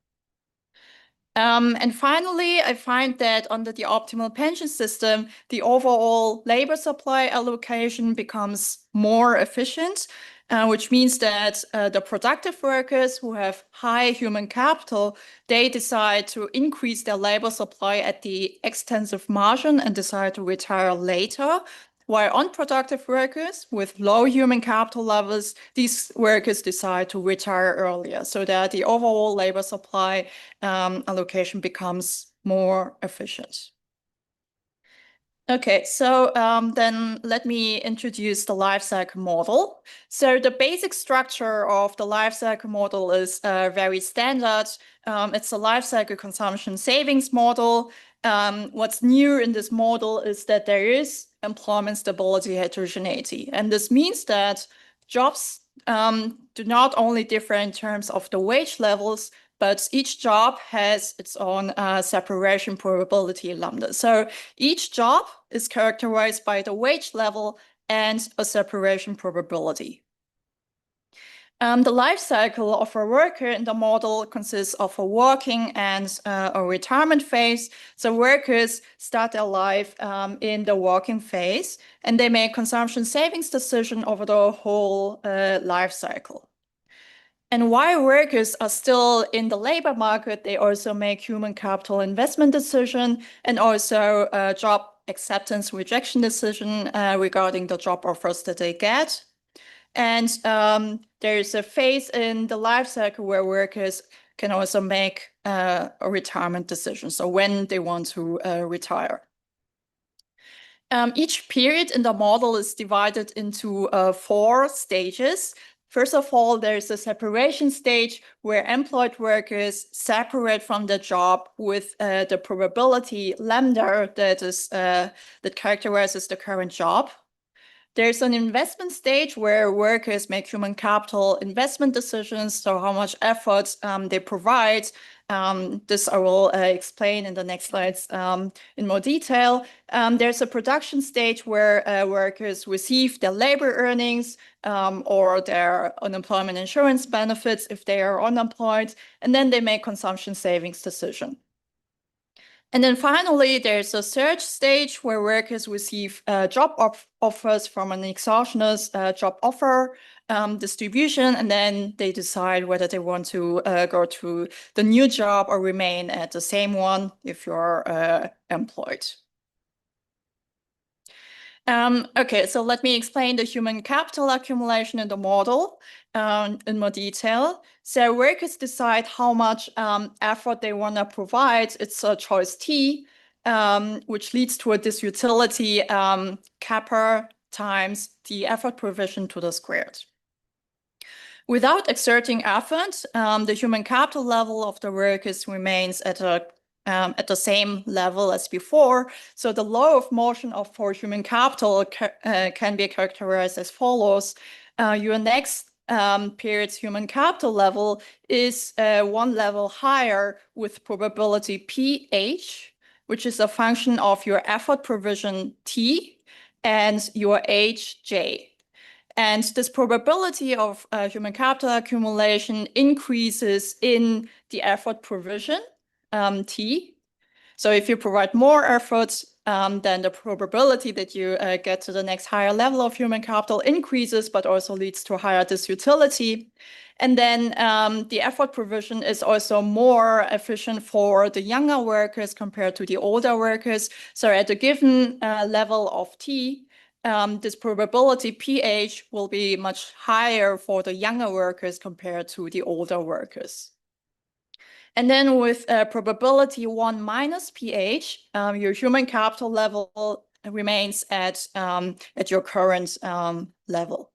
And finally, I find that under the optimal pension system, the overall labor supply allocation becomes more efficient. which means that the productive workers who have high human capital, they decide to increase their labor supply at the extensive margin and decide to retire later. While unproductive workers with low human capital levels, these workers decide to retire earlier so that the overall labor supply allocation becomes more efficient. Okay, so then let me introduce the life cycle model. So the basic structure of the life cycle model is very standard. It's a life cycle consumption savings model. What's new in this model is that there is employment stability heterogeneity. And this means that jobs do not only differ in terms of the wage levels, but each job has its own separation probability lambda. So each job is characterized by the wage level and a separation probability. The life cycle of a worker in the model consists of a working and a retirement phase. So workers start their life in the working phase, and they make consumption savings decision over the whole life cycle. And while workers are still in the labor market, they also make human capital investment decision and also job acceptance rejection decision regarding the job offers that they get. And there's a phase in the life cycle where workers can also make a retirement decision, so when they want to retire. Each period in the model is divided into 4 stages. First of all, there's a separation stage where employed workers separate from the job with the probability lambda that characterizes the current job. There's an investment stage where workers make human capital investment decisions, so how much effort they provide. This I will explain in the next slides in more detail. There's a production stage where workers receive their labor earnings or their unemployment insurance benefits if they are unemployed, and then they make consumption savings decision. And then finally, there's a search stage where workers receive job offers from an exogenous job offer distribution, and then they decide whether they want to go to the new job or remain at the same one if you're employed. Okay, so let me explain the human capital accumulation in the model in more detail. So workers decide how much effort they want to provide. It's a choice T, which leads to a disutility kappa times the effort provision to the squared. Without exerting effort, the human capital level of the workers remains at the same level as before. So the law of motion for human capital can be characterized as follows. Your next period's human capital level is 1 level higher with probability PH, which is a function of your effort provision T and your age J. And this probability of human capital accumulation increases in the effort provision, T. So if you provide more effort, then the probability that you get to the next higher level of human capital increases, but also leads to higher disutility. And then the effort provision is also more efficient for the younger workers compared to the older workers. So at a given level of T, this probability pH will be much higher for the younger workers compared to the older workers. And then with probability 1 minus pH, your human capital level remains at your current level.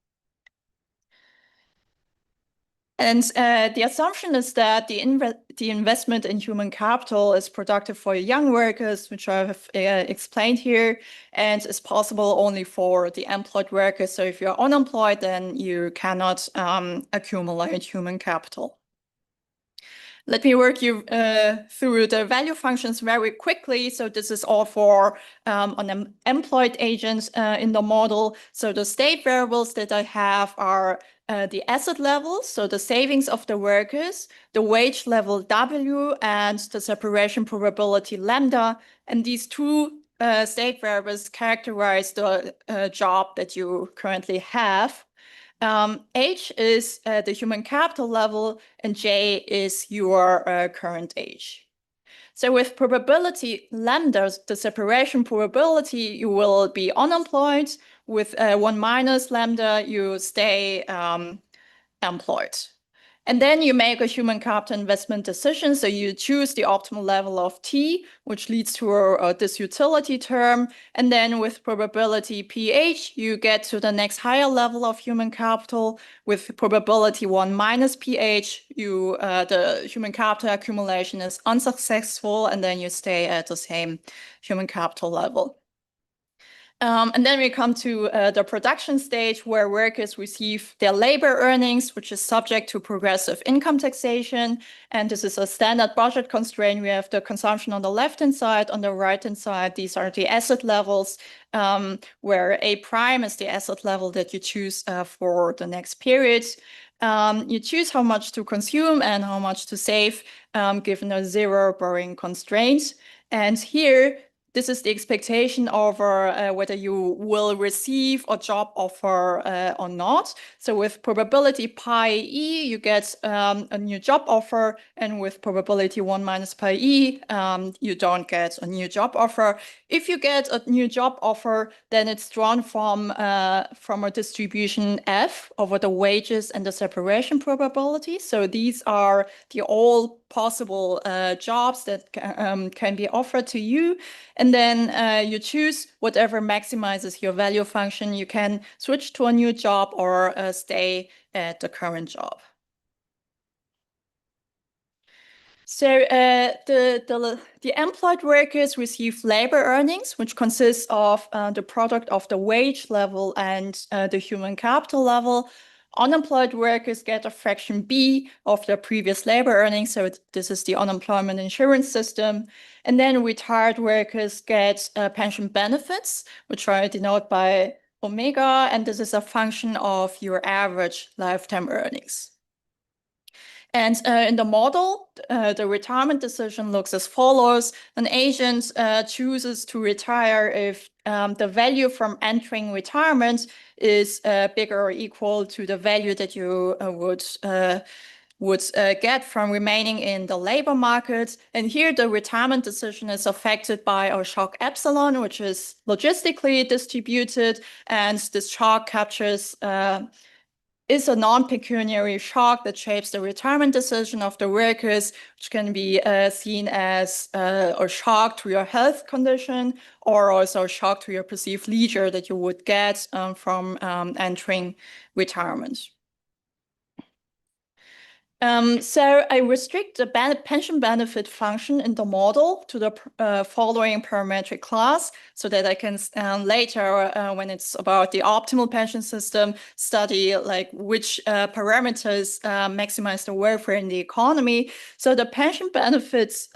And the assumption is that the investment in human capital is productive for young workers, which I have explained here, and is possible only for the employed workers. So if you're unemployed, then you cannot accumulate human capital. Let me work you through the value functions very quickly. So this is all for unemployed agents in the model. So the state variables that I have are the asset levels, so the savings of the workers, the wage level W, and the separation probability lambda. And these 2 state variables characterize the job that you currently have. H is the human capital level, and J is your current age. So with probability lambda, the separation probability, you will be unemployed. With 1 minus lambda, you stay employed. And then you make a human capital investment decision. So you choose the optimal level of T, which leads to this utility term. And then with probability pH, you get to the next higher level of human capital. With probability 1 minus pH, the human capital accumulation is unsuccessful, and then you stay at the same human capital level. And then we come to the production stage, where workers receive their labor earnings, which is subject to progressive income taxation. And this is a standard budget constraint. We have the consumption on the left-hand side. On the right-hand side, these are the asset levels, where A prime is the asset level that you choose for the next period. You choose how much to consume and how much to save, given a zero borrowing constraint. And here, this is the expectation over whether you will receive a job offer or not. So with probability pi e, you get a new job offer, and with probability 1 minus pi e, you don't get a new job offer. If you get a new job offer, then it's drawn from a distribution F over the wages and the separation probability. So these are the all possible jobs that can be offered to you. And then you choose whatever maximizes your value function. You can switch to a new job or stay at the current job. So the employed workers receive labor earnings, which consists of the product of the wage level and the human capital level. Unemployed workers get a fraction B of their previous labor earnings. So this is the unemployment insurance system. And then retired workers get pension benefits, which are denoted by omega. And this is a function of your average lifetime earnings. And in the model, the retirement decision looks as follows. An agent chooses to retire if the value from entering retirement is bigger or equal to the value that you would get from remaining in the labor market. And here the retirement decision is affected by a shock epsilon, which is logistically distributed. And this shock captures is a non-pecuniary shock that shapes the retirement decision of the workers, which can be seen as a shock to your health condition, or also a shock to your perceived leisure that you would get from entering retirement. So I restrict the pension benefit function in the model to the following parametric class, so that I can later, when it's about the optimal pension system, study like which parameters maximize the welfare in the economy. So the pension benefits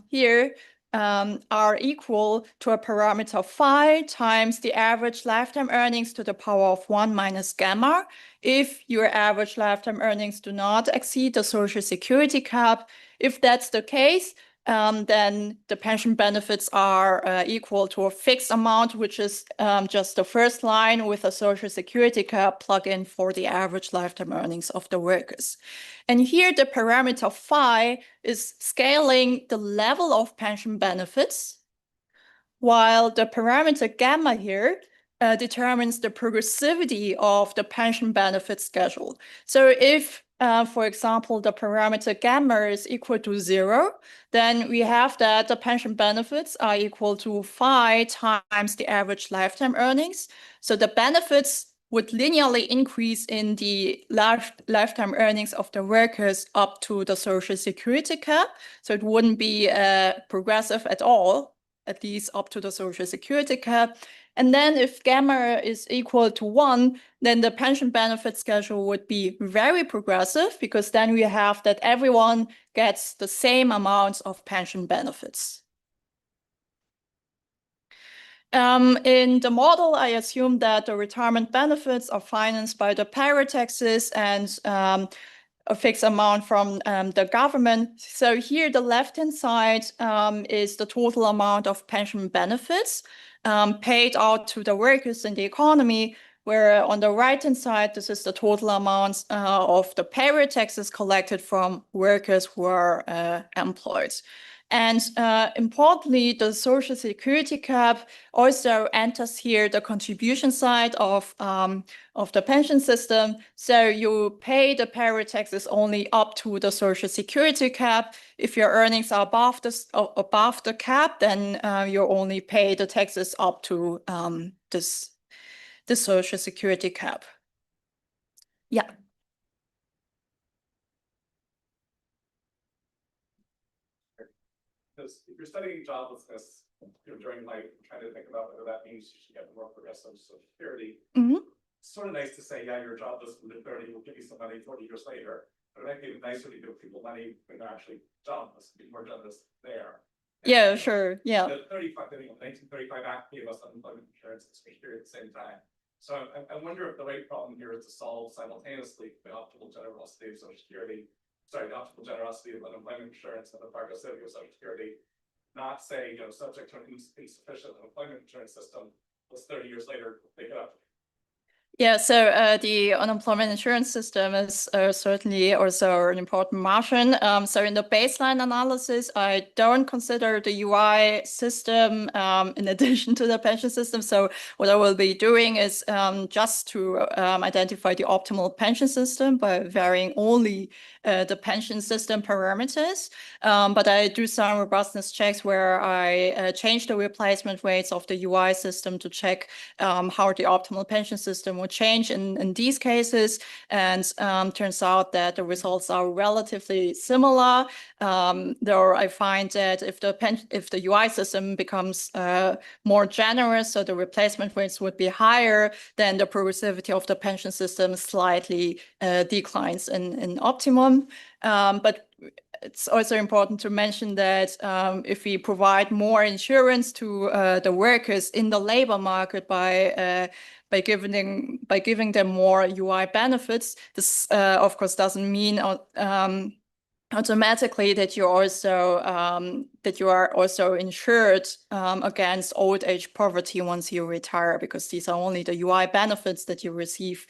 here are equal to a parameter phi times the average lifetime earnings to the power of 1 minus gamma. If your average lifetime earnings do not exceed the Social Security cap. If that's the case, then the pension benefits are equal to a fixed amount, which is just the first line with a Social Security cap plug in for the average lifetime earnings of the workers. And here the parameter phi is scaling the level of pension benefits, while the parameter gamma here determines the progressivity of the pension benefit schedule. So if, for example, the parameter gamma is equal to 0, then we have that the pension benefits are equal to phi times the average lifetime earnings. So the benefits would linearly increase in the lifetime earnings of the workers up to the Social Security cap. So it wouldn't be progressive at all, at least up to the Social Security cap. And then if gamma is equal to 1, then the pension benefit schedule would be very progressive, because then we have that everyone gets the same amounts of pension benefits. In the model, I assume that the retirement benefits are financed by the payroll taxes and a fixed amount from the government. So here the left-hand side is the total amount of pension benefits paid out to the workers in the economy, where on the right-hand side, this is the total amount of the payroll taxes collected from workers who are employed. And importantly, the Social Security cap also enters here the contribution side of the pension system. So you pay the payroll taxes only up to the Social Security cap. If your earnings are above the cap, then you only pay the taxes up to the Social Security cap. Yeah. Because if you're studying joblessness, during life, trying to think about whether that means you should get more progressive Social Security. It's sort of nice to say, yeah, you're jobless in the 30, we'll give you some money 40 years later. But it might be nicer to give people money when they're actually jobless, be more generous there. Yeah, sure. Yeah. The 1935 Act gave us unemployment insurance and Social Security at the same time. So I wonder if the right problem here is to solve simultaneously the optimal generosity of Social Security, the optimal generosity of unemployment insurance and the progressivity of Social Security, not say, subject to an insufficient unemployment insurance system, let's 30 years later pick it up. Yeah, so the unemployment insurance system is certainly also an important margin. So in the baseline analysis, I don't consider the UI system in addition to the pension system. So what I will be doing is just to identify the optimal pension system by varying only the pension system parameters. But I do some robustness checks where I change the replacement rates of the UI system to check how the optimal pension system would change in these cases. And turns out that the results are relatively similar. Though I find that if the UI system becomes more generous, so the replacement rates would be higher, then the progressivity of the pension system slightly declines in optimum. But it's also important to mention that if we provide more insurance to the workers in the labor market by giving them more UI benefits, this of course doesn't mean automatically that you are also insured against old age poverty once you retire, because these are only the UI benefits that you receive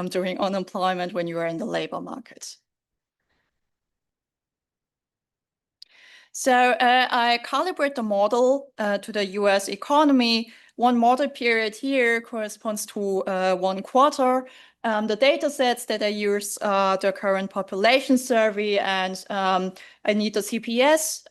during unemployment when you are in the labor market. So I calibrate the model to the US economy. One model period here corresponds to 1 quarter. The data sets that I use are the current population survey, and I need the CPS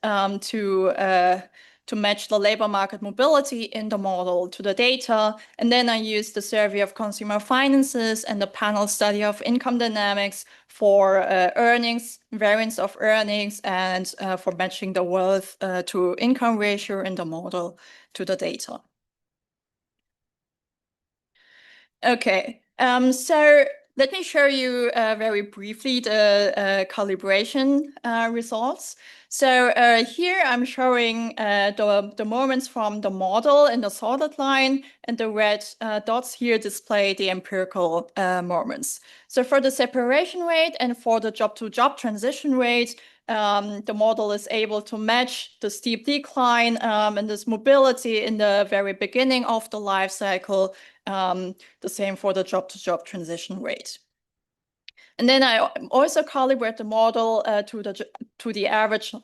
to match the labor market mobility in the model to the data. And then I use the survey of consumer finances and the panel study of income dynamics for earnings, variance of earnings, and for matching the wealth to income ratio in the model to the data. Okay, so let me show you very briefly the calibration results. So here I'm showing the moments from the model in the solid line, and the red dots here display the empirical moments. So for the separation rate and for the job-to-job transition rate, the model is able to match the steep decline and this mobility in the very beginning of the life cycle. The same for the job-to-job transition rate. And then I also calibrate the model to the average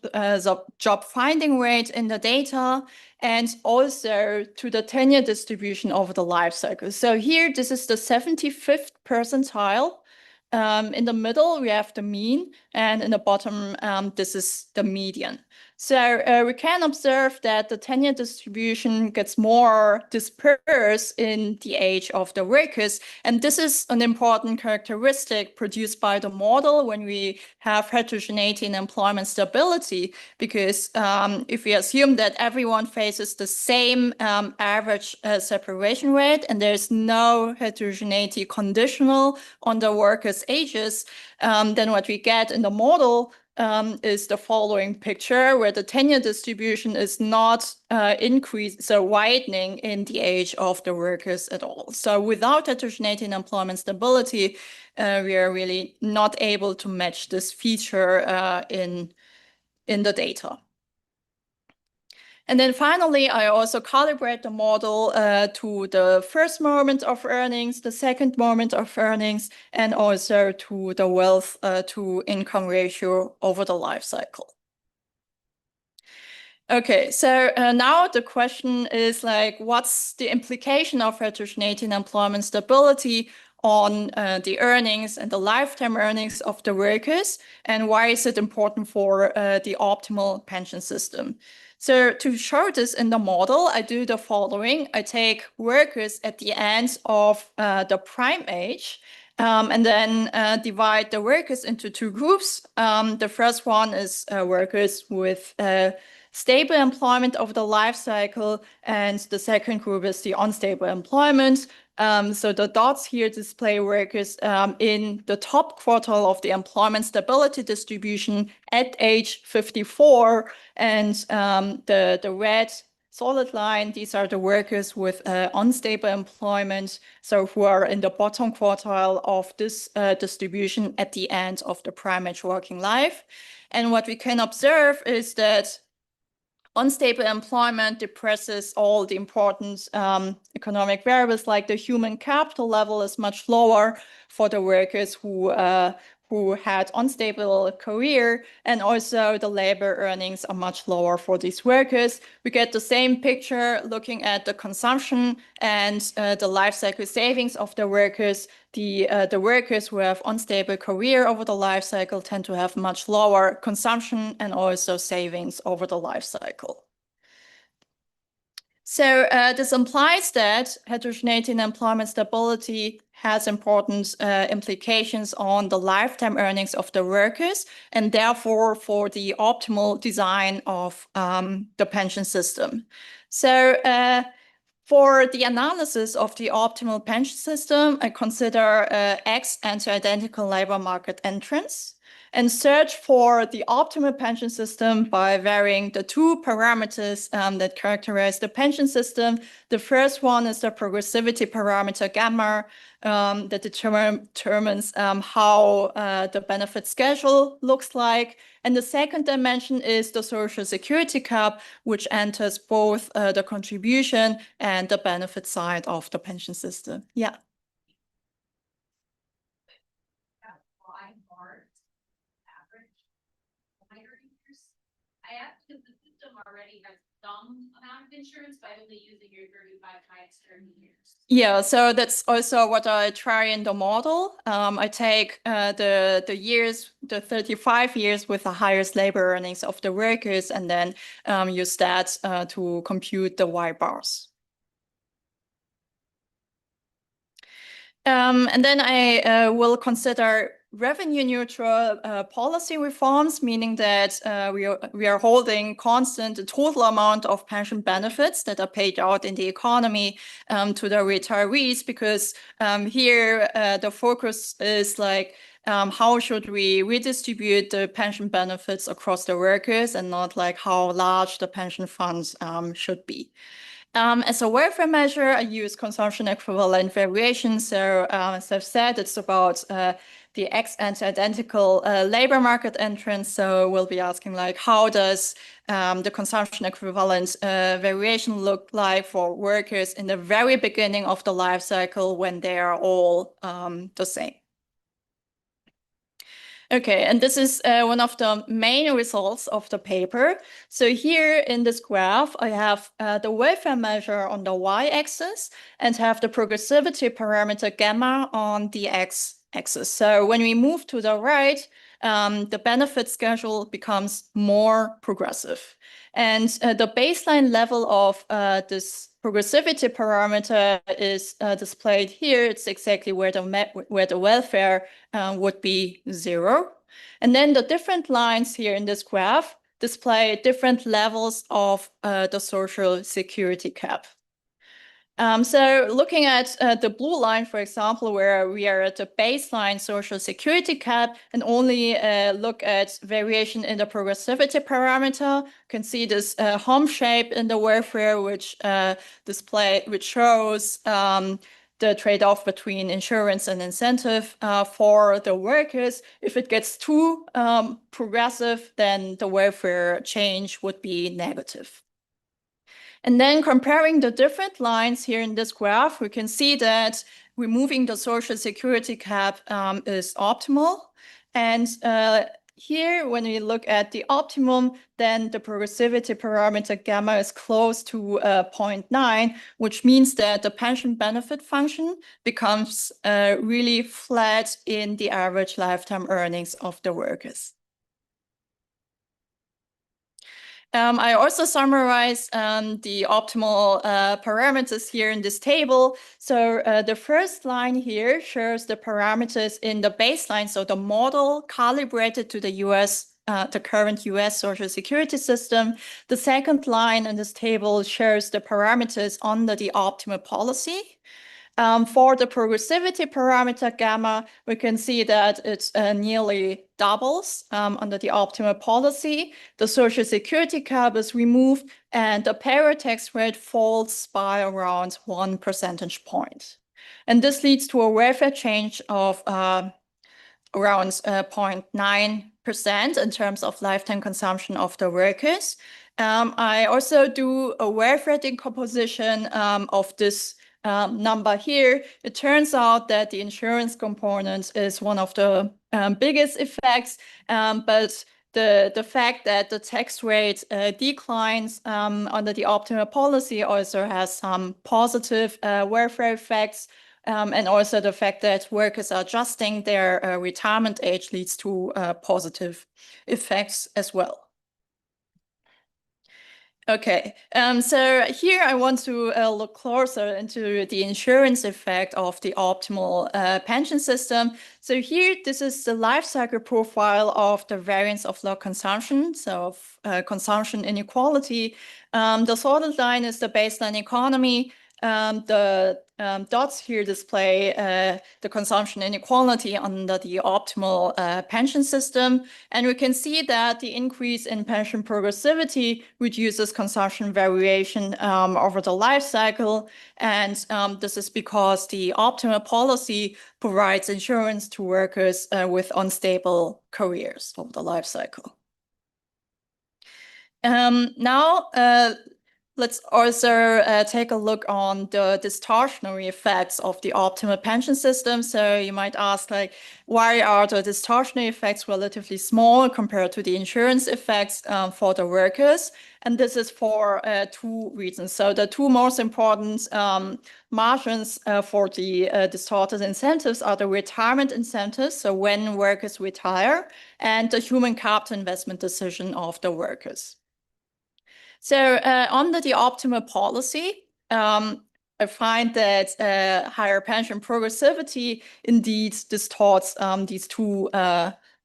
job finding rate in the data, and also to the tenure distribution over the life cycle. So here, this is the 75th percentile. In the middle, we have the mean, and in the bottom, this is the median. So we can observe that the tenure distribution gets more dispersed in the age of the workers. And this is an important characteristic produced by the model when we have heterogeneity in employment stability, because if we assume that everyone faces the same average separation rate, and there's no heterogeneity conditional on the workers' ages, then what we get in the model is the following picture, where the tenure distribution is not widening in the age of the workers at all. So without heterogeneity in employment stability, we are really not able to match this feature in the data. And then finally, I also calibrate the model to the first moment of earnings, the second moment of earnings, and also to the wealth to income ratio over the life cycle. Okay, so now the question is like, what's the implication of heterogeneity in employment stability on the earnings and the lifetime earnings of the workers, and why is it important for the optimal pension system? So to show this in the model, I do the following. I take workers at the end of the prime age, and then divide the workers into two groups. The first one is workers with stable employment over the life cycle, and the second group is the unstable employment. So the dots here display workers in the top quartile of the employment stability distribution at age 54, and the red solid line, these are the workers with unstable employment, so who are in the bottom quartile of this distribution at the end of the prime age working life. And what we can observe is that unstable employment depresses all the important economic variables, like the human capital level is much lower for the workers who had unstable career, and also the labor earnings are much lower for these workers. We get the same picture looking at the consumption and the life cycle savings of the workers. The workers who have unstable career over the life cycle tend to have much lower consumption and also savings over the life cycle. So this implies that heterogeneity in employment stability has important implications on the lifetime earnings of the workers, and therefore for the optimal design of the pension system. So for the analysis of the optimal pension system, I consider X anti-identical labor market entrants and search for the optimal pension system by varying the two parameters that characterize the pension system. The first one is the progressivity parameter gamma that determines how the benefit schedule looks like. And the second dimension is the social security cap, which enters both the contribution and the benefit side of the pension system. Yeah. I asked if the system already has some amount of insurance by only using your 35 highest earning years. Yeah, so that's also what I try in the model. I take the years, the 35 years with the highest labor earnings of the workers, and then use that to compute the Y bars. And then I will consider revenue neutral policy reforms, meaning that we are holding constant the total amount of pension benefits that are paid out in the economy to the retirees, because here the focus is like how should we redistribute the pension benefits across the workers, and not like how large the pension funds should be. As a welfare measure, I use consumption equivalent variation. So as I've said, it's about the X anti-identical labor market entrance. So we'll be asking like, how does the consumption equivalent variation look like for workers in the very beginning of the life cycle when they are all the same? Okay, and this is one of the main results of the paper. So here in this graph, I have the welfare measure on the y-axis and have the progressivity parameter gamma on the x-axis. So when we move to the right, the benefit schedule becomes more progressive. And the baseline level of this progressivity parameter is displayed here. It's exactly where the welfare would be 0. And then the different lines here in this graph display different levels of the social security cap. So looking at the blue line, for example, where we are at the baseline social security cap and only look at variation in the progressivity parameter, you can see this hump shape in the welfare, which shows the trade-off between insurance and incentive for the workers. If it gets too progressive, then the welfare change would be negative. And then comparing the different lines here in this graph, we can see that removing the Social Security cap is optimal. And here, when we look at the optimum, then the progressivity parameter gamma is close to 0.9, which means that the pension benefit function becomes really flat in the average lifetime earnings of the workers. I also summarize the optimal parameters here in this table. So the first line here shows the parameters in the baseline, so the model calibrated to the the current US Social Security system. The second line in this table shows the parameters under the optimal policy. For the progressivity parameter gamma, we can see that it nearly doubles under the optimal policy. The Social Security cap is removed and the payroll tax rate falls by around 1 percentage point. And this leads to a welfare change of around 0.9% in terms of lifetime consumption of the workers. I also do a welfare decomposition of this number here. It turns out that the insurance component is one of the biggest effects, but the fact that the tax rate declines under the optimal policy also has some positive welfare effects. And also the fact that workers are adjusting their retirement age leads to positive effects as well. Okay, so here I want to look closer into the insurance effect of the optimal pension system. So here, this is the life cycle profile of the variance of low consumption, so of consumption inequality. The solid line is the baseline economy. The dots here display the consumption inequality under the optimal pension system. And we can see that the increase in pension progressivity reduces consumption variation over the life cycle. And this is because the optimal policy provides insurance to workers with unstable careers over the life cycle. Now, let's also take a look on the distortionary effects of the optimal pension system. So you might ask, like, why are the distortionary effects relatively small compared to the insurance effects for the workers? And this is for two reasons. So the two most important margins for the distorted incentives are the retirement incentives, so when workers retire, and the human capital investment decision of the workers. So under the optimal policy, I find that higher pension progressivity indeed distorts these two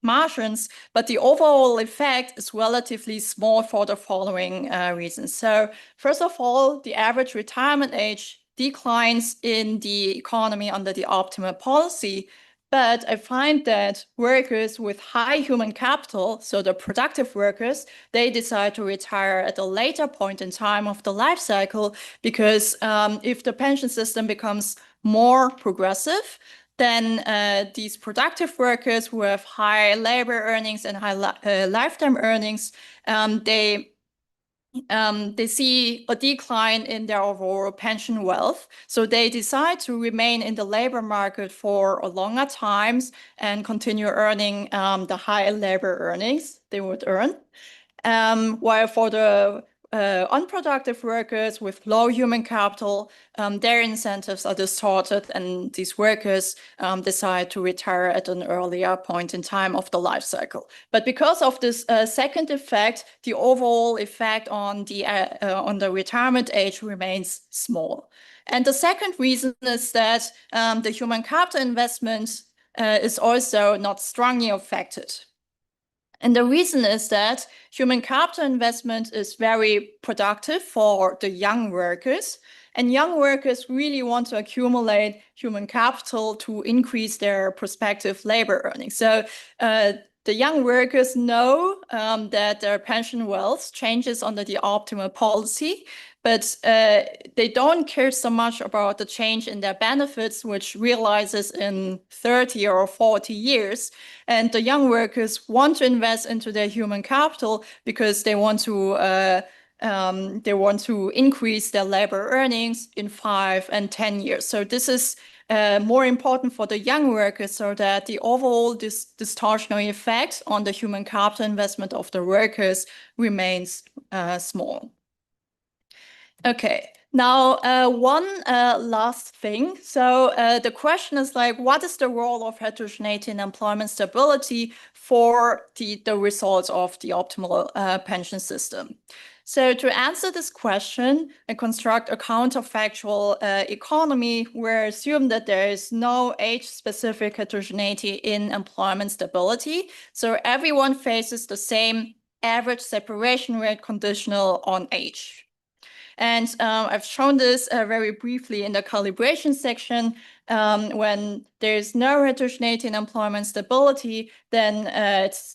margins, but the overall effect is relatively small for the following reasons. So first of all, the average retirement age declines in the economy under the optimal policy. But I find that workers with high human capital, so the productive workers, they decide to retire at a later point in time of the life cycle, because if the pension system becomes more progressive, then these productive workers who have high labor earnings and high lifetime earnings, they see a decline in their overall pension wealth. So they decide to remain in the labor market for a longer times and continue earning the high labor earnings they would earn. While for the unproductive workers with low human capital, their incentives are distorted, and these workers decide to retire at an earlier point in time of the life cycle. But because of this second effect, the overall effect on the retirement age remains small. And the second reason is that the human capital investment is also not strongly affected. And the reason is that human capital investment is very productive for the young workers. And young workers really want to accumulate human capital to increase their prospective labor earnings. So the young workers know that their pension wealth changes under the optimal policy, but they don't care so much about the change in their benefits, which realizes in 30 or 40 years. And the young workers want to invest into their human capital because they want to they want to increase their labor earnings in 5 and 10 years. So this is more important for the young workers, so that the overall distortionary effect on the human capital investment of the workers remains small. Okay, now one last thing. So the question is like, what is the role of heterogeneity in employment stability for the results of the optimal pension system? So to answer this question and construct a counterfactual economy, we assume that there is no age-specific heterogeneity in employment stability. So everyone faces the same average separation rate conditional on age. And I've shown this very briefly in the calibration section. When there's no heterogeneity in employment stability, then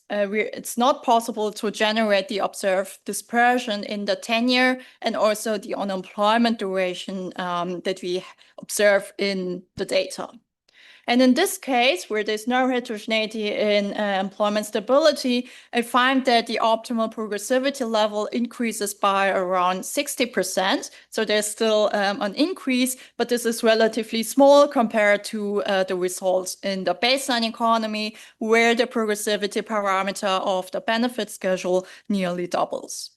it's not possible to generate the observed dispersion in the tenure and also the unemployment duration that we observe in the data. And in this case, where there's no heterogeneity in employment stability, I find that the optimal progressivity level increases by around 60%. So there's still an increase, but this is relatively small compared to the results in the baseline economy, where the progressivity parameter of the benefit schedule nearly doubles.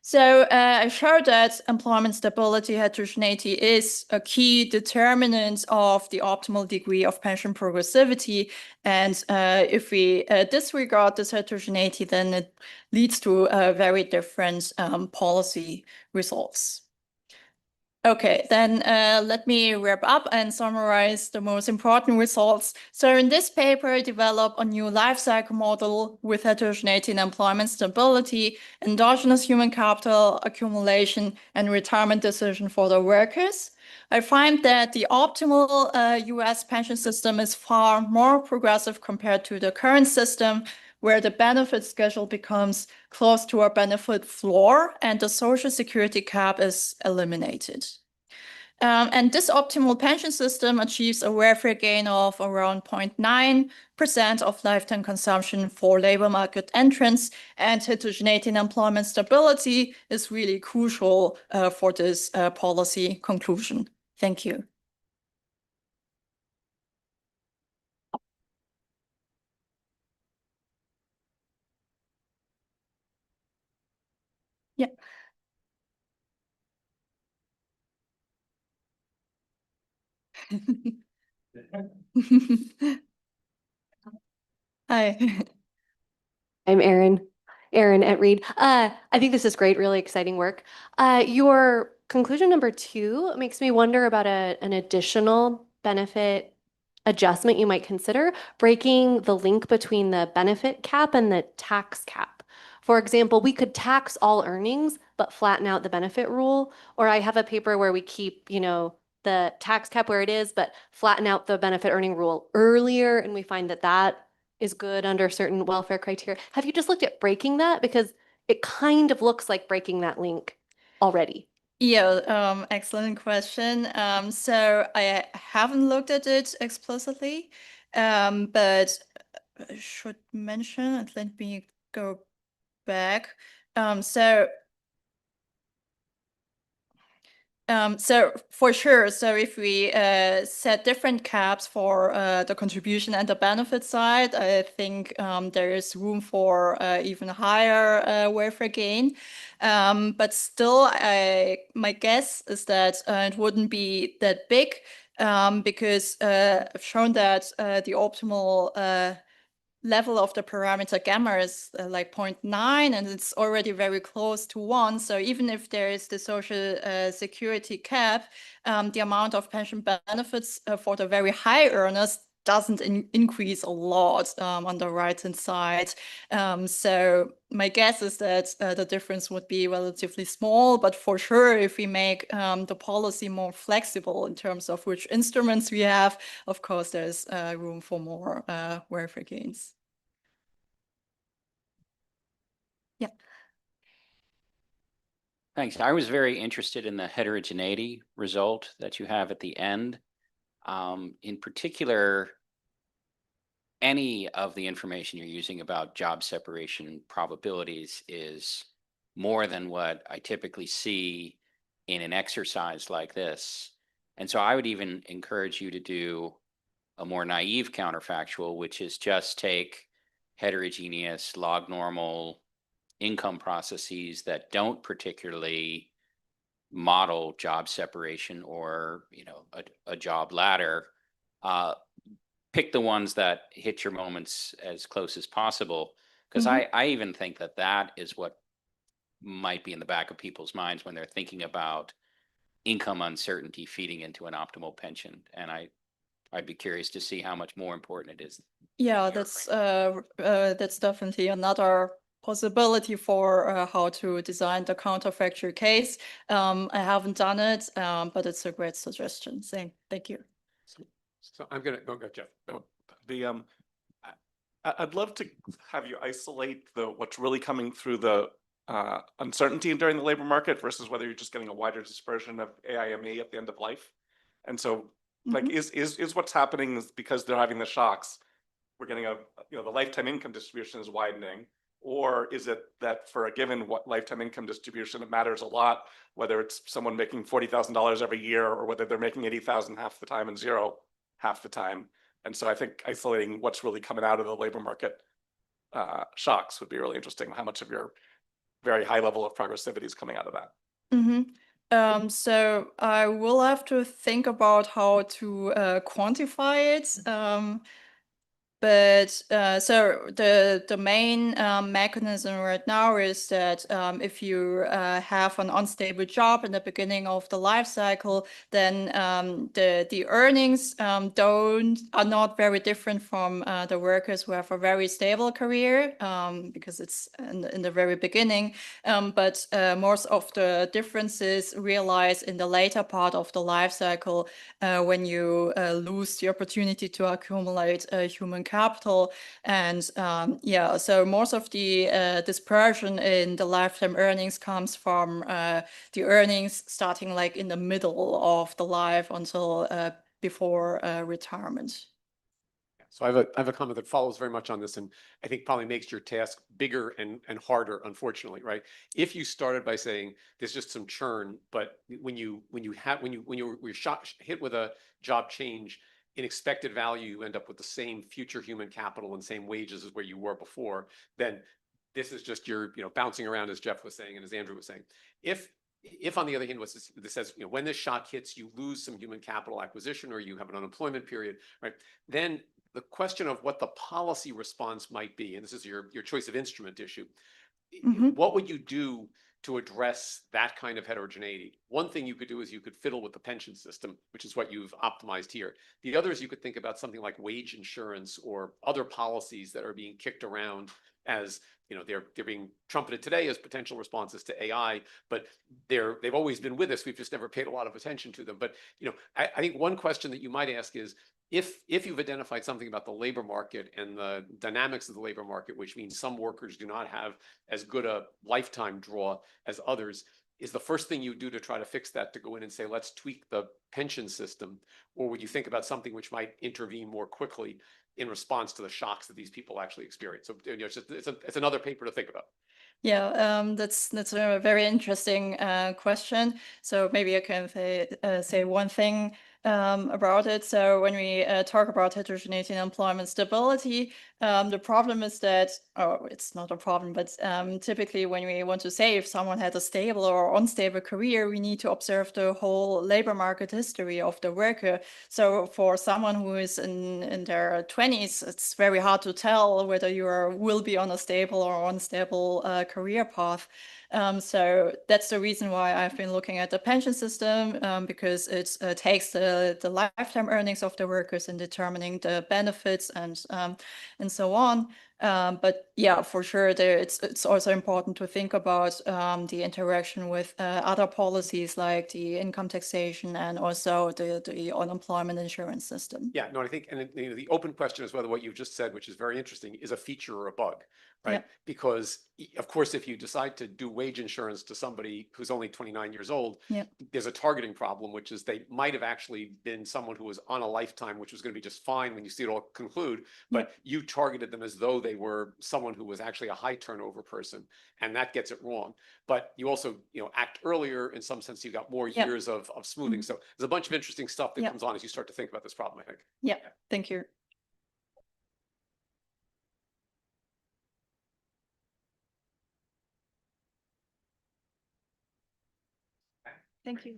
So I showed that employment stability heterogeneity is a key determinant of the optimal degree of pension progressivity. And if we disregard this heterogeneity, then it leads to very different policy results. Okay, then let me wrap up and summarize the most important results. So in this paper, I developed a new life cycle model with heterogeneity in employment stability, endogenous human capital accumulation, and retirement decision for the workers. I find that the optimal US pension system is far more progressive compared to the current system, where the benefit schedule becomes close to a benefit floor and the social security cap is eliminated. And this optimal pension system achieves a welfare gain of around 0.9% of lifetime consumption for labor market entrants, and heterogeneity in employment stability is really crucial for this policy conclusion. Thank you. Yeah. Hi. I'm Erin at Reed. I think this is great, really exciting work. Your conclusion number 2 makes me wonder about an additional benefit adjustment you might consider, breaking the link between the benefit cap and the tax cap. For example, we could tax all earnings, but flatten out the benefit rule. Or I have a paper where we keep, the tax cap where it is, but flatten out the benefit earning rule earlier, and we find that that is good under certain welfare criteria. Have you just looked at breaking that? Because it kind of looks like breaking that link already. Yeah, excellent question. So I haven't looked at it explicitly, but I should mention, let me go back. So for sure, so if we set different caps for the contribution and the benefit side, I think there is room for even higher welfare gain. But still, my guess is that it wouldn't be that big because I've shown that the optimal level of the parameter gamma is like 0.9, and it's already very close to 1. So even if there is the social security cap, the amount of pension benefits for the very high earners doesn't increase a lot on the right-hand side. So my guess is that the difference would be relatively small, but for sure, if we make the policy more flexible in terms of which instruments we have, of course, there's room for more welfare gains. Yeah. Thanks. I was very interested in the heterogeneity result that you have at the end. In particular, any of the information you're using about job separation probabilities is more than what I typically see in an exercise like this. And so I would even encourage you to do a more naive counterfactual, which is just take heterogeneous log normal income processes that don't particularly model job separation or, a job ladder. Pick the ones that hit your moments as close as possible. Because I even think that is what might be in the back of people's minds when they're thinking about income uncertainty feeding into an optimal pension. And I'd be curious to see how much more important it is. Yeah, that's definitely another possibility for how to design the counterfactual case. I haven't done it, but it's a great suggestion. Thank you. So I'm gonna go, Jeff. I'd love to have you isolate what's really coming through the uncertainty during the labor market versus whether you're just getting a wider dispersion of AIME at the end of life. And so, like, is what's happening is because they're having the shocks, we're getting the lifetime income distribution is widening, or is it that for a given lifetime income distribution, it matters a lot whether it's someone making $40,000 every year or whether they're making 80,000 half the time and zero half the time. And so I think isolating what's really coming out of the labor market shocks would be really interesting. How much of your very high level of progressivity is coming out of that? So I will have to think about how to quantify it. But so the main mechanism right now is that if you have an unstable job in the beginning of the life cycle, then the earnings are not very different from the workers who have a very stable career because it's in the very beginning. But most of the differences realize in the later part of the life cycle when you lose the opportunity to accumulate human capital. And so most of the dispersion in the lifetime earnings comes from the earnings starting like in the middle of the life until before retirement. So I have a comment that follows very much on this, and I think probably makes your task bigger and harder, unfortunately, right? If you started by saying there's just some churn, but when you're hit with a job change in expected value, you end up with the same future human capital and same wages as where you were before, then this is just your bouncing around, as Jeff was saying and as Andrew was saying. If on the other hand, this says, when this shock hits, you lose some human capital acquisition or you have an unemployment period, right? Then the question of what the policy response might be, and this is your choice of instrument issue, what would you do to address that kind of heterogeneity? One thing you could do is you could fiddle with the pension system, which is what you've optimized here. The other is you could think about something like wage insurance or other policies that are being kicked around as they're being trumpeted today as potential responses to AI, but they've always been with us. We've just never paid a lot of attention to them. But I think one question that you might ask is, if you've identified something about the labor market and the dynamics of the labor market, which means some workers do not have as good a lifetime draw as others, is the first thing you do to try to fix that to go in and say, let's tweak the pension system? Or would you think about something which might intervene more quickly in response to the shocks that these people actually experience? So it's another paper to think about. Yeah, that's a very interesting question. So maybe I can say one thing about it. So when we talk about heterogeneity and employment stability, the problem is that, it's not a problem, but typically when we want to say if someone had a stable or unstable career, we need to observe the whole labor market history of the worker. So for someone who is in their 20s, it's very hard to tell whether you will be on a stable or unstable career path. So that's the reason why I've been looking at the pension system, because it takes the lifetime earnings of the workers in determining the benefits and so on. But yeah, for sure, it's also important to think about the interaction with other policies like the income taxation and also the unemployment insurance system. Yeah, no, I think, and the open question is whether what you've just said, which is very interesting, is a feature or a bug, right? Yeah. Because of course, if you decide to do wage insurance to somebody who's only 29 years old, Yeah. there's a targeting problem, which is they might have actually been someone who was on a lifetime, which was going to be just fine when you see it all conclude, but you targeted them as though they were someone who was actually a high turnover person, and that gets it wrong. But you also, act earlier. In some sense, you got more Yep. years of smoothing. So there's a bunch of interesting stuff that Yep. comes on as you start to think about this problem, I think. Yeah, thank you. Thank you.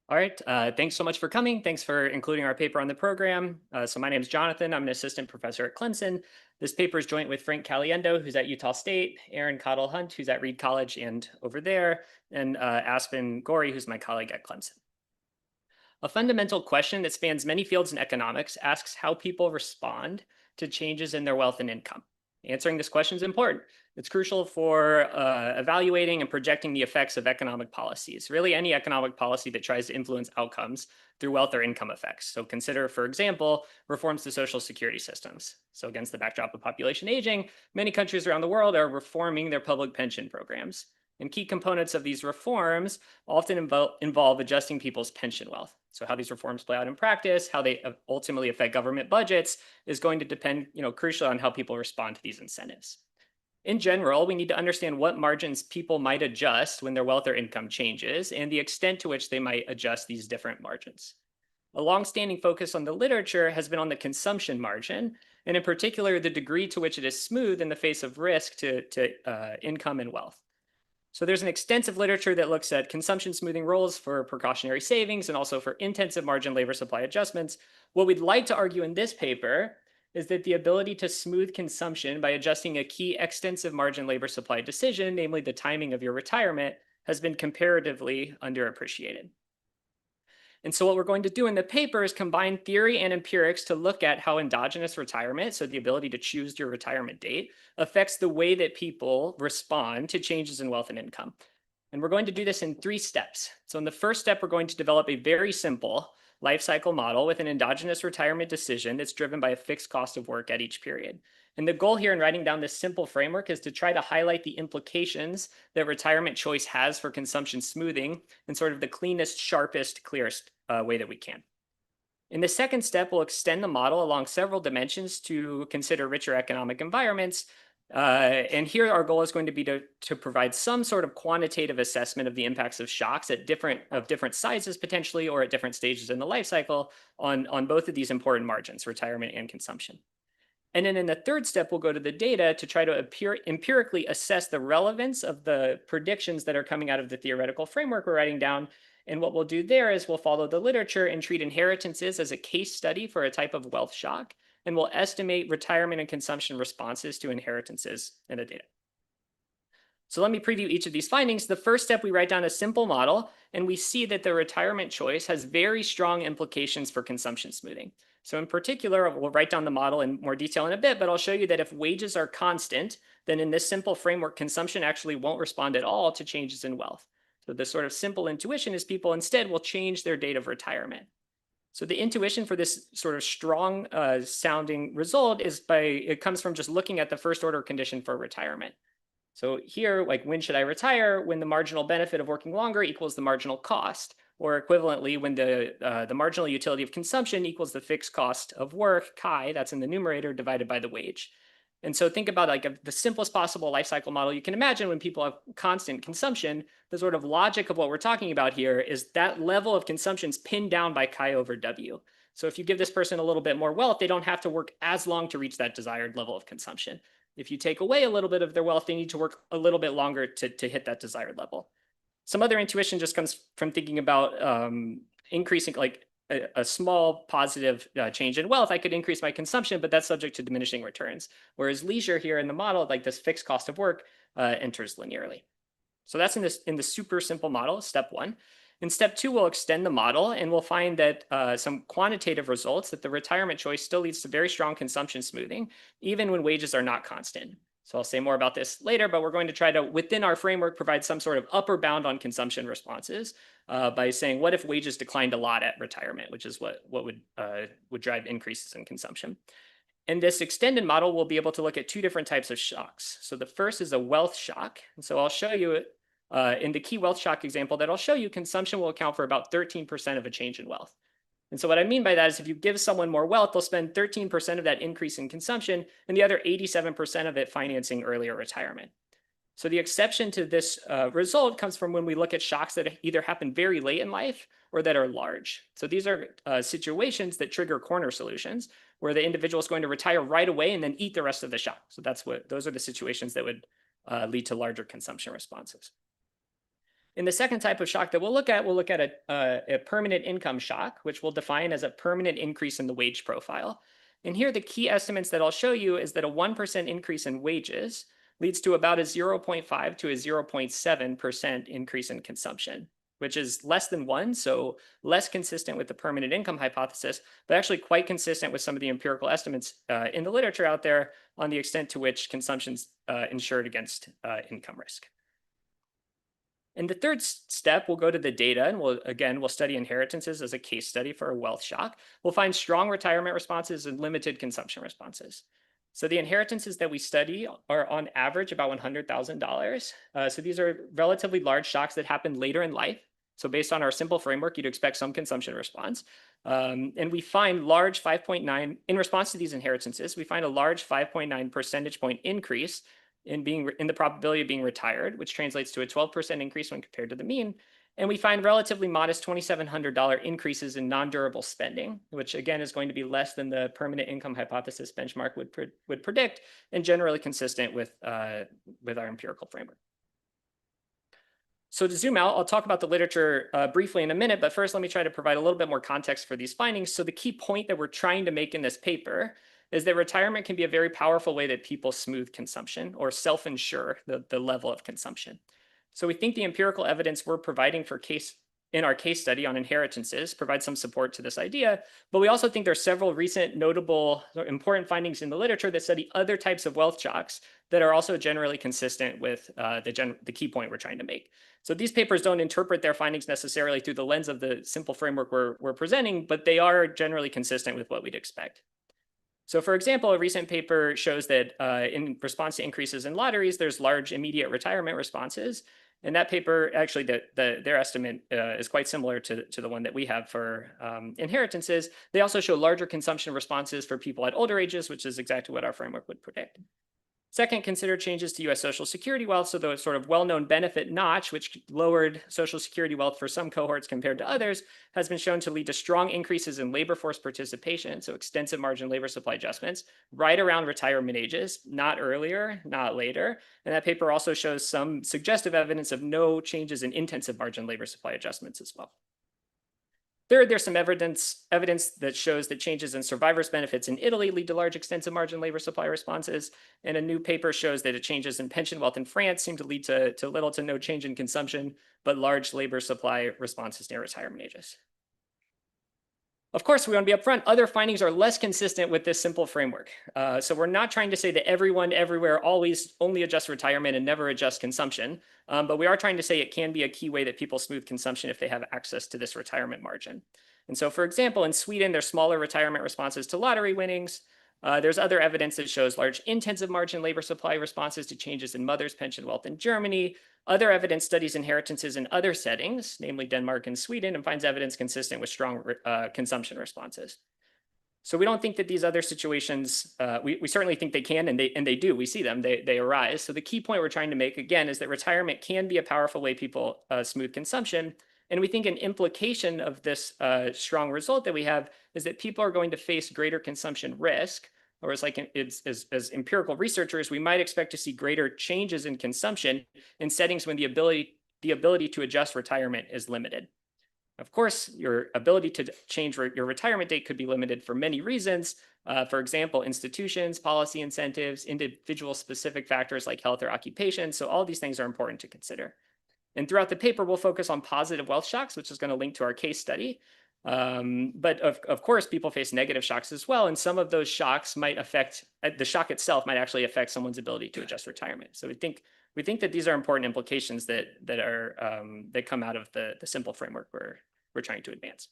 All right, thanks so much for coming. Thanks for including our paper on the program. So my name is Jonathan. I'm an assistant professor at Clemson. This paper is joint with Frank Caliendo, who's at Utah State, Aaron Cottle Hunt, who's at Reed College and over there, and Aspen Gorey, who's my colleague at Clemson. A fundamental question that spans many fields in economics asks how people respond to changes in their wealth and income. Answering this question is important. It's crucial for evaluating and projecting the effects of economic policies, really any economic policy that tries to influence outcomes through wealth or income effects. So consider, for example, reforms to social security systems. So against the backdrop of population aging, many countries around the world are reforming their public pension programs. And key components of these reforms often involve adjusting people's pension wealth. So how these reforms play out in practice, how they ultimately affect government budgets is going to depend, crucially on how people respond to these incentives. In general, we need to understand what margins people might adjust when their wealth or income changes and the extent to which they might adjust these different margins. A longstanding focus on the literature has been on the consumption margin, and in particular, the degree to which it is smooth in the face of risk to income and wealth. So there's an extensive literature that looks at consumption smoothing rules for precautionary savings and also for intensive margin labor supply adjustments. What we'd like to argue in this paper is that the ability to smooth consumption by adjusting a key extensive margin labor supply decision, namely the timing of your retirement, has been comparatively underappreciated. And so what we're going to do in the paper is combine theory and empirics to look at how endogenous retirement, so the ability to choose your retirement date, affects the way that people respond to changes in wealth and income. And we're going to do this in 3 steps. So in the first step, we're going to develop a very simple life cycle model with an endogenous retirement decision that's driven by a fixed cost of work at each period. And the goal here in writing down this simple framework is to try to highlight the implications that retirement choice has for consumption smoothing in sort of the cleanest, sharpest, clearest way that we can. In the second step, we'll extend the model along several dimensions to consider richer economic environments. And here our goal is going to be to provide some sort of quantitative assessment of the impacts of shocks at different sizes potentially, or at different stages in the life cycle on both of these important margins, retirement and consumption. And then in the third step, we'll go to the data to try to empirically assess the relevance of the predictions that are coming out of the theoretical framework we're writing down. And what we'll do there is we'll follow the literature and treat inheritances as a case study for a type of wealth shock. And we'll estimate retirement and consumption responses to inheritances in the data. So let me preview each of these findings. The first step, we write down a simple model, and we see that the retirement choice has very strong implications for consumption smoothing. So in particular, we'll write down the model in more detail in a bit, but I'll show you that if wages are constant, then in this simple framework, consumption actually won't respond at all to changes in wealth. So the sort of simple intuition is people instead will change their date of retirement. So the intuition for this sort of strong sounding result is it comes from just looking at the first order condition for retirement. So here, like, when should I retire? When the marginal benefit of working longer equals the marginal cost, or equivalently, when the marginal utility of consumption equals the fixed cost of work, chi, that's in the numerator, divided by the wage. And so think about the simplest possible life cycle model you can imagine. When people have constant consumption, the sort of logic of what we're talking about here is that level of consumption is pinned down by chi over W. So if you give this person a little bit more wealth, they don't have to work as long to reach that desired level of consumption. If you take away a little bit of their wealth, they need to work a little bit longer to hit that desired level. Some other intuition just comes from thinking about increasing, like a small positive change in wealth. I could increase my consumption, but that's subject to diminishing returns. Whereas leisure here in the model, like this fixed cost of work, enters linearly. So that's in the super simple model, step 1. In step 2, we'll extend the model, and we'll find that some quantitative results that the retirement choice still leads to very strong consumption smoothing, even when wages are not constant. So I'll say more about this later, but we're going to try to, within our framework, provide some sort of upper bound on consumption responses by saying, what if wages declined a lot at retirement, which is what would drive increases in consumption. In this extended model, we'll be able to look at two different types of shocks. So the first is a wealth shock. And so I'll show you in the key wealth shock example that I'll show you, consumption will account for about 13% of a change in wealth. And so what I mean by that is if you give someone more wealth, they'll spend 13% of that increase in consumption and the other 87% of it financing earlier retirement. So the exception to this result comes from when we look at shocks that either happen very late in life or that are large. So these are situations that trigger corner solutions where the individual is going to retire right away and then eat the rest of the shock. So those are the situations that would lead to larger consumption responses. In the second type of shock that we'll look at a permanent income shock, which we'll define as a permanent increase in the wage profile. And here the key estimates that I'll show you is that a 1% increase in wages leads to about a 0.5 to a 0.7% increase in consumption, which is less than 1, so less consistent with the permanent income hypothesis, but actually quite consistent with some of the empirical estimates in the literature out there on the extent to which consumption's insured against income risk. In the third step, we'll go to the data and we'll study inheritances as a case study for a wealth shock. We'll find strong retirement responses and limited consumption responses. So the inheritances that we study are on average about $100,000. So these are relatively large shocks that happen later in life. So based on our simple framework, you'd expect some consumption response. And we find large 5.9, in response to these inheritances, we find a large 5.9 percentage point increase in the probability of being retired, which translates to a 12% increase when compared to the mean. And we find relatively modest $2,700 increases in non-durable spending, which again is going to be less than the permanent income hypothesis benchmark would predict, and generally consistent with our empirical framework. So to zoom out, I'll talk about the literature briefly in a minute, but first let me try to provide a little bit more context for these findings. So the key point that we're trying to make in this paper is that retirement can be a very powerful way that people smooth consumption or self-insure the level of consumption. So we think the empirical evidence we're providing in our case study on inheritances provides some support to this idea, but we also think there are several recent notable important findings in the literature that study other types of wealth shocks that are also generally consistent with the key point we're trying to make. So these papers don't interpret their findings necessarily through the lens of the simple framework we're presenting, but they are generally consistent with what we'd expect. So for example, a recent paper shows that in response to increases in lotteries, there's large immediate retirement responses. And that paper, actually, their estimate is quite similar to the one that we have for inheritances. They also show larger consumption responses for people at older ages, which is exactly what our framework would predict. Second, consider changes to U.S. Social Security wealth. So the sort of well-known benefit notch, which lowered Social Security wealth for some cohorts compared to others, has been shown to lead to strong increases in labor force participation, so extensive margin labor supply adjustments, right around retirement ages, not earlier, not later. And that paper also shows some suggestive evidence of no changes in intensive margin labor supply adjustments as well. Third, there's some evidence that shows that changes in survivors' benefits in Italy lead to large extensive margin labor supply responses. And a new paper shows that changes in pension wealth in France seem to lead to little to no change in consumption, but large labor supply responses near retirement ages. Of course, we want to be upfront. Other findings are less consistent with this simple framework. So we're not trying to say that everyone everywhere always only adjusts retirement and never adjusts consumption. But we are trying to say it can be a key way that people smooth consumption if they have access to this retirement margin. And so, for example, in Sweden, there's smaller retirement responses to lottery winnings. There's other evidence that shows large intensive margin labor supply responses to changes in mothers' pension wealth in Germany. Other evidence studies inheritances in other settings, namely Denmark and Sweden, and finds evidence consistent with strong consumption responses. So we don't think that these other situations, we certainly think they can, and they do. We see them, they arise. So the key point we're trying to make, again, is that retirement can be a powerful way people smooth consumption. And we think an implication of this strong result that we have is that people are going to face greater consumption risk, or as empirical researchers, we might expect to see greater changes in consumption in settings when the ability to adjust retirement is limited. Of course, your ability to change your retirement date could be limited for many reasons. For example, institutions, policy incentives, individual specific factors like health or occupation. So all these things are important to consider. And throughout the paper, we'll focus on positive wealth shocks, which is going to link to our case study. But of course, people face negative shocks as well. And some of those shocks might affect, the shock itself might actually affect someone's ability to adjust retirement. So we think that these are important implications that come out of the simple framework we're trying to advance.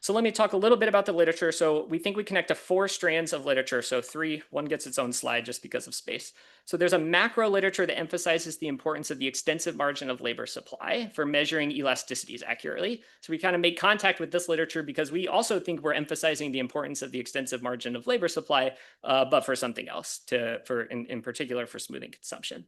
So let me talk a little bit about the literature. So we think we connect to 4 strands of literature. So 3, one gets its own slide just because of space. So there's a macro literature that emphasizes the importance of the extensive margin of labor supply for measuring elasticities accurately. So we kind of make contact with this literature because we also think we're emphasizing the importance of the extensive margin of labor supply, but for something else, in particular for smoothing consumption.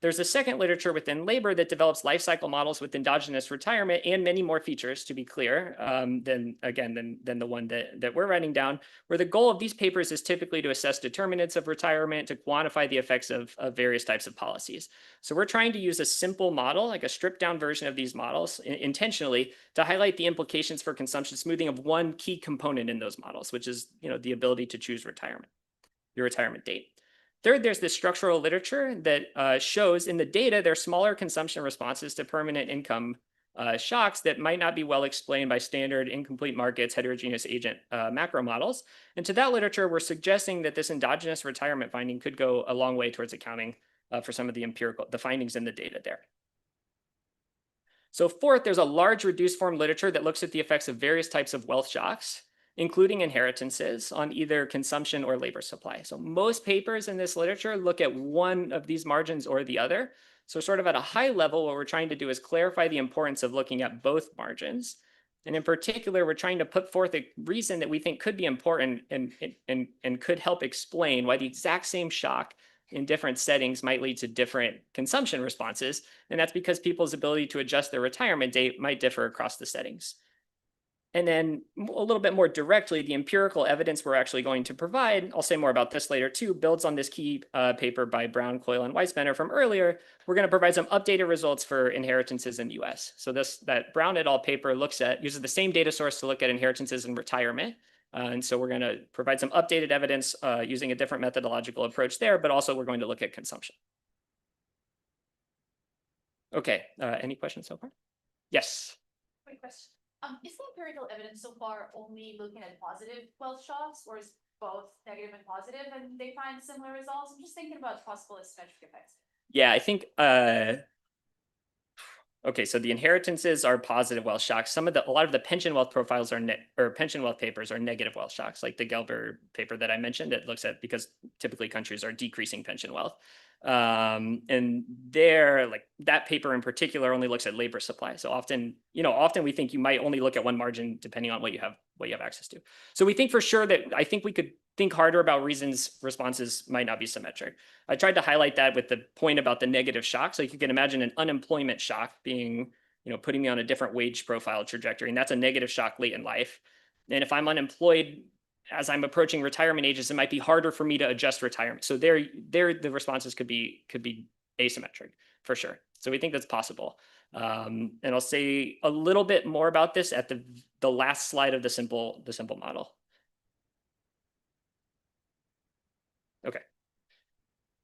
There's a second literature within labor that develops life cycle models with endogenous retirement and many more features, to be clear, than the one that we're writing down, where the goal of these papers is typically to assess determinants of retirement, to quantify the effects of various types of policies. So we're trying to use a simple model, like a stripped down version of these models, intentionally to highlight the implications for consumption smoothing of one key component in those models, which is the ability to choose your retirement date. Third, there's this structural literature that shows in the data there are smaller consumption responses to permanent income shocks that might not be well explained by standard incomplete markets, heterogeneous agent macro models. And to that literature, we're suggesting that this endogenous retirement finding could go a long way towards accounting for some of the findings in the data there. So fourth, there's a large reduced form literature that looks at the effects of various types of wealth shocks, including inheritances, on either consumption or labor supply. So most papers in this literature look at one of these margins or the other. So sort of at a high level, what we're trying to do is clarify the importance of looking at both margins. And in particular, we're trying to put forth a reason that we think could be important and could help explain why the exact same shock in different settings might lead to different consumption responses. And that's because people's ability to adjust their retirement date might differ across the settings. And then a little bit more directly, the empirical evidence we're actually going to provide, I'll say more about this later too, builds on this key paper by Brown, Coyle, and Weisbender from earlier. We're going to provide some updated results for inheritances in the US. So that Brown et al. Paper uses the same data source to look at inheritances and retirement. And so we're going to provide some updated evidence using a different methodological approach there, but also we're going to look at consumption. Okay, any questions so far? Yes. Quick question. Is the empirical evidence so far only looking at positive wealth shocks, or is both negative and positive, and they find similar results? I'm just thinking about possible asymmetric effects. Yeah, I think, okay, so the inheritances are positive wealth shocks. A lot of the pension wealth profiles pension wealth papers are negative wealth shocks, like the Gelber paper that I mentioned. It looks at, because typically countries are decreasing pension wealth. And there, like that paper in particular only looks at labor supply. So often we think you might only look at one margin depending on what you have access to. So we think for sure I think we could think harder about reasons responses might not be symmetric. I tried to highlight that with the point about the negative shock. So you can imagine an unemployment shock being, putting me on a different wage profile trajectory, and that's a negative shock late in life. And if I'm unemployed as I'm approaching retirement ages, it might be harder for me to adjust retirement. So there the responses could be asymmetric for sure. So we think that's possible. And I'll say a little bit more about this at the last slide of the simple model. Okay.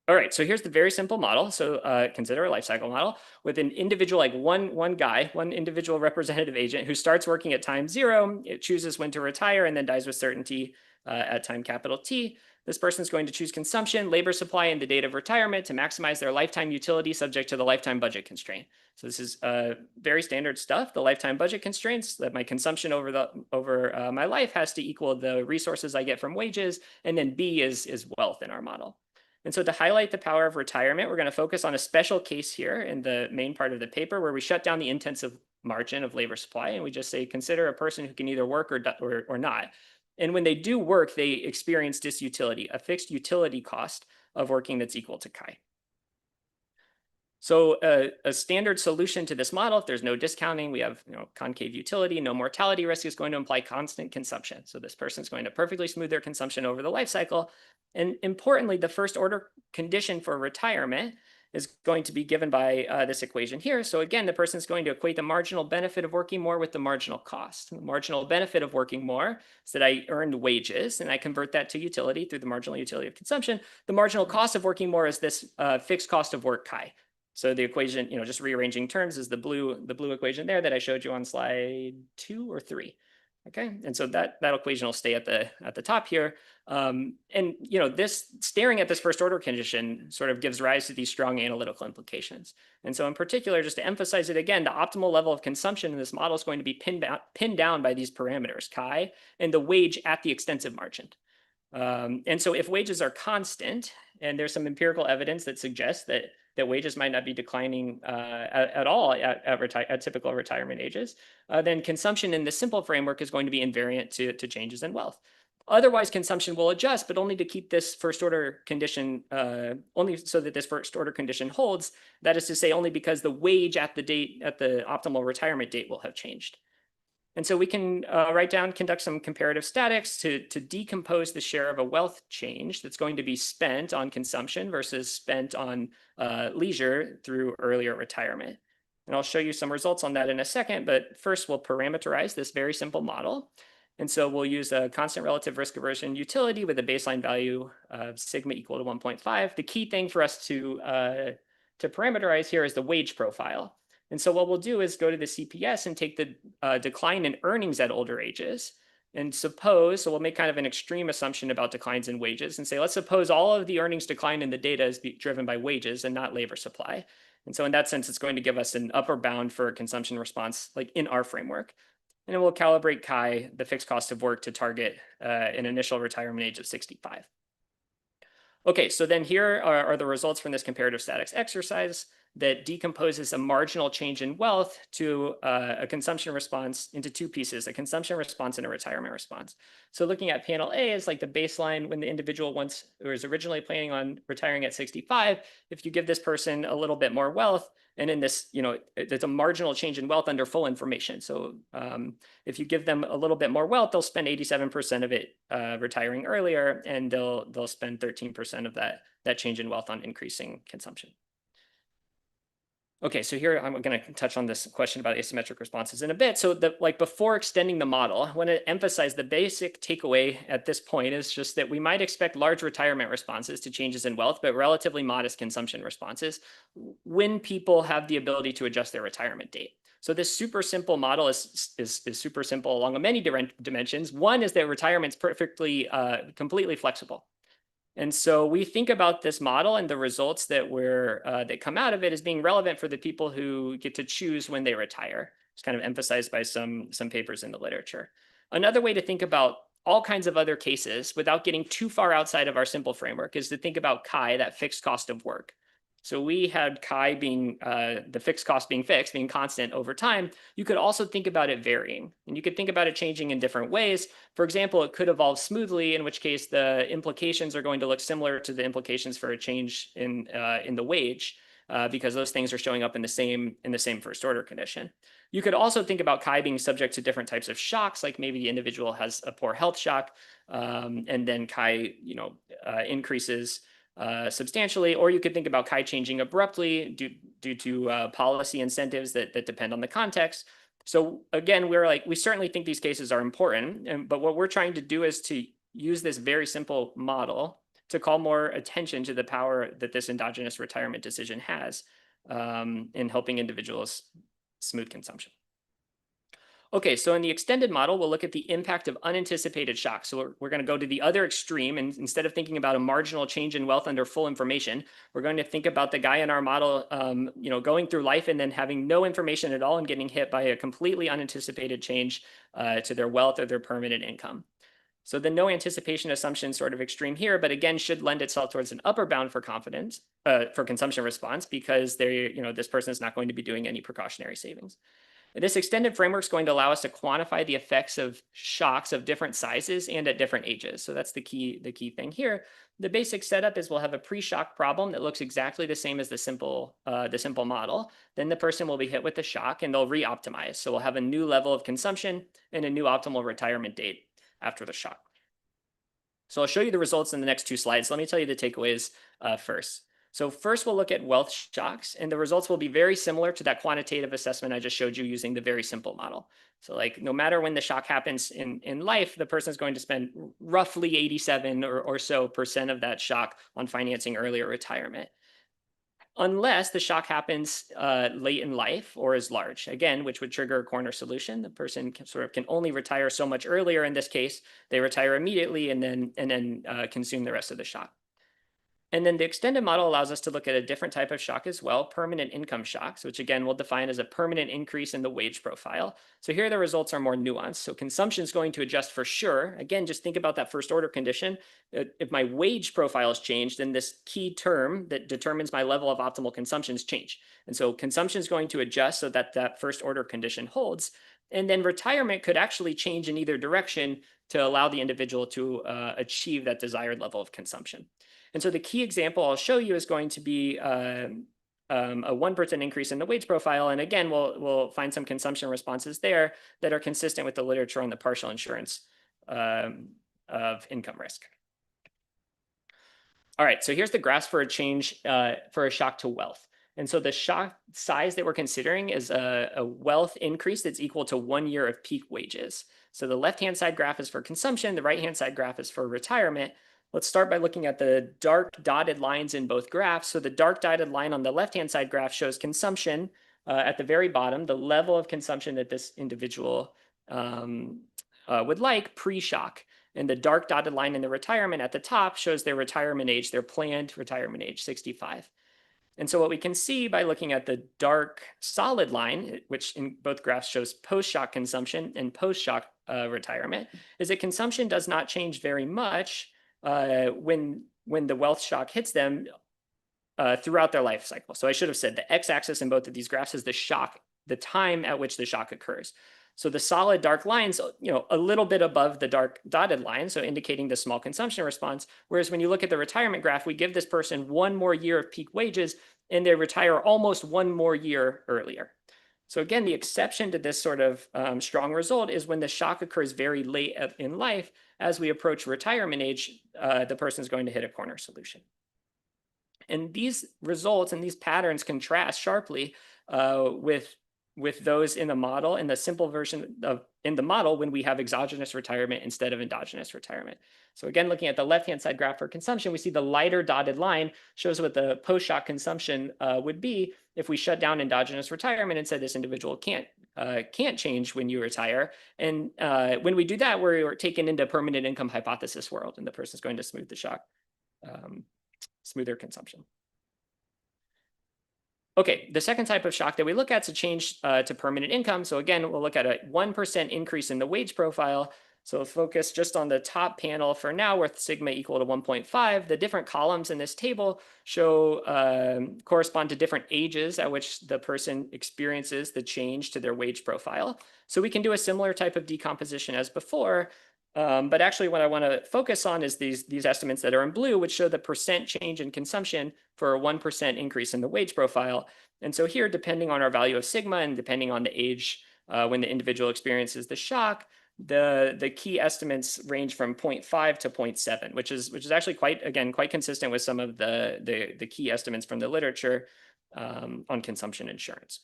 All right, so here's the very simple model. So consider a life cycle model with an individual, like one individual representative agent who starts working at time 0, it chooses when to retire, and then dies with certainty at time capital T. This person is going to choose consumption, labor supply, and the date of retirement to maximize their lifetime utility subject to the lifetime budget constraint. So this is very standard stuff. The lifetime budget constraints, that my consumption over my life has to equal the resources I get from wages, and then B is wealth in our model. And so to highlight the power of retirement, we're going to focus on a special case here in the main part of the paper where we shut down the intensive margin of labor supply, and we just say, consider a person who can either work or not. And when they do work, they experience disutility, a fixed utility cost of working that's equal to chi. So a standard solution to this model, if there's no discounting, we have concave utility, no mortality risk, is going to imply constant consumption. So this person's going to perfectly smooth their consumption over the life cycle. And importantly, the first order condition for retirement is going to be given by this equation here. So again, the person's going to equate the marginal benefit of working more with the marginal cost. The marginal benefit of working more is that I earned wages, and I convert that to utility through the marginal utility of consumption. The marginal cost of working more is this fixed cost of work chi. So the equation, just rearranging terms is the blue equation there that I showed you on slide 2 or 3. Okay, and so that equation will stay at the top here. And this staring at this first order condition sort of gives rise to these strong analytical implications. And so in particular, just to emphasize it again, the optimal level of consumption in this model is going to be pinned down by these parameters, chi, and the wage at the extensive margin. And so if wages are constant, and there's some empirical evidence that suggests that wages might not be declining at all at typical retirement ages, then consumption in the simple framework is going to be invariant to changes in wealth. Otherwise, consumption will adjust, but only to keep this first order condition, only so that this first order condition holds. That is to say, only because the wage at the optimal retirement date will have changed. And so we can conduct some comparative statics to decompose the share of a wealth change that's going to be spent on consumption versus spent on leisure through earlier retirement. And I'll show you some results on that in a second, but first we'll parameterize this very simple model. And so we'll use a constant relative risk aversion utility with a baseline value of sigma equal to 1.5. The key thing for us to parameterize here is the wage profile. And so what we'll do is go to the CPS and take the decline in earnings at older ages and so we'll make kind of an extreme assumption about declines in wages and say, let's suppose all of the earnings decline in the data is driven by wages and not labor supply. And so in that sense, it's going to give us an upper bound for a consumption response, like in our framework. And then we'll calibrate chi, the fixed cost of work, to target an initial retirement age of 65. Okay, so then here are the results from this comparative statics exercise that decomposes a marginal change in wealth to a consumption response into two pieces, a consumption response and a retirement response. So looking at panel A is like the baseline when the individual was originally planning on retiring at 65. If you give this person a little bit more wealth, and in this, it's a marginal change in wealth under full information. So if you give them a little bit more wealth, they'll spend 87% of it retiring earlier, and they'll spend 13% of that change in wealth on increasing consumption. Okay, so here I'm going to touch on this question about asymmetric responses in a bit. So before extending the model, I want to emphasize the basic takeaway at this point is just that we might expect large retirement responses to changes in wealth, but relatively modest consumption responses when people have the ability to adjust their retirement date. So this super simple model is super simple along many different dimensions. One is that retirement's completely flexible. And so we think about this model and the results that come out of it as being relevant for the people who get to choose when they retire. It's kind of emphasized by some papers in the literature. Another way to think about all kinds of other cases without getting too far outside of our simple framework is to think about chi, that fixed cost of work. So we had chi being the fixed cost being fixed, being constant over time. You could also think about it varying, and you could think about it changing in different ways. For example, it could evolve smoothly, in which case the implications are going to look similar to the implications for a change in the wage, because those things are showing up in the same first order condition. You could also think about chi being subject to different types of shocks, like maybe the individual has a poor health shock, and then chi increases substantially, or you could think about chi changing abruptly due to policy incentives that depend on the context. So again, we certainly think these cases are important, but what we're trying to do is to use this very simple model to call more attention to the power that this endogenous retirement decision has in helping individuals smooth consumption. Okay, so in the extended model, we'll look at the impact of unanticipated shocks. So we're going to go to the other extreme, and instead of thinking about a marginal change in wealth under full information, we're going to think about the guy in our model, going through life and then having no information at all and getting hit by a completely unanticipated change to their wealth or their permanent income. So the no anticipation assumption is sort of extreme here, but again, should lend itself towards an upper bound for confidence for consumption response, because this person is not going to be doing any precautionary savings. This extended framework is going to allow us to quantify the effects of shocks of different sizes and at different ages. So that's the key thing here. The basic setup is we'll have a pre-shock problem that looks exactly the same as the simple model. Then the person will be hit with the shock and they'll re-optimize. So we'll have a new level of consumption and a new optimal retirement date after the shock. So I'll show you the results in the next two slides. Let me tell you the takeaways first. So first we'll look at wealth shocks, and the results will be very similar to that quantitative assessment I just showed you using the very simple model. So no matter when the shock happens in life, the person is going to spend roughly 87 or so % of that shock on financing earlier retirement. unless the shock happens late in life or is large, again, which would trigger a corner solution. The person can only retire so much earlier. In this case, they retire immediately and then consume the rest of the shock. And then the extended model allows us to look at a different type of shock as well, permanent income shocks, which again we'll define as a permanent increase in the wage profile. So here the results are more nuanced. So consumption is going to adjust for sure. Again, just think about that first order condition. If my wage profile has changed, then this key term that determines my level of optimal consumption has changed. And so consumption is going to adjust so that that first order condition holds. And then retirement could actually change in either direction to allow the individual to achieve that desired level of consumption. And so the key example I'll show you is going to be a 1% increase in the wage profile. And again, we'll find some consumption responses there that are consistent with the literature on the partial insurance of income risk. All right, so here's the graphs for a change for a shock to wealth. And so the shock size that we're considering is a wealth increase that's equal to 1 year of peak wages. So the left-hand side graph is for consumption, the right-hand side graph is for retirement. Let's start by looking at the dark dotted lines in both graphs. So the dark dotted line on the left-hand side graph shows consumption at the very bottom, the level of consumption that this individual would like pre-shock. And the dark dotted line in the retirement at the top shows their retirement age, their planned retirement age, 65. And so what we can see by looking at the dark solid line, which in both graphs shows post-shock consumption and post-shock retirement, is that consumption does not change very much when the wealth shock hits them throughout their life cycle. So I should have said the x-axis in both of these graphs is the shock, the time at which the shock occurs. So the solid dark lines, a little bit above the dark dotted line, so indicating the small consumption response. Whereas when you look at the retirement graph, we give this person 1 more year of peak wages and they retire almost 1 more year earlier. So again, the exception to this sort of strong result is when the shock occurs very late in life. As we approach retirement age, the person is going to hit a corner solution. And these results and these patterns contrast sharply with those in the model, in the simple version of in the model when we have exogenous retirement instead of endogenous retirement. So again, looking at the left-hand side graph for consumption, we see the lighter dotted line shows what the post-shock consumption would be if we shut down endogenous retirement and said this individual can't change when you retire. And when we do that, we're taken into permanent income hypothesis world, and the person's going to smooth the shock, smoother consumption. Okay, the second type of shock that we look at is a change to permanent income. So again, we'll look at a 1% increase in the wage profile. So focus just on the top panel for now with sigma equal to 1.5. The different columns in this table show correspond to different ages at which the person experiences the change to their wage profile. So we can do a similar type of decomposition as before. But actually what I want to focus on is these estimates that are in blue, which show the percent change in consumption for a 1% increase in the wage profile. And so here, depending on our value of sigma and depending on the age when the individual experiences the shock, the key estimates range from 0.5 to 0.7, which is actually quite consistent with some of the key estimates from the literature on consumption insurance.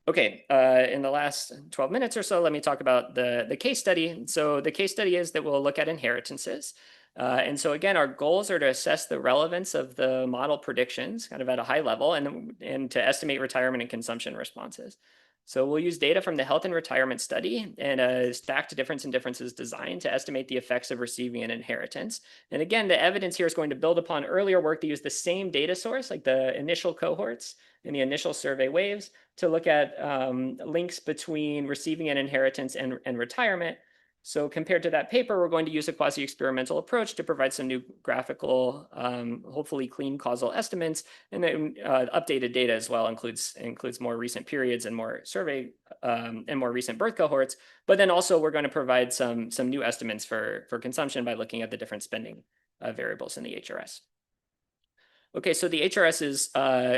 Okay, in the last 12 minutes or so, let me talk about the case study. So the case study is that we'll look at inheritances. And so again, our goals are to assess the relevance of the model predictions kind of at a high level and to estimate retirement and consumption responses. So we'll use data from the health and retirement study and a stacked difference in differences design to estimate the effects of receiving an inheritance. And again, the evidence here is going to build upon earlier work that used the same data source, like the initial cohorts and the initial survey waves, to look at links between receiving an inheritance and retirement. So compared to that paper, we're going to use a quasi-experimental approach to provide some new graphical, hopefully clean causal estimates. And then updated data as well includes more recent periods and more survey and more recent birth cohorts. But then also we're going to provide some new estimates for consumption by looking at the different spending variables in the HRS. Okay, so the HRS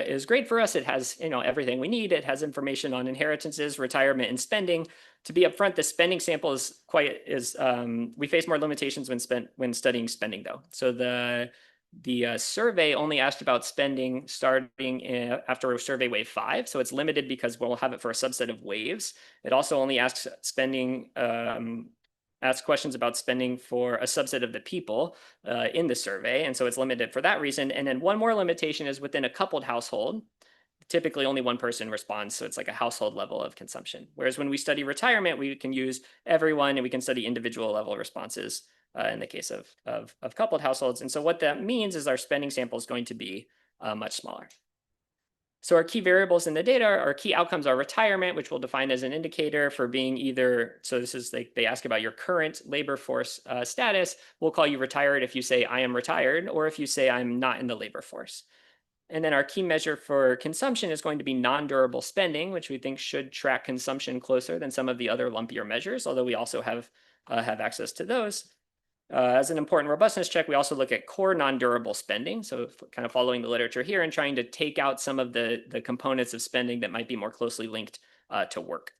is great for us. It has everything we need. It has information on inheritances, retirement, and spending. To be upfront, the spending sample we face more limitations when studying spending though. So the survey only asked about spending starting after survey wave 5. So it's limited because we'll have it for a subset of waves. It also only asks spending ask questions about spending for a subset of the people in the survey. And so it's limited for that reason. And then one more limitation is within a coupled household, typically only one person responds. So it's like a household level of consumption. Whereas when we study retirement, we can use everyone and we can study individual level responses in the case of coupled households. And so what that means is our spending sample is going to be much smaller. So our key variables in the data, our key outcomes are retirement, which we'll define as an indicator for being either, so this is like they ask about your current labor force status. We'll call you retired if you say I am retired, or if you say I'm not in the labor force. And then our key measure for consumption is going to be non-durable spending, which we think should track consumption closer than some of the other lumpier measures, although we also have access to those. As an important robustness check, we also look at core non-durable spending. So kind of following the literature here and trying to take out some of the components of spending that might be more closely linked to work.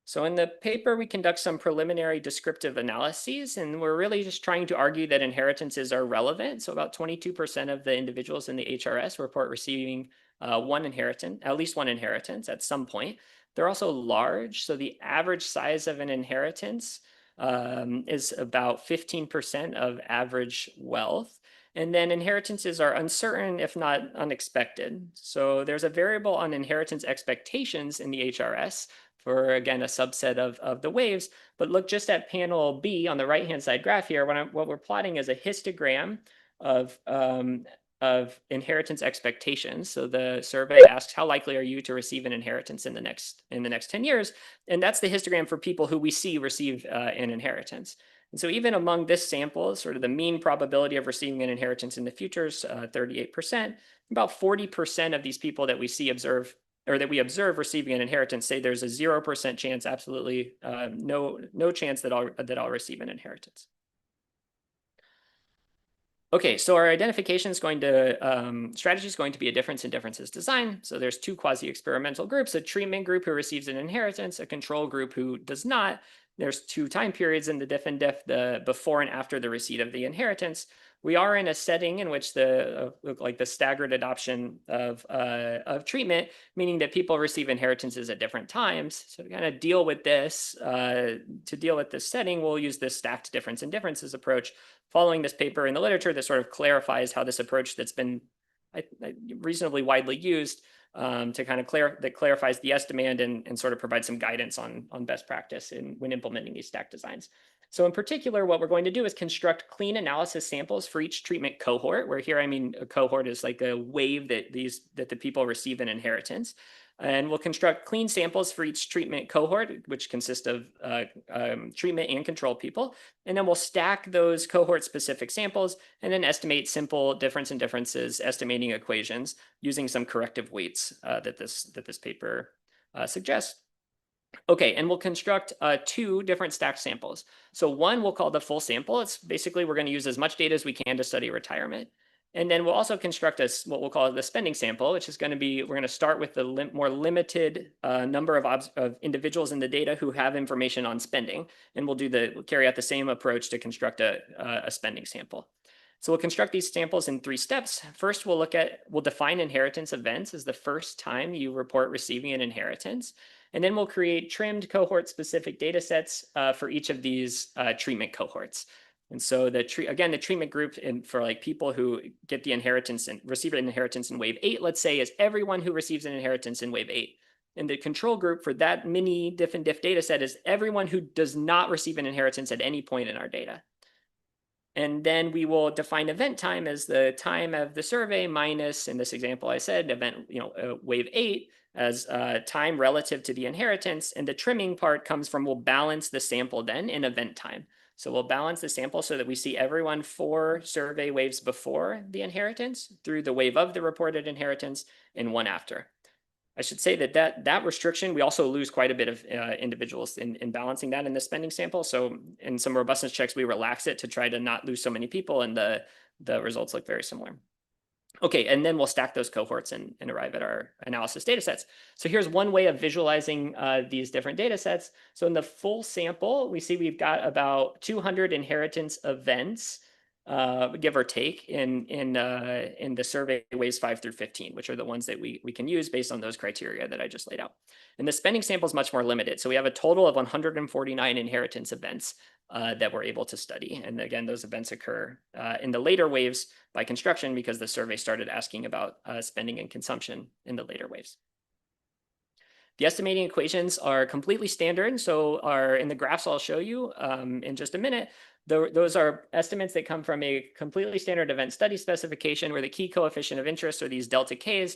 So in the paper, we conduct some preliminary descriptive analyses, and we're really just trying to argue that inheritances are relevant. So about 22% of the individuals in the HRS report receiving at least one inheritance at some point. They're also large. So the average size of an inheritance is about 15% of average wealth. And then inheritances are uncertain, if not unexpected. So there's a variable on inheritance expectations in the HRS for, again, a subset of the waves. But look just at panel B on the right-hand side graph here. What we're plotting is a histogram of inheritance expectations. So the survey asks, how likely are you to receive an inheritance in the next 10 years? And that's the histogram for people who we see receive an inheritance. And so even among this sample, sort of the mean probability of receiving an inheritance in the future is 38%. About 40% of these people that we observe receiving an inheritance say there's a 0% chance, absolutely no chance that I'll receive an inheritance. Okay, so our identification is strategy is going to be a difference in differences design. So there's two quasi-experimental groups, a treatment group who receives an inheritance, a control group who does not. There's two time periods in the diff and diff, the before and after the receipt of the inheritance. We are in a setting in which the staggered adoption of treatment, meaning that people receive inheritances at different times. So to kind of deal with this, setting, we'll use this stacked difference in differences approach, following this paper in the literature that sort of clarifies how this approach that's been reasonably widely used to kind of clarifies the estimand and sort of provide some guidance on best practice when implementing these stack designs. So in particular, what we're going to do is construct clean analysis samples for each treatment cohort, where here I mean a cohort is like a wave that the people receive an inheritance. And we'll construct clean samples for each treatment cohort, which consists of treatment and control people. And then we'll stack those cohort-specific samples and then estimate simple difference in differences estimating equations using some corrective weights that this paper suggests. Okay, and we'll construct two different stacked samples. So one we'll call the full sample. It's basically we're going to use as much data as we can to study retirement. And then we'll also construct what we'll call the spending sample, which is going to be, we're going to start with the more limited number of individuals in the data who have information on spending. And we'll carry out the same approach to construct a spending sample. So we'll construct these samples in 3 steps. First, we'll define inheritance events as the first time you report receiving an inheritance. And then we'll create trimmed cohort-specific data sets for each of these treatment cohorts. And so the treatment group for like people who get the inheritance and receive an inheritance in wave 8, let's say, is everyone who receives an inheritance in wave 8. And the control group for that mini diff and diff data set is everyone who does not receive an inheritance at any point in our data. And then we will define event time as the time of the survey minus, in this example I said, event, wave 8 as time relative to the inheritance. And the trimming part comes from, we'll balance the sample then in event time. So we'll balance the sample so that we see everyone 4 survey waves before the inheritance through the wave of the reported inheritance and 1 after. I should say that restriction, we also lose quite a bit of individuals in balancing that in the spending sample. So in some robustness checks, we relax it to try to not lose so many people, and the results look very similar. Okay, and then we'll stack those cohorts and arrive at our analysis data sets. So here's one way of visualizing these different data sets. So in the full sample, we see we've got about 200 inheritance events give or take in the survey waves 5 through 15, which are the ones that we can use based on those criteria that I just laid out. And the spending sample is much more limited. So we have a total of 149 inheritance events that we're able to study. And again, those events occur in the later waves by construction because the survey started asking about spending and consumption in the later waves. The estimating equations are completely standard. So in the graphs I'll show you in just a minute, those are estimates that come from a completely standard event study specification where the key coefficient of interest are these delta Ks,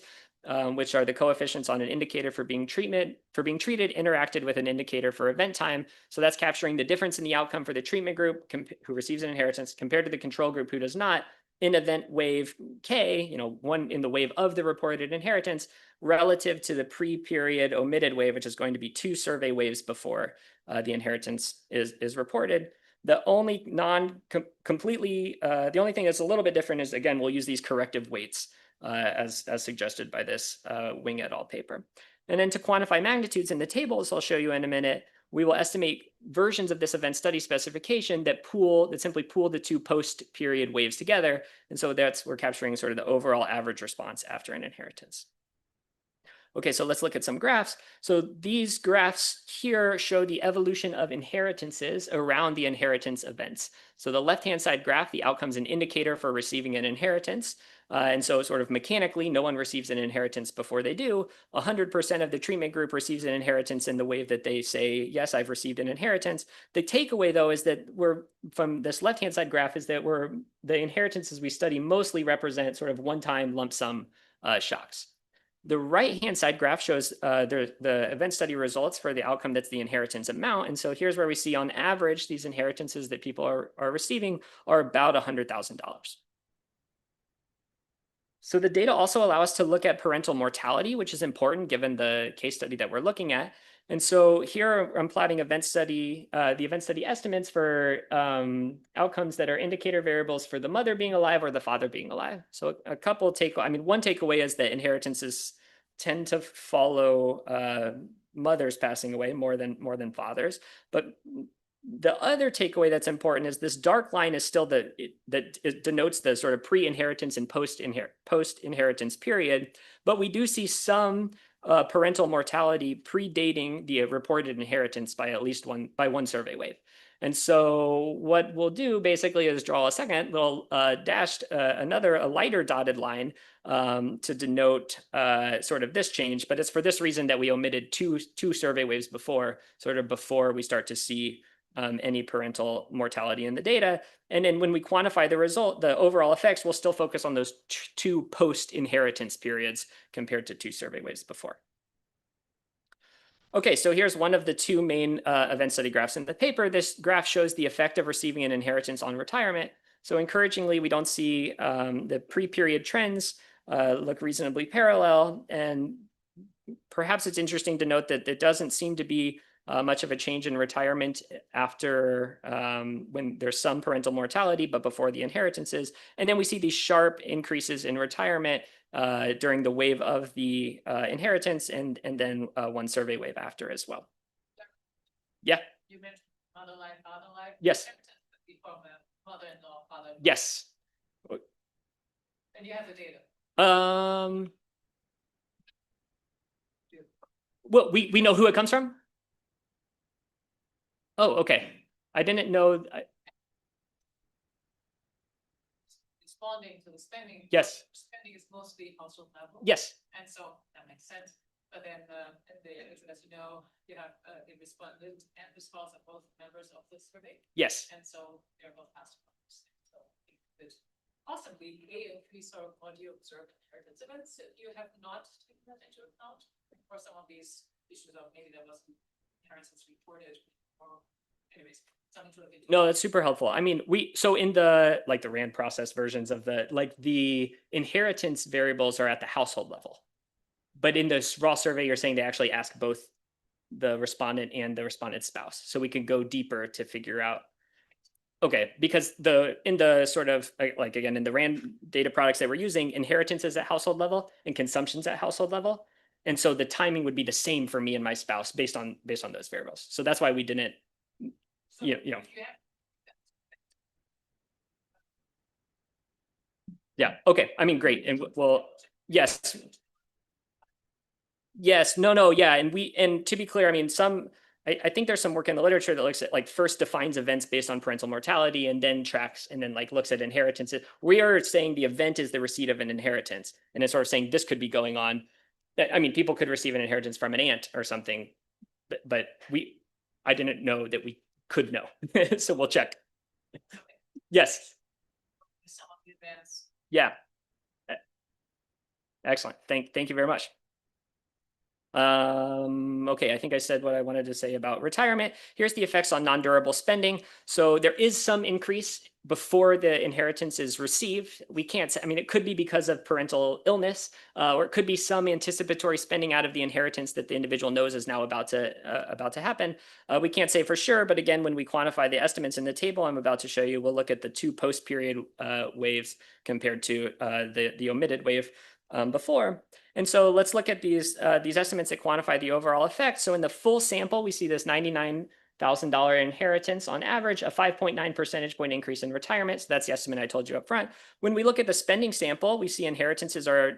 which are the coefficients on an indicator for being treated interacted with an indicator for event time. So that's capturing the difference in the outcome for the treatment group who receives an inheritance compared to the control group who does not in event wave K, one in the wave of the reported inheritance relative to the pre-period omitted wave, which is going to be 2 survey waves before the inheritance is reported. The only the only thing that's a little bit different is, again, we'll use these corrective weights as suggested by this Wing et al. Paper. And then to quantify magnitudes in the tables I'll show you in a minute, we will estimate versions of this event study specification that simply pool the 2 post-period waves together. And so we're capturing sort of the overall average response after an inheritance. Okay, so let's look at some graphs. So these graphs here show the evolution of inheritances around the inheritance events. So the left-hand side graph, the outcome's an indicator for receiving an inheritance. And so sort of mechanically, no one receives an inheritance before they do. 100% of the treatment group receives an inheritance in the wave that they say, yes, I've received an inheritance. The takeaway, though, is that from this left-hand side graph is that the inheritances we study mostly represent sort of one-time lump sum shocks. The right-hand side graph shows the event study results for the outcome that's the inheritance amount. And so here's where we see on average, these inheritances that people are receiving are about $100,000. So the data also allow us to look at parental mortality, which is important given the case study that we're looking at. And so here I'm plotting the event study estimates for outcomes that are indicator variables for the mother being alive or the father being alive. So one takeaway is that inheritances tend to follow mothers passing away more than fathers. But the other takeaway that's important is this dark line is still that denotes the sort of pre-inheritance and post-inheritance period. But we do see some parental mortality predating the reported inheritance by at least one survey wave. And so what we'll do basically is draw a second little dashed, a lighter dotted line to denote sort of this change. But it's for this reason that we omitted two survey waves before we start to see any parental mortality in the data. And then when we quantify the result, the overall effects will still focus on those 2 post-inheritance periods compared to 2 survey waves before. Okay, so here's one of the 2 main event study graphs in the paper. This graph shows the effect of receiving an inheritance on retirement. So encouragingly, we don't see the pre-period trends look reasonably parallel. And perhaps it's interesting to note that it doesn't seem to be much of a change in retirement after when there's some parental mortality, but before the inheritances. And then we see these sharp increases in retirement during the wave of the inheritance and then one survey wave after as well. Yeah. You mentioned mother life, father life. Yes. From mother-in-law, father. Yes. And you have the data. Well, we know who it comes from. Oh, okay. I didn't know. Responding to the spending. Yes. Spending is mostly household level. Yes. And so that makes sense. But then, as you know, you have the respondent and response of both members of the survey. Yes. And so they're both asked for this. So it could possibly increase or what you observe inheritance events if you have not taken that into account for some of these issues of maybe there wasn't inheritance reported or anyways. No, that's super helpful. I mean, so in the RAND process versions of the inheritance variables are at the household level. But in this raw survey, you're saying they actually ask both the respondent and the respondent's spouse. So we can go deeper to figure out. Okay, because in the sort of again, in the RAND data products that we're using, inheritance is at household level and consumption's at household level. And so the timing would be the same for me and my spouse based on those variables. So that's why we didn't. So you know. Yeah, okay, I mean, great, and well, yes. Yes, no, yeah, and to be clear, I mean, I think there's some work in the literature that looks at like first defines events based on parental mortality and then tracks and then like looks at inheritances. We are saying the event is the receipt of an inheritance, and it's sort of saying this could be going on. I mean, people could receive an inheritance from an aunt or something, but I didn't know that we could know, so we'll check. Yes. Some of the events. Yeah. Excellent. Thank you very much. Okay, I think I said what I wanted to say about retirement. Here's the effects on non-durable spending. So there is some increase before the inheritance is received. We can't say, I mean, it could be because of parental illness, or it could be some anticipatory spending out of the inheritance that the individual knows is now about to happen. We can't say for sure, but again, when we quantify the estimates in the table I'm about to show you, we'll look at the two post-period waves compared to the omitted wave before. And so let's look at these estimates that quantify the overall effect. So in the full sample, we see this $99,000 inheritance on average, a 5.9 percentage point increase in retirement. So that's the estimate I told you up front. When we look at the spending sample, we see inheritances are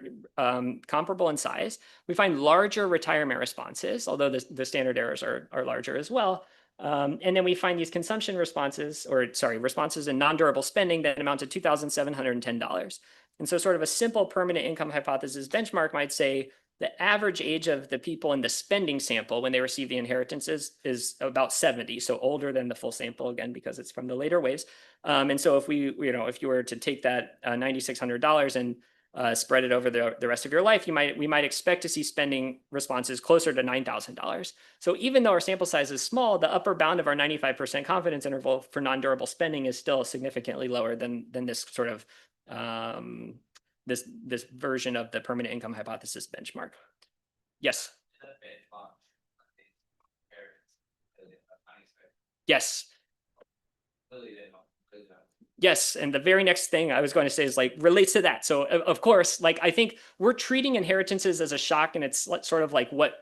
comparable in size. We find larger retirement responses, although the standard errors are larger as well. And then we find these consumption responses, responses in non-durable spending that amount to $2,710. And so sort of a simple permanent income hypothesis benchmark might say the average age of the people in the spending sample when they receive the inheritances is about 70, so older than the full sample, again, because it's from the later waves. And so if if you were to take that $9,600 and spread it over the rest of your life, we might expect to see spending responses closer to $9,000. So even though our sample size is small, the upper bound of our 95% confidence interval for non-durable spending is still significantly lower than this sort of this version of the permanent income hypothesis benchmark. Yes. Yes. Yes, and the very next thing I was going to say is like relates to that. So of course, like I think we're treating inheritances as a shock, and it's sort of like what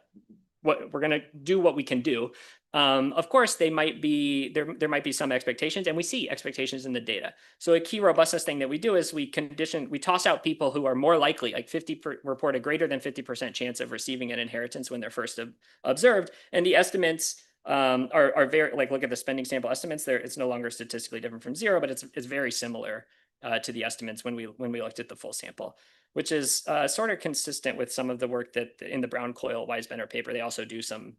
we're going to do what we can do. Of course, there might be some expectations, and we see expectations in the data. So a key robustness thing that we do is we toss out people who are more likely, like report a greater than 50% chance of receiving an inheritance when they're first observed, and the estimates are very, like, look at the spending sample estimates there. It's no longer statistically different from zero, but it's very similar to the estimates when we looked at the full sample, which is sort of consistent with some of the work that in the Brown-Coyle-Weisbender paper. They also do some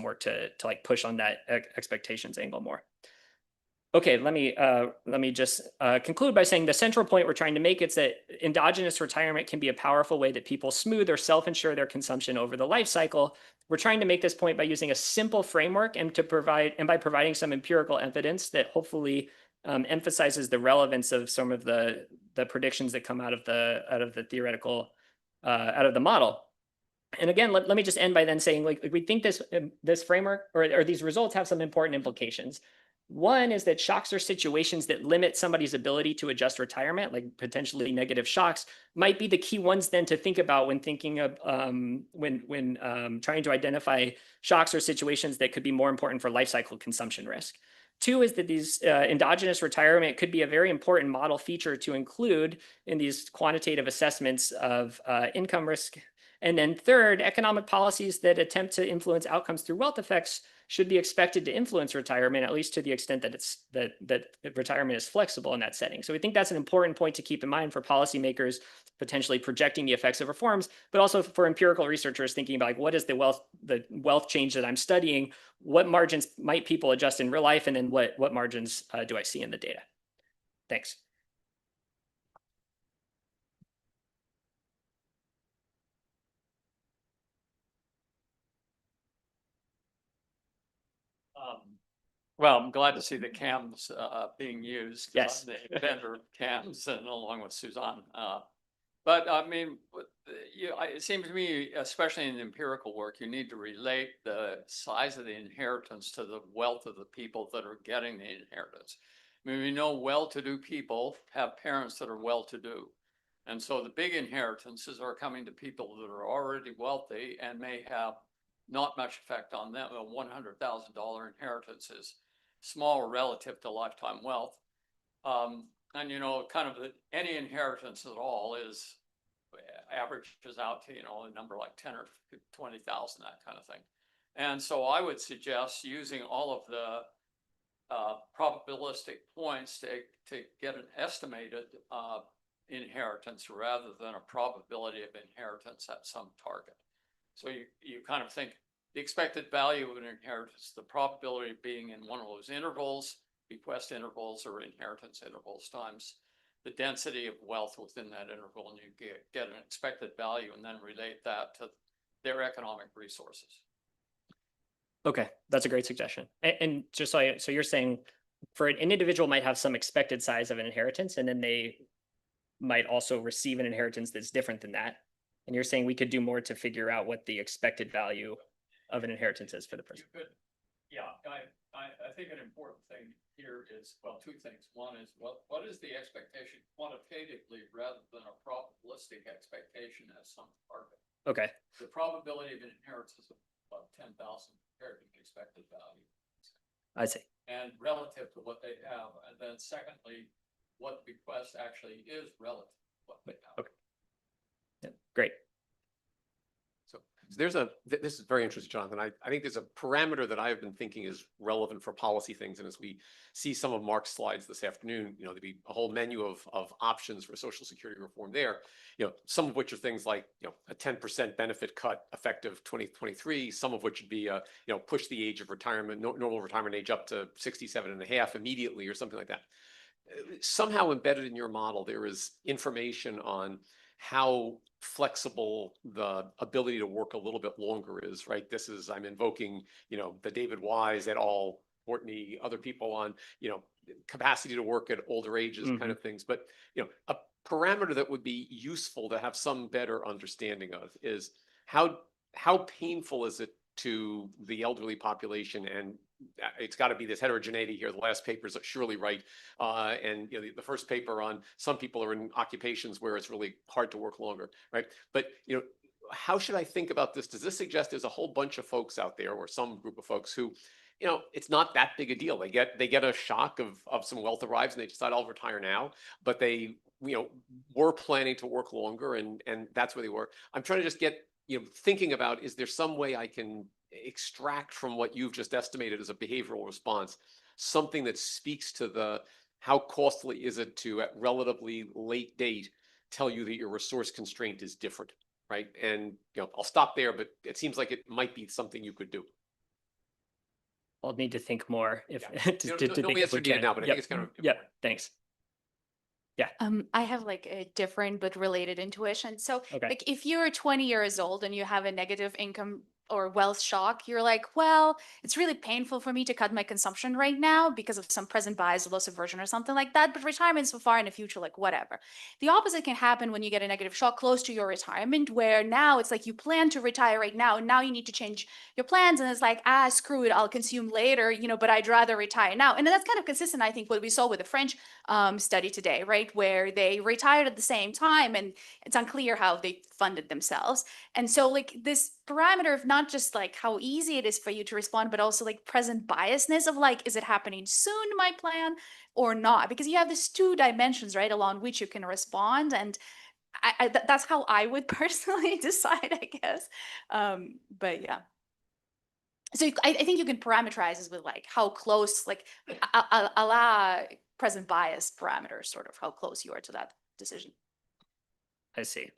work to like push on that expectations angle more. Okay, let me just conclude by saying the central point we're trying to make is that endogenous retirement can be a powerful way that people smooth or self-insure their consumption over the life cycle. We're trying to make this point by using a simple framework and by providing some empirical evidence that hopefully emphasizes the relevance of some of the predictions that come out of the theoretical out of the model. And again, let me just end by then saying, like, we think this framework or these results have some important implications. One is that shocks are situations that limit somebody's ability to adjust retirement, like potentially negative shocks, might be the key ones then to think about when thinking of trying to identify shocks or situations that could be more important for life cycle consumption risk. Two is that these endogenous retirement could be a very important model feature to include in these quantitative assessments of income risk. And then third, economic policies that attempt to influence outcomes through wealth effects should be expected to influence retirement, at least to the extent that that retirement is flexible in that setting. So we think that's an important point to keep in mind for policymakers potentially projecting the effects of reforms, but also for empirical researchers thinking about, like, what is the wealth change that I'm studying? What margins might people adjust in real life? And then what margins do I see in the data? Thanks. Well, I'm glad to see the CAMs being used. Yes. I'm the inventor of CAMs, and along with Suzanne. But I mean, it seems to me, especially in empirical work, you need to relate the size of the inheritance to the wealth of the people that are getting the inheritance. I mean, we know well-to-do people have parents that are well-to-do. And so the big inheritances are coming to people that are already wealthy and may have not much effect on them. A $100,000 inheritance is small relative to lifetime wealth. And, kind of any inheritance at all is averages out to, a number like 10 or 20,000, that kind of thing. And so I would suggest using all of the probabilistic points to get an estimated inheritance rather than a probability of inheritance at some target. So you kind of think the expected value of an inheritance, the probability of being in one of those intervals, bequest intervals or inheritance intervals, times the density of wealth within that interval, and you get an expected value and then relate that to their economic resources. Okay, that's a great suggestion. And just so you're saying for an individual might have some expected size of an inheritance, and then they might also receive an inheritance that's different than that. And you're saying we could do more to figure out what the expected value of an inheritance is for the person. Yeah, I think an important thing here is, well, two things. One is what is the expectation quantitatively rather than a probabilistic expectation as some target. Okay. The probability of an inheritance is about 10,000 compared to the expected value. I see. And relative to what they have. And then secondly, what the bequest actually is relative to what they have. Okay. Yeah, great. So this is very interesting, Jonathan. I think there's a parameter that I've been thinking is relevant for policy things. And as we see some of Mark's slides this afternoon, there'd be a whole menu of options for Social Security reform there, some of which are things like, a 10% benefit cut effective 2023, some of which would be, push the age of retirement, normal retirement age up to 67.5 immediately or something like that. Somehow embedded in your model, there is information on how flexible the ability to work a little bit longer is, right? I'm invoking, the David Wise et al., Courtney, other people on, capacity to work at older ages kind of things. But, a parameter that would be useful to have some better understanding of is how painful is it to the elderly population? And it's got to be this heterogeneity here. The last paper is surely right. And the first paper on some people are in occupations where it's really hard to work longer, right? But how should I think about this? Does this suggest there's a whole bunch of folks out there, or some group of folks who, it's not that big a deal. They get a shock of some wealth arrives and they decide I'll retire now, but they were planning to work longer, and that's where they were. I'm trying to just get thinking about, is there some way I can extract from what you've just estimated as a behavioral response something that speaks to how costly is it to, at relatively late date, tell you that your resource constraint is different, right? And I'll stop there, but it seems like it might be something you could do. I'll need to think more if No answer needed now, but I think it's kind of important. Thanks. Yeah. I have like a different but related intuition. So Okay. like if you're 20 years old and you have a negative income or wealth shock, you're like, well, it's really painful for me to cut my consumption right now because of some present bias, loss aversion or something like that. But retirement's so far in the future, like whatever. The opposite can happen when you get a negative shock close to your retirement, where now it's like you plan to retire right now and now you need to change your plans. And it's like, screw it, I'll consume later, but I'd rather retire now. And that's kind of consistent, I think, what we saw with the French study today, right? Where they retired at the same time and it's unclear how they funded themselves. And so like this parameter of not just like how easy it is for you to respond, but also like present biasness of like, is it happening soon, my plan, or not? Because you have these two dimensions, right, along which you can respond. And that's how I would personally decide, I guess. But yeah. So I think you can parameterize this with like how close, like a la present bias parameters, sort of how close you are to that decision. I see.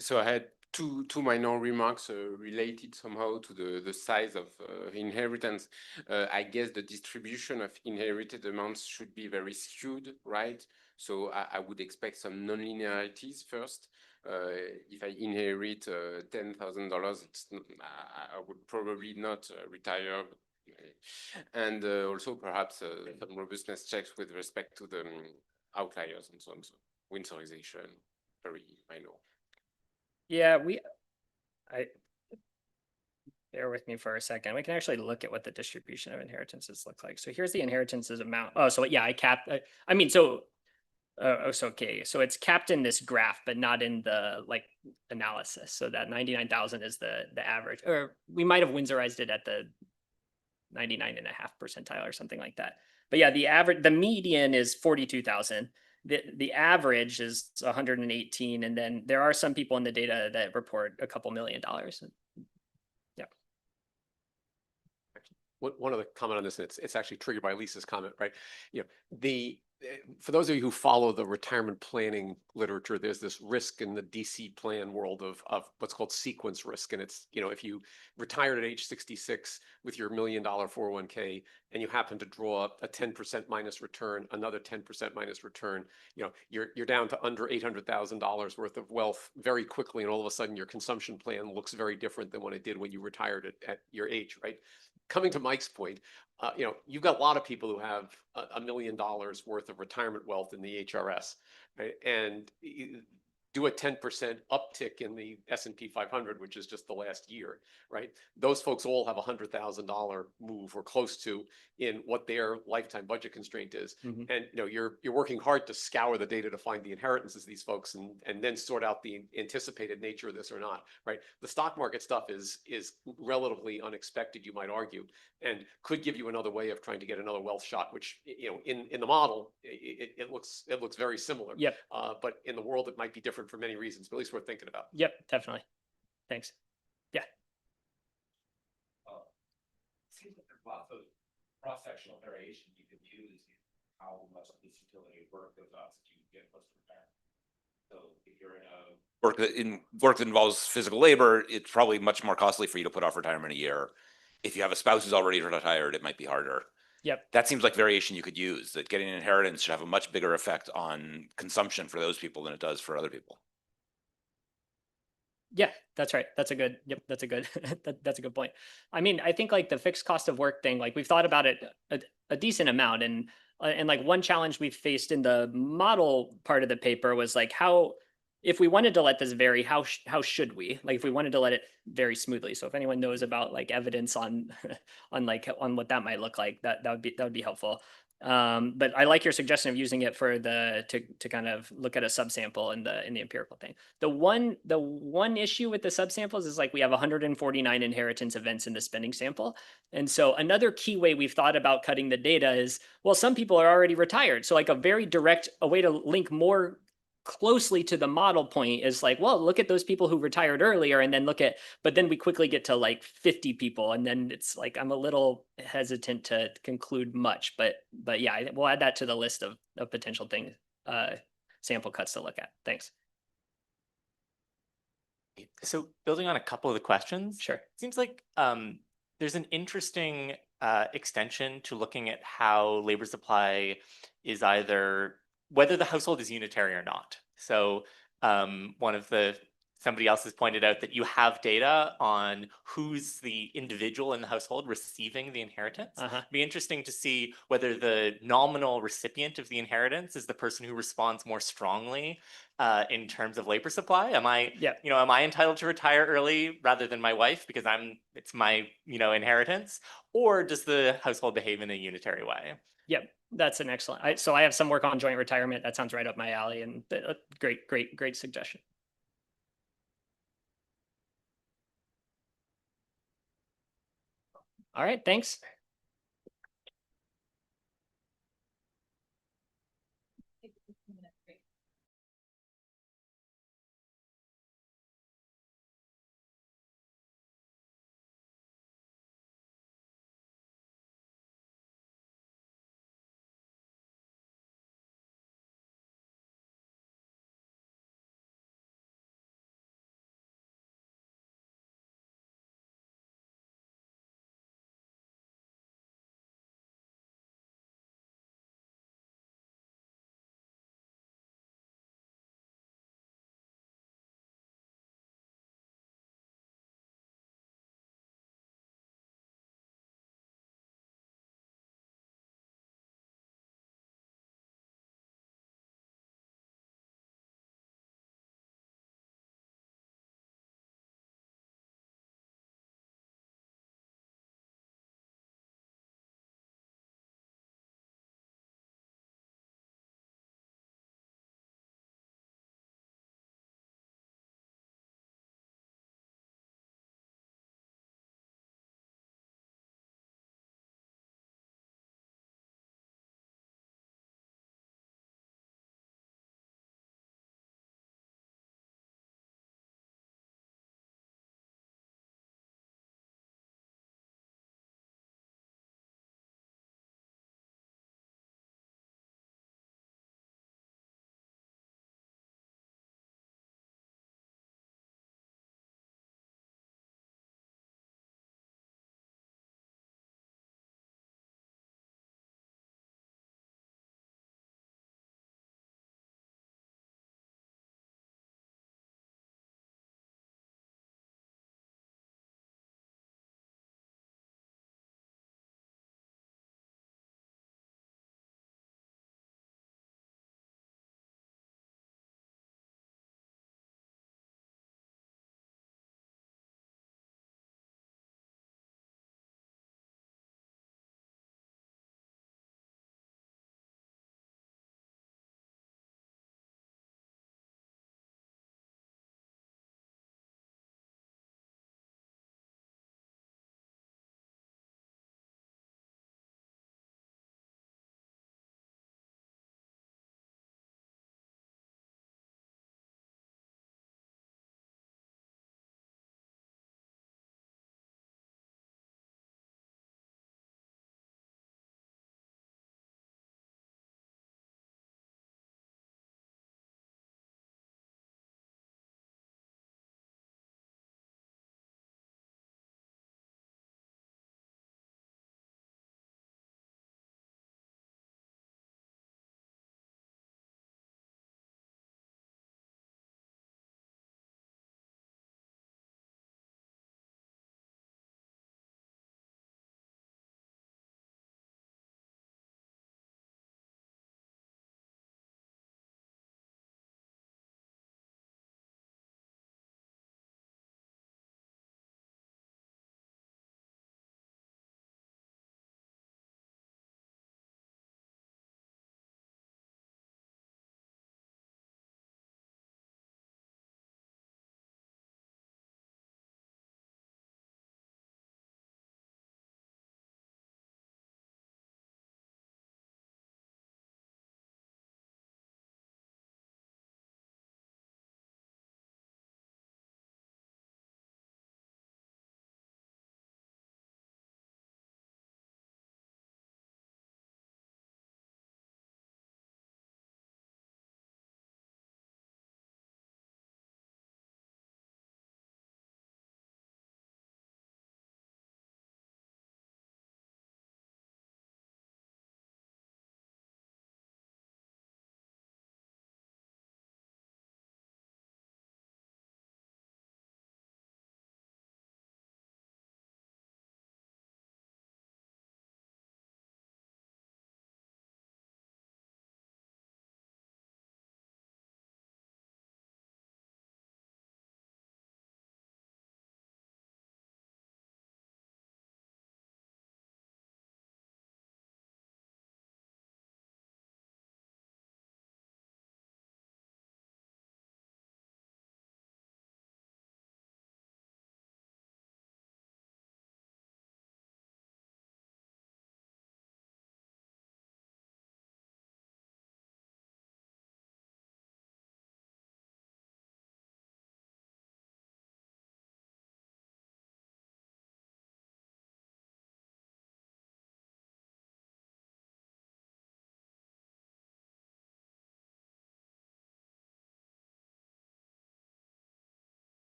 So I had two minor remarks related somehow to the size of inheritance. I guess the distribution of inherited amounts should be very skewed, right? So I would expect some non-linearities first. If I inherit $10,000, I would probably not retire. And also perhaps some robustness checks with respect to the outliers and so on. So winterization, very minor. Yeah, bear with me for a second. We can actually look at what the distribution of inheritances look like. So here's the inheritances amount. Oh, so yeah, I capped. Okay. So it's capped in this graph, but not in the analysis. So that 99,000 is the average, or we might have Windsorized it at the 99.5 percentile or something like that. But yeah, the median is 42,000. The average is 118, and then there are some people in the data that report a couple $1 million. Yeah. One other comment on this, and it's actually triggered by Lisa's comment, right? You know, for those of you who follow the retirement planning literature, there's this risk in the DC plan world of what's called sequence risk. And it's, you know, if you retired at age 66 with your $1 million 401k and you happen to draw a 10% minus return, another 10% minus return, you know, you're down to under $800,000 worth of wealth very quickly. And all of a sudden your consumption plan looks very different than what it did when you retired at your age, right? Coming to Mike's point, you know, you've got a lot of people who have $1 million worth of retirement wealth in the HRS, right? And do a 10% uptick in the S&P 500, which is just the last year, right? Those folks all have a $100,000 move or close to in what their lifetime budget constraint is. Mm-hmm. And you know, you're working hard to scour the data to find the inheritances of these folks and then sort out the anticipated nature of this or not, right? The stock market stuff is relatively unexpected, you might argue, and could give you another way of trying to get another wealth shot, which, you know, in the model, it looks very similar. Yep. But in the world, it might be different for many reasons, but at least worth thinking about. Yep, definitely. Thanks. Yeah. Seems like there's lots of cross-sectional variation you could use in how much of this utility work goes out that you get post retirement. So if you're in a work that involves physical labor, it's probably much more costly for you to put off retirement a year. If you have a spouse who's already retired, it might be harder. Yep. That seems like variation you could use, that getting an inheritance should have a much bigger effect on consumption for those people than it does for other people. Yeah, that's right. That's a good, yep, that's a good, that's a good point. I mean, I think like the fixed cost of work thing, like we've thought about it a decent amount, and like one challenge we've faced in the model part of the paper was like how, if we wanted to let this vary, how should we? Like if we wanted to let it vary smoothly. So if anyone knows about like evidence on on what that might look like, that would be helpful. But I like your suggestion of using it for to kind of look at a subsample in the empirical thing. The one issue with the subsamples is like we have 149 inheritance events in the spending sample. And so another key way we've thought about cutting the data is, well, some people are already retired. So like a very direct, a way to link more closely to the model point is like, well, look at those people who retired earlier and then but then we quickly get to like 50 people. And then it's like, I'm a little hesitant to conclude much, but yeah, we'll add that to the list of potential things, sample cuts to look at. Thanks. So building on a couple of the questions, sure. Seems like there's an interesting extension to looking at how labor supply is either whether the household is unitary or not. So somebody else has pointed out that you have data on who's the individual in the household receiving the inheritance. It'd be interesting to see whether the nominal recipient of the inheritance is the person who responds more strongly in terms of labor supply. Am I entitled to retire early rather than my wife because it's my inheritance, or does the household behave in a unitary way? Yep, that's an excellent. So I have some work on joint retirement. That sounds right up my alley, and great suggestion. All right, thanks.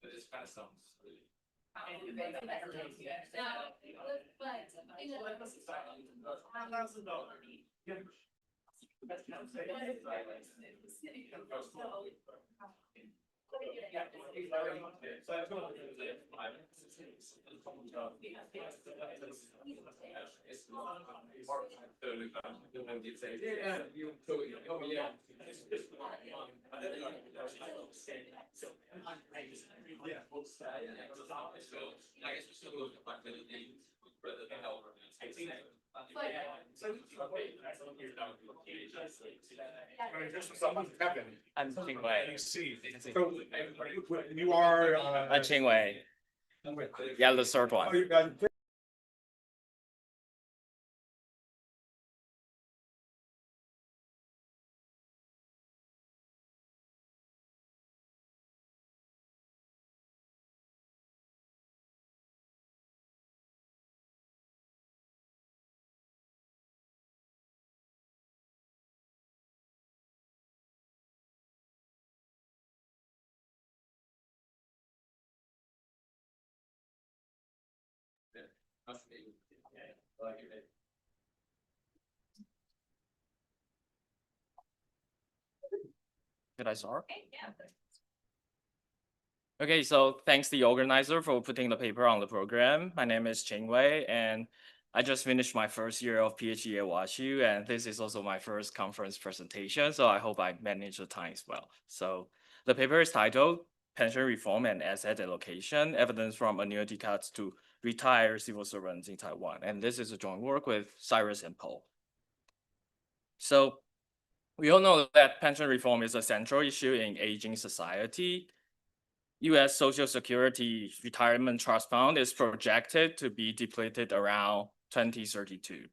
It just kind of sounds really. I'm Ching Wei. You are. I'm Ching Wei. Yeah, the third one. Did I start? Okay, so thanks the organizer for putting the paper on the program. My name is Ching Wei, and I just finished my first year of PhD at WashU, and this is also my first conference presentation, so I hope I manage the time as well. So the paper is titled Pension Reform and Asset Allocation, Evidence from Annuity Cuts to Retired Civil Servants in Taiwan. And this is a joint work with Cyrus and Paul. So we all know that pension reform is a central issue in aging society. U.S. Social Security Retirement Trust Fund is projected to be depleted around 2032.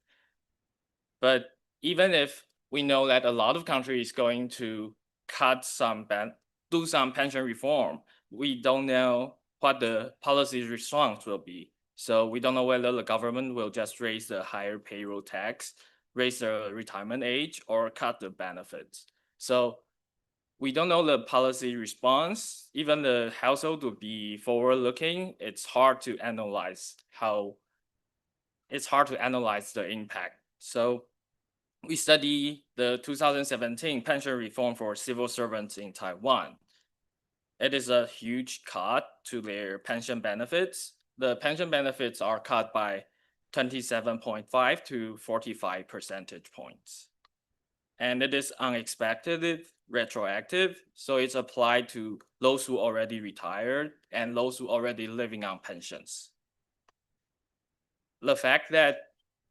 But even if we know that a lot of countries going to do some pension reform, we don't know what the policy response will be. So we don't know whether the government will just raise the higher payroll tax, raise the retirement age, or cut the benefits. So we don't know the policy response. Even the household to be forward-looking, it's hard to analyze the impact. So we study the 2017 pension reform for civil servants in Taiwan. It is a huge cut to their pension benefits. The pension benefits are cut by 27.5 to 45 percentage points. And it is unexpected, retroactive, so it's applied to those who already retired and those who already living on pensions. The fact that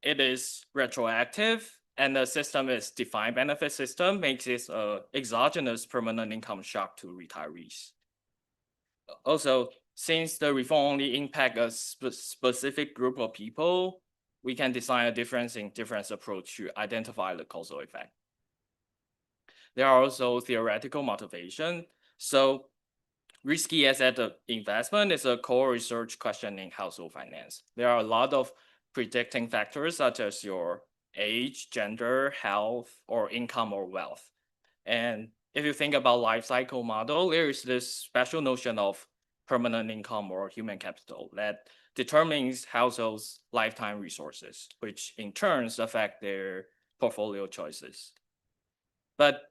it is retroactive and the system is defined benefit system makes it an exogenous permanent income shock to retirees. Also, since the reform only impact a specific group of people, we can design a difference approach to identify the causal effect. There are also theoretical motivation. So risky asset investment is a core research question in household finance. There are a lot of predicting factors such as your age, gender, health, or income or wealth. And if you think about life cycle model, there is this special notion of permanent income or human capital that determines households' lifetime resources, which in turn affect their portfolio choices. But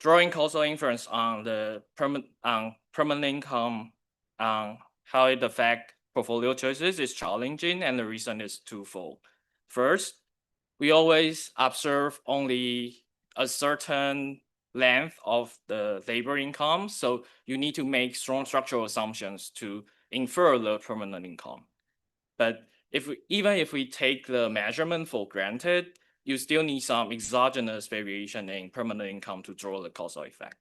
drawing causal inference on the permanent income, how it affects portfolio choices is challenging, and the reason is twofold. First, we always observe only a certain length of the labor income, so you need to make strong structural assumptions to infer the permanent income. But even if we take the measurement for granted, you still need some exogenous variation in permanent income to draw the causal effect.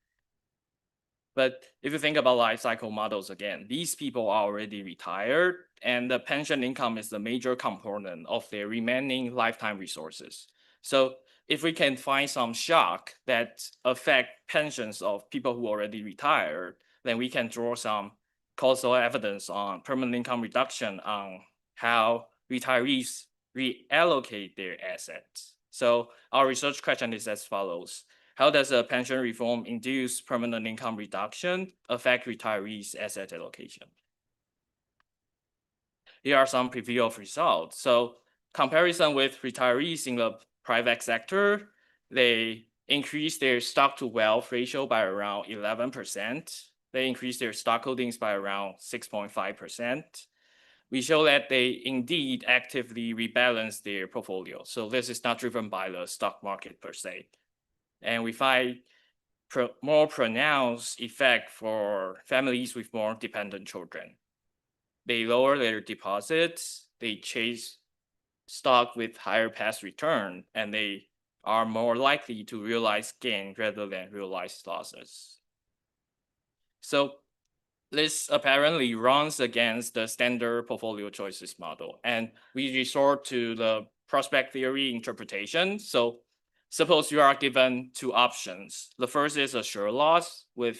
But if you think about life cycle models again, these people are already retired, and the pension income is the major component of their remaining lifetime resources. So if we can find some shock that affect pensions of people who already retired, then we can draw some causal evidence on permanent income reduction on how retirees reallocate their assets. So our research question is as follows. how does a pension reform induce permanent income reduction affect retirees' asset allocation? Here are some preview of results. So comparison with retirees in the private sector, they increase their stock to wealth ratio by around 11%. They increase their stock holdings by around 6.5%. We show that they indeed actively rebalance their portfolio. So this is not driven by the stock market per se. And we find more pronounced effect for families with more dependent children. They lower their deposits, they chase stock with higher past return, and they are more likely to realize gain rather than realize losses. So this apparently runs against the standard portfolio choices model, and we resort to the prospect theory interpretation. So suppose you are given two options. The first is a sure loss of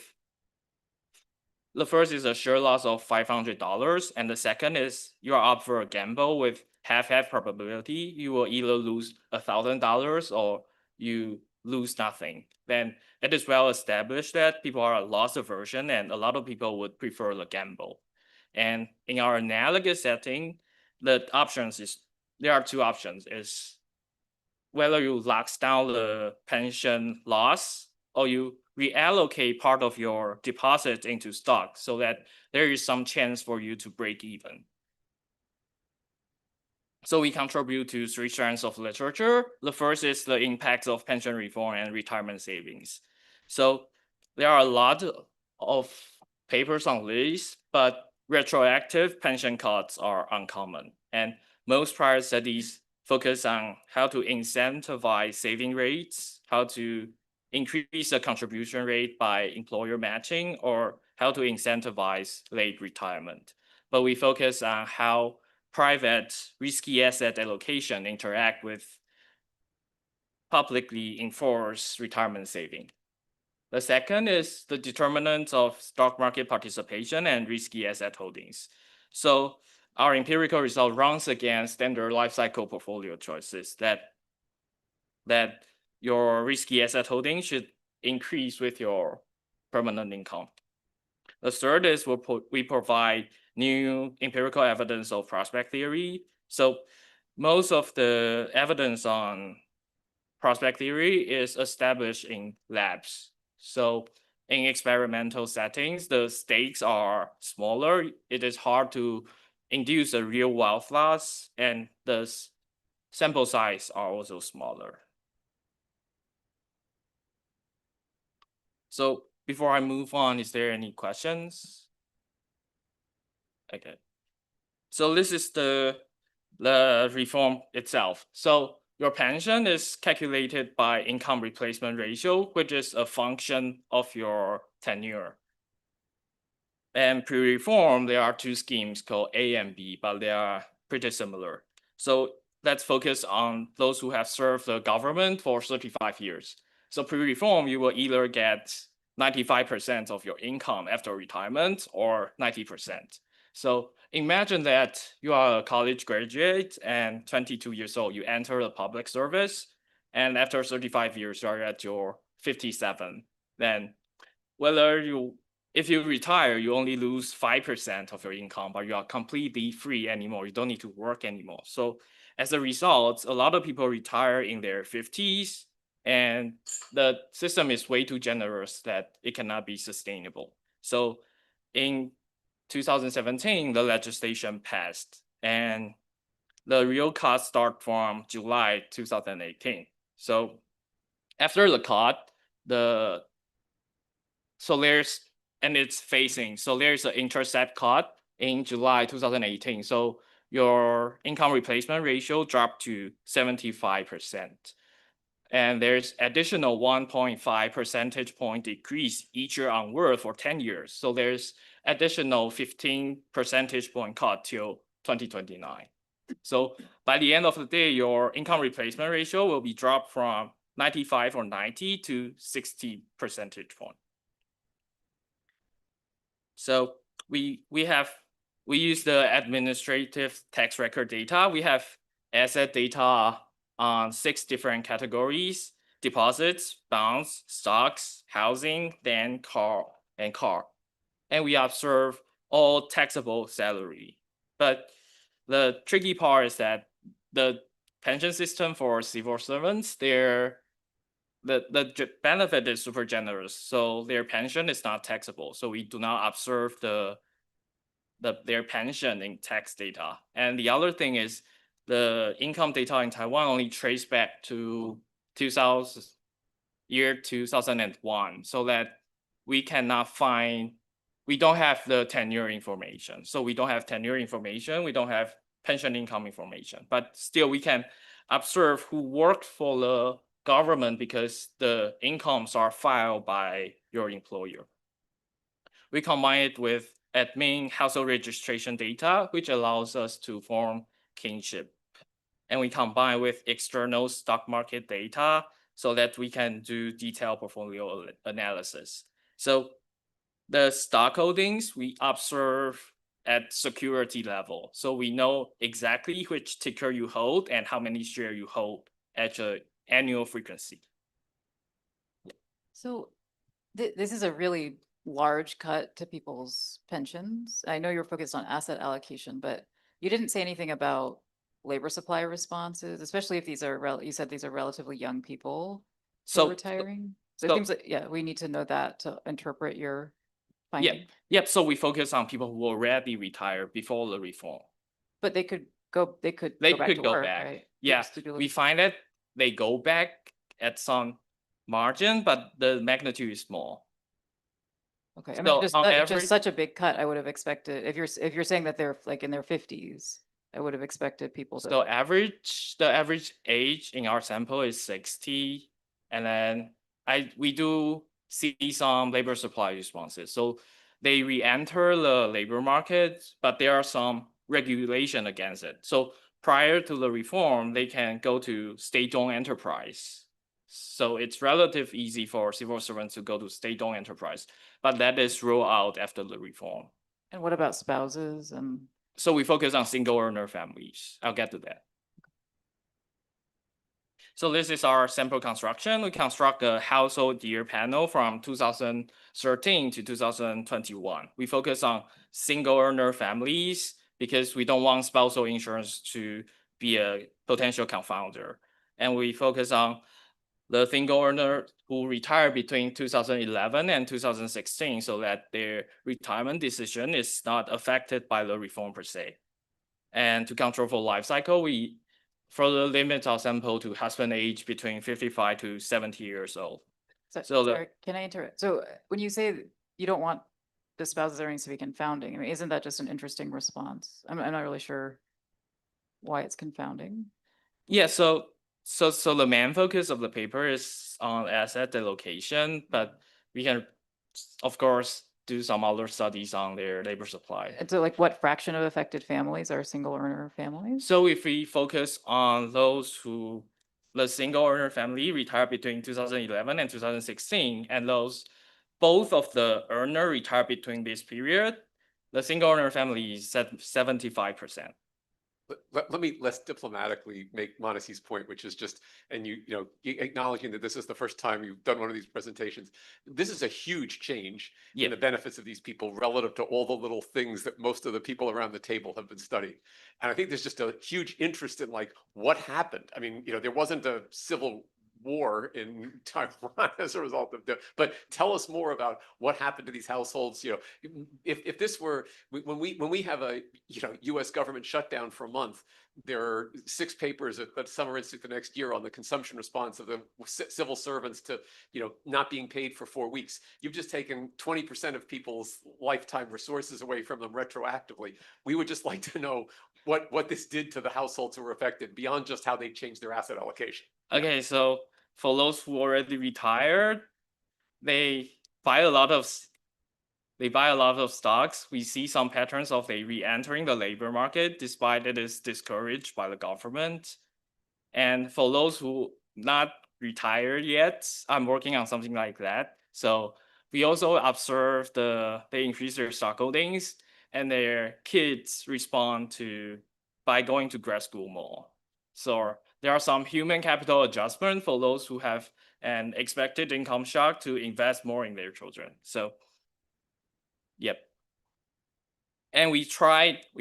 $500, and the second is you are up for a gamble with half probability. You will either lose $1,000 or you lose nothing. Then it is well established that people are loss aversion, and a lot of people would prefer the gamble. And in our analogous setting, there are two options: is whether you lock down the pension loss or you reallocate part of your deposit into stock so that there is some chance for you to break even. So we contribute to three strands of literature. The first is the impact of pension reform and retirement savings. So there are a lot of papers on this, but retroactive pension cuts are uncommon. And most prior studies focus on how to incentivize saving rates, how to increase the contribution rate by employer matching, or how to incentivize late retirement. But we focus on how private risky asset allocation interact with publicly enforced retirement saving. The second is the determinants of stock market participation and risky asset holdings. So our empirical result runs against standard life cycle portfolio choices that your risky asset holding should increase with your permanent income. The third is we provide new empirical evidence of prospect theory. So most of the evidence on prospect theory is established in labs. So in experimental settings, the stakes are smaller. It is hard to induce a real wealth loss, and the sample size are also smaller. So before I move on, is there any questions? Okay. So this is the reform itself. So your pension is calculated by income replacement ratio, which is a function of your tenure. And pre-reform, there are two schemes called A and B, but they are pretty similar. So let's focus on those who have served the government for 35 years. So pre-reform, you will either get 95% of your income after retirement or 90%. So imagine that you are a college graduate and 22 years old, you enter the public service, and after 35 years, you are at your 57. Then if you retire, you only lose 5% of your income, but you are completely free anymore. You don't need to work anymore. So as a result, a lot of people retire in their 50s, and the system is way too generous that it cannot be sustainable. So in 2017, the legislation passed, and the real cuts start from July 2018. So after the cut, there's an intercept cut in July 2018. So your income replacement ratio dropped to 75%. And there's additional 1.5 percentage point decrease each year onward for 10 years. So there's additional 15 percentage point cut till 2029. So by the end of the day, your income replacement ratio will be dropped from 95 or 90 to 60 percentage point. So we use the administrative tax record data. We have asset data on 6 different categories. deposits, bonds, stocks, housing, then car. And we observe all taxable salary. But the tricky part is that the pension system for civil servants, the benefit is super generous. So their pension is not taxable. So we do not observe their pension in tax data. And the other thing is the income data in Taiwan only trace back to 2001, so that we cannot find, we don't have the tenure information. So we don't have tenure information, we don't have pension income information, but still we can observe who worked for the government because the incomes are filed by your employer. We combine it with admin household registration data, which allows us to form kinship. And we combine with external stock market data so that we can do detailed portfolio analysis. So the stock holdings we observe at security level. So we know exactly which ticker you hold and how many shares you hold at an annual frequency. So this is a really large cut to people's pensions. I know you're focused on asset allocation, but you didn't say anything about labor supply responses, especially if these are, you said these are relatively young people who are retiring. So it seems like, yeah, we need to know that to interpret your finding. Yep. So we focus on people who already retired before the reform. But they could go back to work, right? Yeah, we find that they go back at some margin, but the magnitude is small. Okay, I mean, just such a big cut. I would have expected, if you're saying that they're like in their 50s, I would have expected people to. So the average age in our sample is 60, and then we do see some labor supply responses. So they re-enter the labor market, but there are some regulation against it. So prior to the reform, they can go to state-owned enterprise. So it's relatively easy for civil servants to go to state-owned enterprise, but that is rolled out after the reform. And what about spouses and? So we focus on single earner families. I'll get to that. So this is our sample construction. We construct a household year panel from 2013 to 2021. We focus on single earner families because we don't want spousal insurance to be a potential confounder. And we focus on the single earner who retired between 2011 and 2016 so that their retirement decision is not affected by the reform per se. And to control for life cycle, we further limit our sample to husband age between 55 to 70 years old. Sorry, can I interrupt? So when you say you don't want the spouse's earnings to be confounding, I mean, isn't that just an interesting response? I'm not really sure why it's confounding. Yeah, so the main focus of the paper is on asset allocation, but we can, of course, do some other studies on their labor supply. And so like what fraction of affected families are single earner families? So if we focus on those who, the single earner family retired between 2011 and 2016, and those, both of the earner retired between this period, the single earner family is at 75%. Let me less diplomatically make Manasi's point, which is just, and acknowledging that this is the first time you've done one of these presentations. This is a huge change in the benefits of these people relative to all the little things that most of the people around the table have been studying. And I think there's just a huge interest in like what happened. I mean, there wasn't a civil war in Taiwan as a result of but tell us more about what happened to these households. If this were when we have a US government shutdown for a month, there are 6 papers at Summer Institute the next year on the consumption response of the civil servants to not being paid for 4 weeks. You've just taken 20% of people's lifetime resources away from them retroactively. We would just like to know what this did to the households who were affected beyond just how they changed their asset allocation. Okay, so for those who already retired, they buy a lot of stocks. We see some patterns of they re-entering the labor market despite it is discouraged by the government. And for those who not retired yet, I'm working on something like that. So we also observe they increase their stock holdings, and their kids respond by going to grad school more. So there are some human capital adjustment for those who have an expected income shock to invest more in their children. So, yep. And we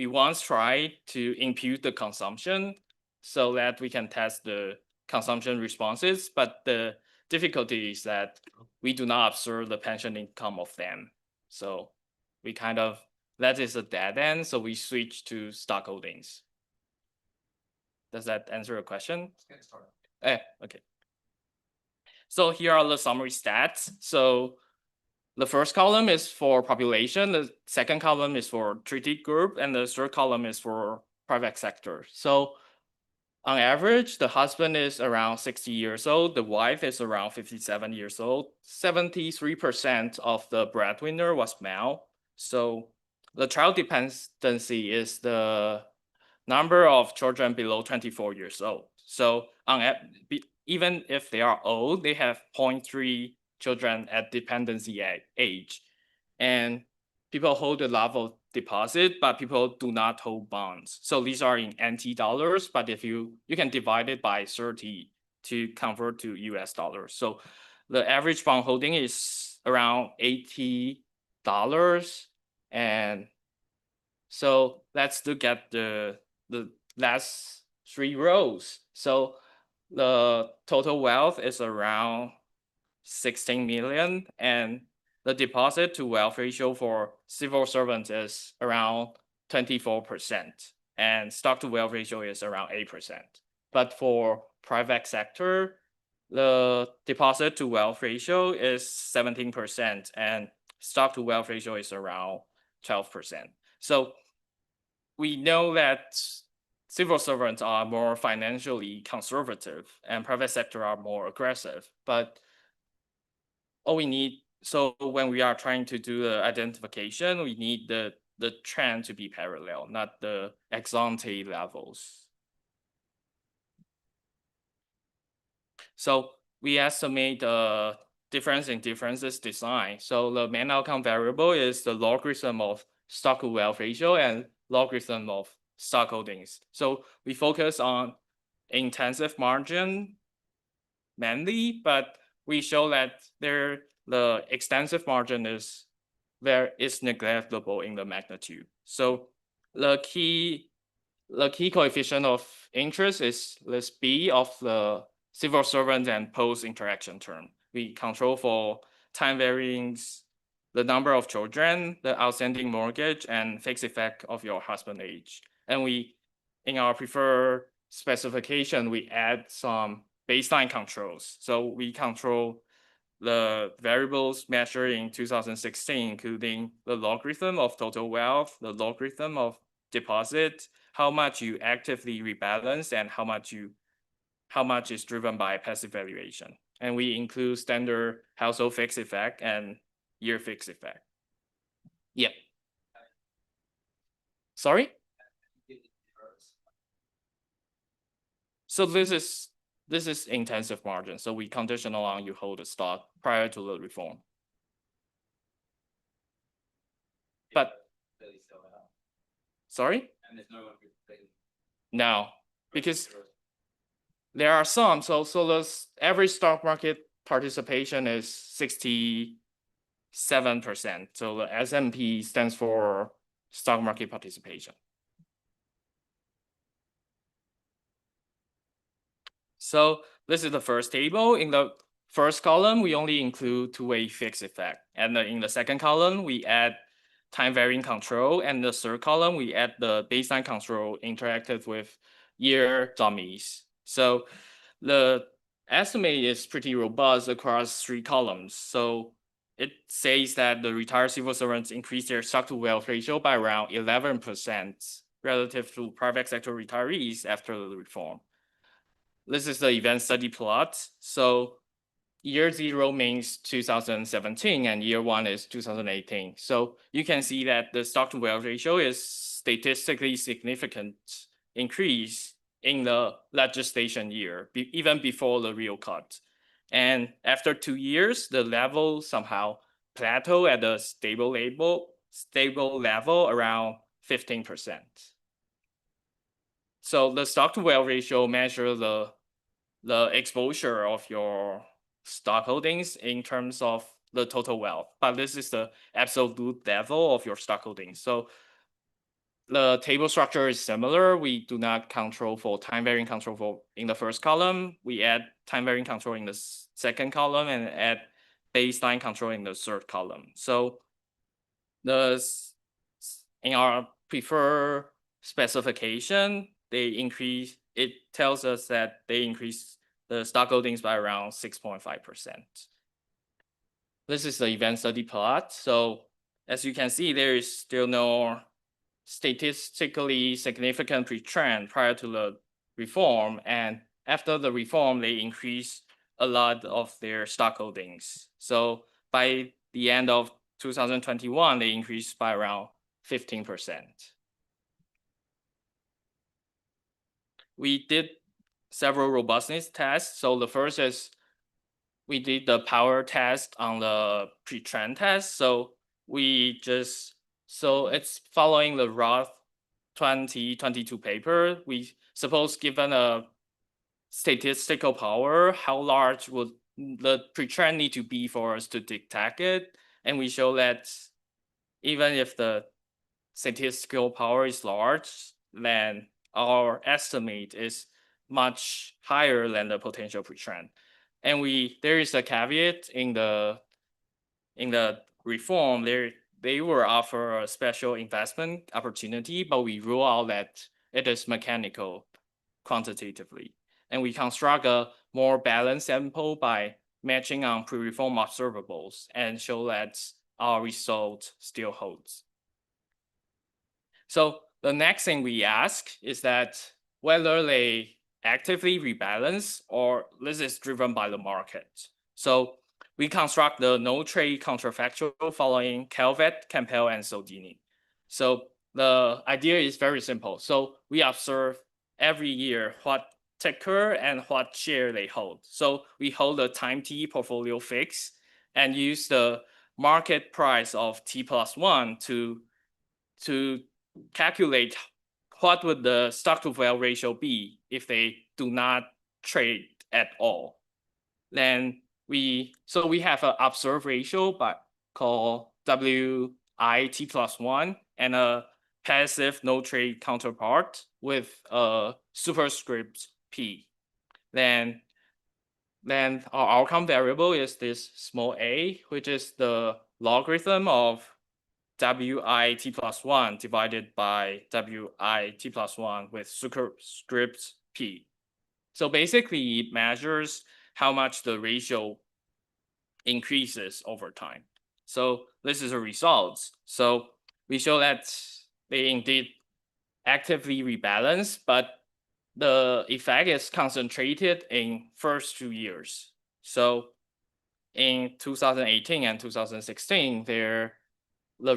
once tried to impute the consumption so that we can test the consumption responses, but the difficulty is that we do not observe the pension income of them. So we that is a dead end, so we switch to stock holdings. Does that answer your question? Okay. So here are the summary stats. So the first column is for population, the second column is for treated group, and the third column is for private sector. So on average, the husband is around 60 years old, the wife is around 57 years old, 73% of the breadwinner was male. So the child dependency is the number of children below 24 years old. So even if they are old, they have 0.3 children at dependency age. And people hold a level deposit, but people do not hold bonds. So these are in NT dollars, but if you can divide it by 30 to convert to US dollars. So the average bond holding is around $80. And so let's look at the last 3 rows. So the total wealth is around 16 million, and the deposit to wealth ratio for civil servants is around 24%, and stock to wealth ratio is around 8%. But for private sector, the deposit to wealth ratio is 17%, and stock to wealth ratio is around 12%. So we know that civil servants are more financially conservative and private sector are more aggressive. But all we need, so when we are trying to do the identification, we need the trend to be parallel, not the ex ante levels. So we estimate the difference in differences design. So the main outcome variable is the logarithm of stock to wealth ratio and logarithm of stock holdings. So we focus on intensive margin mainly, but we show that the extensive margin is negligible in the magnitude. So the key coefficient of interest is this B of the civil servant and post interaction term. We control for time varyings, the number of children, the outstanding mortgage, and fixed effect of your husband age. And in our preferred specification, we add some baseline controls. So we control the variables measured in 2016, including the logarithm of total wealth, the logarithm of deposit, how much you actively rebalance, and how much is driven by passive valuation. And we include standard household fixed effect and year fixed effect. Yep. Sorry? So this is intensive margin. So we conditional on you hold the stock prior to the reform. But sorry? No, because there are some. So the average stock market participation is 67%. So the S&P stands for stock market participation. So this is the first table. In the first column, we only include two-way fixed effect. And in the second column, we add time varying control. And the third column, we add the baseline control interacted with year dummies. So the estimate is pretty robust across 3 columns. So it says that the retired civil servants increased their stock to wealth ratio by around 11% relative to private sector retirees after the reform. This is the event study plot. So year 0 means 2017 and year 1 is 2018. So you can see that the stock to wealth ratio is statistically significant increase in the legislation year, even before the real cut. And after 2 years, the level somehow plateau at a stable level around 15%. So the stock to wealth ratio measures the exposure of your stock holdings in terms of the total wealth, but this is the absolute level of your stock holdings. So the table structure is similar. We do not control for time varying control for in the first column. We add time varying control in the second column and add baseline control in the third column. So in our preferred specification, it tells us that they increase the stock holdings by around 6.5%. This is the event study plot. So as you can see, there is still no statistically significant pre-trend prior to the reform, and after the reform, they increased a lot of their stock holdings. So by the end of 2021, they increased by around 15%. We did several robustness tests. So the first is we did the power test on the pre-trend test. So it's following the Roth 2022 paper. We suppose given a statistical power, how large would the pre-trend need to be for us to detect it? And we show that even if the statistical power is large, then our estimate is much higher than the potential pre-trend. And there is a caveat in the reform. They were offer a special investment opportunity, but we rule out that it is mechanical quantitatively. And we construct a more balanced sample by matching on pre-reform observables and show that our result still holds. So the next thing we ask is that whether they actively rebalance or this is driven by the market. So we construct the no trade counterfactual following Calvet, Campbell, and Soldini. So the idea is very simple. So we observe every year what ticker and what share they hold. So we hold a time T portfolio fix and use the market price of T+1 to calculate what would the stock to wealth ratio be if they do not trade at all. Then we have an observed ratio called WIT+1 and a passive no trade counterpart with a superscript P. Then our outcome variable is this small a, which is the logarithm of WIT+1 divided by WIT+1 with superscript P. So basically it measures how much the ratio increases over time. So this is the results. So we show that they indeed actively rebalance, but the effect is concentrated in first 2 years. So in 2018 and 2016, the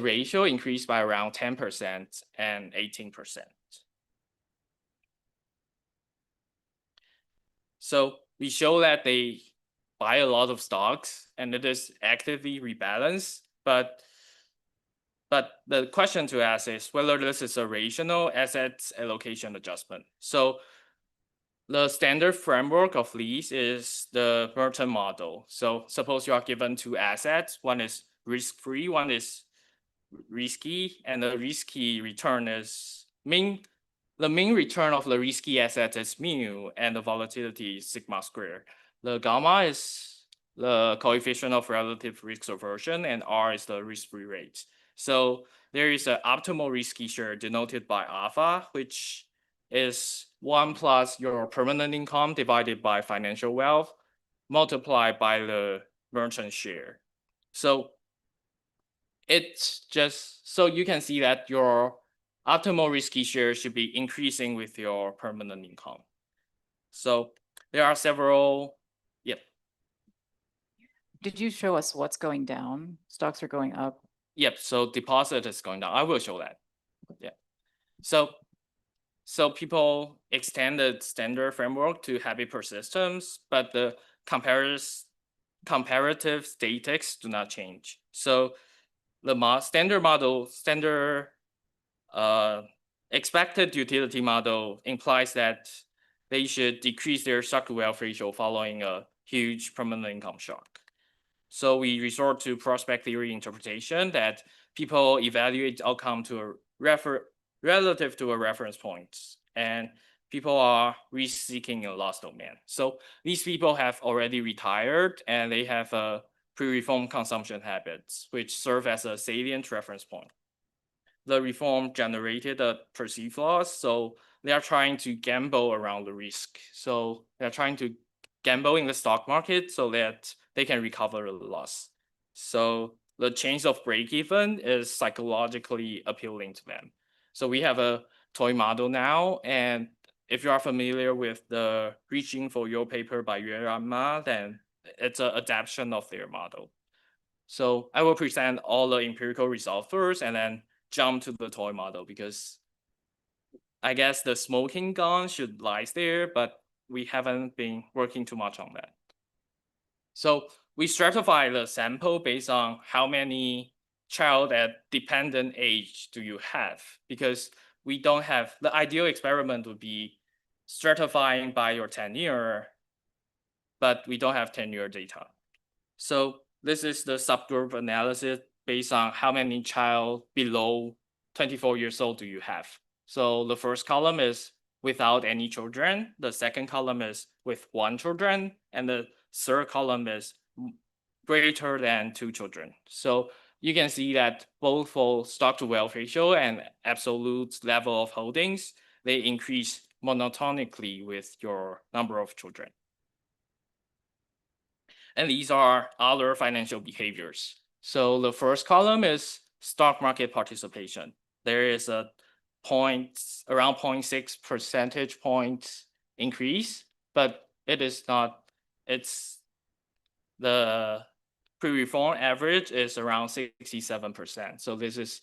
ratio increased by around 10% and 18%. So we show that they buy a lot of stocks and it is actively rebalanced, but the question to ask is whether this is a rational asset allocation adjustment. So the standard framework of these is the Merton model. So suppose you are given 2 assets, one is risk-free, one is risky, and the risky return is the mean return of the risky asset is mu, and the volatility is sigma squared. The gamma is the coefficient of relative risk aversion, and R is the risk-free rate. So there is an optimal risky share denoted by alpha, which is 1 plus your permanent income divided by financial wealth multiplied by the merchant share. So it's just, so you can see that your optimal risky share should be increasing with your permanent income. So there are several, yep. Did you show us what's going down? Stocks are going up. Yep, so deposit is going down. I will show that. Yeah. So people extended standard framework to happy persistence, but the comparative statistics do not change. So the standard expected utility model implies that they should decrease their stock to wealth ratio following a huge permanent income shock. So we resort to prospect theory interpretation that people evaluate outcome to a relative to a reference point, and people are risk-seeking in loss domain. So these people have already retired and they have a pre-reform consumption habits, which serve as a salient reference point. The reform generated a perceived loss, so they are trying to gamble around the risk. So they're trying to gamble in the stock market so that they can recover the loss. So the change of break-even is psychologically appealing to them. So we have a toy model now, and if you are familiar with the Reaching for Your paper by Yue Ma, then it's an adaptation of their model. So I will present all the empirical results first and then jump to the toy model, because I guess the smoking gun should lie there, but we haven't been working too much on that. So we stratify the sample based on how many child at dependent age do you have, because we don't have, the ideal experiment would be stratifying by your tenure, but we don't have tenure data. So this is the subgroup analysis based on how many child below 24 years old do you have. So the first column is without any children, the second column is with one children, and the third column is greater than 2 children. So you can see that both for stock to wealth ratio and absolute level of holdings, they increase monotonically with your number of children. And these are other financial behaviors. So the first column is stock market participation. There is a around 0.6 percentage points increase, but it is not, it's the pre-reform average is around 67%. So this is,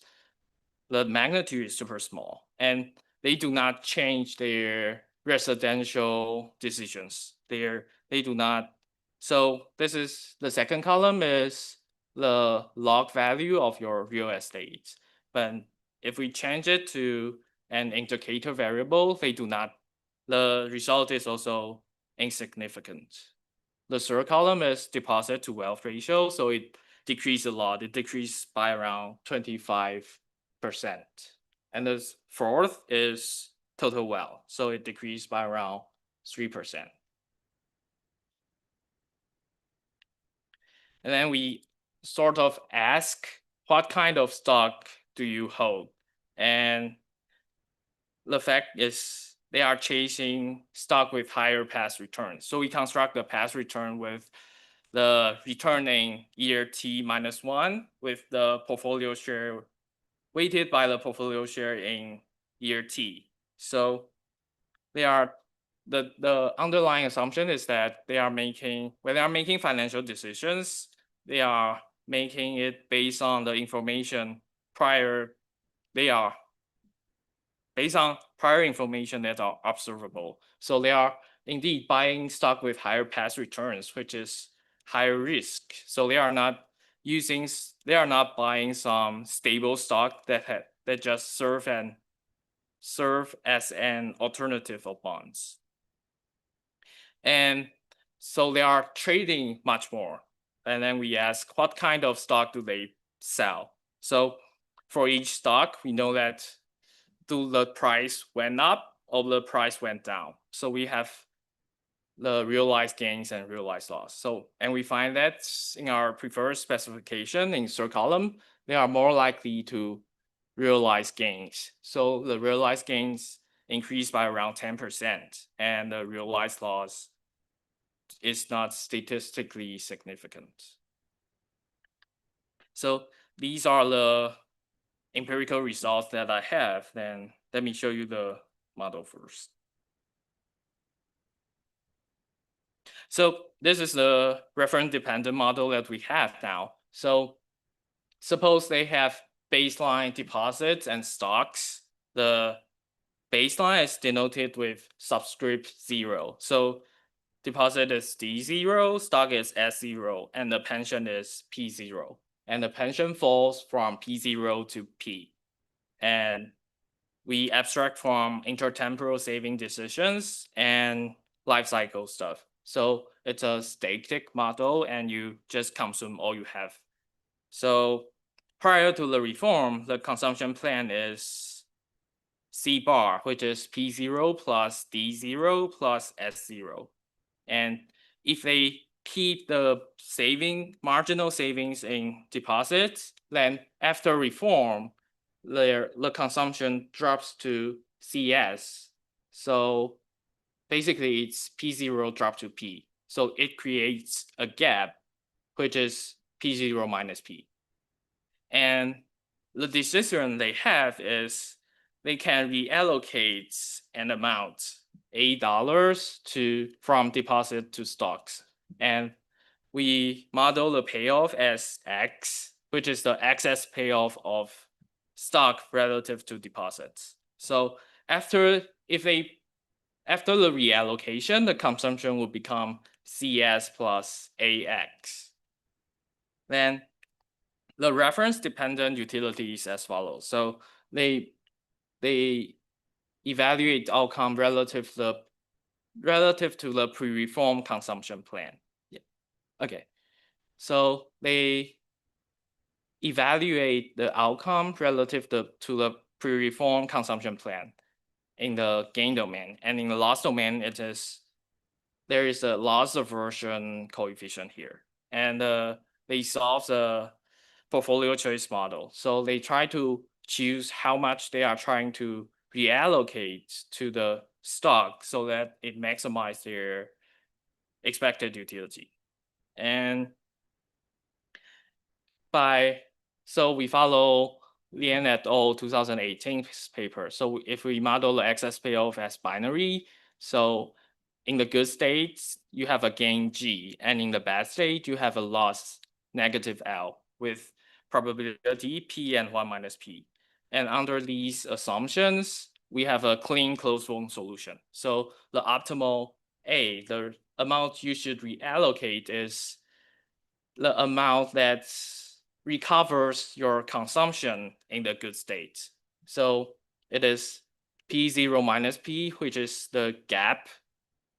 the magnitude is super small, and they do not change their residential decisions. They do not. So this is the second column is the log value of your real estate. But if we change it to an indicator variable, they do not. The result is also insignificant. The third column is deposit to wealth ratio, so it decreased a lot. It decreased by around 25%. And the fourth is total wealth, so it decreased by around 3%. And then we sort of ask, what kind of stock do you hold? And the fact is they are chasing stock with higher past returns. So we construct the past return with the return in year T minus 1 with the portfolio share weighted by the portfolio share in year T. So they are, the underlying assumption is that they are making, when they are making financial decisions, they are making it based on the information prior, they are based on prior information that are observable. So they are indeed buying stock with higher past returns, which is higher risk. So they are not using, they are not buying some stable stock that just serve as an alternative of bonds. And so they are trading much more. And then we ask, what kind of stock do they sell? So for each stock, we know that do the price went up or the price went down. So we have the realized gains and realized loss. So, and we find that in our preferred specification in third column, they are more likely to realize gains. So the realized gains increase by around 10%, and the realized loss is not statistically significant. So these are the empirical results that I have. Then let me show you the model first. So this is the reference dependent model that we have now. So suppose they have baseline deposits and stocks. The baseline is denoted with subscript 0. So deposit is D0, stock is S0, and the pension is P0. And the pension falls from P0 to P. And we abstract from intertemporal saving decisions and life cycle stuff. So it's a static model and you just consume all you have. So prior to the reform, the consumption plan is C bar, which is P0 plus D0 plus S0. And if they keep the marginal savings in deposits, then after reform, the consumption drops to CS. So basically it's P0 drop to P. So it creates a gap, which is P0 minus P. And the decision they have is they can reallocate an amount, $8 from deposit to stocks. And we model the payoff as X, which is the excess payoff of stock relative to deposits. So after the reallocation, the consumption will become CS plus AX. Then the reference dependent utilities as follows. So they evaluate outcome relative to the pre-reform consumption plan. Yeah. Okay. So they evaluate the outcome relative to the pre-reform consumption plan in the gain domain, and in the loss domain, there is a loss aversion coefficient here, and they solve the portfolio choice model. So they try to choose how much they are trying to reallocate to the stock so that it maximizes their expected utility. And so we follow Lian et al. 2018 paper. So if we model the excess payoff as binary, so in the good state, you have a gain G, and in the bad state, you have a loss negative L with probability P and 1 minus P. And under these assumptions, we have a clean closed form solution. So the optimal the amount you should reallocate is the amount that recovers your consumption in the good state. So it is P0 minus P, which is the gap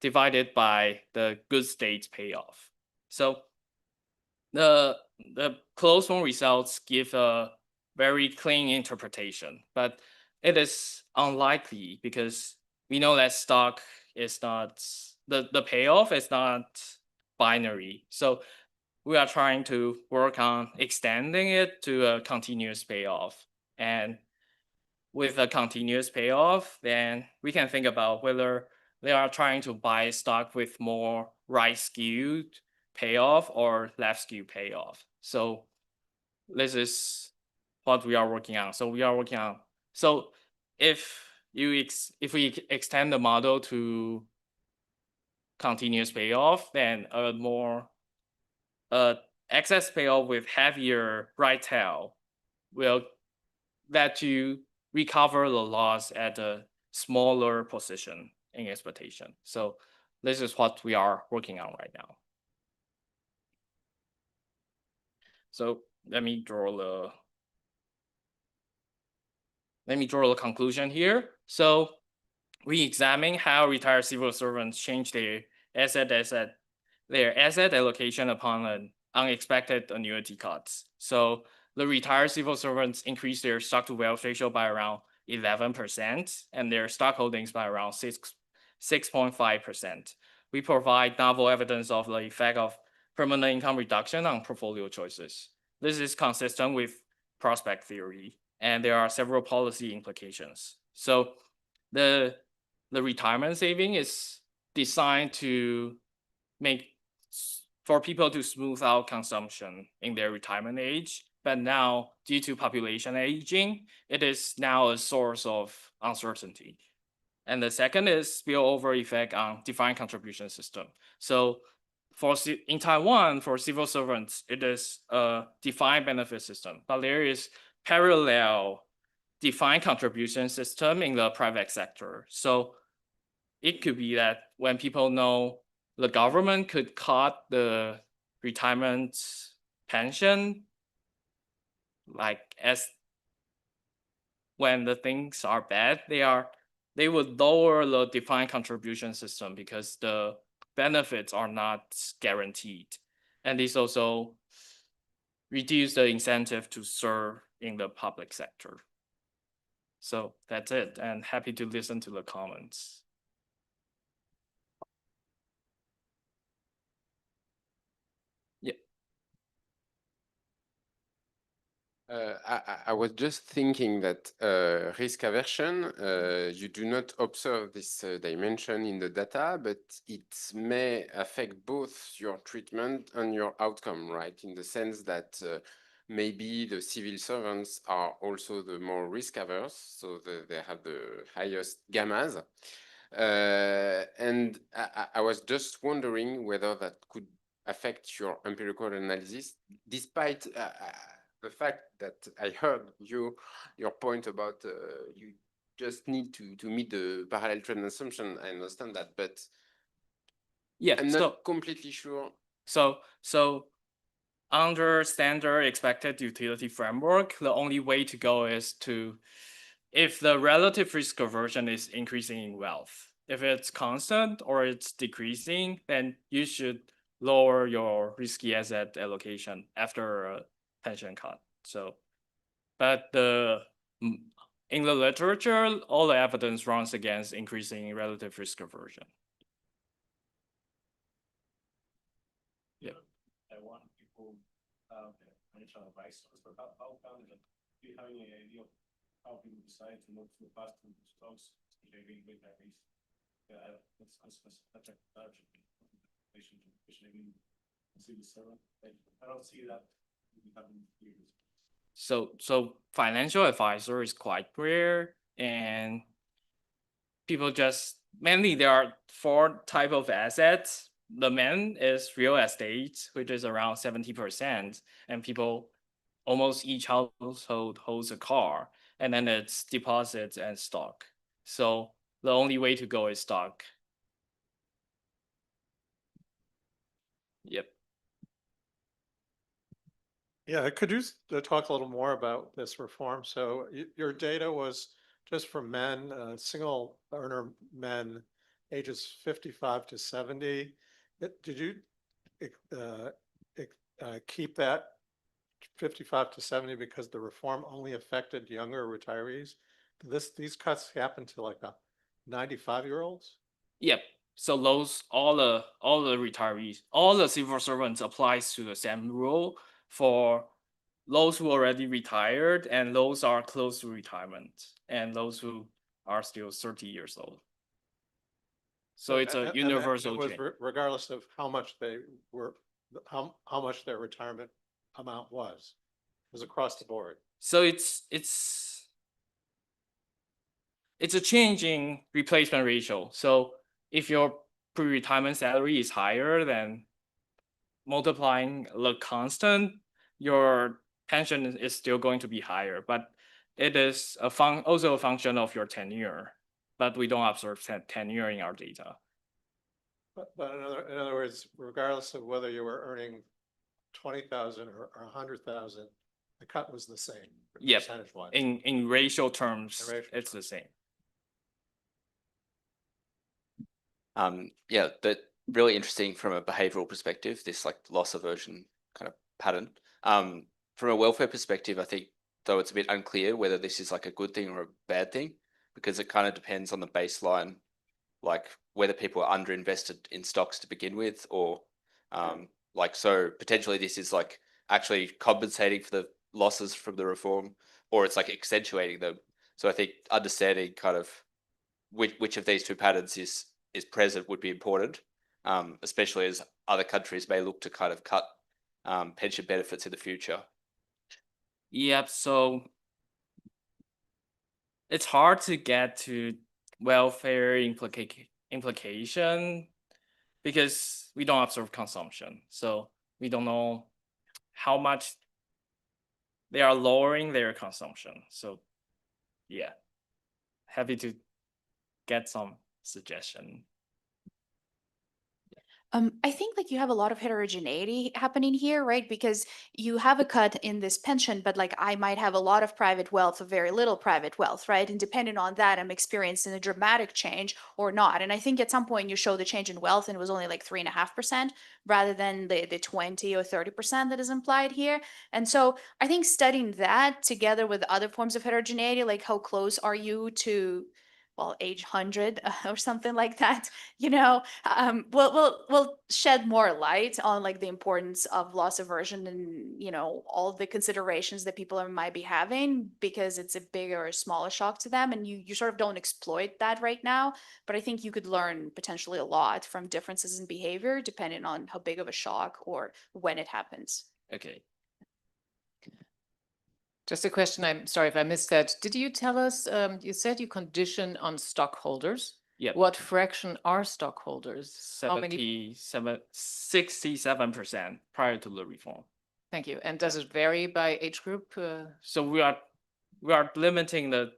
divided by the good state payoff. So the closed form results give a very clean interpretation, but it is unlikely because we know that stock is not, the payoff is not binary. So we are trying to work on extending it to a continuous payoff. And with a continuous payoff, then we can think about whether they are trying to buy stock with more right skewed payoff or left skewed payoff. So this is what we are working on. So if we extend the model to continuous payoff, then a more excess payoff with heavier right tail will let you recover the loss at a smaller position in expectation. So this is what we are working on right now. So let me draw the conclusion here. So we examine how retired civil servants change their asset allocation upon an unexpected annuity cuts. So the retired civil servants increase their stock to wealth ratio by around 11% and their stock holdings by around 6.5%. We provide novel evidence of the effect of permanent income reduction on portfolio choices. This is consistent with prospect theory, and there are several policy implications. So the retirement saving is designed to for people to smooth out consumption in their retirement age. But now, due to population aging, it is now a source of uncertainty. And the second is spillover effect on defined contribution system. So in Taiwan, for civil servants, it is a defined benefit system, but there is parallel defined contribution system in the private sector. So it could be that when people know the government could cut the retirement pension, like as when the things are bad, they would lower the defined contribution system because the benefits are not guaranteed. And this also reduce the incentive to serve in the public sector. So that's it, and happy to listen to the comments. I was just thinking that risk aversion, you do not observe this dimension in the data, but it may affect both your treatment and your outcome, right? In the sense that maybe the civil servants are also the more risk averse, so they have the highest gammas. And I was just wondering whether that could affect your empirical analysis, despite the fact that I heard your point about you just need to meet the parallel trend assumption. I understand that, but yeah, I'm not completely sure. So under standard expected utility framework, the only way to go is to, if the relative risk aversion is increasing in wealth, if it's constant or it's decreasing, then you should lower your risky asset allocation after a pension cut. So, but in the literature, all the evidence runs against increasing relative risk aversion. Yeah. I want people financial advice, but how come that do you have any idea of how people decide to move to fast food stocks, especially with that risk? Yeah, that's such a I don't see that happening here. So financial advisor is quite rare, and people just mainly there are 4 type of assets. The main is real estate, which is around 70%, and people almost each household holds a car, and then it's deposits and stock. So the only way to go is stock. Yep. Yeah, could you talk a little more about this reform? So your data was just for men, single earner men, ages 55 to 70. Did you keep that 55 to 70 because the reform only affected younger retirees? These cuts happen to like 95-year-olds? Yep. So those all the retirees, all the civil servants applies to the same rule for those who already retired and those are close to retirement and those who are still 30 years old. So it's a universal was change. regardless of how much they were, how much their retirement amount was. It was across the board. So it's a changing replacement ratio. So if your pre-retirement salary is higher than multiplying the constant, your pension is still going to be higher, but it is also a function of your tenure, but we don't observe tenure in our data. But in other words, regardless of whether you were earning 20,000 or 100,000, the cut was the same. Yep. Percentage-wise. In ratio terms, it's the same. Yeah, that really interesting from a behavioral perspective, this like loss aversion kind of pattern. From a welfare perspective, I think though it's a bit unclear whether this is like a good thing or a bad thing, because it kind of depends on the baseline, like whether people are underinvested in stocks to begin with, or like, so potentially this is like actually compensating for the losses from the reform, or it's like accentuating them. So I think understanding kind of which of these two patterns is present would be important, especially as other countries may look to kind of cut pension benefits in the future. Yep. So it's hard to get to welfare implication because we don't observe consumption. So we don't know how much they are lowering their consumption. So yeah, happy to get some suggestion. I think like you have a lot of heterogeneity happening here, right? Because you have a cut in this pension, but like I might have a lot of private wealth or very little private wealth, right? And depending on that, I'm experiencing a dramatic change or not. And I think at some point you show the change in wealth and it was only like 3.5% rather than the 20 or 30% that is implied here. And so I think studying that together with other forms of heterogeneity, like how close are you to, well, age 100 or something like that, will shed more light on like the importance of loss aversion and, all the considerations that people might be having because it's a bigger or smaller shock to them. And you sort of don't exploit that right now. But I think you could learn potentially a lot from differences in behavior depending on how big of a shock or when it happens. Okay. Just a question, I'm sorry if I missed that. Did you tell us, you said you condition on stockholders? Yep. What fraction are stockholders? How many? 67% prior to the reform. Thank you. And does it vary by age group? So we are limiting the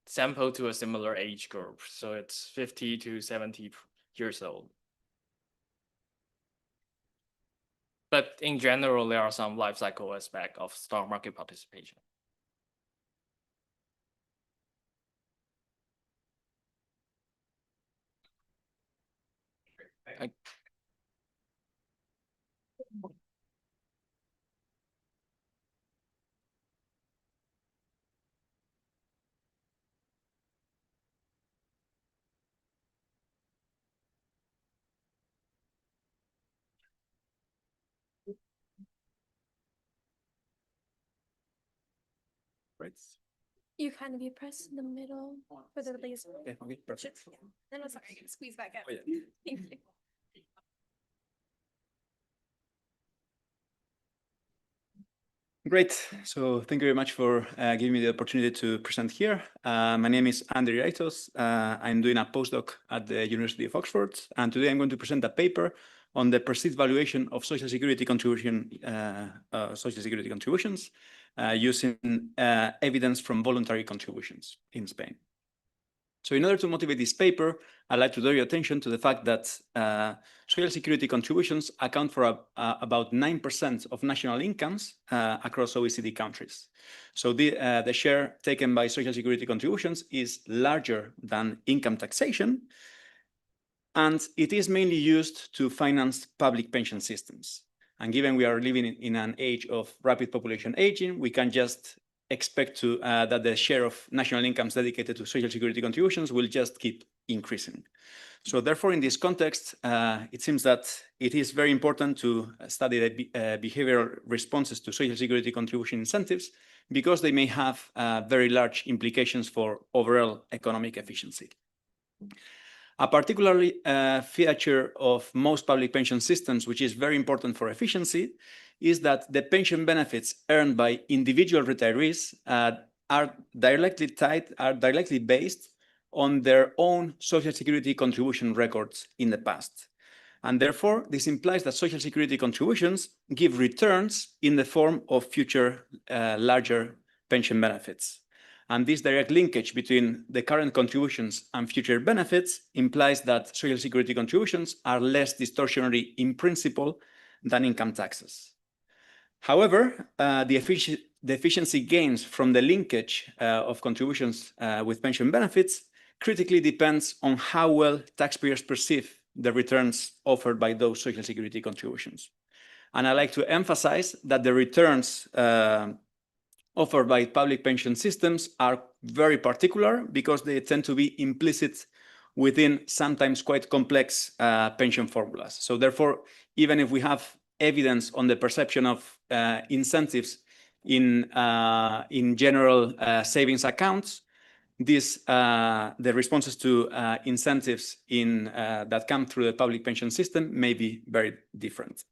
sample to a similar age group. So it's 50 to 70 years old. But in general, there are some life cycle aspect of stock market participation. Right. You kind of press in the middle for the laser. Okay, perfect. No, sorry, I can squeeze back out. Oh, yeah. Thank you. Great. So thank you very much for giving me the opportunity to present here. My name is Andrew Iaitos. I'm doing a postdoc at the University of Oxford, and today I'm going to present a paper on the perceived valuation of Social Security contributions using evidence from voluntary contributions in Spain. So in order to motivate this paper, I'd like to draw your attention to the fact that Social Security contributions account for about 9% of national incomes across OECD countries. So the share taken by Social Security contributions is larger than income taxation, and it is mainly used to finance public pension systems. And given we are living in an age of rapid population aging, we can just expect that the share of national incomes dedicated to Social Security contributions will just keep increasing. So therefore, in this context, it seems that it is very important to study the behavioral responses to Social Security contribution incentives because they may have very large implications for overall economic efficiency. A particularly feature of most public pension systems, which is very important for efficiency, is that the pension benefits earned by individual retirees are directly based on their own Social Security contribution records in the past. And therefore, this implies that Social Security contributions give returns in the form of future larger pension benefits. And this direct linkage between the current contributions and future benefits implies that Social Security contributions are less distortionary in principle than income taxes. However, the efficiency gains from the linkage of contributions with pension benefits critically depends on how well taxpayers perceive the returns offered by those Social Security contributions. And I like to emphasize that the returns offered by public pension systems are very particular because they tend to be implicit within sometimes quite complex pension formulas. So therefore, even if we have evidence on the perception of incentives in general savings accounts, the responses to incentives that come through the public pension system may be very different.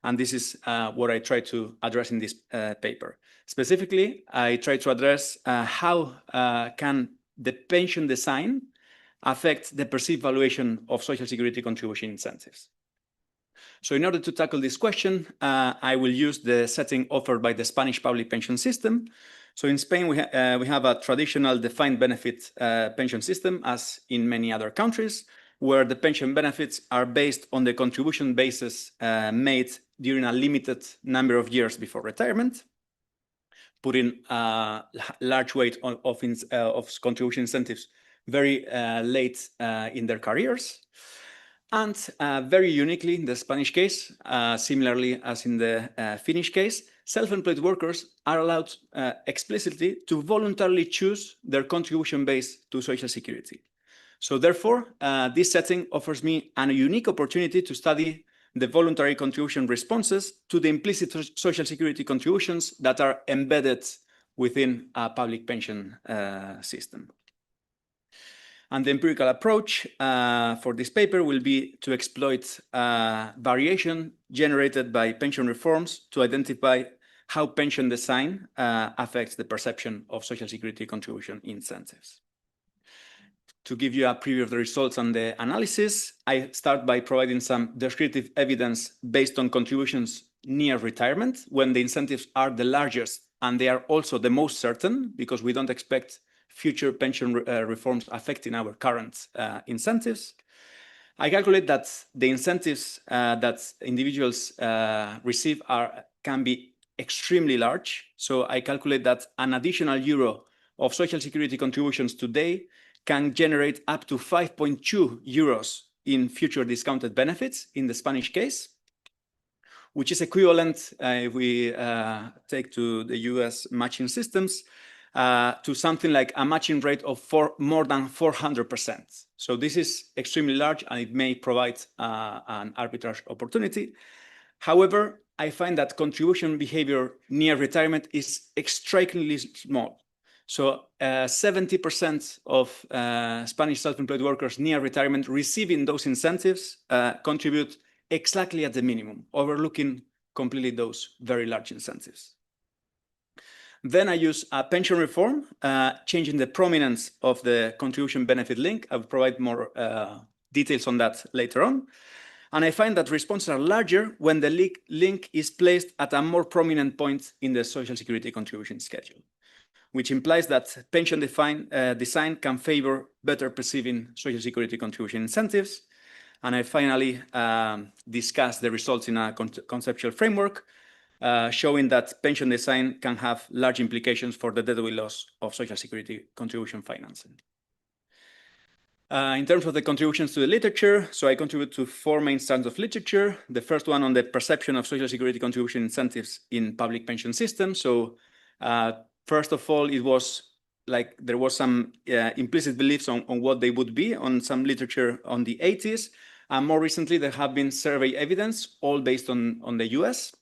And this is what I try to address in this paper. Specifically, I try to address how can the pension design affect the perceived valuation of Social Security contribution incentives. So in order to tackle this question, I will use the setting offered by the Spanish public pension system. So in Spain, we have a traditional defined benefit pension system, as in many other countries. where the pension benefits are based on the contribution basis made during a limited number of years before retirement, putting a large weight of contribution incentives very late in their careers. And very uniquely in the Spanish case, similarly as in the Finnish case, self-employed workers are allowed explicitly to voluntarily choose their contribution base to Social Security. So therefore, this setting offers me a unique opportunity to study the voluntary contribution responses to the implicit Social Security contributions that are embedded within a public pension system. And the empirical approach for this paper will be to exploit variation generated by pension reforms to identify how pension design affects the perception of Social Security contribution incentives. To give you a preview of the results on the analysis, I start by providing some descriptive evidence based on contributions near retirement, when the incentives are the largest and they are also the most certain, because we don't expect future pension reforms affecting our current incentives. I calculate that the incentives that individuals receive can be extremely large. So I calculate that an additional euro of Social Security contributions today can generate up to 5.2 euros in future discounted benefits in the Spanish case, which is equivalent, if we take to the US matching systems, to something like a matching rate of more than 400%. So this is extremely large and it may provide an arbitrage opportunity. However, I find that contribution behavior near retirement is strikingly small. So 70% of Spanish self-employed workers near retirement receiving those incentives contribute exactly at the minimum, overlooking completely those very large incentives. Then I use a pension reform, changing the prominence of the contribution benefit link. I will provide more details on that later on. And I find that responses are larger when the link is placed at a more prominent point in the Social Security contribution schedule, which implies that pension design can favor better perceiving Social Security contribution incentives. And I finally discuss the results in a conceptual framework, showing that pension design can have large implications for the deadweight loss of Social Security contribution financing. In terms of the contributions to the literature, so I contribute to 4 main strands of literature. The first one on the perception of Social Security contribution incentives in public pension systems. So first of all, it was like there was some implicit beliefs on what they would be on some literature on the 80s. And more recently, there have been survey evidence, all based on the US.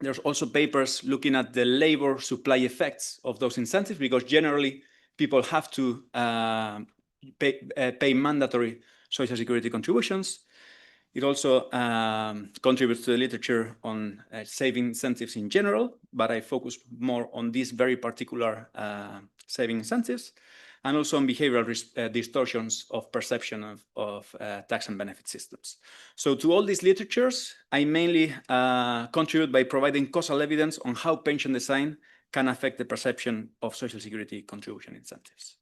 There's also papers looking at the labor supply effects of those incentives, because generally people have to pay mandatory Social Security contributions. It also contributes to the literature on saving incentives in general, but I focus more on these very particular saving incentives, and also on behavioral distortions of perception of tax and benefit systems. So to all these literatures, I mainly contribute by providing causal evidence on how pension design can affect the perception of Social Security contribution incentives.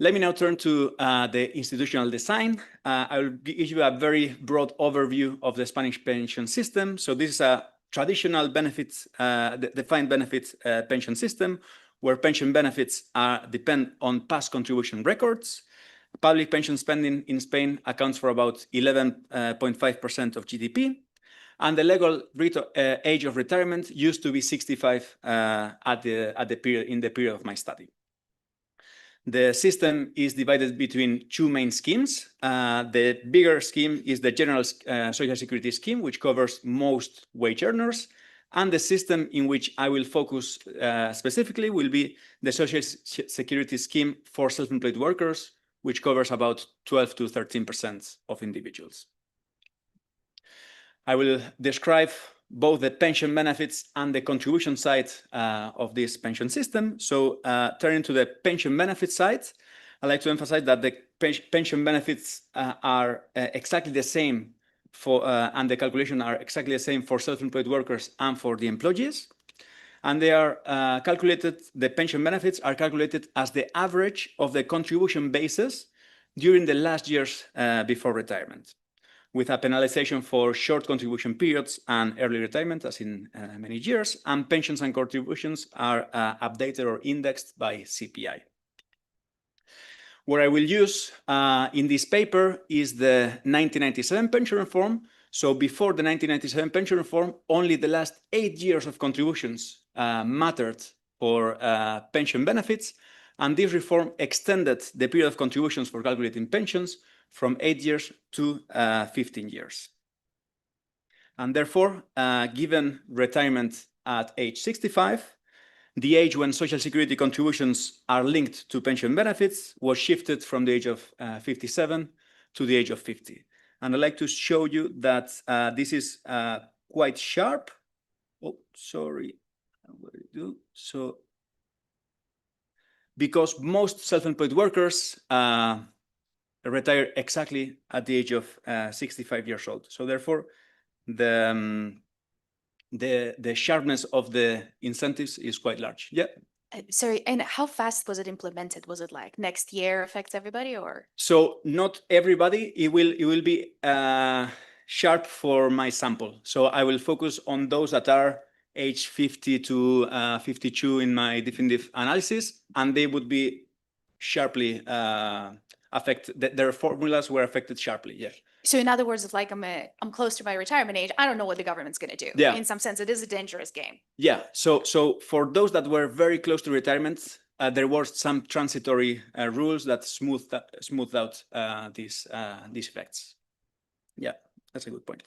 Let me now turn to the institutional design. I will give you a very broad overview of the Spanish pension system. So this is a traditional benefits, defined benefit pension system, where pension benefits depend on past contribution records. Public pension spending in Spain accounts for about 11.5% of GDP. And the legal age of retirement used to be 65 in the period of my study. The system is divided between 2 main schemes. The bigger scheme is the general Social Security scheme, which covers most wage earners. And the system in which I will focus specifically will be the Social Security scheme for self-employed workers, which covers about 12 to 13% of individuals. I will describe both the pension benefits and the contribution side of this pension system. So turning to the pension benefit side, I'd like to emphasize that the pension benefits are exactly the same and the calculation are exactly the same for self-employed workers and for the employees. And they are calculated, the pension benefits are calculated as the average of the contribution basis during the last years before retirement, with a penalization for short contribution periods and early retirement, as in many years, and pensions and contributions are updated or indexed by CPI. What I will use in this paper is the 1997 pension reform. So before the 1997 pension reform, only the last 8 years of contributions mattered for pension benefits. And this reform extended the period of contributions for calculating pensions from 8 years to 15 years. And therefore, given retirement at age 65, the age when Social Security contributions are linked to pension benefits was shifted from the age of 57 to the age of 50. And I'd like to show you that this is quite sharp. Oh, sorry. What do you do? So, because most self-employed workers retire exactly at the age of 65 years old. So therefore, the sharpness of the incentives is quite large. Yeah. Sorry, and how fast was it implemented? Was it like next year affects everybody, or? So not everybody. It will be sharp for my sample. So I will focus on those that are age 50 to 52 in my definitive analysis, and they would be sharply affected. Their formulas were affected sharply. Yeah. So in other words, if like I'm close to my retirement age, I don't know what the government's going to do. Yeah. In some sense, it is a dangerous game. Yeah. So for those that were very close to retirement, there were some transitory rules that smoothed out these effects. Yeah, that's a good point.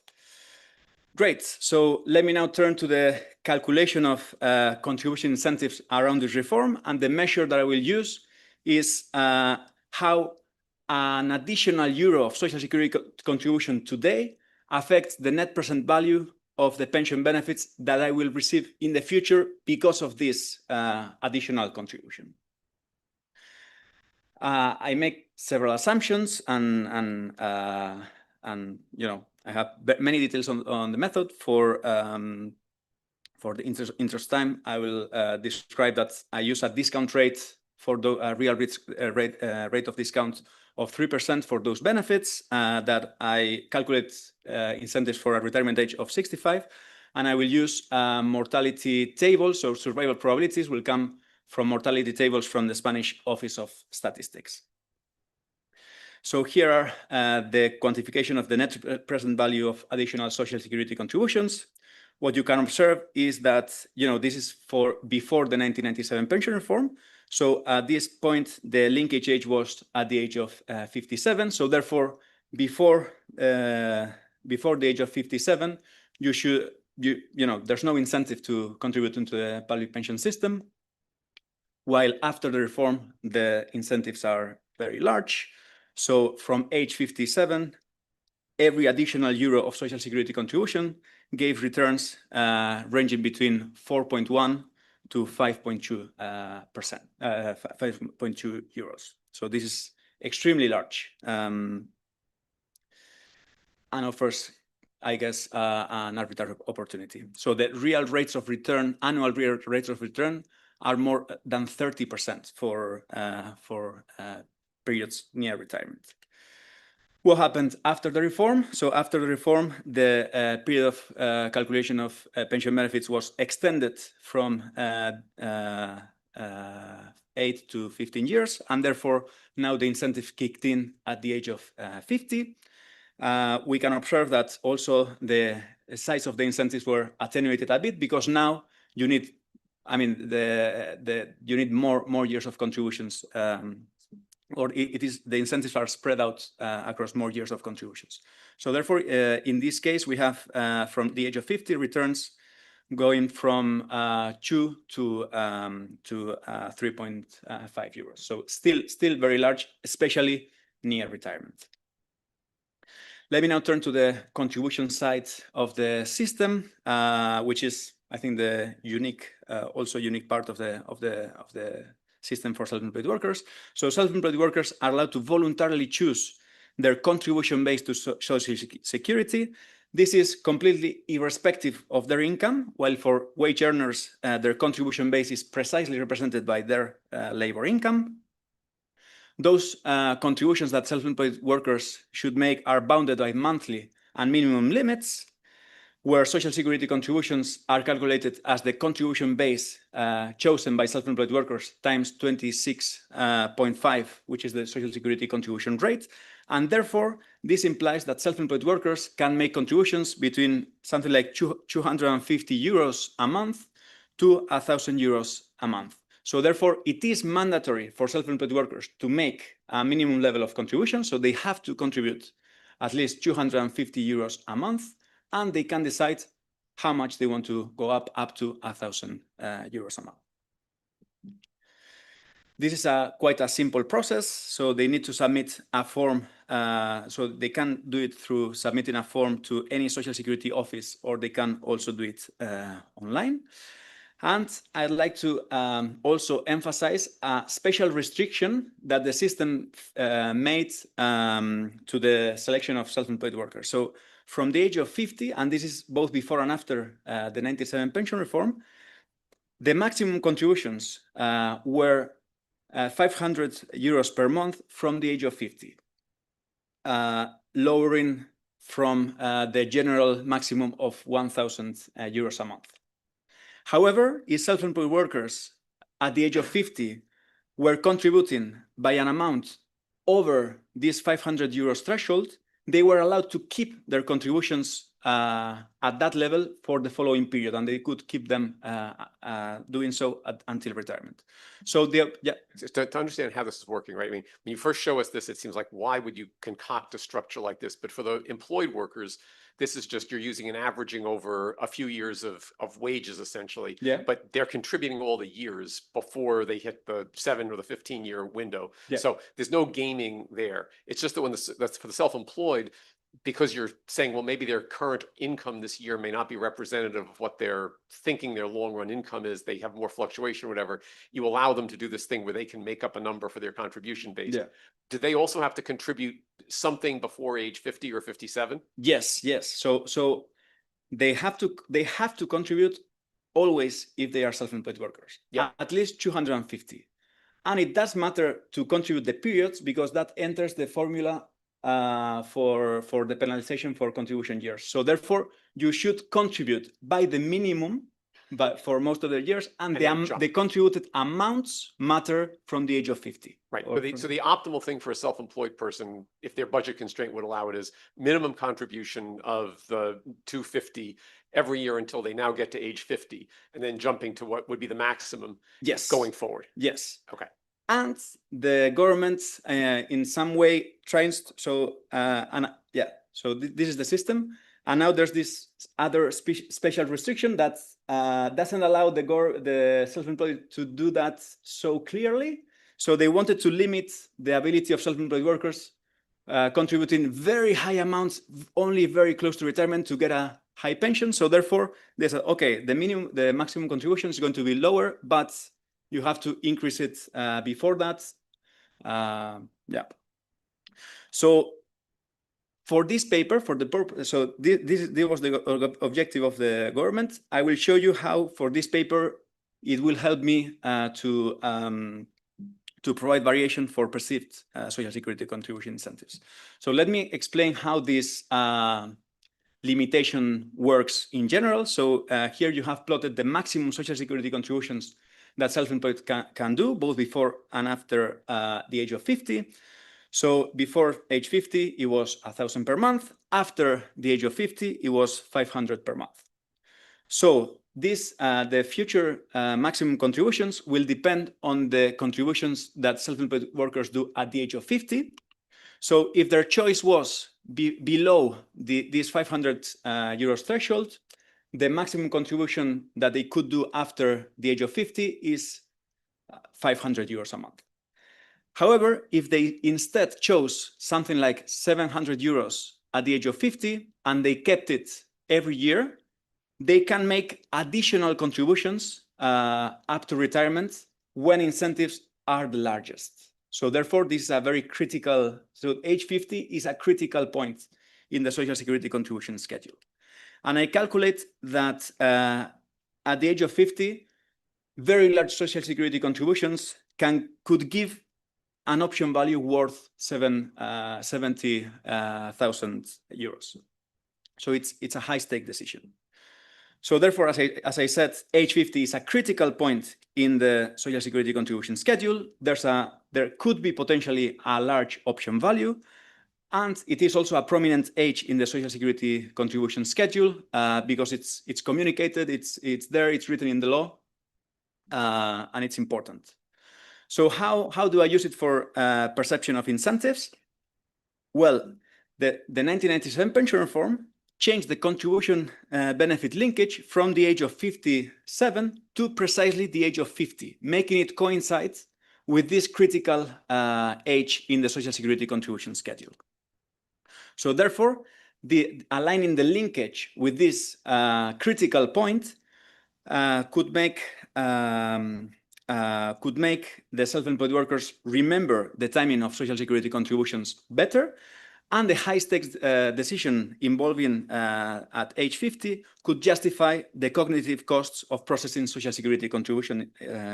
Great. So let me now turn to the calculation of contribution incentives around this reform, and the measure that I will use is how an additional euro of Social Security contribution today affects the net present value of the pension benefits that I will receive in the future because of this additional contribution. I make several assumptions, and you know, I have many details on the method. For the interest time, I will describe that I use a discount rate for the real rate of discount of 3% for those benefits, that I calculate incentives for a retirement age of 65, and I will use mortality tables. So survival probabilities will come from mortality tables from the Spanish Office of Statistics. So here are the quantification of the net present value of additional Social Security contributions. What you can observe is that, you know, this is for before the 1997 pension reform. So at this point, the linkage age was at the age of 57. So therefore, before the age of 57, you know, there's no incentive to contribute into the public pension system. While after the reform, the incentives are very large. So from age 57, every additional euro of Social Security contribution gave returns ranging between 4.1 to 5.2%, 5.2 euros. So this is extremely large, and offers, I guess, an arbitrary opportunity. So the real rates of return, annual real rates of return, are more than 30% for periods near retirement. What happened after the reform? So after the reform, the period of calculation of pension benefits was extended from 8 to 15 years, and therefore now the incentive kicked in at the age of 50. We can observe that also the size of the incentives were attenuated a bit, because now you need, I mean, you need more years of contributions, or the incentives are spread out across more years of contributions. So therefore, in this case, we have from the age of 50 returns going from 2 to 3.5 euros. So still very large, especially near retirement. Let me now turn to the contribution side of the system, which is, I think, the also unique part of the system for self-employed workers. So self-employed workers are allowed to voluntarily choose their contribution base to Social Security. This is completely irrespective of their income, while for wage earners, their contribution base is precisely represented by their labor income. those contributions that self-employed workers should make are bounded by monthly and minimum limits, where Social Security contributions are calculated as the contribution base chosen by self-employed workers times 26.5, which is the Social Security contribution rate. And therefore, this implies that self-employed workers can make contributions between something like 250 euros a month to 1,000 euros a month. So therefore, it is mandatory for self-employed workers to make a minimum level of contribution. So they have to contribute at least 250 euros a month, and they can decide how much they want to go up to 1,000 euros a month. This is quite a simple process. So they need to submit a form. So they can do it through submitting a form to any Social Security office, or they can also do it online. And I'd like to also emphasize a special restriction that the system made to the selection of self-employed workers. So from the age of 50, and this is both before and after the 97 pension reform, the maximum contributions were 500 euros per month from the age of 50, lowering from the general maximum of 1,000 euros a month. However, if self-employed workers at the age of 50 were contributing by an amount over this 500 euros threshold, they were allowed to keep their contributions at that level for the following period, and they could keep them doing so until retirement. So to understand how this is working, right? I mean, when you first show us this, it seems like, why would you concoct a structure like this? But for the employed workers, this is just, you're using an averaging over a few years of wages, essentially. Yeah. But they're contributing all the years before they hit the 7 or the 15-year window. Yeah. So there's no gaming there. It's just that when that's for the self-employed, because you're saying, well, maybe their current income this year may not be representative of what they're thinking their long run income is. They have more fluctuation or whatever. You allow them to do this thing where they can make up a number for their contribution base. Yeah. Do they also have to contribute something before age 50 or 57? Yes. So they have to contribute always if they are self-employed workers. Yeah. At least 250. And it does matter to contribute the periods, because that enters the formula for the penalization for contribution years. So therefore, you should contribute by the minimum, but for most of the years, and the contributed amounts matter from the age of 50. Right. So the optimal thing for a self-employed person, if their budget constraint would allow it, is minimum contribution of the 250 every year until they now get to age 50, and then jumping to what would be the maximum going forward. Yes. Okay. And the government, in some way, tries to, so this is the system. And now there's this other special restriction that doesn't allow the self-employed to do that so clearly. So they wanted to limit the ability of self-employed workers contributing very high amounts, only very close to retirement, to get a high pension. So therefore, they said, okay, the maximum contribution is going to be lower, but you have to increase it before that. So for this paper, for the purpose, so this was the objective of the government. I will show you how, for this paper, it will help me to provide variation for perceived Social Security contribution incentives. So let me explain how this limitation works in general. So here you have plotted the maximum Social Security contributions that self-employed can do, both before and after the age of 50. So before age 50, it was 1,000 per month. After the age of 50, it was 500 per month. So this, the future maximum contributions will depend on the contributions that self-employed workers do at the age of 50. So if their choice was below this 500 euros threshold, the maximum contribution that they could do after the age of 50 is 500 euros a month. However, if they instead chose something like 700 euros at the age of 50 and they kept it every year, they can make additional contributions up to retirement when incentives are the largest. So therefore, this is a very critical, so age 50 is a critical point in the Social Security contribution schedule. And I calculate that at the age of 50, very large Social Security contributions could give an option value worth 70,000 euros. So it's a high stake decision. So therefore, as I said, age 50 is a critical point in the Social Security contribution schedule. There could be potentially a large option value, and it is also a prominent age in the Social Security contribution schedule because it's communicated, it's there, it's written in the law, and it's important. So how do I use it for perception of incentives? Well, the 1997 pension reform changed the contribution benefit linkage from the age of 57 to precisely the age of 50, making it coincide with this critical age in the Social Security contribution schedule. So therefore, aligning the linkage with this critical point could make the self-employed workers remember the timing of Social Security contributions better, and the high-stakes decision involving at age 50 could justify the cognitive costs of processing Social Security contribution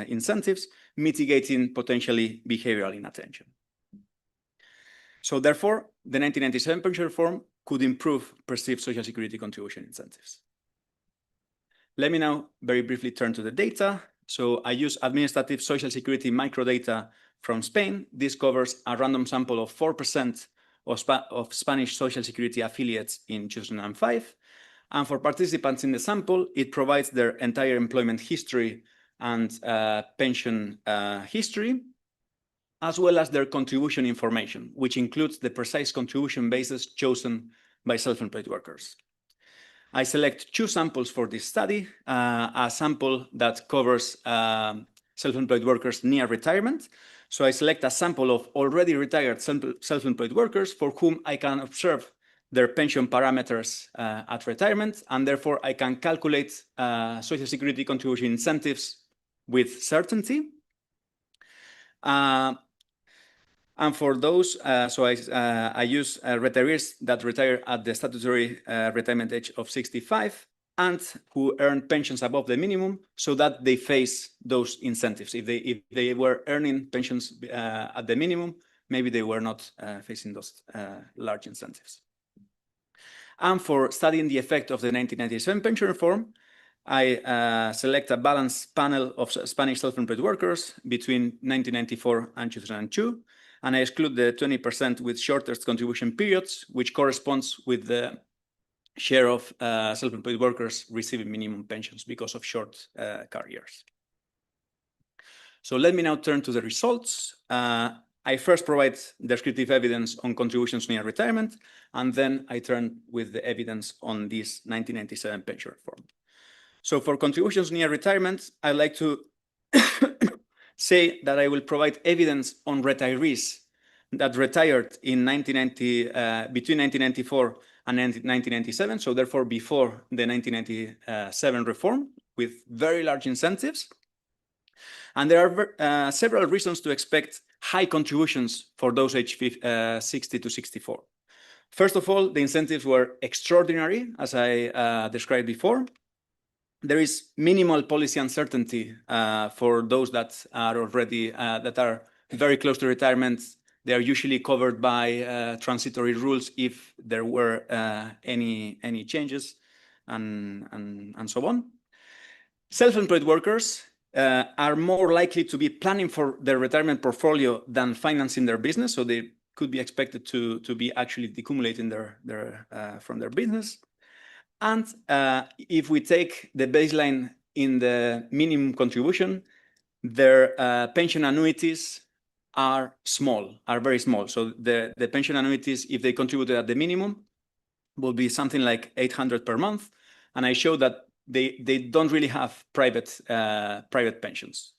incentives, mitigating potentially behavioral inattention. So therefore, the 1997 pension reform could improve perceived Social Security contribution incentives. Let me now very briefly turn to the data. So I use administrative Social Security microdata from Spain. This covers a random sample of 4% of Spanish Social Security affiliates in 2005. And for participants in the sample, it provides their entire employment history and pension history, as well as their contribution information, which includes the precise contribution bases chosen by self-employed workers. I select two samples for this study, a sample that covers self-employed workers near retirement. So I select a sample of already retired self-employed workers for whom I can observe their pension parameters at retirement, and therefore I can calculate Social Security contribution incentives with certainty. And for those, I use retirees that retire at the statutory retirement age of 65 and who earn pensions above the minimum, so that they face those incentives. If they were earning pensions at the minimum, maybe they were not facing those large incentives. And for studying the effect of the 1997 pension reform, I select a balanced panel of Spanish self-employed workers between 1994 and 2002, and I exclude the 20% with shortest contribution periods, which corresponds with the share of self-employed workers receiving minimum pensions because of short careers. So let me now turn to the results. I first provide descriptive evidence on contributions near retirement, and then I turn with the evidence on this 1997 pension reform. So for contributions near retirement, I'd like to say that I will provide evidence on retirees that retired in between 1994 and 1997, so therefore before the 1997 reform, with very large incentives. And there are several reasons to expect high contributions for those aged 60 to 64. First of all, the incentives were extraordinary, as I described before. There is minimal policy uncertainty for those that are already that are very close to retirement. They are usually covered by transitory rules if there were any changes, and so on. Self-employed workers are more likely to be planning for their retirement portfolio than financing their business, so they could be expected to be actually decumulating from their business. And if we take the baseline in the minimum contribution, their pension annuities are very small. So the pension annuities, if they contributed at the minimum, will be something like 800 per month. And I show that they don't really have private pensions.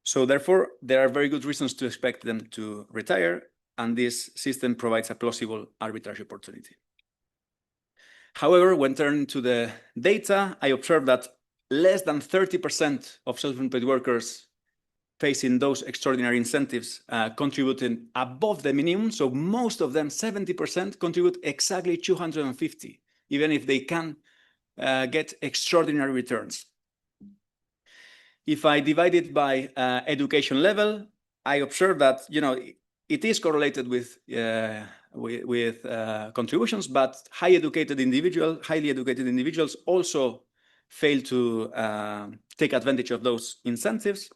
So therefore, there are very good reasons to expect them to retire, and this system provides a plausible arbitrage opportunity. However, when turning to the data, I observed that less than 30% of self-employed workers facing those extraordinary incentives contributing above the minimum. So most of them, 70%, contribute exactly 250, even if they can get extraordinary returns. If I divide it by education level, I observed that, it is correlated with contributions, but highly educated individuals also fail to take advantage of those incentives.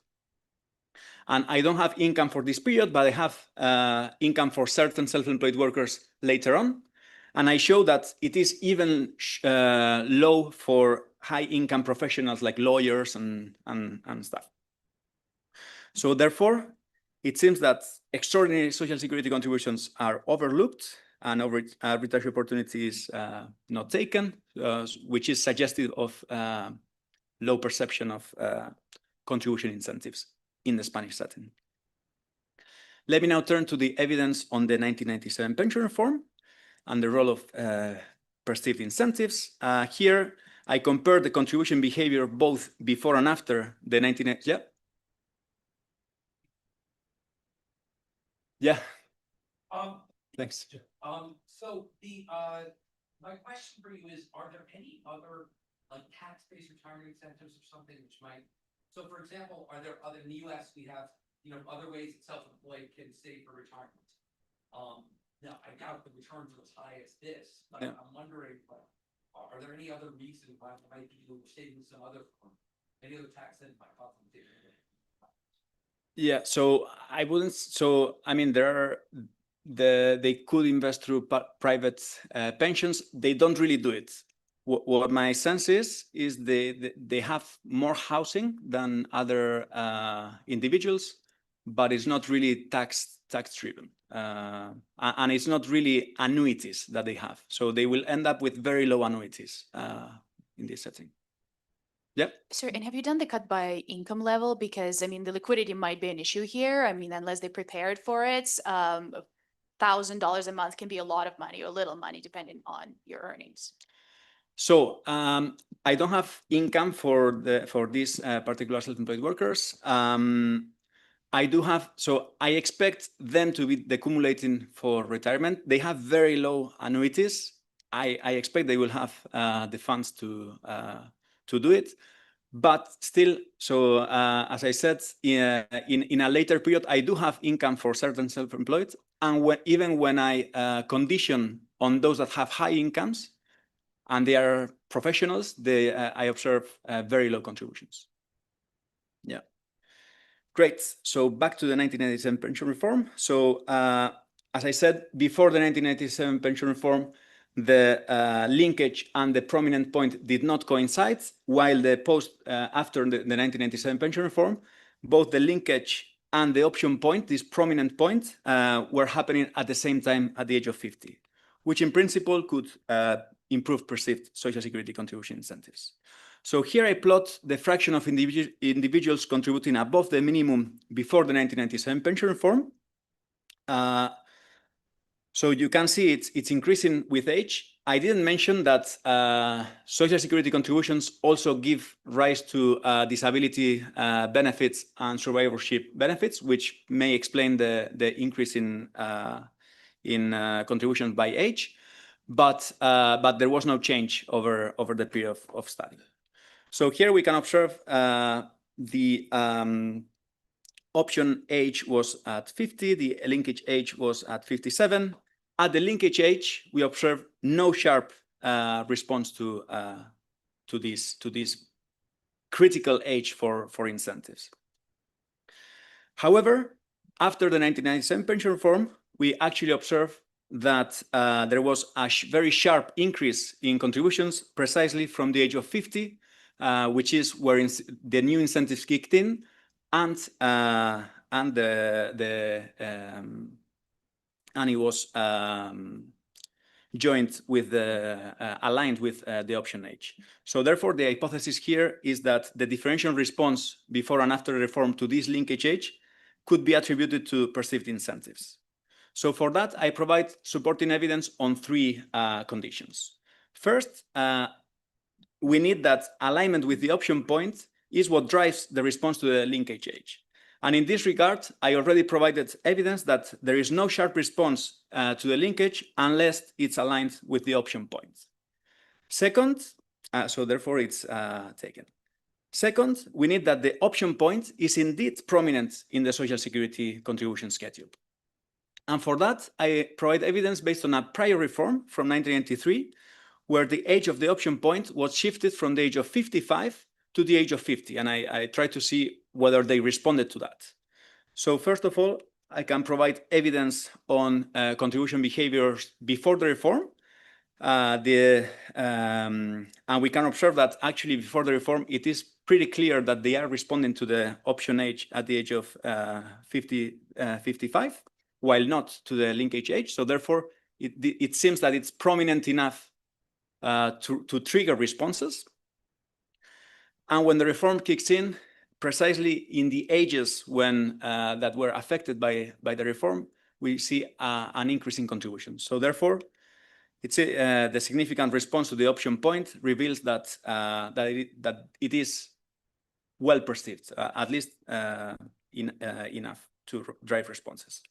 And I don't have income for this period, but I have income for certain self-employed workers later on. And I show that it is even low for high-income professionals like lawyers and stuff. So therefore, it seems that extraordinary Social Security contributions are overlooked and arbitrage opportunities not taken, which is suggestive of low perception of contribution incentives in the Spanish setting. Let me now turn to the evidence on the 1997 pension reform and the role of perceived incentives. Here, I compare the contribution behavior both before and after the 1990s. Yeah. Yeah. Thanks. So my question for you is, are there any other like tax-based retirement incentives or something which might, so for example, are there other, in the US, we have, other ways that self-employed can save for retirement? Now, I doubt the returns are as high as this, but Yeah. I'm wondering, are there any other reasons why there might be saving some other form, any other tax that might cause them to? Yeah, so I wouldn't. So I mean, they could invest through private pensions. They don't really do it. What my sense is they have more housing than other individuals, but it's not really tax driven, and it's not really annuities that they have. So they will end up with very low annuities in this setting. Yep. Sir, and have you done the cut by income level? Because I mean, the liquidity might be an issue here. I mean, unless they prepared for it, $1,000 a month can be a lot of money or little money depending on your earnings. So I don't have income for these particular self-employed workers. I do have, so I expect them to be decumulating for retirement. They have very low annuities. I expect they will have the funds to do it. But still, so as I said, in a later period, I do have income for certain self-employed. And even when I condition on those that have high incomes, and they are professionals, I observe very low contributions. Yeah. Great. So back to the 1997 pension reform. So as I said, before the 1997 pension reform, the linkage and the prominent point did not coincide, while the after the 1997 pension reform, both the linkage and the option point, this prominent point, were happening at the same time at the age of 50, which in principle could improve perceived Social Security contribution incentives. So here I plot the fraction of individuals contributing above the minimum before the 1997 pension reform. So you can see it's increasing with age. I didn't mention that Social Security contributions also give rise to disability benefits and survivorship benefits, which may explain the increase in contributions by age. But there was no change over the period of study. So here we can observe the option age was at 50, the linkage age was at 57. At the linkage age, we observe no sharp response to this critical age for incentives. However, after the 1997 pension reform, we actually observe that there was a very sharp increase in contributions precisely from the age of 50, which is where the new incentives kicked in, and it was joined with aligned with the option age. So therefore, the hypothesis here is that the differential response before and after the reform to this linkage age could be attributed to perceived incentives. So for that, I provide supporting evidence on three conditions. First, we need that alignment with the option point is what drives the response to the linkage age. And in this regard, I already provided evidence that there is no sharp response to the linkage unless it's aligned with the option point. Second, so therefore it's taken. Second, we need that the option point is indeed prominent in the Social Security contribution schedule. And for that, I provide evidence based on a prior reform from 1993, where the age of the option point was shifted from the age of 55 to the age of 50. And I try to see whether they responded to that. So first of all, I can provide evidence on contribution behaviors before the reform. And we can observe that actually before the reform, it is pretty clear that they are responding to the option age at the age of 55, while not to the linkage age. So therefore, it seems that it's prominent enough to trigger responses. And when the reform kicks in, precisely in the ages when that were affected by the reform, we see an increase in contribution. So therefore, it's the significant response to the option point reveals that it is well perceived, at least enough to drive responses.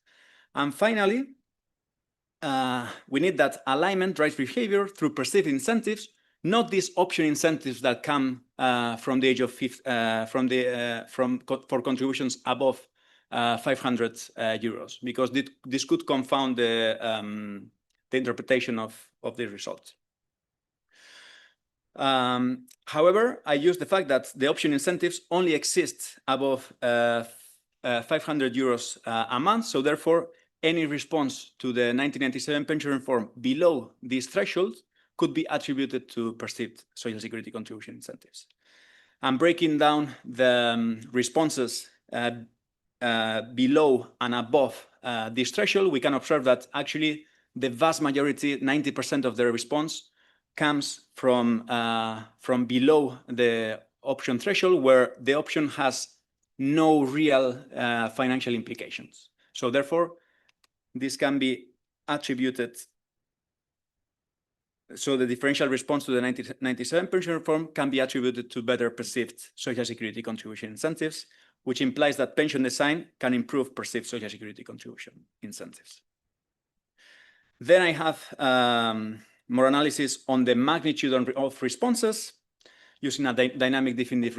And finally, we need that alignment drives behavior through perceived incentives, not these option incentives that come from the age of for contributions above 500 euros, because this could confound the interpretation of the result. However, I use the fact that the option incentives only exist above 500 euros a month. So therefore, any response to the 1997 pension reform below this threshold could be attributed to perceived Social Security contribution incentives. And breaking down the responses below and above this threshold, we can observe that actually the vast majority, 90% of the response, comes from below the option threshold, where the option has no real financial implications. So therefore, this can be attributed. So the differential response to the 1997 pension reform can be attributed to better perceived Social Security contribution incentives, which implies that pension design can improve perceived Social Security contribution incentives. Then I have more analysis on the magnitude of responses using a dynamic definitive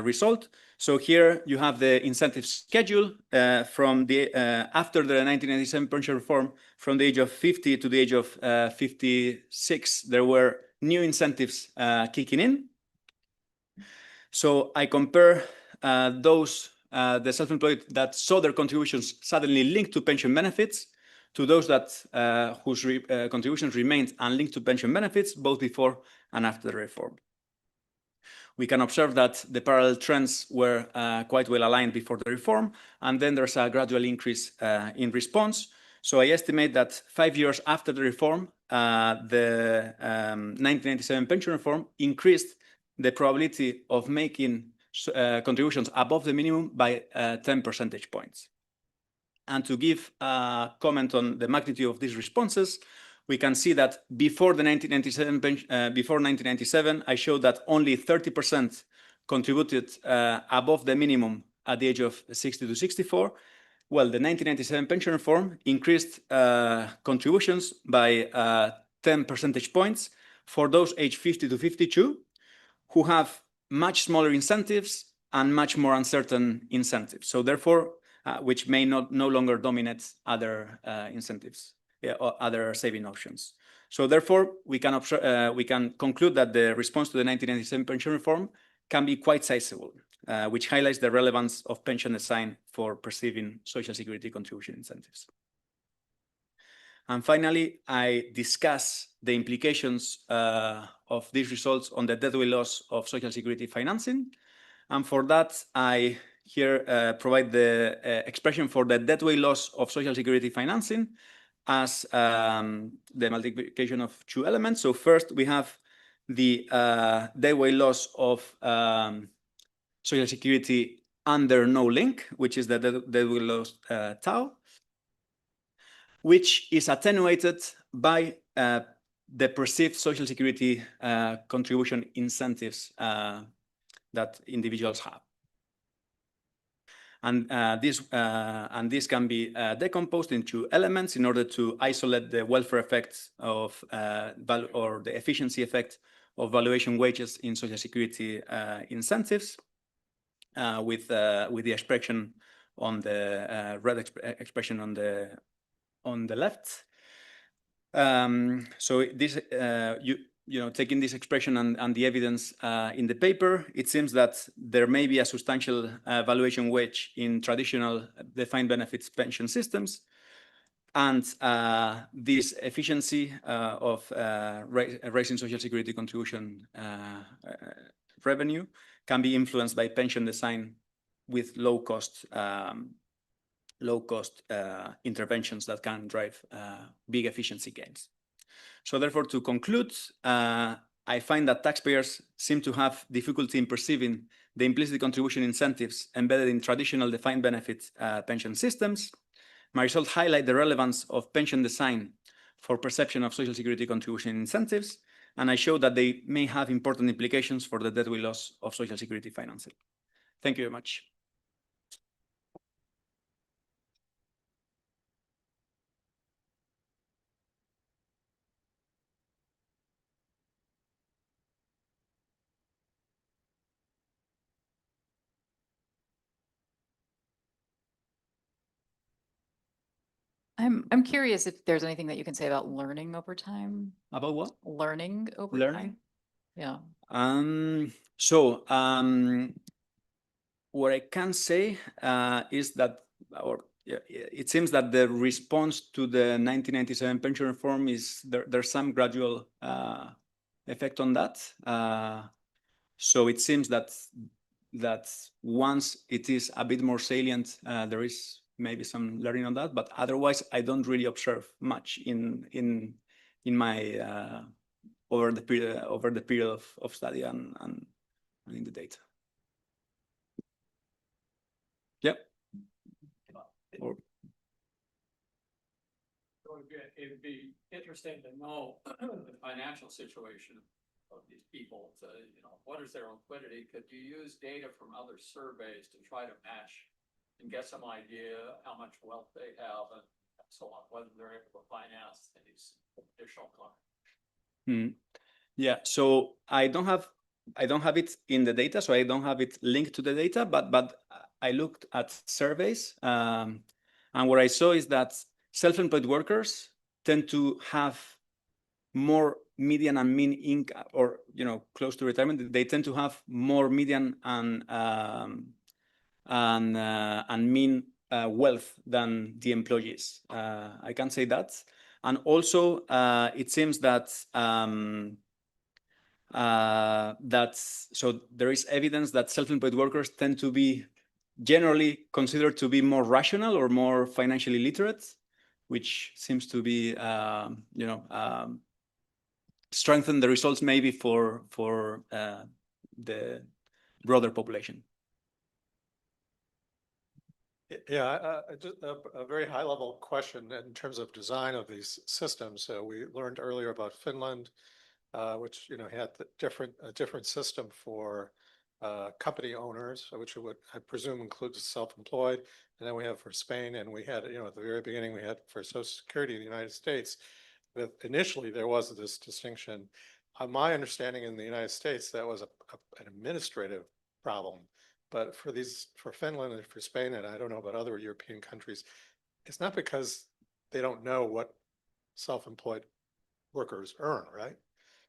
result. So here you have the incentive schedule from the after the 1997 pension reform, from the age of 50 to the age of 56, there were new incentives kicking in. So I compare the self-employed that saw their contributions suddenly linked to pension benefits to those that whose contributions remained unlinked to pension benefits, both before and after the reform. We can observe that the parallel trends were quite well aligned before the reform, and then there's a gradual increase in response. So I estimate that 5 years after the reform, the 1997 pension reform increased the probability of making contributions above the minimum by 10 percentage points. And to give a comment on the magnitude of these responses, we can see that before 1997, I showed that only 30% contributed above the minimum at the age of 60 to 64. Well, the 1997 pension reform increased contributions by 10 percentage points for those aged 50 to 52 who have much smaller incentives and much more uncertain incentives. So therefore, which may no longer dominate other incentives or other saving options. So therefore, we can conclude that the response to the 1997 pension reform can be quite sizable, which highlights the relevance of pension design for perceiving Social Security contribution incentives. And finally, I discuss the implications of these results on the deadweight loss of Social Security financing. And for that, I here provide the expression for the deadweight loss of Social Security financing as the multiplication of two elements. So first, we have the deadweight loss of Social Security under no link, which is the deadweight loss tau, which is attenuated by the perceived Social Security contribution incentives that individuals have. And this can be decomposed into elements in order to isolate the welfare effects of or the efficiency effect valuation wages in Social Security incentives, with the expression on the red expression on the left. So this taking this expression and the evidence in the paper, it seems that there may be a substantial valuation wage in traditional defined benefits pension systems, and this efficiency of raising Social Security contribution revenue can be influenced by pension design with low-cost interventions that can drive big efficiency gains. So therefore, to conclude, I find that taxpayers seem to have difficulty in perceiving the implicit contribution incentives embedded in traditional defined benefit pension systems. My results highlight the relevance of pension design for perception of Social Security contribution incentives, and I show that they may have important implications for the deadly loss of Social Security financing. Thank you very much. I'm curious if there's anything that you can say about learning over time. About what? Learning over Learning? time. Yeah. What I can say is that, it seems that the response to the 1997 pension reform is there's some gradual effect on that. So it seems that once it is a bit more salient, there is maybe some learning on that, but otherwise I don't really observe much in my over the period of study and in the data. Yep. It'd be interesting to know the financial situation of these people. What is their liquidity? Could you use data from other surveys to try to match and get some idea how much wealth they have and so on, whether they're able to finance these additional clients? Yeah, so I don't have it in the data, so I don't have it linked to the data, but I looked at surveys, and what I saw is that self-employed workers tend to have more median and mean income, or close to retirement. They tend to have more median and mean wealth than the employees. I can say that, and also it seems that so there is evidence that self-employed workers tend to be generally considered to be more rational or more financially literate, which seems to be strengthen the results maybe for the broader population. Yeah, just a very high level question in terms of design of these systems. So we learned earlier about Finland, which had a different system for company owners, which would, I presume, includes self-employed. And then we have for Spain, and we had, at the very beginning, we had for Social Security in the United States. That initially there was this distinction. My understanding in the United States, that was an administrative problem. But for Finland and for Spain, and I don't know about other European countries, it's not because they don't know what self-employed workers earn, right?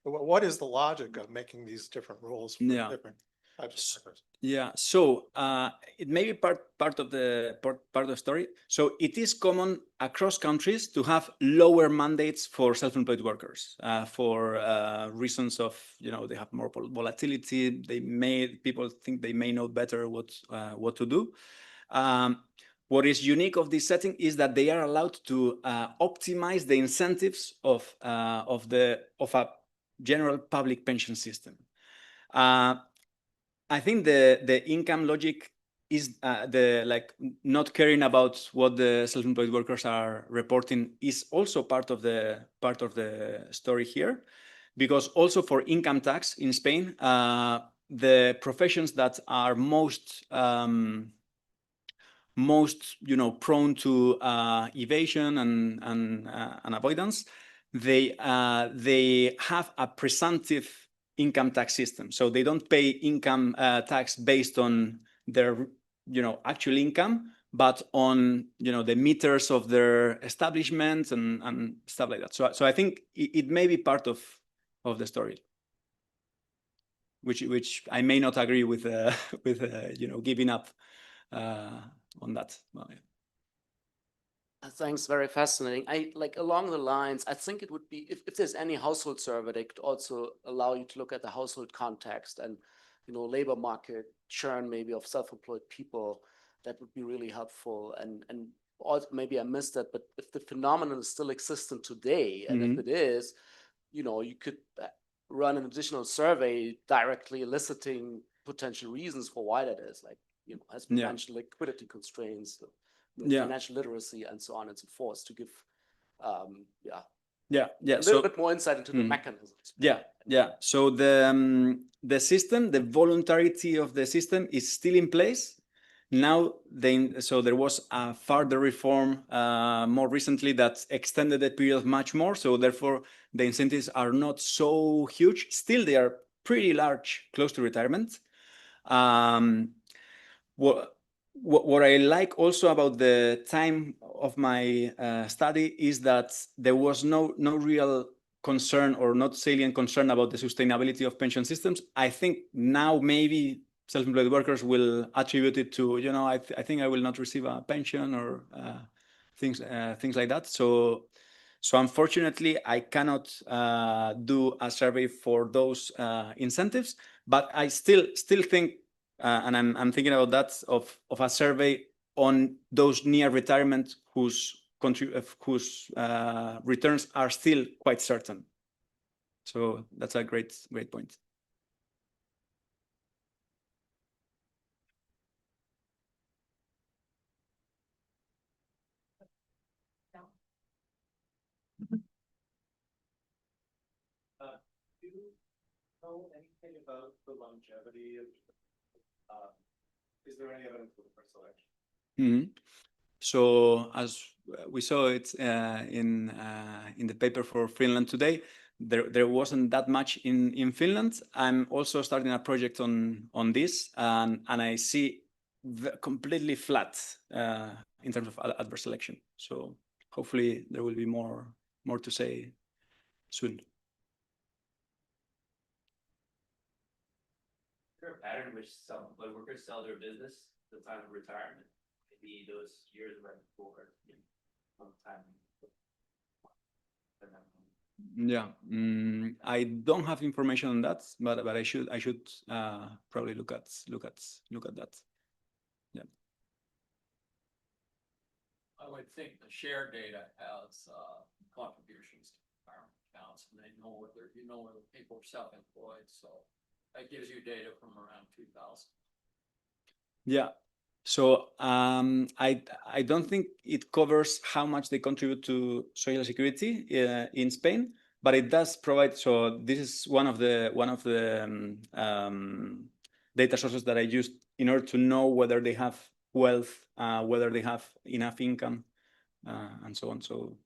But what is the logic of making these different rules for different types of workers? Yeah, so it may be part of the story. So it is common across countries to have lower mandates for self-employed workers for reasons of they have more volatility. People think they may know better what to do. What is unique of this setting is that they are allowed to optimize the incentives of a general public pension system. I think the income logic is not caring about what the self-employed workers are reporting is also part of the story here, because also for income tax in Spain, the professions that are most prone to evasion and avoidance, they have a presumptive income tax system. So they don't pay income tax based on their, actual income, but on, the meters of their establishments and stuff like that. So I think it may be part of the story, which I may not agree with, giving up on that. Well, yeah. Thanks, very fascinating. I like along the lines, I think it would be if there's any household survey that could also allow you to look at the household context and labor market churn maybe of self-employed people, that would be really helpful. And also, maybe I missed that, but if the phenomenon is still existent today, and if it is, you could run an additional survey directly eliciting potential reasons for why that is, like as we mentioned, liquidity constraints, financial literacy, and so on and so forth, to give a little bit more insight into the mechanisms. So the system, the voluntarity of the system is still in place. Now, so there was a further reform more recently that extended the period much more. So therefore, the incentives are not so huge. Still, they are pretty large, close to retirement. What I like also about the time of my study is that there was no real concern or not salient concern about the sustainability of pension systems. I think now maybe self-employed workers will attribute it to, I think I will not receive a pension or things like that. So unfortunately, I cannot do a survey for those incentives, but I still think, and I'm thinking about that, of a survey on those near retirement whose returns are still quite certain. So that's a great point. Do you know anything about the longevity of? Is there any evidence for selection? So as we saw it in the paper for Finland today, there wasn't that much in Finland. I'm also starting a project on this, and I see completely flat in terms of adverse selection. So hopefully there will be more to say soon. Is there a pattern in which self-employed workers sell their business at the time of retirement? Maybe those years right before, time. I don't have information on that, but I should probably look at that. Yeah. I would think the share data has contributions to retirement accounts, and they know whether people are self-employed, so that gives you data from around 2000. Yeah. So I don't think it covers how much they contribute to Social Security in Spain, but it does provide. So this is one of the data sources that I used in order to know whether they have wealth, whether they have enough income, and so on. So